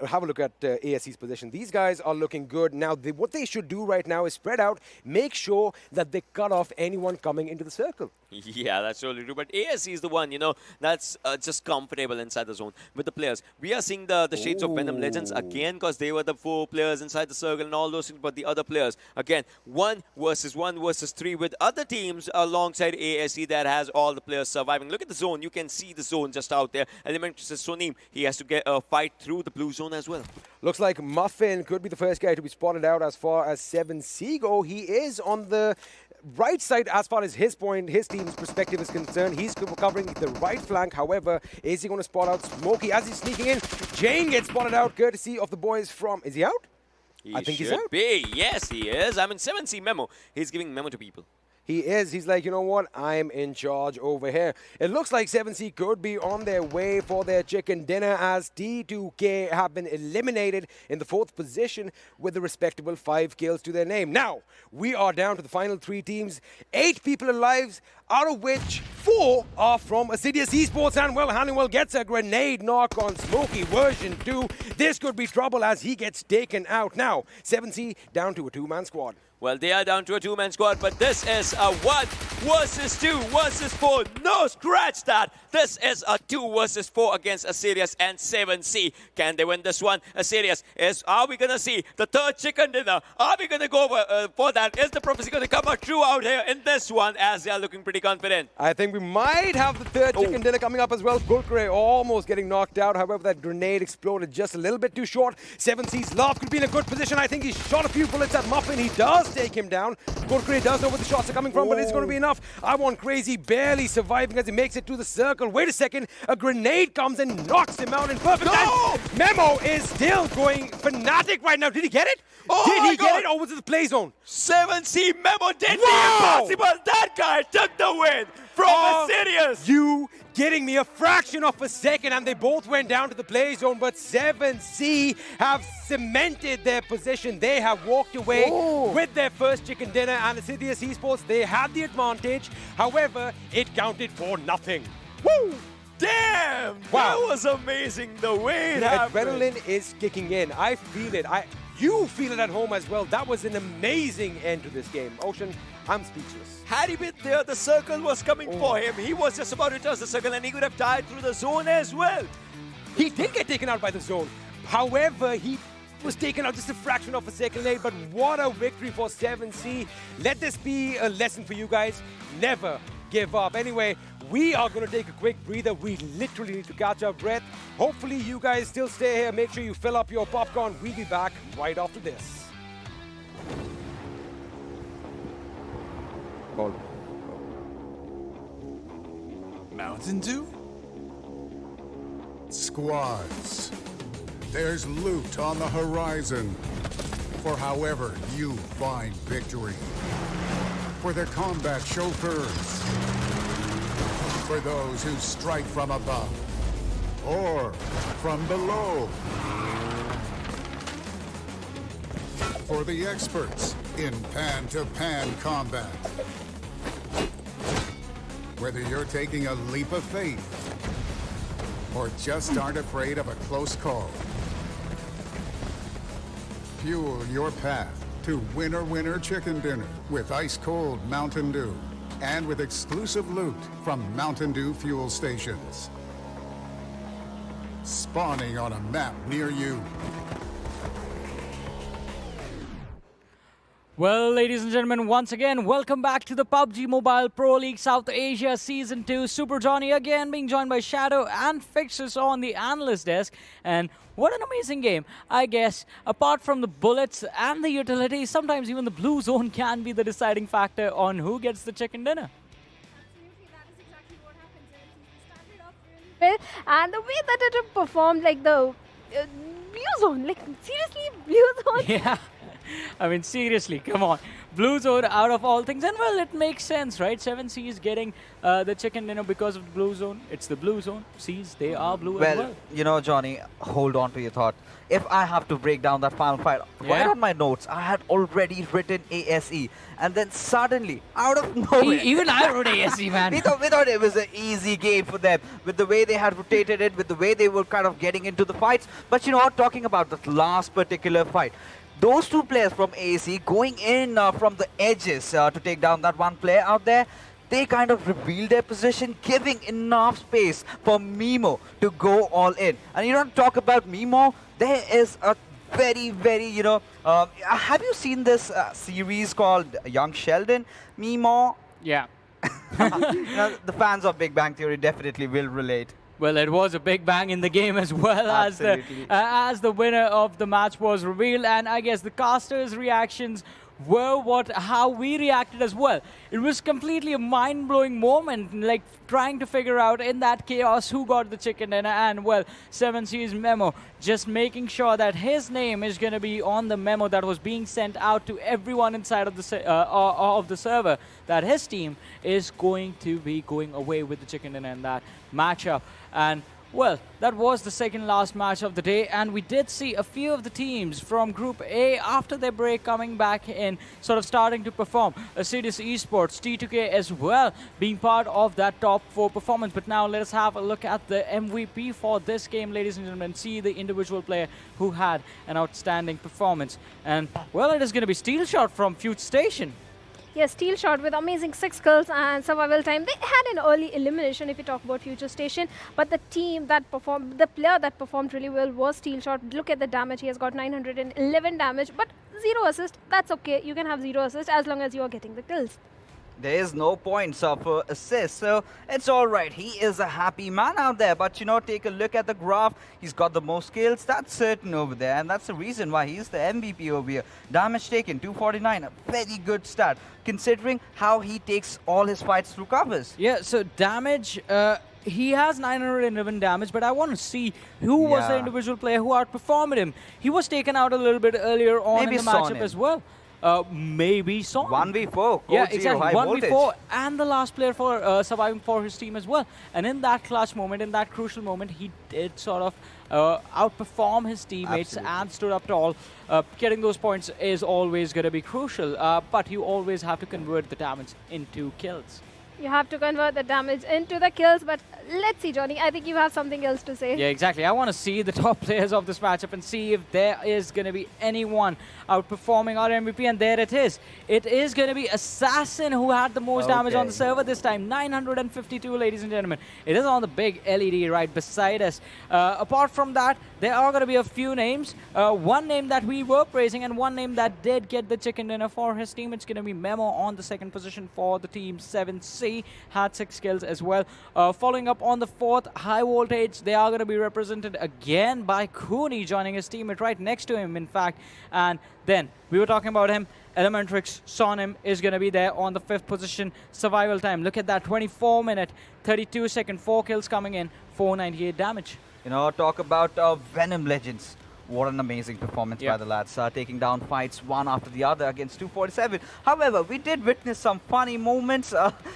have a look at ASE's position. These guys are looking good. Now, what they should do right now is spread out, make sure that they cut off anyone coming into the circle. Yeah, that's totally true. But ASE is the one, that's just comfortable inside the zone with the players. We are seeing the shades of Venom Legends again, because they were the 4 players inside the circle and all those things. But the other players, again, 1 versus 3 with other teams alongside ASE that has all the players surviving. Look at the zone. You can see the zone just out there. ElementriX is Sonim. He has to get a fight through the blue zone as well. Looks like Muffin could be the first guy to be spotted out as far as 7C go. He is on the right side as far as his team's perspective is concerned. He's covering the right flank. However, is he going to spot out Smokey as he's sneaking in? Jane gets spotted out courtesy of the boys from... Is he out? I think he's out. Yes, he is. I mean, 7C Memo. He's giving memo to people. He is. He's like, you know what? I'm in charge over here. It looks like 7C could be on their way for their chicken dinner, as T2K have been eliminated in the 4th position with the respectable 5 kills to their name. Now, we are down to the final 3 teams. 8 people alive, out of which 4 are from Assiduous Esports. And, well, Honeywell gets a grenade knock on Smokey version 2. This could be trouble as he gets taken out. Now, 7C down to a 2-man squad. Well, they are down to a 2-man squad, but this is a 1 versus 2 versus 4. No, scratch that. This is a 2 versus 4 against Assiduous and 7C. Can they win this one? Assiduous are we going to see the 3rd chicken dinner? Are we going to go for that? Is the prophecy going to come out true out here in this one, as they are looking pretty confident? I think we might have the 3rd chicken dinner coming up as well. Kulkure almost getting knocked out. However, that grenade exploded just a little bit too short. 7C's Love could be in a good position. I think he shot a few bullets at Muffin. He does. does take him down. Kurkure does know where the shots are coming from, but it's going to be enough. I want Crazy barely surviving as he makes it to the circle. Wait a second, a grenade comes and knocks him out in perfect time. Memo is still going fanatic right now. Did he get it? Did he get it, or was it the play zone? 7C Memo did the impossible. That guy took the win from Assiduous. You getting me a fraction of a second, and they both went down to the play zone, but 7C have cemented their position. They have walked away with their first chicken dinner, and Assiduous Esports, they had the advantage. However, it counted for nothing. Woo! Damn! Wow. That was amazing the way it The happened. adrenaline is kicking in. I feel it. You feel it at home as well. That was an amazing end to this game. Ocean, I'm speechless. Had he been there, the circle was coming for him. He was just about to touch the circle and he could have died through the zone as well. He did get taken out by the zone. However, he was taken out just a fraction of a second late, but what a victory for 7C. Let this be a lesson for you guys. Never give up. Anyway, we are going to take a quick breather. We literally need to catch our breath. Hopefully you guys still stay here. Make sure you fill up your popcorn. We'll be back right after this. Ball. Mountain Dew? Squads. There's loot on the horizon for however you find victory. For the combat chauffeurs. For those who strike from above or from below. For the experts in pan-to-pan combat. Whether you're taking a leap of faith or just aren't afraid of a close call. Fuel your path to winner chicken dinner with ice-cold Mountain Dew and with exclusive loot from Mountain Dew fuel stations. Spawning on a map near you. Well, ladies and gentlemen, once again, welcome back to the PUBG Mobile Pro League South Asia Season 2. Super Johnny again being joined by Shadow and Fixers on the analyst desk. And what an amazing game. I guess, apart from the bullets and the utility, sometimes even the blue zone can be the deciding factor on who gets the chicken dinner. Well, and the way that it performed, like the blue zone, like seriously, blue zone. Yeah. I mean, seriously, come on. Blue zone out of all things. And well, it makes sense, right? 7C is getting the chicken dinner because of the blue zone. It's the blue zone. C's, they are blue as well. Well, you know, Johnny, hold on to your thought. If I have to break down that final fight, right on my notes, I had already written ASE. And then suddenly, out of nowhere... Even I wrote ASE, man. we thought it was an easy game for them, with the way they had rotated it, with the way they were kind of getting into the fights. But you know what, talking about that last particular fight, those two players from ASE going in from the edges to take down that one player out there, they kind of revealed their position, giving enough space for Mimo to go all in. And you don't talk about Mimo, there is a very, very, you know, have you seen this series called Young Sheldon, Mimo? Yeah. You know, the fans of Big Bang Theory definitely will relate. Well, it was a big bang in the game as well as the winner of the match was revealed. And I guess the casters' reactions were how we reacted as well. It was completely a mind-blowing moment, like trying to figure out in that chaos who got the chicken dinner. And well, 7C's Memo just making sure that his name is going to be on the memo that was being sent out to everyone inside of the server, that his team is going to be going away with the chicken dinner in that matchup. And well, that was the second last match of the day, and we did see a few of the teams from Group A after their break coming back in, sort of starting to perform. Assiduous Esports, T2K as well, being part of that top 4 performance. But now let us have a look at the MVP for this game, ladies and gentlemen, see the individual player who had an outstanding performance. And well, it is going to be Steel Shot from FutureStation. Yes, Steel Shot with amazing 6 kills and survival time. They had an early elimination if you talk about FutureStation, but the team that performed, the player that performed really well was Steel Shot. Look at the damage. He has got 911 damage, but 0 assist. That's okay. You can have 0 assist as long as you are getting the kills. There is no points for assist, so it's all right. He is a happy man out there, but take a look at the graph. He's got the most kills, that's certain over there, and that's the reason why he's the MVP over here. Damage taken, 249, a very good stat, considering how he takes all his fights through covers. Yeah, so damage, he has 911 damage, but I want to see who was the individual player who outperformed him. He was taken out a little bit earlier on in the matchup as well. Maybe Son. 1v4. Yeah, exactly. 1v4 and the last player for surviving for his team as well. And in that clutch moment, in that crucial moment, he did sort of outperform his teammates and stood up tall. Getting those points is always going to be crucial, but you always have to convert the damage into kills. You have to convert the damage into the kills, but let's see, Johnny. I think you have something else to say. Yeah, exactly. I want to see the top players of this matchup and see if there is going to be anyone outperforming our MVP, and there it is. It is going to be Assassin who had the most damage on the server this time, 952, ladies and gentlemen. It is on the big LED right beside us. Apart from that, there are going to be a few names. One name that we were praising and one name that did get the chicken dinner for his team. It's going to be Memo on the second position for the team. 7C had 6 kills as well. Following up on the 4th, High Voltage, they are going to be represented again by Cooney joining his teammate right next to him, in fact. And then we were talking about him. ElementriX, Sonim is going to be there on the 5th position. Survival time, look at that, 24-minute, 32-second, 4 kills coming in, 498 damage. Talk about Venom Legends. What an amazing performance by the lads, taking down fights one after the other against 247. However, we did witness some funny moments,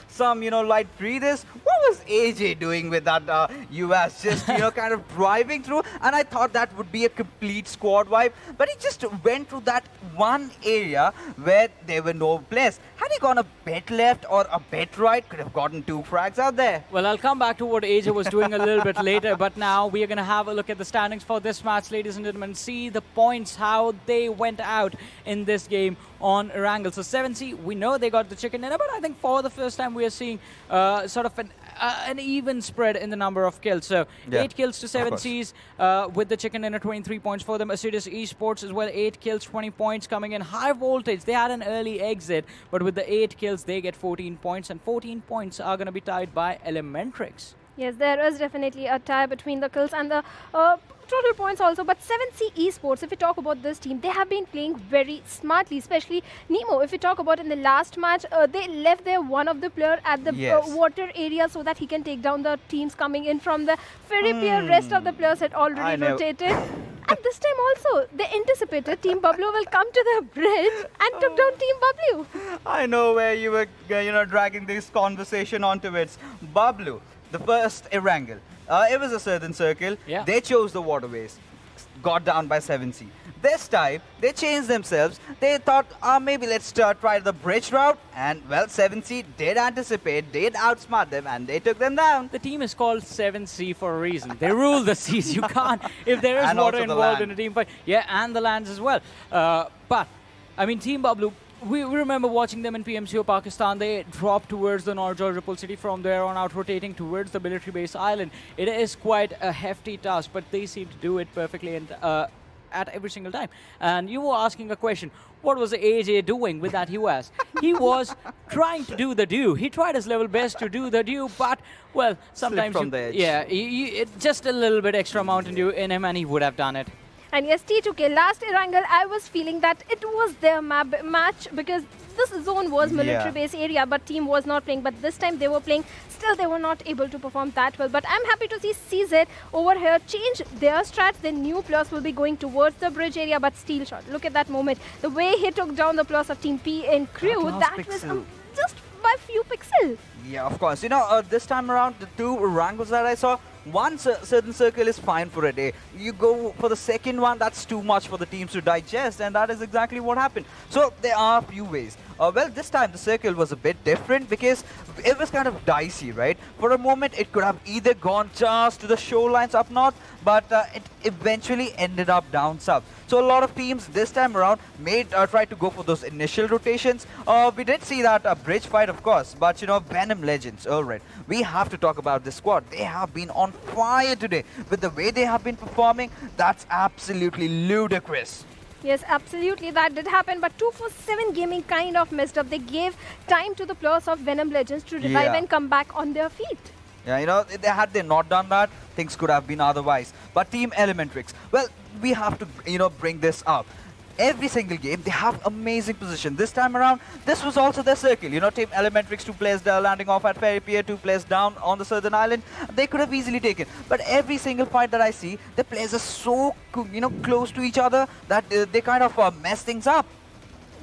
some, light breathers. What was AJ doing with that US? Just, kind of driving through, and I thought that would be a complete squad wipe, but he just went through that one area where there were no players. Had he gone a bit left or a bit right, could have gotten 2 frags out there. Well, I'll come back to what AJ was doing a little bit later, but now we are going to have a look at the standings for this match, ladies and gentlemen, and see the points, how they went out in this game on Erangel. So 7C, we know they got the chicken dinner, but I think for the first time we are seeing sort of an even spread in the number of kills. So 8 kills to 7Cs with the chicken dinner, 23 points for them. Assiduous Esports as well, 8 kills, 20 points coming in. High Voltage, they had an early exit, but with the 8 kills, they get 14 points, and 14 points are going to be tied by ElementriX. Yes, there is definitely a tie between the kills and the total points also. But 7C Esports, if we talk about this team, they have been playing very smartly, especially Nemo. If we talk about in the last match, they left their one of the player at the water area so that he can take down the teams coming in from the ferry pier. Rest of the players had already rotated. And this time also, they anticipated Team Bablu will come to the bridge and took down Team Bablu. I know where you were, dragging this conversation onto it. Bablu, the first Erangel. It was a certain circle. They chose the waterways. Got down by 7C. This time, they changed themselves. They thought, maybe let's try the bridge route. And, well, 7C did anticipate, did outsmart them, and they took them down. The team is called 7C for a reason. They rule the seas. You can't, if there is water involved in a team fight. Yeah, and the lands as well. But, I mean, Team Bablu, we remember watching them in PMCO Pakistan. They dropped towards the North Georgia City, from there on out rotating towards the military base island. It is quite a hefty task, but they seem to do it perfectly and at every single time. And you were asking a question, what was AJ doing with that US? He was trying to do the do. He tried his level best to do the do, but, well, sometimes just a little bit extra Mountain Dew in him and he would have done it. And yes, T2K, last Erangel, I was feeling that it was their match because this zone was military base area, but team was not playing. But this time they were playing. Still, they were not able to perform that well. But I'm happy to see CZ over here change their strats. The new players will be going towards the bridge area, but steel shot. Look at that moment. The way he took down the players of Team P and crew, that was just by few pixels. Yeah, of course. This time around, the 2 Erangels that I saw, one certain circle is fine for a day. You go for the second one, that's too much for the teams to digest, and that is exactly what happened. So there are a few ways. Well, this time the circle was a bit different because it was kind of dicey, right? For a moment, it could have either gone just to the shorelines up north, but it eventually ended up down south. So a lot of teams this time around tried to go for those initial rotations. We did see that bridge fight, of course, but Venom Legends, alright. We have to talk about this squad. They have been on fire today. With the way they have been performing, that's absolutely ludicrous. Yes, absolutely, that did happen, but 247 Gaming kind of messed up. They gave time to the players of Venom Legends to revive and come back on their feet. Yeah, you know, had they not done that, things could have been otherwise. But Team ElementriX, well, we have to, you know, bring this up. Every single game, they have amazing position. This time around, this was also their circle. You know, Team ElementriX 2 players there landing off at Ferry Pier, 2 players down on the southern island. They could have easily taken. But every single fight that I see, the players are so, you know, close to each other that they kind of mess things up.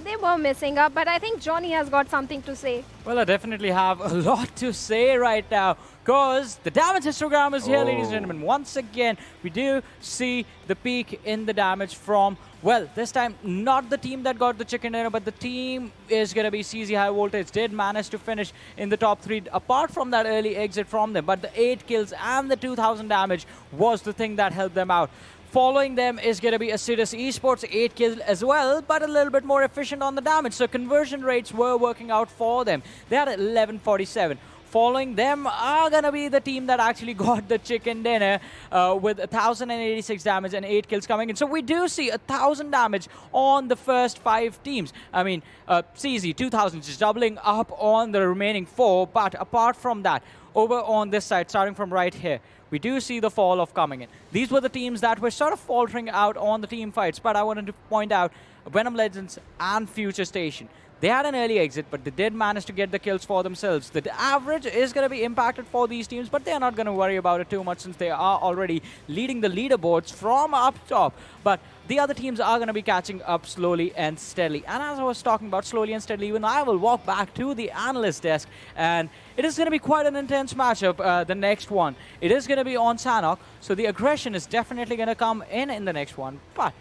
They were messing up, but I think Johnny has got something to say. Well, I definitely have a lot to say right now, because the damage histogram is here, ladies and gentlemen. Once again, we do see the peak in the damage from, well, this time not the team that got the chicken dinner, but the team is going to be CZxHIGHVOLTAGE. Did manage to finish in the top 3 apart from that early exit from them, but the 8 kills and the 2000 damage was the thing that helped them out. Following them is going to be Assiduous Esports, 8 kills as well, but a little bit more efficient on the damage. So conversion rates were working out for them. They had 1147. Following them are going to be the team that actually got the chicken dinner with 1086 damage and 8 kills coming in. So we do see 1000 damage on the first 5 teams. I mean, CZ, 2000 just doubling up on the remaining 4. But apart from that, over on this side, starting from right here, we do see the fall off coming in. These were the teams that were sort of faltering out on the team fights, but I wanted to point out Venom Legends and FutureStation. They had an early exit, but they did manage to get the kills for themselves. The average is going to be impacted for these teams, but they are not going to worry about it too much since they are already leading the leaderboards from up top. But the other teams are going to be catching up slowly and steadily. And as I was talking about slowly and steadily, even I will walk back to the analyst desk, and it is going to be quite an intense matchup, the next one. It is going to be on Sanhok, so the aggression is definitely going to come in the next one. But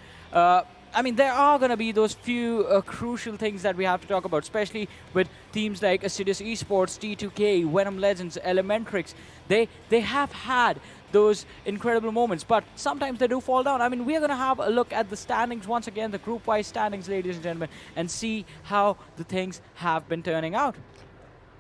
I mean, there are going to be those few crucial things that we have to talk about, especially with teams like Assiduous Esports, T2K, Venom Legends, ElementriX. They have had those incredible moments, but sometimes they do fall down. I mean, we are going to have a look at the standings once again, the group-wise standings, ladies and gentlemen, and see how the things have been turning out.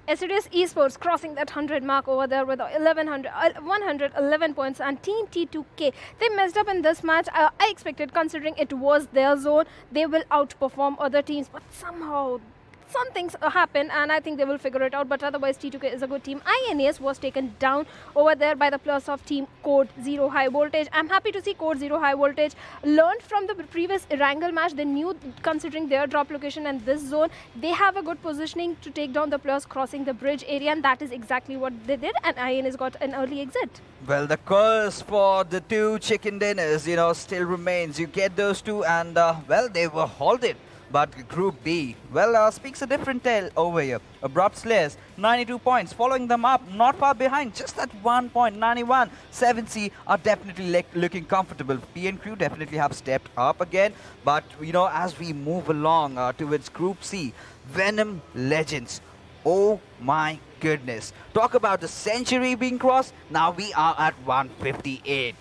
Assiduous Esports crossing that 100 mark over there with 111 points, and Team T2K, they messed up in this match. I expected, considering it was their zone, they will outperform other teams, but somehow some things happen, and I think they will figure it out. But otherwise, T2K is a good team. INES was taken down over there by the players of Team Code Zero High Voltage. I'm happy to see Code Zero High Voltage learned from the previous Erangel match. They knew, considering their drop location and this zone, they have a good positioning to take down the players crossing the bridge area, and that is exactly what they did, and INES got an early exit. Well, the curse for the 2 chicken dinners, you know, still remains. You get those 2 and, well, they were halted. But Group B, well, speaks a different tale over here. Abrupt Slayers, 92 points. Following them up, not far behind, just at 1 point, 91. 7C are definitely looking comfortable. P and Crew definitely have stepped up again. But, you know, as we move along towards Group C, Venom Legends. Oh my goodness. Talk about the century being crossed. Now we are at 158.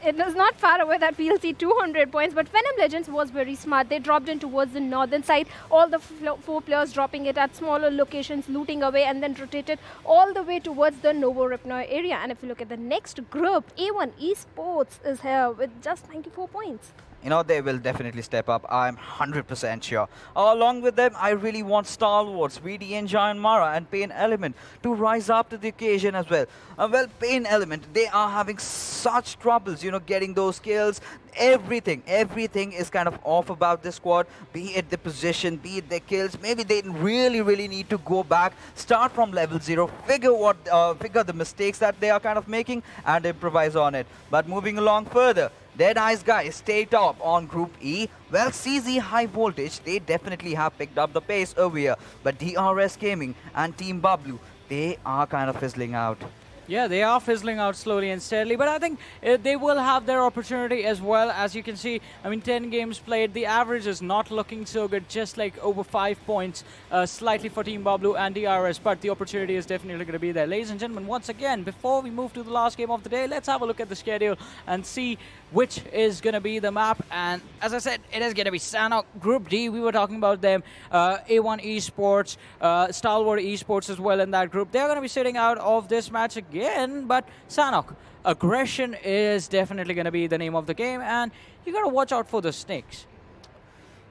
It is not far away, that PLC 200 points, but Venom Legends was very smart. They dropped in towards the northern side, all the 4 players dropping it at smaller locations, looting away, and then rotated all the way towards the Novoripnoi area. And if you look at the next group, A1 Esports is here with just 94 points. You know, they will definitely step up. I'm 100% sure. Along with them, I really want Stalwarts, VTNxJyanMaara and PAINxELMT to rise up to the occasion as well. Well, PAINxELMT, they are having such troubles, you know, getting those kills. Everything is kind of off about this squad, be it the position, be it the kills. Maybe they really need to go back, start from level 0, figure the mistakes that they are kind of making and improvise on it. But moving along further, DEADEYES guys stay top on Group E. Well, CZxHIGHVOLTAGE, they definitely have picked up the pace over here. But DRS Gaming and Team Bablu, they are kind of fizzling out. Yeah, they are fizzling out slowly and steadily, but I think they will have their opportunity as well. As you can see, I mean, 10 games played, the average is not looking so good, just like over 5 points, slightly for Team Bablu and DRS, but the opportunity is definitely going to be there. Ladies and gentlemen, once again, before we move to the last game of the day, let's have a look at the schedule and see which is going to be the map. And as I said, it is going to be Sanhok. Group D, we were talking about them, A1 Esports, Stalwart Esports as well in that group. They're going to be sitting out of this match again, but Sanhok, aggression is definitely going to be the name of the game, and you got to watch out for the snakes.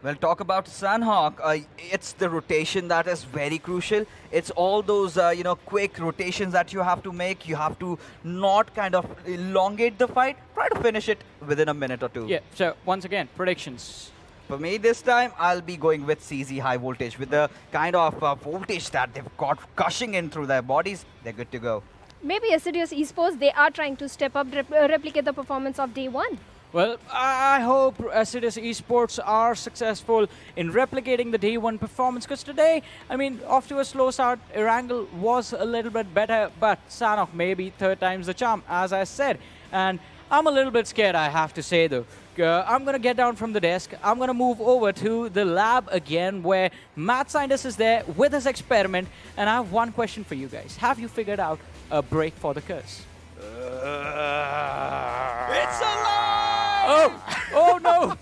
Well, talk about Sanhok. It's the rotation that is very crucial. It's all those, quick rotations that you have to make. You have to not kind of elongate the fight. Try to finish it within a minute or two. Yeah, so once again, predictions. For me this time, I'll be going with CZxHIGHVOLTAGE. With the kind of voltage that they've got gushing in through their bodies, they're good to go. Maybe Assiduous Esports, they are trying to step up, replicate the performance of day one. Well, I hope Assiduous Esports are successful in replicating the day one performance, because today, I mean, off to a slow start, Erangel was a little bit better, but Sanhok maybe third time's the charm, as I said. And I'm a little bit scared, I have to say, though. I'm going to get down from the desk. I'm going to move over to the lab again, where Math Scientist is there with his experiment. And I have one question for you guys. Have you figured out a break for the curse? It's alive! Oh no!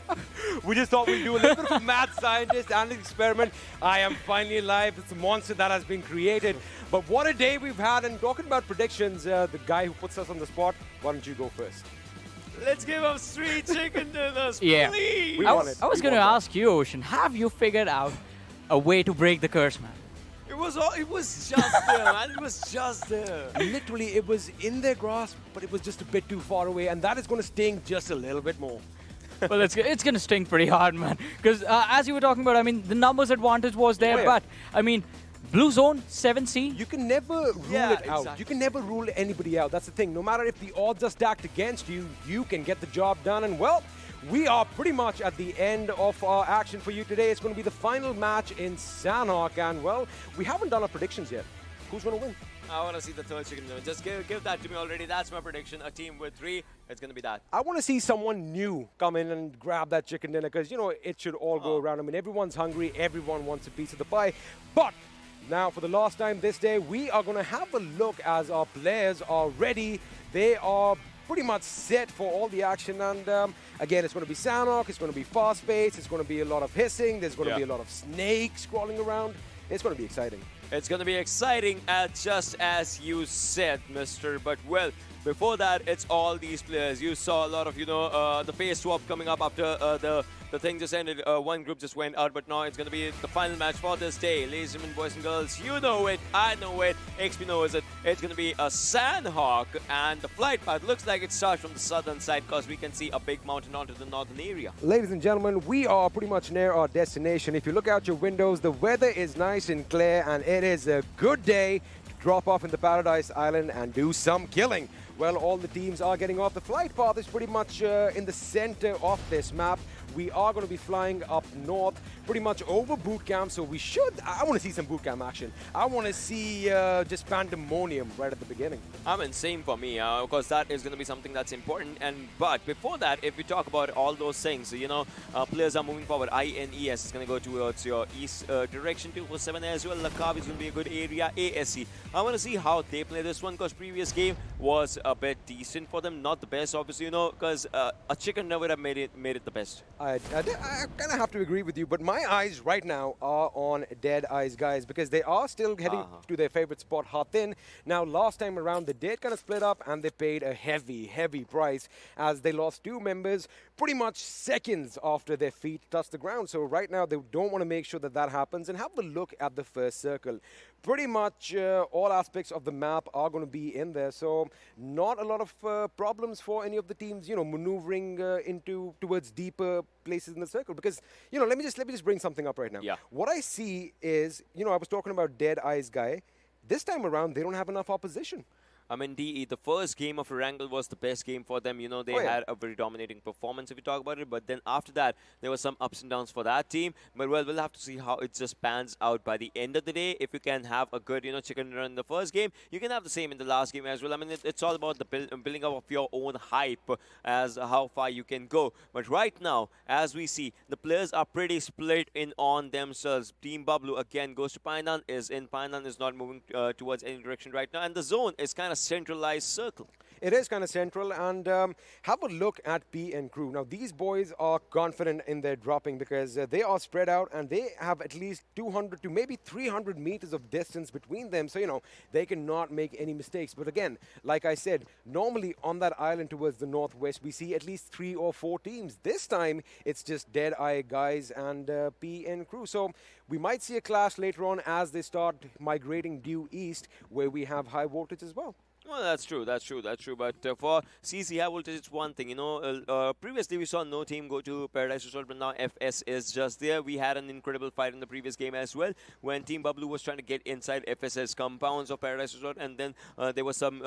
We just thought we'd do a little bit of mad scientist and an experiment. I am finally alive. It's a monster that has been created. But what a day we've had. And talking about predictions, the guy who puts us on the spot, why don't you go first? Let's give up street chicken dinners, Yeah. please. I was going to ask you, Ocean, have you figured out a way to break the curse, man? It was just there, man. It was just there. Literally, it was in their grasp, but it was just a bit too far away. And that is going to sting just a little bit more. Well, it's going to sting pretty hard, man. Because as you were talking about, I mean, the numbers advantage was there, but, I mean, Blue Zone, 7C. You can never rule it out. Exactly. You can never rule anybody out. That's the thing. No matter if the odds are stacked against you, you can get the job done. And, well, we are pretty much at the end of our action for you today. It's going to be the final match in Sanhok. And, well, we haven't done our predictions yet. Who's going to win? I want to see the third chicken dinner. Just give that to me already. That's my prediction. A team with 3. It's going to be that. I want to see someone new come in and grab that chicken dinner because, you know, it should all go around. I mean, everyone's hungry. Everyone wants a piece of the pie. But now, for the last time this day, we are going to have a look as our players are ready. They are pretty much set for all the action. And again, it's going to be Sanhok. It's going to be fast-paced. It's going to be a lot of hissing. There's going to be a lot of snakes crawling around. It's going to be exciting. It's going to be exciting, just as you said, mister. But, well, before that, it's all these players. You saw a lot of, the phase swap coming up after the thing just ended. One group just went out, but now it's going to be the final match for this day. Ladies and boys and girls, you know it, I know it, XP knows it. It's going to be a Sanhok, and the flight path looks like it starts from the southern side because we can see a big mountain onto the northern area. Ladies and gentlemen, we are pretty much near our destination. If you look out your windows, the weather is nice and clear, and it is a good day to drop off into Paradise Island and do some killing. Well, all the teams are getting off. The flight path is pretty much in the center of this map. We are going to be flying up north, pretty much over boot camp, so we should... I want to see some boot camp action. I want to see just pandemonium right at the beginning. I mean, same for me, because that is going to be something that's important. But before that, if we talk about all those things, players are moving forward. INES is going to go towards your east direction. 247 as well. Lakabi is going to be a good area. ASC. I want to see how they play this one, because previous game was a bit decent for them. Not the best, obviously, because a chicken never would have made it the best. I kind of have to agree with you, but my eyes right now are on DEADEYES, guys, because they are still heading to their favorite spot, Hathin. Now, last time around, they did kind of split up, and they paid a heavy, heavy price as they lost 2 members pretty much seconds after their feet touched the ground. So right now, they don't want to make sure that that happens. And have a look at the first circle. Pretty much all aspects of the map are going to be in there. So not a lot of problems for any of the teams, maneuvering towards deeper places in the circle. Because, let me just bring something up right now. Yeah. What I see is, I was talking about DEADEYES guy. This time around, they don't have enough opposition. I mean, the first game of Erangel was the best game for them. They had a very dominating performance if you talk about it. But then after that, there were some ups and downs for that team. But, well, we'll have to see how it just pans out by the end of the day. If you can have a good, chicken run in the first game, you can have the same in the last game as well. I mean, it's all about the building up of your own hype as how far you can go. But right now, as we see, the players are pretty split in on themselves. Team Bablu, again, goes to Painan, is not moving towards any direction right now. And the zone is kind of a centralized circle. It is kind of central, and have a look at P and crew. Now, these boys are confident in their dropping because they are spread out and they have at least 200 to maybe 300 meters of distance between them. So, you know, they cannot make any mistakes. But again, like I said, normally on that island towards the northwest, we see at least 3 or 4 teams. This time, it's just Deadeye guys and P and crew. So we might see a clash later on as they start migrating due east, where we have high voltage as well. Well, that's true. But for CZxHIGHVOLTAGE, it's one thing. You know, previously we saw no team go to Paradise Resort, but now FS is just there. We had an incredible fight in the previous game as well, when Team Bablu was trying to get inside FS's compounds of Paradise Resort, and then there were some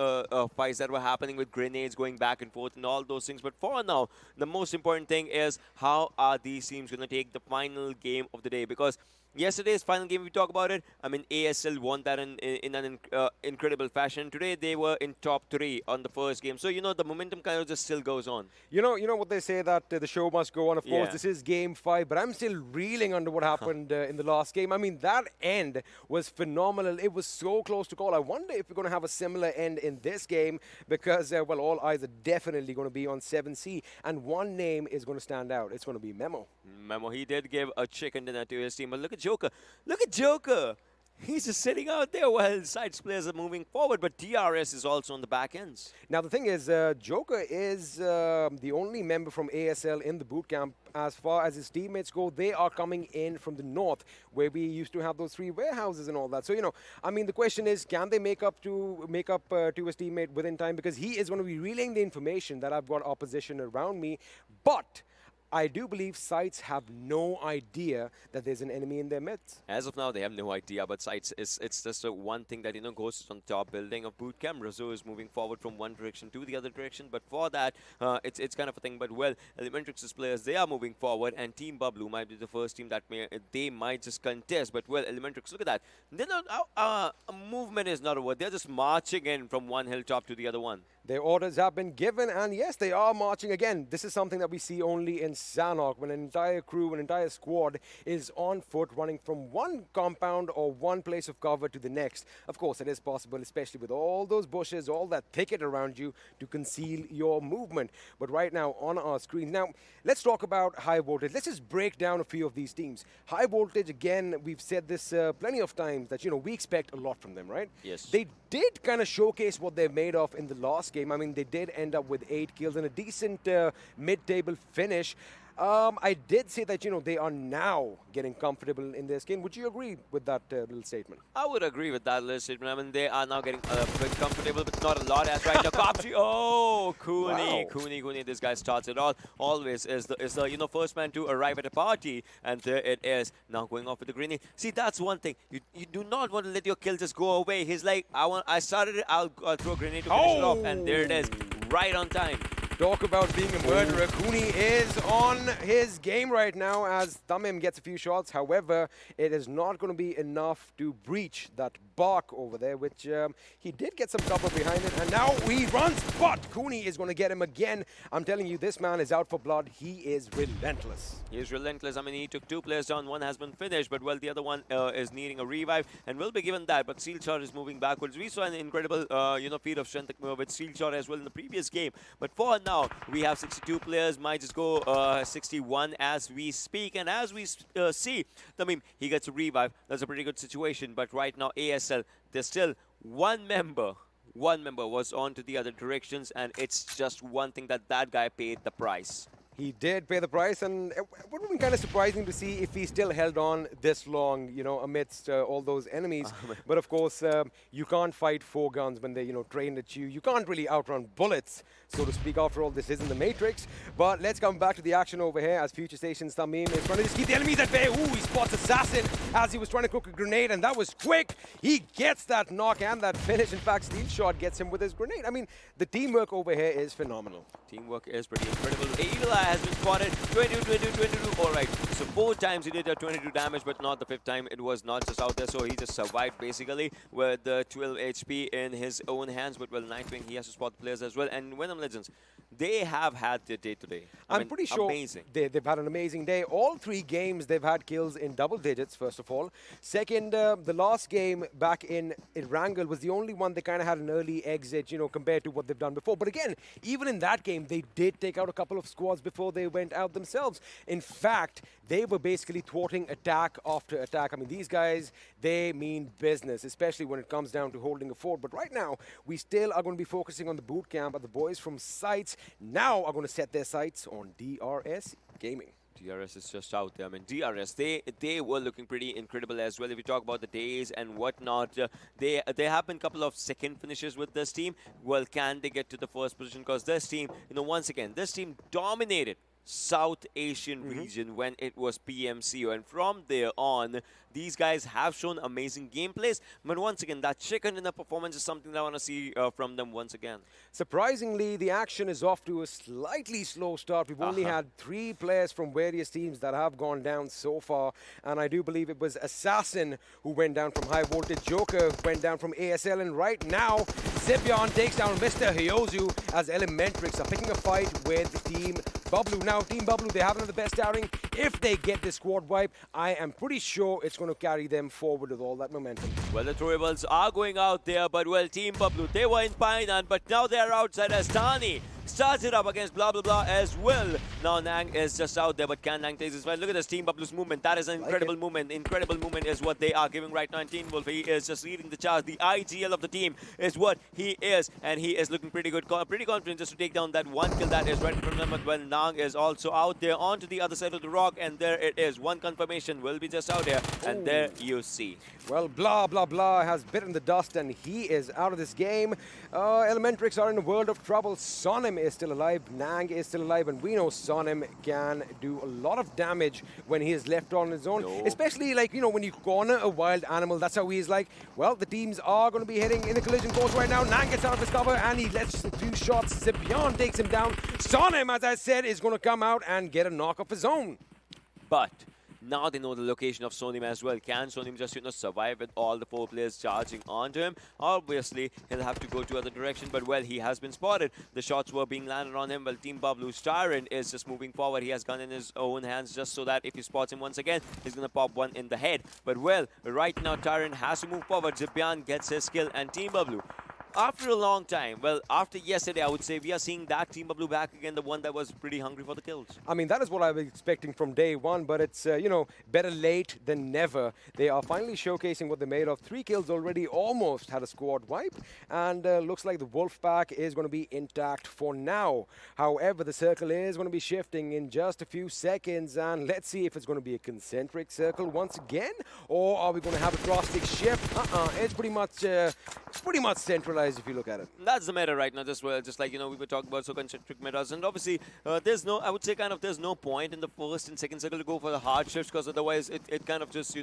fights that were happening with grenades going back and forth and all those things. But for now, the most important thing is how are these teams going to take the final game of the day? Because yesterday's final game, we talk about it, I mean, ASL won that in an incredible fashion. Today, they were in top 3 on the first game. So, you know, the momentum kind of just still goes on. You know what they say, that the show must go on. Of course, this is game 5, but I'm still reeling under what happened in the last game. I mean, that end was phenomenal. It was so close to call. I wonder if we're going to have a similar end in this game because, well, all eyes are definitely going to be on 7C, and one name is going to stand out. It's going to be Memo. Memo, he did give a chicken dinner to his team, but look at Joker. Look at Joker. He's just sitting out there while sides players are moving forward, but DRS is also on the back ends. Now, the thing is, Joker is the only member from ASL in the boot camp. As far as his teammates go, they are coming in from the north, where we used to have those 3 warehouses and all that. So, you know, I mean, the question is, can they make up to his teammate within time? Because he is going to be relaying the information that I've got opposition around me. But I do believe SCYTES have no idea that there's an enemy in their midst. As of now, they have no idea, but SCYTES it's just one thing that, you know, goes on top building of boot camp. Razo is moving forward from one direction to the other direction, but for that, it's kind of a thing. But, well, ElementriX's players, they are moving forward, and Team Bablu might be the first team that they might just contest. But, well, ElementriX, look at that. They're not, movement is not over. They're just marching in from one hilltop to the other one. Their orders have been given, and yes, they are marching again. This is something that we see only in Sanhok, when an entire crew, an entire squad is on foot, running from one compound or one place of cover to the next. Of course, it is possible, especially with all those bushes, all that thicket around you, to conceal your movement. But right now, on our screen, now, let's talk about high voltage. Let's just break down a few of these teams. High voltage, again, we've said this plenty of times, that, you know, we expect a lot from them, right? Yes. They did kind of showcase what they're made of in the last game. I mean, they did end up with 8 kills and a decent mid-table finish. I did say that, you know, they are now getting comfortable in their skin. Would you agree with that little statement? I would agree with that little statement. I mean, they are now getting a bit comfortable, but not a lot. As right now, Pubg. Oh, Cooney, wow. Cooney. This guy starts it all. Always is the you know, first man to arrive at a party, and there it is. Now going off with the grenade. See, that's one thing. You do not want to let your kill just go away. He's like, I started it. I'll throw a grenade to finish it off, and there it is, right on time. Talk about being a murderer. Cooney is on his game right now as Tamim gets a few shots. However, it is not going to be enough to breach that bark over there, which he did get some cover behind it. And now he runs, but Cooney is going to get him again. I'm telling you, this man is out for blood. He is relentless. He is relentless. I mean, he took 2 players down. One has been finished, but, well, the other one is needing a revive and will be given that. But Steelshot is moving backwards. We saw an incredible, you know, feat of strength with Steelshot as well in the previous game. But for now, we have 62 players, might just go 61 as we speak. And as we see, Tamim, he gets a revive. That's a pretty good situation. But right now, ASL, there's still one member was on to the other directions, and it's just one thing that guy paid the price. He did pay the price, and it would have been kind of surprising to see if he still held on this long, you know, amidst all those enemies. But of course, you can't fight 4 guns when they're, you know, trained at you. You can't really outrun bullets, so to speak. After all, this isn't the Matrix. But let's come back to the action over here as FutureStation's Tamim is trying to just keep the enemies at bay. Ooh, he spots Assassin as he was trying to cook a grenade, and that was quick. He gets that knock and that finish. In fact, Steelshot gets him with his grenade. I mean, the teamwork over here is phenomenal. Teamwork is pretty incredible. Eli has been spotted. 22, 22, 22. All right. So 4 times he did 22 damage, but not the 5th time. It was not just out there. So he just survived basically with 12 HP in his own hands. But, well, Nightwing, he has to spot the players as well. And Venom Legends, they have had their day today. I'm pretty sure amazing. They've had an amazing day. All 3 games, they've had kills in double digits, first of all. Second, the last game back in Erangel was the only one they kind of had an early exit, compared to what they've done before. But again, even in that game, they did take out a couple of squads before they went out themselves. In fact, they were basically thwarting attack after attack. I mean, these guys, they mean business, especially when it comes down to holding a fort. But right now, we still are going to be focusing on the boot camp. The boys from SCYTES now are going to set their sights on DRS Gaming. DRS is just out there. I mean, DRS, they were looking pretty incredible as well. If you talk about the days and whatnot, there have been a couple of second finishes with this team. Well, can they get to the first position? Because this team, once again, this team dominated South Asian region when it was PMCO, and from there on these guys have shown amazing gameplays, but once again that chicken dinner performance is something that I want to see from them once again. Surprisingly, the action is off to a slightly slow start. We've only had 3 players from various teams that have gone down so far, and I do believe it was Assassin who went down from High Voltage, Joker went down from ASL, and right now Zibyan takes down Mr. Hyozu as ElementriX are picking a fight with Team Bablu. Now, Team Bablu, they have another best outing. If they get this squad wipe, I am pretty sure it's going to carry them forward with all that momentum. Well, the throwables are going out there, but well, Team Bablu, they were in Painan, but now they're outside as Tani starts it up against blah blah blah as well. Now Nang is just out there, but can Nang take this fight? Look at this Team Bablu's movement. That is an incredible movement. Incredible movement is what they are giving right now in Team Wolf. He is just leading the charge. The IGL of the team is what he is, and he is looking pretty good, pretty confident just to take down that one kill that is right in front of them. But well, Nang is also out there onto the other side of the rock, and there it is. One confirmation will be just out here, and there you see. Well, blah blah blah has bitten the dust, and he is out of this game. ElementriX are in a world of trouble. Sonim is still alive, Nang is still alive, and we know Sonim can do a lot of damage when he is left on his own. Especially like, when you corner a wild animal, that's how he is like. Well, the teams are going to be heading in a collision course right now. Nang gets out of his cover, and he lets a few shots. Zibyan takes him down. Sonim, as I said, is going to come out and get a knock of his own. But now they know the location of Sonim as well. Can Sonim just, survive with all the 4 players charging onto him? Obviously, he'll have to go to other direction, but well, he has been spotted. The shots were being landed on him. Well, Team Bablu's Tyrant is just moving forward. He has gun in his own hands just so that if he spots him once again, he's going to pop one in the head. But well, right now, Tyrant has to move forward. Zibyan gets his kill, and Team Bablu, after a long time, well, after yesterday, I would say we are seeing that Team Bablu back again, the one that was pretty hungry for the kills. I mean, that is what I was expecting from day one, but it's, better late than never. They are finally showcasing what they're made of. 3 kills already, almost had a squad wipe, and looks like the Wolf Pack is going to be intact for now. However, the circle is going to be shifting in just a few seconds, and let's see if it's going to be a concentric circle once again, or are we going to have a drastic shift? It's pretty much centralized if you look at it. That's the meta right now, just like, we were talking about so concentric metas, and obviously there's no, I would say there's no point in the first and second circle to go for the hard shifts, because otherwise it kind of just,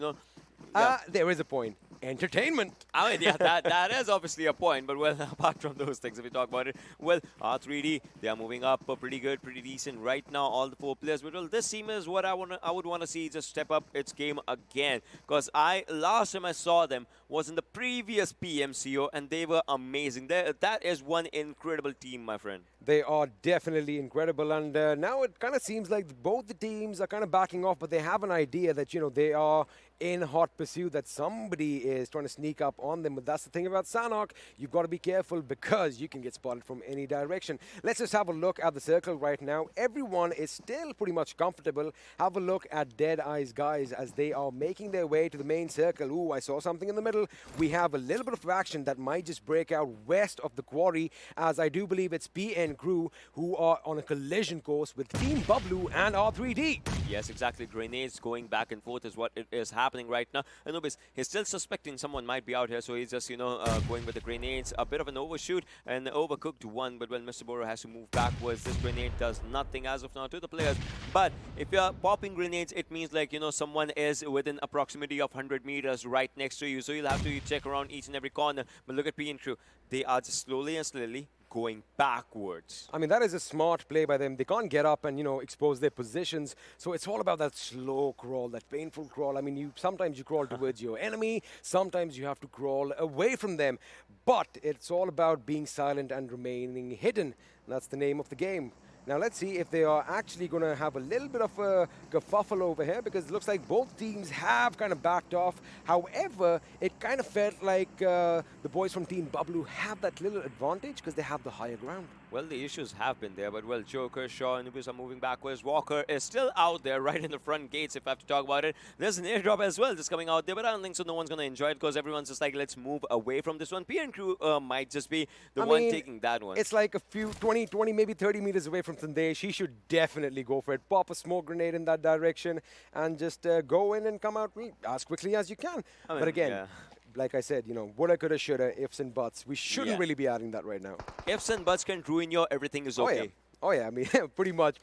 there is a point. Entertainment. I mean, yeah, that is obviously a point, but well, apart from those things, if we talk about it, well, R3D, they are moving up pretty good, pretty decent right now, all the 4 players. But well, this team is what I would want to see just step up its game again, because last time I saw them was in the previous PMCO, and they were amazing. That is one incredible team, my friend. They are definitely incredible, and now it kind of seems like both the teams are kind of backing off, but they have an idea that, they are in hot pursuit, that somebody is trying to sneak up on them. But that's the thing about Sanhok. You've got to be careful, because you can get spotted from any direction. Let's just have a look at the circle right now. Everyone is still pretty much comfortable. Have a look at DEADEYES guys as they are making their way to the main circle. Ooh, I saw something in the middle. We have a little bit of action that might just break out west of the quarry, as I do believe it's PN crew who are on a collision course with Team Bablu and R3D. Yes, exactly. Grenades going back and forth is what it is happening right now. Anubis, he's still suspecting someone might be out here, so he's just, going with the grenades. A bit of an overshoot and overcooked one, but well, Mr. Boro has to move backwards. This grenade does nothing as of now to the players. But if you're popping grenades, it means like, someone is within a proximity of 100 meters right next to you, so you'll have to check around each and every corner. But look at PN crew. They are just slowly and slowly going backwards. I mean, that is a smart play by them. They can't get up and, expose their positions. So it's all about that slow crawl, that painful crawl. I mean, sometimes you crawl towards your enemy. Sometimes you have to crawl away from them. But it's all about being silent and remaining hidden. That's the name of the game. Now let's see if they are actually going to have a little bit of a kerfuffle over here, because it looks like both teams have kind of backed off. However, it kind of felt like the boys from Team Bablu have that little advantage because they have the higher ground. Well, the issues have been there, but well, Joker, Shaw, and Anubis are moving backwards. Walker is still out there, right in the front gates, if I have to talk about it. There's an airdrop as well just coming out there, but I don't think so. No one's going to enjoy it because everyone's just like, let's move away from this one. PN Crew might just be the one taking that one. It's like a few 20, maybe 30 meters away from Sandesh. He should definitely go for it. Pop a smoke grenade in that direction and just go in and come out as quickly as you can. But again, like I said, woulda, coulda, shoulda, ifs and buts. We shouldn't really be adding that right now. Ifs and buts can ruin your everything is okay. Oh yeah, I mean, pretty much.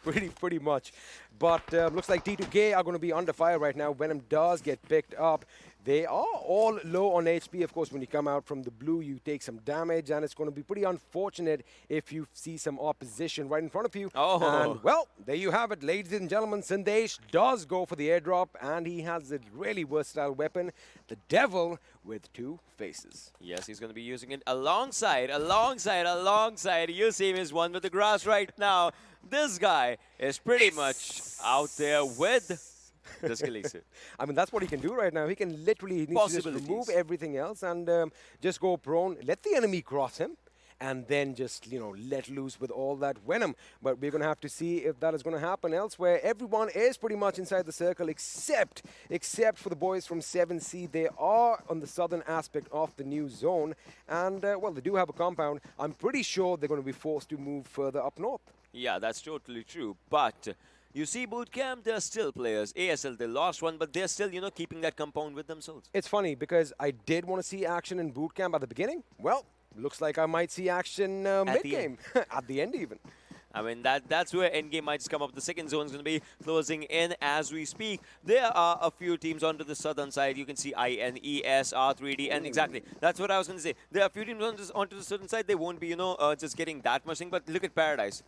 But looks like T2K are going to be under fire right now. Venom does get picked up. They are all low on HP. Of course, when you come out from the blue, you take some damage, and it's going to be pretty unfortunate if you see some opposition right in front of you. And, well, there you have it, ladies and gentlemen. Sandesh does go for the airdrop, and he has a really versatile weapon, the Devil with two faces. Yes, he's going to be using it alongside. You see him is one with the grass right now. This guy is pretty much out there with... I mean, that's what he can do right now. He can literally just remove everything else and just go prone, let the enemy cross him, and then just, let loose with all that venom. But we're going to have to see if that is going to happen elsewhere. Everyone is pretty much inside the circle except for the boys from 7C. They are on the southern aspect of the new zone. And, well, they do have a compound. I'm pretty sure they're going to be forced to move further up north. Yeah, that's totally true. But... you see, Bootcamp, they're still players. ASL, they lost one, but they're still, keeping that compound with themselves. It's funny because I did want to see action in Bootcamp at the beginning. Well, looks like I might see action mid-game, at the end even. I mean, that's where endgame might just come up. The second zone is going to be closing in as we speak. There are a few teams onto the southern side. You can see INES, R3D, and exactly, that's what I was going to say. There are a few teams onto the southern side. They won't be, just getting that much thing, but look at Paradise.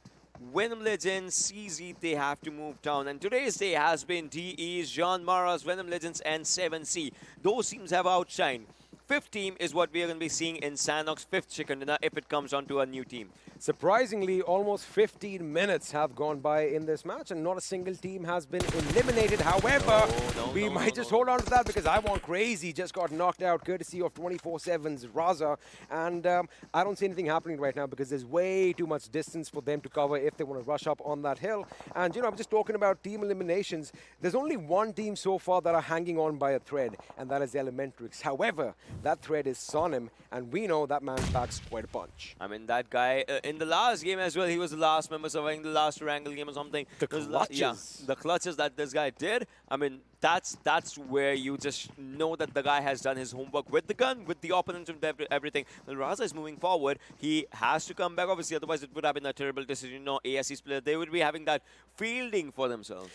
Venom Legends, CZ, they have to move down. And today's day has been DEADEYES, Venom Legends, and 7C. Those teams have outshined. Fifth team is what we are going to be seeing in Sanhok's fifth chicken dinner if it comes onto a new team. Surprisingly, almost 15 minutes have gone by in this match and not a single team has been eliminated. However, we might just hold on to that because I Want Crazy just got knocked out courtesy of 24/7's Raza. And I don't see anything happening right now because there's way too much distance for them to cover if they want to rush up on that hill. And, I'm just talking about team eliminations. There's only one team so far that are hanging on by a thread, and that is ElementriX. However, that thread is Sonim, and we know that man packs quite a punch. I mean, that guy, in the last game as well, he was the last member surviving the last Erangel game or something. The clutches. The clutches that this guy did. I mean, that's where you just know that the guy has done his homework with the gun, with the opponent and everything. When Raza is moving forward, he has to come back, obviously, otherwise it would have been a terrible decision. ASE's player, they would be having that fielding for themselves.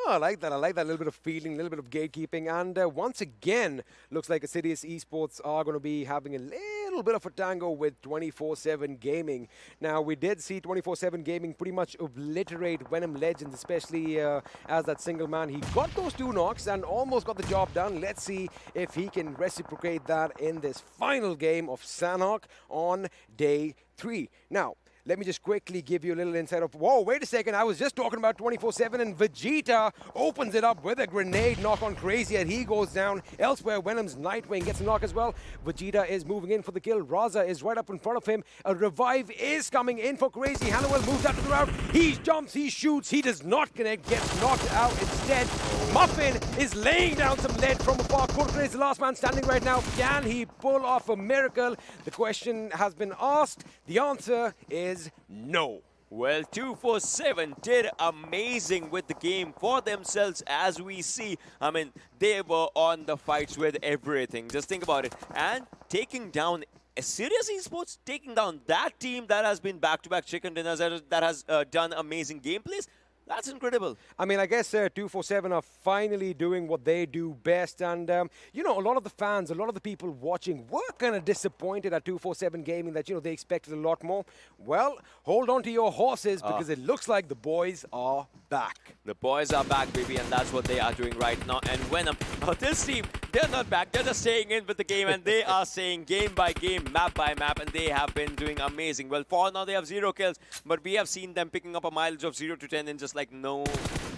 I like that. I like that little bit of fielding, a little bit of gatekeeping. And once again, looks like Assiduous Esports are going to be having a little bit of a tango with 24/7 Gaming. Now, we did see 24/7 Gaming pretty much obliterate Venom Legends, especially as that single man. He got those two knocks and almost got the job done. Let's see if he can reciprocate that in this final game of Sanhok on day 3. Now, let me just quickly give you a little insight of, whoa, wait a second, I was just talking about 24/7 and Vegeta opens it up with a grenade knock on Crazy and he goes down. Elsewhere, Venom's Nightwing gets a knock as well. Vegeta is moving in for the kill. Raza is right up in front of him. A revive is coming in for Crazy. Hannibal moves out to the route. He jumps, he shoots, he does not connect, gets knocked out instead. Muffin is laying down some lead from afar. Kurkre is the last man standing right now. Can he pull off a miracle? The question has been asked. The answer is no. Well, 247 did amazing with the game for themselves, as we see. I mean, they were on the fights with everything. Just think about it. And taking down Assiduous Esports, taking down that team that has been back-to-back chicken dinners, that has done amazing gameplays. That's incredible. I mean, I guess 247 are finally doing what they do best. And, you know, a lot of the fans, a lot of the people watching were kind of disappointed at 247 Gaming that, you know, they expected a lot more. Well, hold on to your horses because it looks like the boys are back. The boys are back, baby, and that's what they are doing right now. And Venom, this team, they're not back. They're just staying in with the game, and they are staying game by game, map by map, and they have been doing amazing. Well, for now, they have 0 kills, but we have seen them picking up a mileage of 0 to 10 in just like no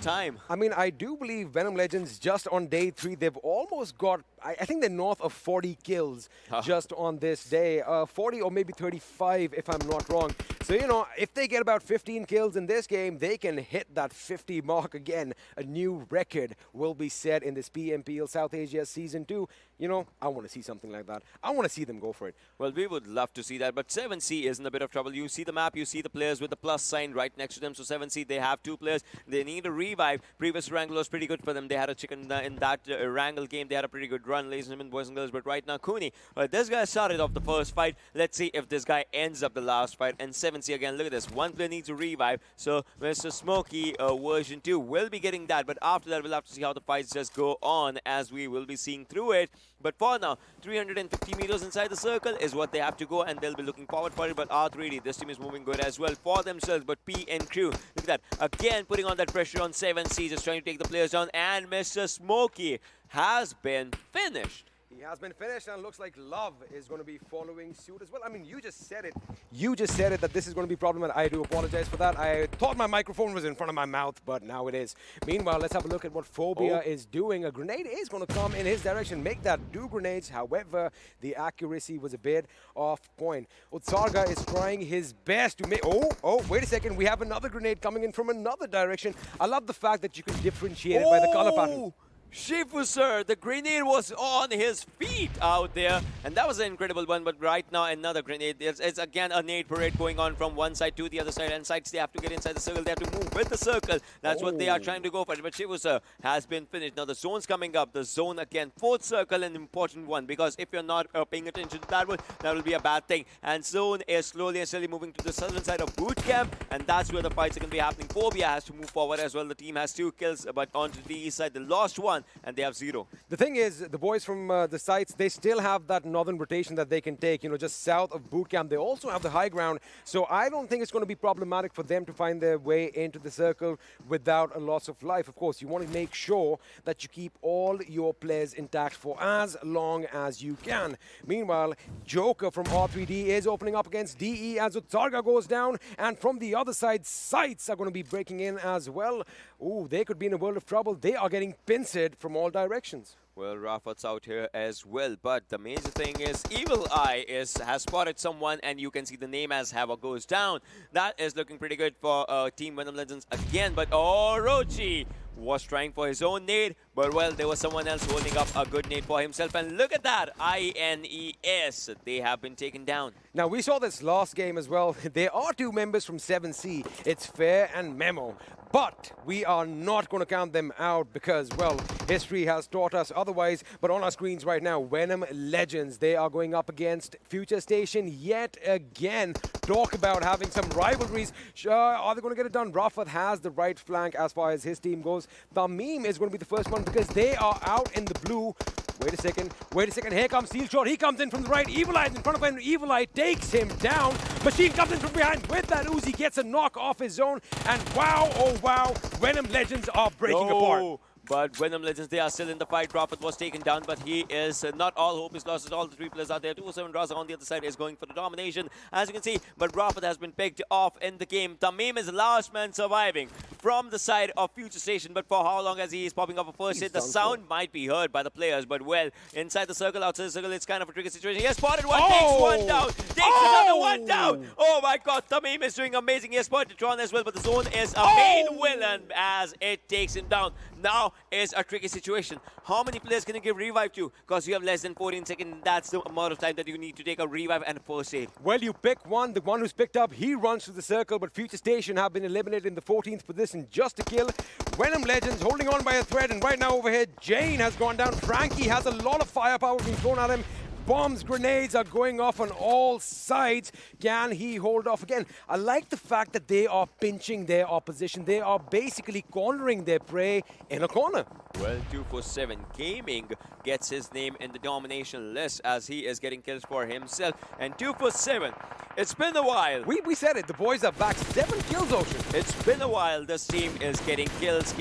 time. I mean, I do believe Venom Legends just on day 3, they've almost got, I think they're north of 40 kills just on this day. 40 or maybe 35 if I'm not wrong. So, you know, if they get about 15 kills in this game, they can hit that 50 mark again. A new record will be set in this PMPL South Asia Season 2. You know, I want to see something like that. I want to see them go for it. Well, we would love to see that, but 7C is in a bit of trouble. You see the map, you see the players with the plus sign right next to them. So 7C, they have 2 players. They need a revive. Previous Erangel was pretty good for them. They had a chicken in that Erangel game. They had a pretty good run, ladies and gentlemen, boys and girls. But right now, Cooney, this guy started off the first fight. Let's see if this guy ends up the last fight. And 7C again, look at this. 1 player needs a revive. So Mr. Smokey version 2 will be getting that. But after that, we'll have to see how the fights just go on as we will be seeing through it. But for now, 350 meters inside the circle is what they have to go, and they'll be looking forward for it. But R3D, this team is moving good as well for themselves. But P and crew, look at that. Again, putting on that pressure on 7C, just trying to take the players down. And Mr. Smokey has been finished. He has been finished, and looks like Love is going to be following suit as well. I mean, you just said it. You just said it that this is going to be problematic. I do apologize for that. I thought my microphone was in front of my mouth, but now it is. Meanwhile, let's have a look at what Phobia is doing. A grenade is going to come in his direction, make that 2 grenades. However, the accuracy was a bit off point. Utsarga is trying his best to make... Oh, wait a second. We have another grenade coming in from another direction. I love the fact that you can differentiate it by the color pattern. Shifu, sir, the grenade was on his feet out there, and that was an incredible one. But right now, another grenade. It's again a nade parade going on from one side to the other side, and sides they have to get inside the circle. They have to move with the circle. That's what they are trying to go for. But Shifu, sir, has been finished. Now the zone's coming up. The zone again, 4th circle, an important one, because if you're not paying attention to that one, that will be a bad thing. And zone is slowly and steadily moving to the southern side of boot camp, and that's where the fights are going to be happening. Phobia has to move forward as well. The team has 2 kills, but onto the east side, they lost 1. And they have 0. The thing is, the boys from the sites, they still have that northern rotation that they can take, you know, just south of boot camp. They also have the high ground, so I don't think it's going to be problematic for them to find their way into the circle without a loss of life. Of course, you want to make sure that you keep all your players intact for as long as you can. Meanwhile, Joker from R3D is opening up against DE as Utsarga goes down, and from the other side, sites are going to be breaking in as well. Ooh, they could be in a world of trouble. They are getting pincered from all directions. Well, Rafat's out here as well, but the major thing is Evil Eye has spotted someone, and you can see the name as Hava goes down. That is looking pretty good for Team Venom Legends again, but Orochi was trying for his own nade, but well, there was someone else holding up a good nade for himself, and look at that, INES, they have been taken down. Now, we saw this last game as well. There are 2 members from 7C. It's Fair and Memo. But we are not going to count them out because, well, history has taught us otherwise. But on our screens right now, Venom Legends, they are going up against FutureStation yet again. Talk about having some rivalries. Are they going to get it done? Rafat has the right flank as far as his team goes. Tamim is going to be the first one because they are out in the blue. Wait a second. Here comes Steel Shot. He comes in from the right. Evil Eye is in front of him. Evil Eye takes him down. Machine comes in from behind with that Uzi, gets a knock off his own. And wow, oh wow, Venom Legends are breaking apart. But Venom Legends, they are still in the fight. Prophet was taken down, but he is not all hope is lost. All the 3 players out there. 207 Raza on the other side is going for the domination, as you can see. But Prophet has been picked off in the game. Tamim is the last man surviving from the side of FutureStation. But for how long as he is popping up a first hit, the sound might be heard by the players. But well, inside the circle, outside the circle, it's kind of a tricky situation. He has spotted one, takes one down, takes another one down. Oh my God, Tamim is doing amazing. He has spotted Tron as well, but the zone is a main villain as it takes him down. Now is a tricky situation. How many players can you give revive to? Because you have less than 14 seconds. That's the amount of time that you need to take a revive and a first aid. Well, you pick one. The one who's picked up, he runs to the circle, but FutureStation have been eliminated in the 14th position just to kill. Venom Legends holding on by a thread, and right now over here, Jane has gone down. Frankie has a lot of firepower being thrown at him. bombs, grenades are going off on all sides. Can he hold off again? I like the fact that they are pinching their opposition. They are basically cornering their prey in a corner. Well, 247 Gaming gets his name in the domination list as he is getting kills for himself. And 247, it's been a while. We said it, the boys are back. 7 kills, Ocean. It's been a while. This team is getting kills,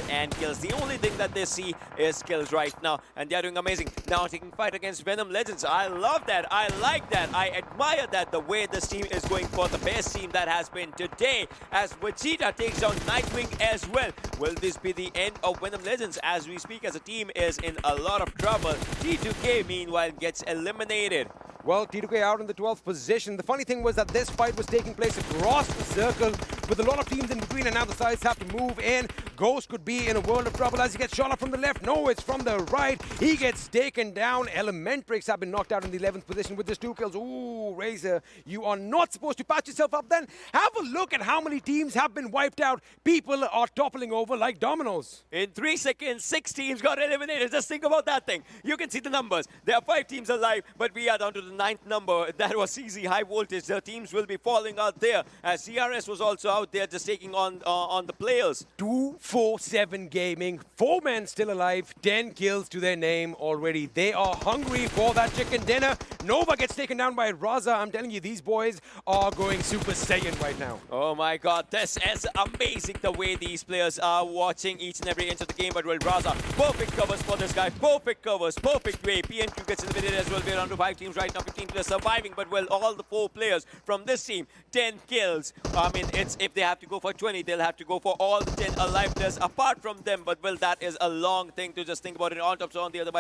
and kills. The only thing that they see is kills right now, and they are doing amazing. Now taking fight against Venom Legends. I love that. I like that. I admire that, the way this team is going for the best team that has been today, as Vegeta takes down Nightwing as well. Will this be the end of Venom Legends? As we speak, as a team is in a lot of trouble. T2K, meanwhile, gets eliminated. Well, T2K out in the 12th position. The funny thing was that this fight was taking place across the circle with a lot of teams in between, and now the sides have to move in. Ghost could be in a world of trouble as he gets shot up from the left. No, it's from the right. He gets taken down. ElementriX have been knocked out in the 11th position with his 2 kills. Ooh, Razor, you are not supposed to patch yourself up then. Have a look at how many teams have been wiped out. People are toppling over like dominoes. In 3 seconds, 6 teams got eliminated. Just think about that thing. You can see the numbers. There are 5 teams alive, but we are down to the 9th number. That was CZxHIGHVOLTAGE. The teams will be falling out there, as DRS was also out there just taking on the players. 247 Gaming, 4 men still alive, 10 kills to their name already. They are hungry for that chicken dinner. Nova gets taken down by Raza. I'm telling you, these boys are going Super Saiyan right now. Oh my god, this is amazing the way these players are watching each and every inch of the game. But well, Raza, perfect covers for this guy, perfect covers, perfect way. PMQ gets eliminated as well. We're down to 5 teams right now, 15 players surviving. But well, all the 4 players from this team, 10 kills. I mean, it's if they have to go for 20, they'll have to go for all the 10 alive players apart from them. But well, that is a long thing to just think about it. On top, so on the other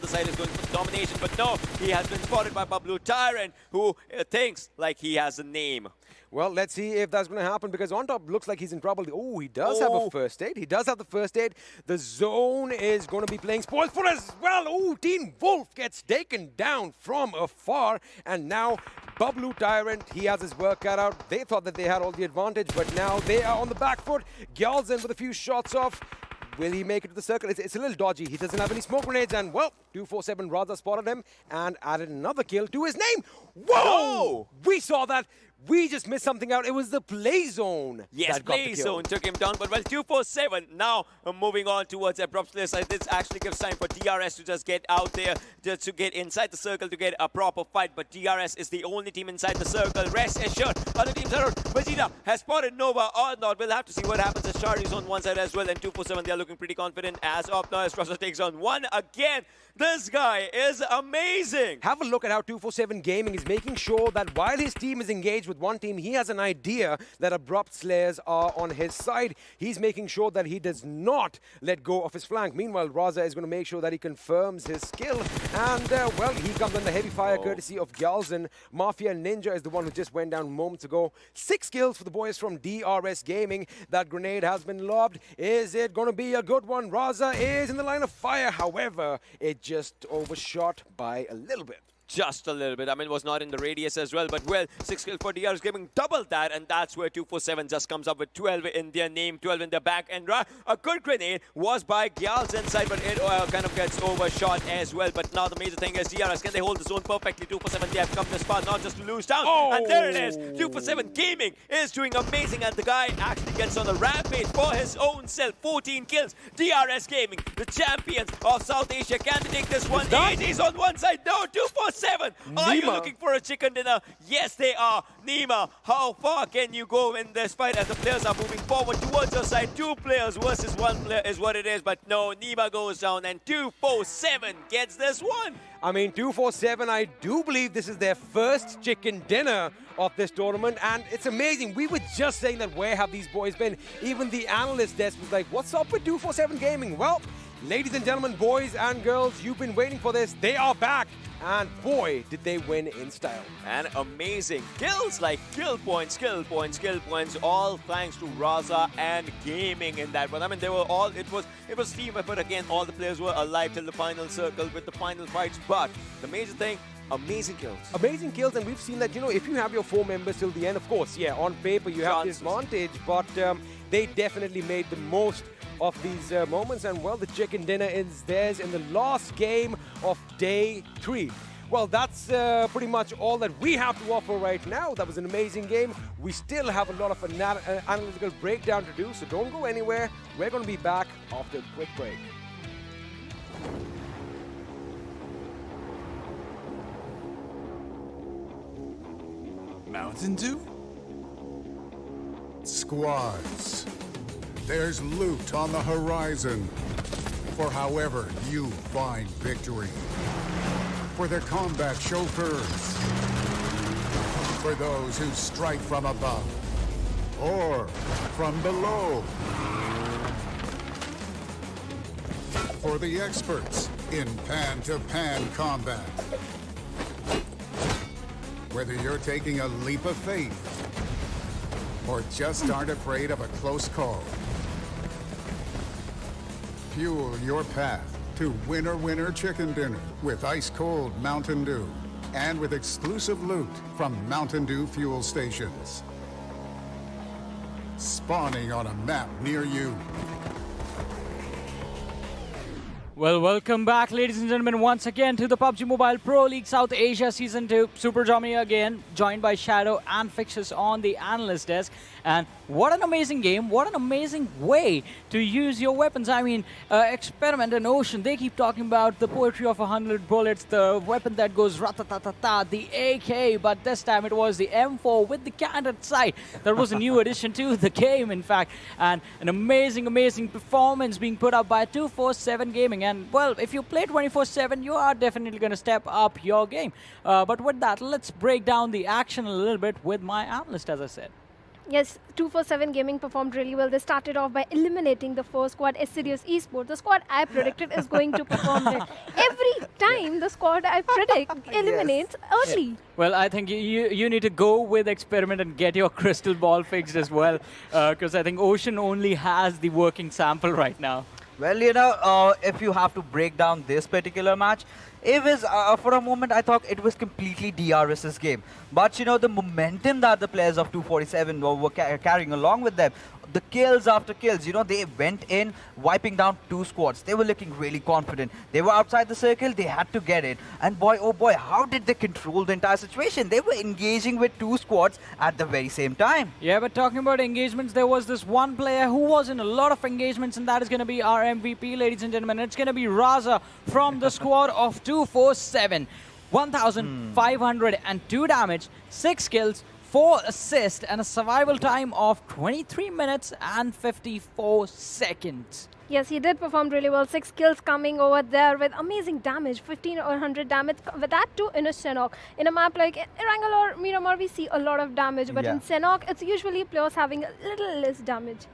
side is going for domination. But no, he has been spotted by Bablu Tyrant, who thinks like he has a name. Well, let's see if that's going to happen, because on top looks like he's in trouble. Oh, he does have a first aid. He does have the first aid. The zone is going to be playing spoils for as well. Oh, Teen Wolf gets taken down from afar. And now Bablu Tyrant, he has his work cut out. They thought that they had all the advantage, but now they are on the back foot. Gyalzen with a few shots off. Will he make it to the circle? It's a little dodgy. He doesn't have any smoke grenades, and well, 247 Raza spotted him and added another kill to his name. Whoa! We saw that. We just missed something out. It was the play zone. Yes, play zone took him down. But well, 247 now moving on towards Abrupt Slayers. This actually gives time for DRS to just get out there, just to get inside the circle to get a proper fight. But DRS is the only team inside the circle. Rest assured, other teams are out. Vegeta has spotted Nova or not. We'll have to see what happens as Shari's on one side as well. And 247, they are looking pretty confident as of now as Raza takes on one again. This guy is amazing. Have a look at how 247 Gaming is making sure that while his team is engaged with one team, he has an idea that Abrupt Slayers are on his side. He's making sure that he does not let go of his flank. Meanwhile, Raza is going to make sure that he confirms his skill. And, well, he comes under heavy fire courtesy of Gyalzen. Mafia Ninja is the one who just went down moments ago. 6 kills for the boys from DRS Gaming. That grenade has been lobbed. Is it going to be a good one? Raza is in the line of fire. However, it just overshot by a little bit. Just a little bit. I mean, it was not in the radius as well. But, well, 6 kills for DRS Gaming, double that. And that's where 247 just comes up with 12 in their name, 12 in their back. And a good grenade was by Gyalzen's side, but it kind of gets overshot as well. But now the major thing is DRS, can they hold the zone perfectly? 247, they have come this far, not just to lose down. And there it is. 247 Gaming is doing amazing. And the guy actually gets on a rampage for his own self. 14 kills. DRS Gaming, the champions of South Asia. Can they take this one? AJ's on one side. No, 247. Are you looking for a chicken dinner? Yes, they are. Nima, how far can you go in this fight as the players are moving forward towards your side? 2 players versus 1 player is what it is. But no, Nima goes down and 247 gets this one. I mean, 247, I do believe this is their first chicken dinner of this tournament, and it's amazing. We were just saying that where have these boys been? Even the analyst desk was like, what's up with 247 Gaming? Well, ladies and gentlemen, boys and girls, you've been waiting for this. They are back. And boy, did they win in style. And amazing kills, like kill points, all thanks to Raza and Gaming in that one. I mean, they were all, it was team effort again. All the players were alive till the final circle with the final fights. But the major thing, amazing kills. Amazing kills, and we've seen that, you know, if you have your 4 members till the end, of course, yeah, on paper you have this advantage, but they definitely made the most of these moments. And well, the chicken dinner is theirs in the last game of day 3. Well, that's pretty much all that we have to offer right now. That was an amazing game. We still have a lot of analytical breakdown to do, so don't go anywhere. We're going to be back after a quick break. Mountain Dew? Squads. There's loot on the horizon for however you find victory. For the combat chauffeurs. For those who strike from above or from below. For the experts in pan-to-pan combat. Whether you're taking a leap of faith or just aren't afraid of a close call. Fuel your path to winner chicken dinner with ice-cold Mountain Dew and with exclusive loot from Mountain Dew fuel stations. Spawning on a map near you. Well, welcome back, ladies and gentlemen, once again to the PUBG Mobile Pro League South Asia Season 2. Super Johnny again, joined by Shadow and Fixes on the analyst desk. And what an amazing game, what an amazing way to use your weapons. I mean, Experiment and Ocean, they keep talking about the poetry of 100 bullets, the weapon that goes ratatatata, the AK, but this time it was the M4 with the candid sight. That was a new addition to the game, in fact. And an amazing, amazing performance being put up by 247 Gaming. And, well, if you play 24/7, you are definitely going to step up your game. But with that, let's break down the action a little bit with my analyst, as I said. Yes, 247 Gaming performed really well. They started off by eliminating the first squad, Assiduous Esports. The squad I predicted is going to perform well. Every time the squad I predict eliminates early. Yeah. Well, I think you need to go with Experiment and get your crystal ball fixed as well, because I think Ocean only has the working sample right now. Well, you know, if you have to break down this particular match, it was, for a moment, I thought it was completely DRS's game. But, you know, the momentum that the players of 247 were carrying along with them, the kills after kills, you know, they went in wiping down 2 squads. They were looking really confident. They were outside the circle, they had to get it. And boy, oh boy, how did they control the entire situation? They were engaging with 2 squads at the very same time. Yeah, but talking about engagements, there was this one player who was in a lot of engagements, and that is going to be our MVP, ladies and gentlemen. It's going to be Raza from the squad of 247. 1,502 damage, 6 kills, 4 assists, and a survival time of 23 minutes and 54 seconds. Yes, he did perform really well. 6 kills coming over there with amazing damage, 15 or 100 damage. With that too in a Sanhok. In a map like Erangel or Miramar, we see a lot of damage. But in Sanhok, it's usually players having a little less damage.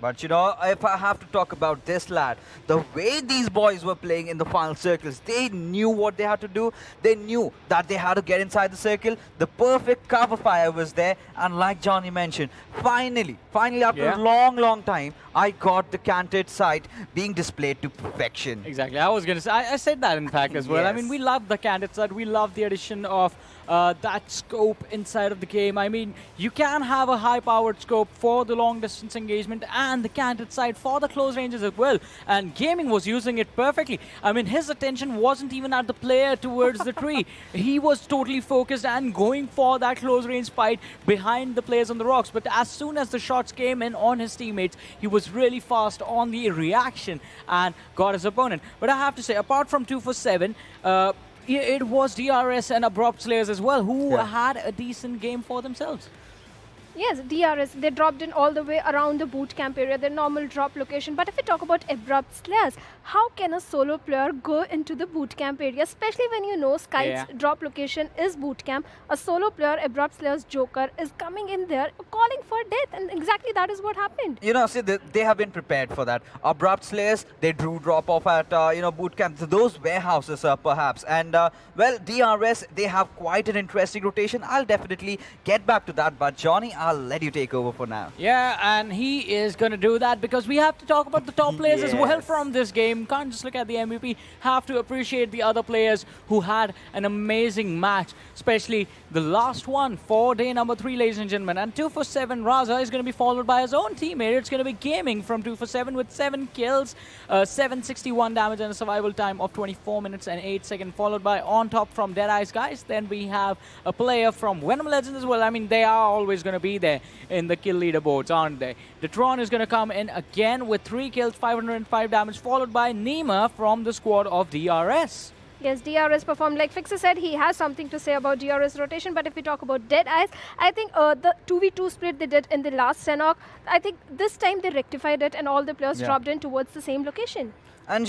But, you know, if I have to talk about this lad, the way these boys were playing in the final circles, they knew what they had to do. They knew that they had to get inside the circle. The perfect cover fire was there. And like Johnny mentioned, finally after a long time, I got the canted sight being displayed to perfection. Exactly. I was going to say, I said that in fact as well. I mean, we love the candid sight. We love the addition of that scope inside of the game. I mean, you can have a high-powered scope for the long-distance engagement and the candid sight for the close ranges as well. And Gaming was using it perfectly. I mean, his attention wasn't even at the player towards the tree. He was totally focused and going for that close-range fight behind the players on the rocks. But as soon as the shots came in on his teammates, he was really fast on the reaction and got his opponent. But I have to say, apart from 247, it was DRS and Abrupt Slayers as well who had a decent game for themselves. Yes, DRS, they dropped in all the way around the boot camp area, their normal drop location. But if we talk about Abrupt Slayers, how can a solo player go into the boot camp area, especially when you know SCYTES drop location is boot camp? A solo player, Abrupt Slayers Joker, is coming in there calling for death, and exactly that is what happened. You know, see, they have been prepared for that. Abrupt Slayers, they drew drop off at, you know, boot camp, those warehouses perhaps. And, well, DRS, they have quite an interesting rotation. I'll definitely get back to that. But Johnny, I'll let you take over for now. Yeah, and he is going to do that because we have to talk about the top players as well from this game. Can't just look at the MVP. Have to appreciate the other players who had an amazing match, especially the last one for day number 3, ladies and gentlemen. And 247 Raza is going to be followed by his own teammate. It's going to be Gaming from 247 with 7 kills, 761 damage and a survival time of 24 minutes and 8 seconds, followed by on top from DEADEYES, guys. Then we have a player from Venom Legends as well. I mean, they are always going to be there in the kill leaderboards, aren't they? Detron is going to come in again with 3 kills, 505 damage, followed by Nima from the squad of DRS. Yes, DRS performed. Like Fixer said, he has something to say about DRS rotation. But if we talk about DEADEYES, I think the 2v2 split they did in the last Sanhok, I think this time they rectified it and all the players dropped in towards the same location. And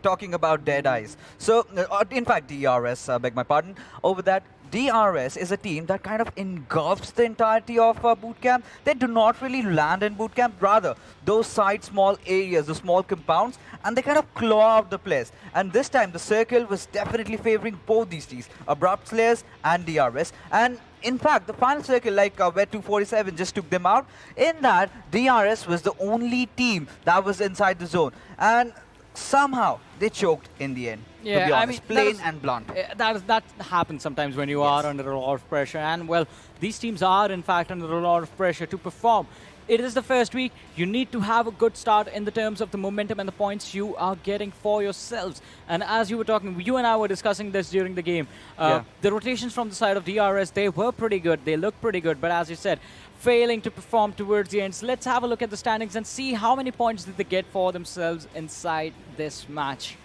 talking about DEADEYES, so in fact DRS, beg my pardon, over that, DRS is a team that kind of engulfs the entirety of bootcamp. They do not really land in bootcamp, rather those side small areas, the small compounds, and they kind of claw out the place. And this time the circle was definitely favoring both these teams, Abrupt Slayers and DRS. And in fact, the final circle, like where 247 just took them out, in that DRS was the only team that was inside the zone. And somehow they choked in the end. Yeah, to be honest, I mean, plain and blunt. That happens sometimes when you are under a lot of pressure. And, well, these teams are, in fact, under a lot of pressure to perform. It is the first week. You need to have a good start in the terms of the momentum and the points you are getting for yourselves. And as you were talking, you and I were discussing this during the game. The rotations from the side of DRS, they were pretty good. They looked pretty good. But as you said, failing to perform towards the ends. Let's have a look at the standings and see how many points did they get for themselves inside this match.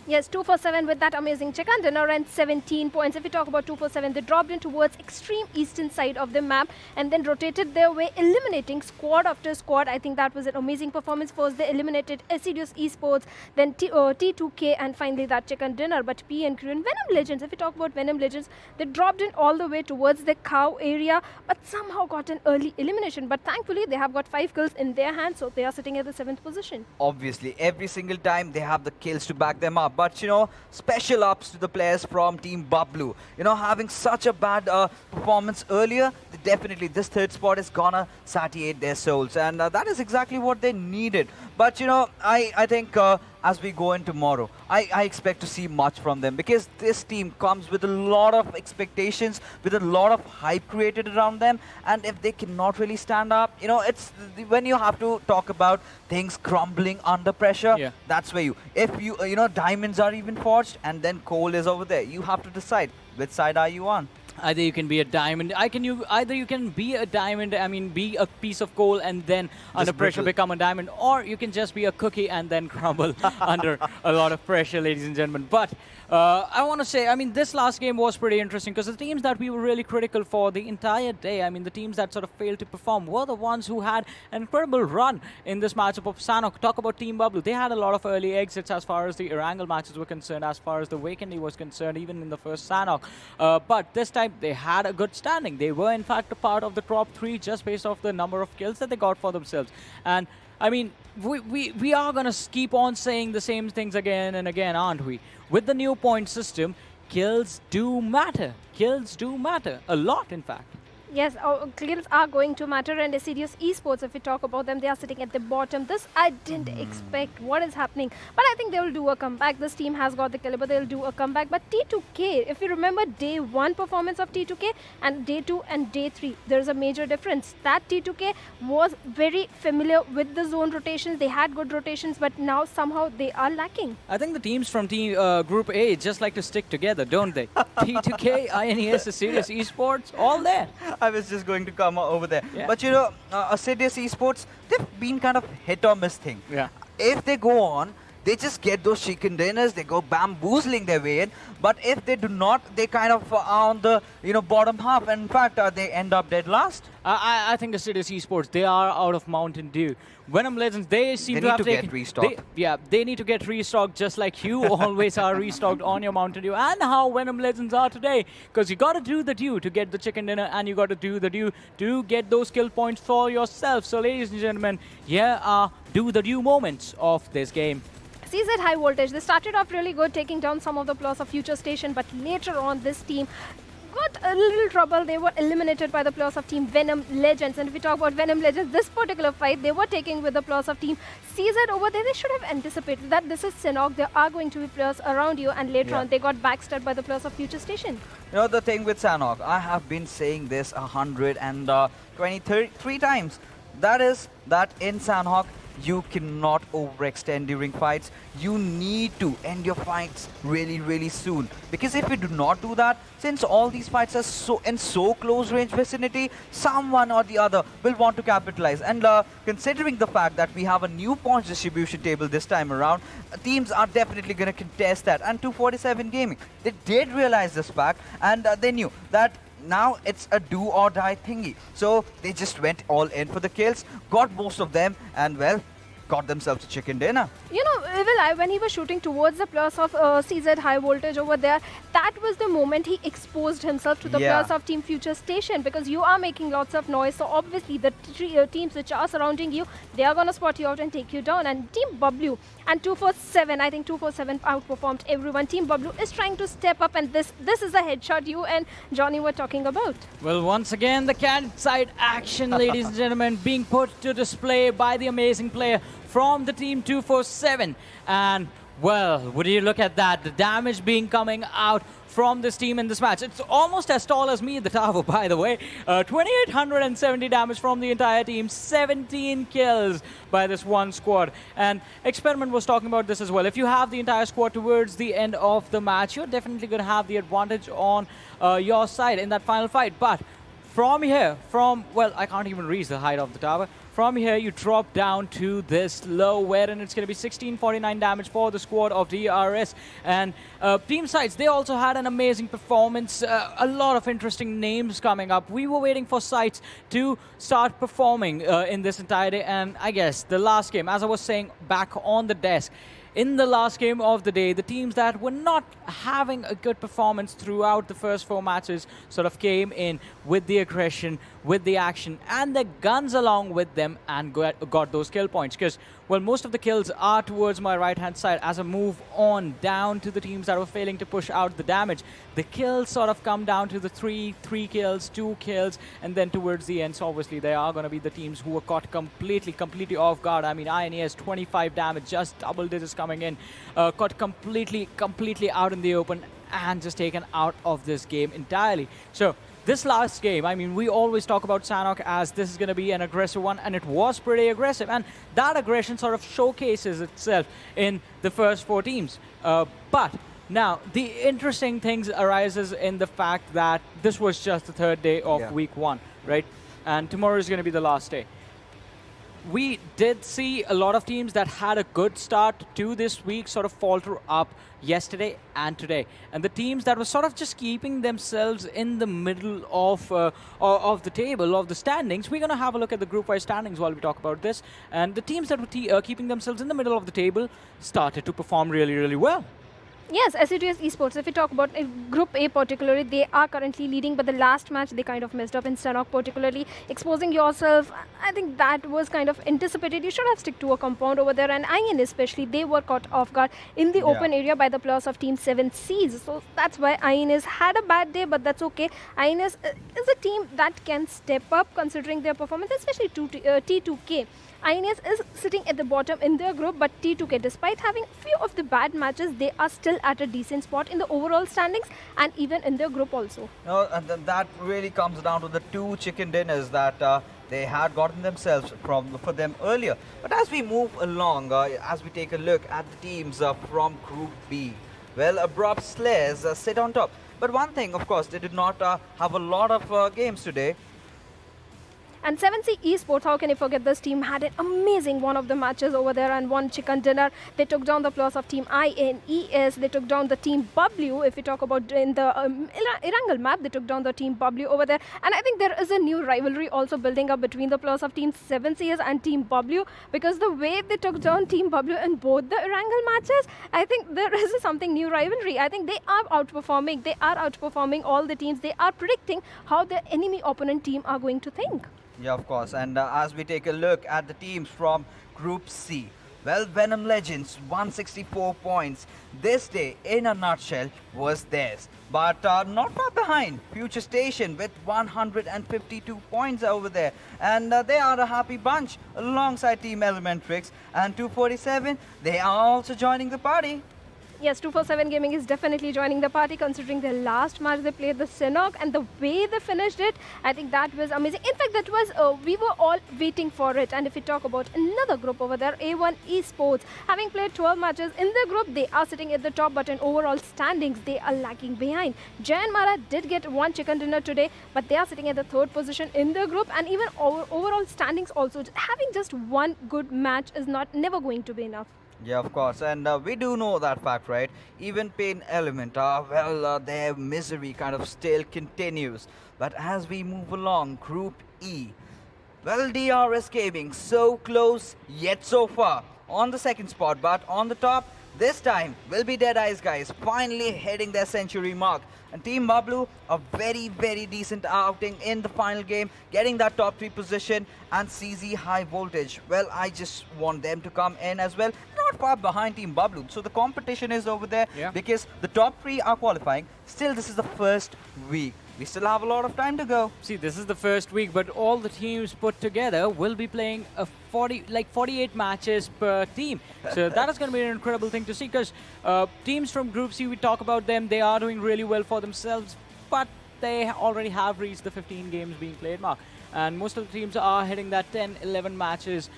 Yes, 247 with that amazing chicken dinner and 17 points. If we talk about 247, they dropped in towards extreme eastern side of the map and then rotated their way, eliminating squad after squad. I think that was an amazing performance. First, they eliminated Assiduous Esports, then T2K, and finally that chicken dinner. But P and Crew and Venom Legends, if we talk about Venom Legends, they dropped in all the way towards the cow area, but somehow got an early elimination. But thankfully, they have got 5 kills in their hands, so they are sitting at the 7th position. Obviously, every single time they have the kills to back them up. But, special ups to the players from Team Bablu. Having such a bad performance earlier, definitely this 3rd spot is gonna satiate their souls. And that is exactly what they needed. But, I think as we go in tomorrow, I expect to see much from them because this team comes with a lot of expectations, with a lot of hype created around them. And if they cannot really stand up, it's when you have to talk about things crumbling under pressure, that's where if diamonds are even forged and then coal is over there, you have to decide which side are you on. Either you can be a diamond, either you can be a diamond, be a piece of coal and then under pressure become a diamond, or you can just be a cookie and then crumble under a lot of pressure, ladies and gentlemen. But I want to say, this last game was pretty interesting because the teams that we were really critical for the entire day, the teams that sort of failed to perform were the ones who had an incredible run in this matchup of Sanhok. Talk about Team Bablu. They had a lot of early exits as far as the Erangel matches were concerned, as far as the Vikendi was concerned, even in the first Sanhok. But this time, they had a good standing. They were, in fact, a part of the top 3 just based off the number of kills that they got for themselves. And, we are going to keep on saying the same things again and again, aren't we? With the new point system, kills do matter. Kills do matter. A lot, in fact. Yes, kills are going to matter, and Assiduous Esports, if we talk about them, they are sitting at the bottom. This I didn't expect what is happening, but I think they will do a comeback. This team has got the caliber, they'll do a comeback. But T2K, if you remember day 1 performance of T2K and day 2 and day 3, there's a major difference. That T2K was very familiar with the zone rotations. They had good rotations, but now somehow they are lacking. I think the teams from Group A just like to stick together, don't they? T2K, INES, Assiduous Esports, all there. I was just going to come over there. But Assiduous Esports, they've been kind of hit or miss thing. If they go on, they just get those chicken dinners, they go bamboozling their way in. But if they do not, they kind of are on the bottom half. And in fact, they end up dead last. I think Assiduous Esports, they are out of Mountain Dew. Venom Legends, they seem to have taken... get restocked. They need to get restocked just like you always are restocked on your Mountain Dew. And how Venom Legends are today. Because you got to do the dew to get the chicken dinner, and you got to do the dew to get those kill points for yourself. So ladies and gentlemen, here are do the dew moments of this game. CZxHIGHVOLTAGE, they started off really good, taking down some of the players of FutureStation, but later on this team, got a little trouble. They were eliminated by the players of Team Venom Legends. And if we talk about Venom Legends, this particular fight, they were taking with the players of Team CZ over there. They should have anticipated that this is Sanhok. There are going to be players around you. And later on, they got backstabbed by the players of FutureStation. You know, the thing with Sanhok, I have been saying this 123 times. That is that in Sanhok, you cannot overextend during fights. You need to end your fights really, really soon. Because if you do not do that, since all these fights are so close range vicinity, someone or the other will want to capitalize. And considering the fact that we have a new points distribution table this time around, teams are definitely going to contest that. And 247 Gaming, they did realize this fact, and they knew that now it's a do or die thingy. So they just went all in for the kills, got most of them, and well, got themselves a chicken dinner. You know, when he was shooting towards the players of CZhIghVoltage over there, that was the moment he exposed himself to the players of Team FutureStation, because you are making lots of noise. So obviously the teams which are surrounding you, they are going to spot you out and take you down. And Team Bablu and 247, I think 247 outperformed everyone. Team Bablu is trying to step up, and this is a headshot you and Johnny were talking about. Well, once again, the candid side action, ladies and gentlemen, being put to display by the amazing player from the Team 247. And, well, would you look at that? The damage being coming out from this team in this match. It's almost as tall as me in the tower, by the way. 2,870 damage from the entire team. 17 kills by this one squad. And Experiment was talking about this as well. If you have the entire squad towards the end of the match, you're definitely going to have the advantage on your side in that final fight. But from here, well, I can't even reach the height of the tower. From here, you drop down to this low, wherein it's going to be 1649 damage for the squad of DRS. And Team SCYTES, they also had an amazing performance. A lot of interesting names coming up. We were waiting for SCYTES to start performing in this entire day. And I guess the last game, as I was saying back on the desk, in the last game of the day, the teams that were not having a good performance throughout the first 4 matches sort of came in with the aggression, with the action, and the guns along with them, and got those kill points. Because, well, most of the kills are towards my right-hand side. As I move on down to the teams that were failing to push out the damage, the kills sort of come down to the 3 kills, 2 kills, and then towards the end, so obviously they are going to be the teams who were caught completely off guard. I mean, INES, 25 damage, just double digits coming in, caught completely out in the open and just taken out of this game entirely. So this last game, I mean, we always talk about Sanhok as this is going to be an aggressive one, and it was pretty aggressive, and that aggression sort of showcases itself in the first 4 teams. But now, the interesting things arises in the fact that this was just the 3rd day of week 1, right? And tomorrow is going to be the last day. We did see a lot of teams that had a good start to this week sort of falter up yesterday and today. And the teams that were sort of just keeping themselves in the middle of the table, of the standings, we're going to have a look at the group-wise standings while we talk about this. And the teams that were keeping themselves in the middle of the table started to perform really well. Yes, Assiduous Esports, if we talk about Group A particularly, they are currently leading, but the last match they kind of messed up in Sanhok particularly. Exposing yourself, I think that was kind of anticipated. You should have stick to a compound over there, and INES especially, they were caught off guard in the open area by the players of Team 7Cs. So that's why INES had a bad day, but that's okay. INES is a team that can step up considering their performance, especially T2K. INES is sitting at the bottom in their group, but T2K, despite having few of the bad matches, they are still at a decent spot in the overall standings and even in their group also. No, that really comes down to the 2 chicken dinners that they had gotten themselves for them earlier. But as we move along, as we take a look at the teams from Group B, well, Abrupt Slayers sit on top. But one thing, of course, they did not have a lot of games today. And 7C Esports, how can you forget this team, had an amazing one of the matches over there and won chicken dinner. They took down the players of Team INES. They took down the Team Bablu. If we talk about in the Erangel map, they took down the Team Bablu over there. And I think there is a new rivalry also building up between the players of Team 7Cs and Team Bablu, because the way they took down Team Bablu in both the Erangel matches, I think there is something new rivalry. I think they are outperforming. They are outperforming all the teams. They are predicting how the enemy opponent team are going to think. Yeah, of course. And as we take a look at the teams from Group C, Well, Venom Legends, 164 points. This day, in a nutshell, was theirs. But not far behind, FutureStation with 152 points over there. And they are a happy bunch alongside Team ElementriX. And 247, they are also joining the party. Yes, 247 Gaming is definitely joining the party considering their last match they played the Sanhok and the way they finished it, I think that was amazing. In fact, that was, we were all waiting for it. And if we talk about another group over there, A1 Esports, having played 12 matches in the group, they are sitting at the top, but in overall standings, they are lagging behind. JyanMaara did get one chicken dinner today, but they are sitting at the third position in the group, and even overall standings also, having just one good match is never going to be enough. Yeah, of course, and we do know that fact, right? Even PAINxELMT, their misery kind of still continues. But as we move along, Group E, well, DRS Gaming, so close, yet so far. On the second spot, but on the top, this time will be DEADEYES, guys, finally hitting their century mark. And Team Bablu, a very, very decent outing in the final game, getting that top 3 position. And CZxHIGHVOLTAGE, well, I just want them to come in as well. Not far behind Team Bablu. So the competition is over there because the top 3 are qualifying. Still, this is the first week. We still have a lot of time to go. See, this is the first week, but all the teams put together will be playing 48 matches per team. So that is going to be an incredible thing to see, because teams from Group C, we talk about them, they are doing really well for themselves, but they already have reached the 15 games being played mark. And most of the teams are hitting that 10-11 matches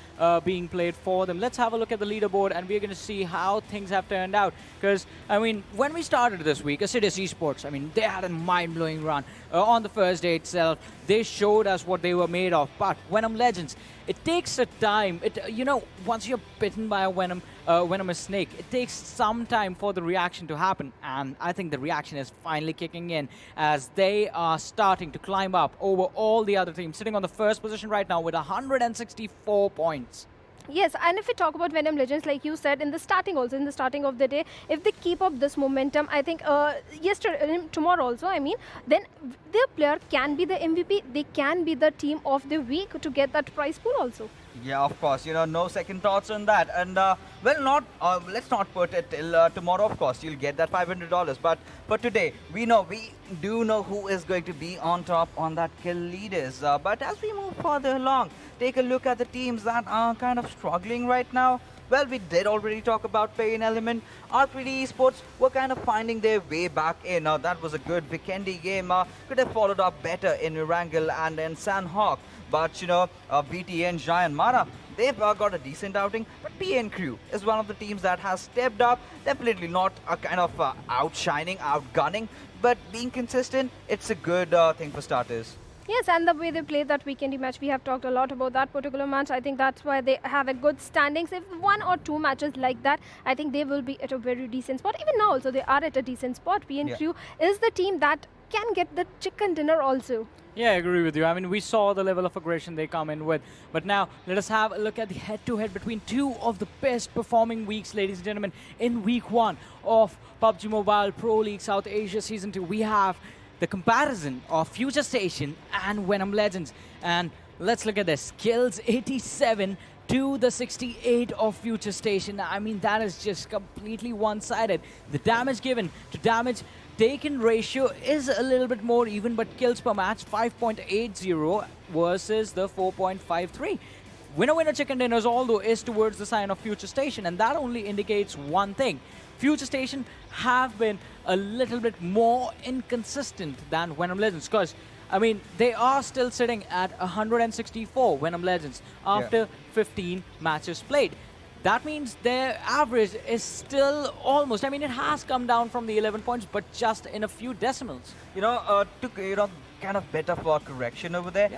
being played for them. Let's have a look at the leaderboard, and we're going to see how things have turned out. Because, I mean, when we started this week, Assiduous Esports, I mean, they had a mind-blowing run. On the first day itself, they showed us what they were made of. But Venom Legends, it takes a time. You know, once you're bitten by a venomous snake, it takes some time for the reaction to happen. And I think the reaction is finally kicking in as they are starting to climb up over all the other teams, sitting on the first position right now with 164 points. Yes, and if we talk about Venom Legends, like you said, in the starting of the day, if they keep up this momentum, I think tomorrow also, I mean, then their player can be the MVP, they can be the team of the week to get that prize pool also. Yeah, of course, you know, no second thoughts on that. And, well, let's not put it till tomorrow, of course, you'll get that $500. But for today, we do know who is going to be on top on that kill leaders. But as we move further along, take a look at the teams that are kind of struggling right now. Well, we did already talk about PAINxELMT. R3D Esports were kind of finding their way back in. That was a good Vikendi game. Could have followed up better in Erangel and in Sanhok. But, you know, VTNxJyanMaara, they've got a decent outing. But PN Crew is one of the teams that has stepped up. Definitely not a kind of outshining, outgunning. But being consistent, it's a good thing for starters. Yes, and the way they played that Vikendi match, we have talked a lot about that particular match. I think that's why they have a good standings. If 1 or 2 matches like that, I think they will be at a very decent spot. Even now also, they are at a decent spot. PN Crew is the team that can get the chicken dinner also. Yeah, I agree with you. I mean, we saw the level of aggression they come in with. But now, let us have a look at the head-to-head between 2 of the best performing weeks, ladies and gentlemen. In week 1 of PUBG Mobile Pro League South Asia Season 2, we have the comparison of FutureStation and Venom Legends. And let's look at this. Kills 87 to the 68 of FutureStation. I mean, that is just completely one-sided. The damage given to damage taken ratio is a little bit more even, but kills per match 5.80 versus the 4.53. Winner chicken dinners, although, is towards the sign of FutureStation, and that only indicates one thing. FutureStation have been a little bit more inconsistent than Venom Legends, because, I mean, they are still sitting at 164 Venom Legends after 15 matches played. That means their average is still almost, I mean, it has come down from the 11 points, but just in a few decimals. You know, kind of better for correction over there,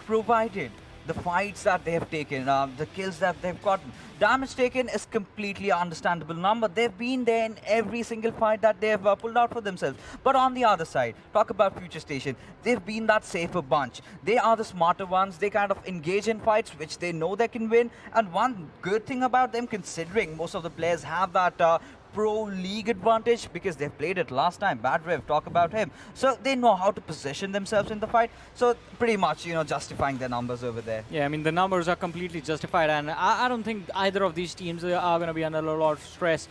provided the fights that they have taken, the kills that they've gotten. Damage taken is completely understandable number. They've been there in every single fight that they've pulled out for themselves. But on the other side, talk about FutureStation. They've been that safer bunch. They are the smarter ones. They kind of engage in fights which they know they can win. And one good thing about them, considering most of the players have that pro league advantage because they've played it last time. Bad Rev, talk about him. So they know how to position themselves in the fight. So pretty much, justifying their numbers over there. Yeah, I mean, the numbers are completely justified, and I don't think either of these teams are going to be under a lot of stress.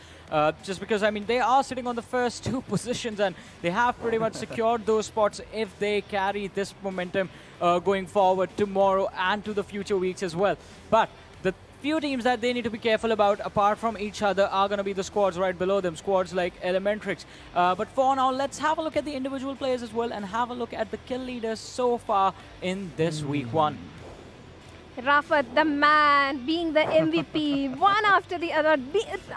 Just because, I mean, they are sitting on the first 2 positions, and they have pretty much secured those spots if they carry this momentum going forward tomorrow and to the future weeks as well. But the few teams that they need to be careful about apart from each other are going to be the squads right below them, squads like ElementriX. But for now, let's have a look at the individual players as well and have a look at the kill leaders so far in this week 1. Rafat, the man, being the MVP, one after the other.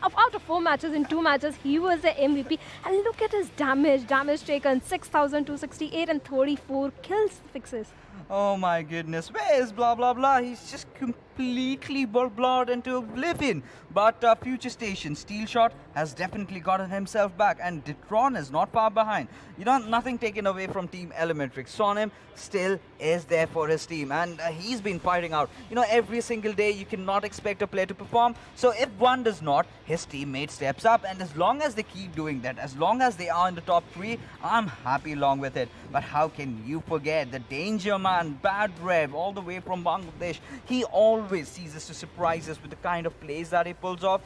Out of 4 matches, in 2 matches, he was the MVP. And look at his damage. Damage taken, 6,268 and 34 kills fixes. Oh my goodness, where is blah blah blah? He's just completely blurred into oblivion. But FutureStation, Steel Shot, has definitely gotten himself back, and Ditron is not far behind. Nothing taken away from Team ElementriX. Sonim still is there for his team, and he's been fighting out. Every single day you cannot expect a player to perform. So if one does not, his teammate steps up, and as long as they keep doing that, as long as they are in the top 3, I'm happy along with it. But how can you forget the Danger Man, Bad Rev, all the way from Bangladesh? He always seizes to surprise us with the kind of plays that he pulls off.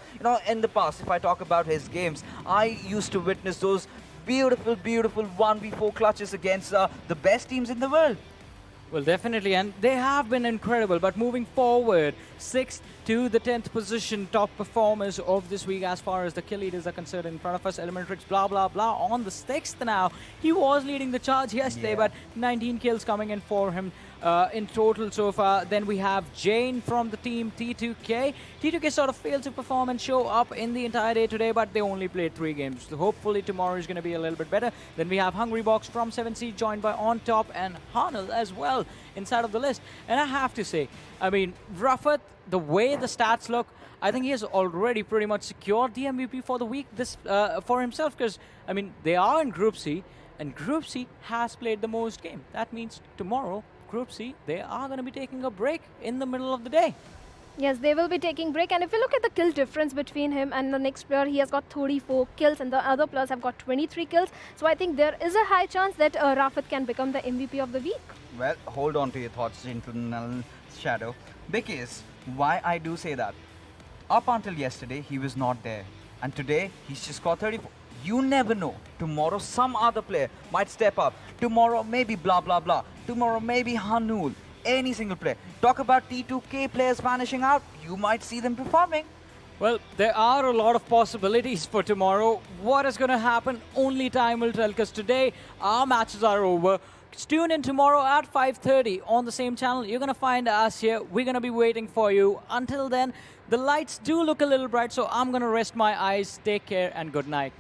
In the past, if I talk about his games, I used to witness those beautiful 1v4 clutches against the best teams in the world. Well, definitely, and they have been incredible. But moving forward, 6th to the 10th position, top performers of this week as far as the kill leaders are concerned. In front of us, ElementriX, blah, blah, blah, on the 6th now. He was leading the charge yesterday, but 19 kills coming in for him in total so far. Then we have Jane from the team T2K. T2K sort of failed to perform and show up in the entire day today, but they only played 3 games. So hopefully tomorrow is going to be a little bit better. Then we have Hungry Box from 7C, joined by On Top and Hanel as well inside of the list. And I have to say, I mean, Rafat, the way the stats look, I think he has already pretty much secured the MVP for the week for himself, because, I mean, they are in Group C, and Group C has played the most game. That means tomorrow, Group C, they are going to be taking a break in the middle of the day. Yes, they will be taking break. And if you look at the kill difference between him and the next player, he has got 34 kills and the other players have got 23 kills. So I think there is a high chance that Rafat can become the MVP of the week. Well, hold on to your thoughts, gentleman Shadow. Because why I do say that? Up until yesterday, he was not there. And today, he's just got 34. You never know. Tomorrow, some other player might step up. Tomorrow, maybe blah, blah, blah. Tomorrow, maybe Hanul. Any single player. Talk about T2K players vanishing out. You might see them performing. Well, there are a lot of possibilities for tomorrow. What is going to happen? Only time will tell, because today, our matches are over. Tune in tomorrow at 5:30 on the same channel. You're going to find us here. We're going to be waiting for you. Until then, the lights do look a little bright, so I'm going to rest my eyes. Take care and good night.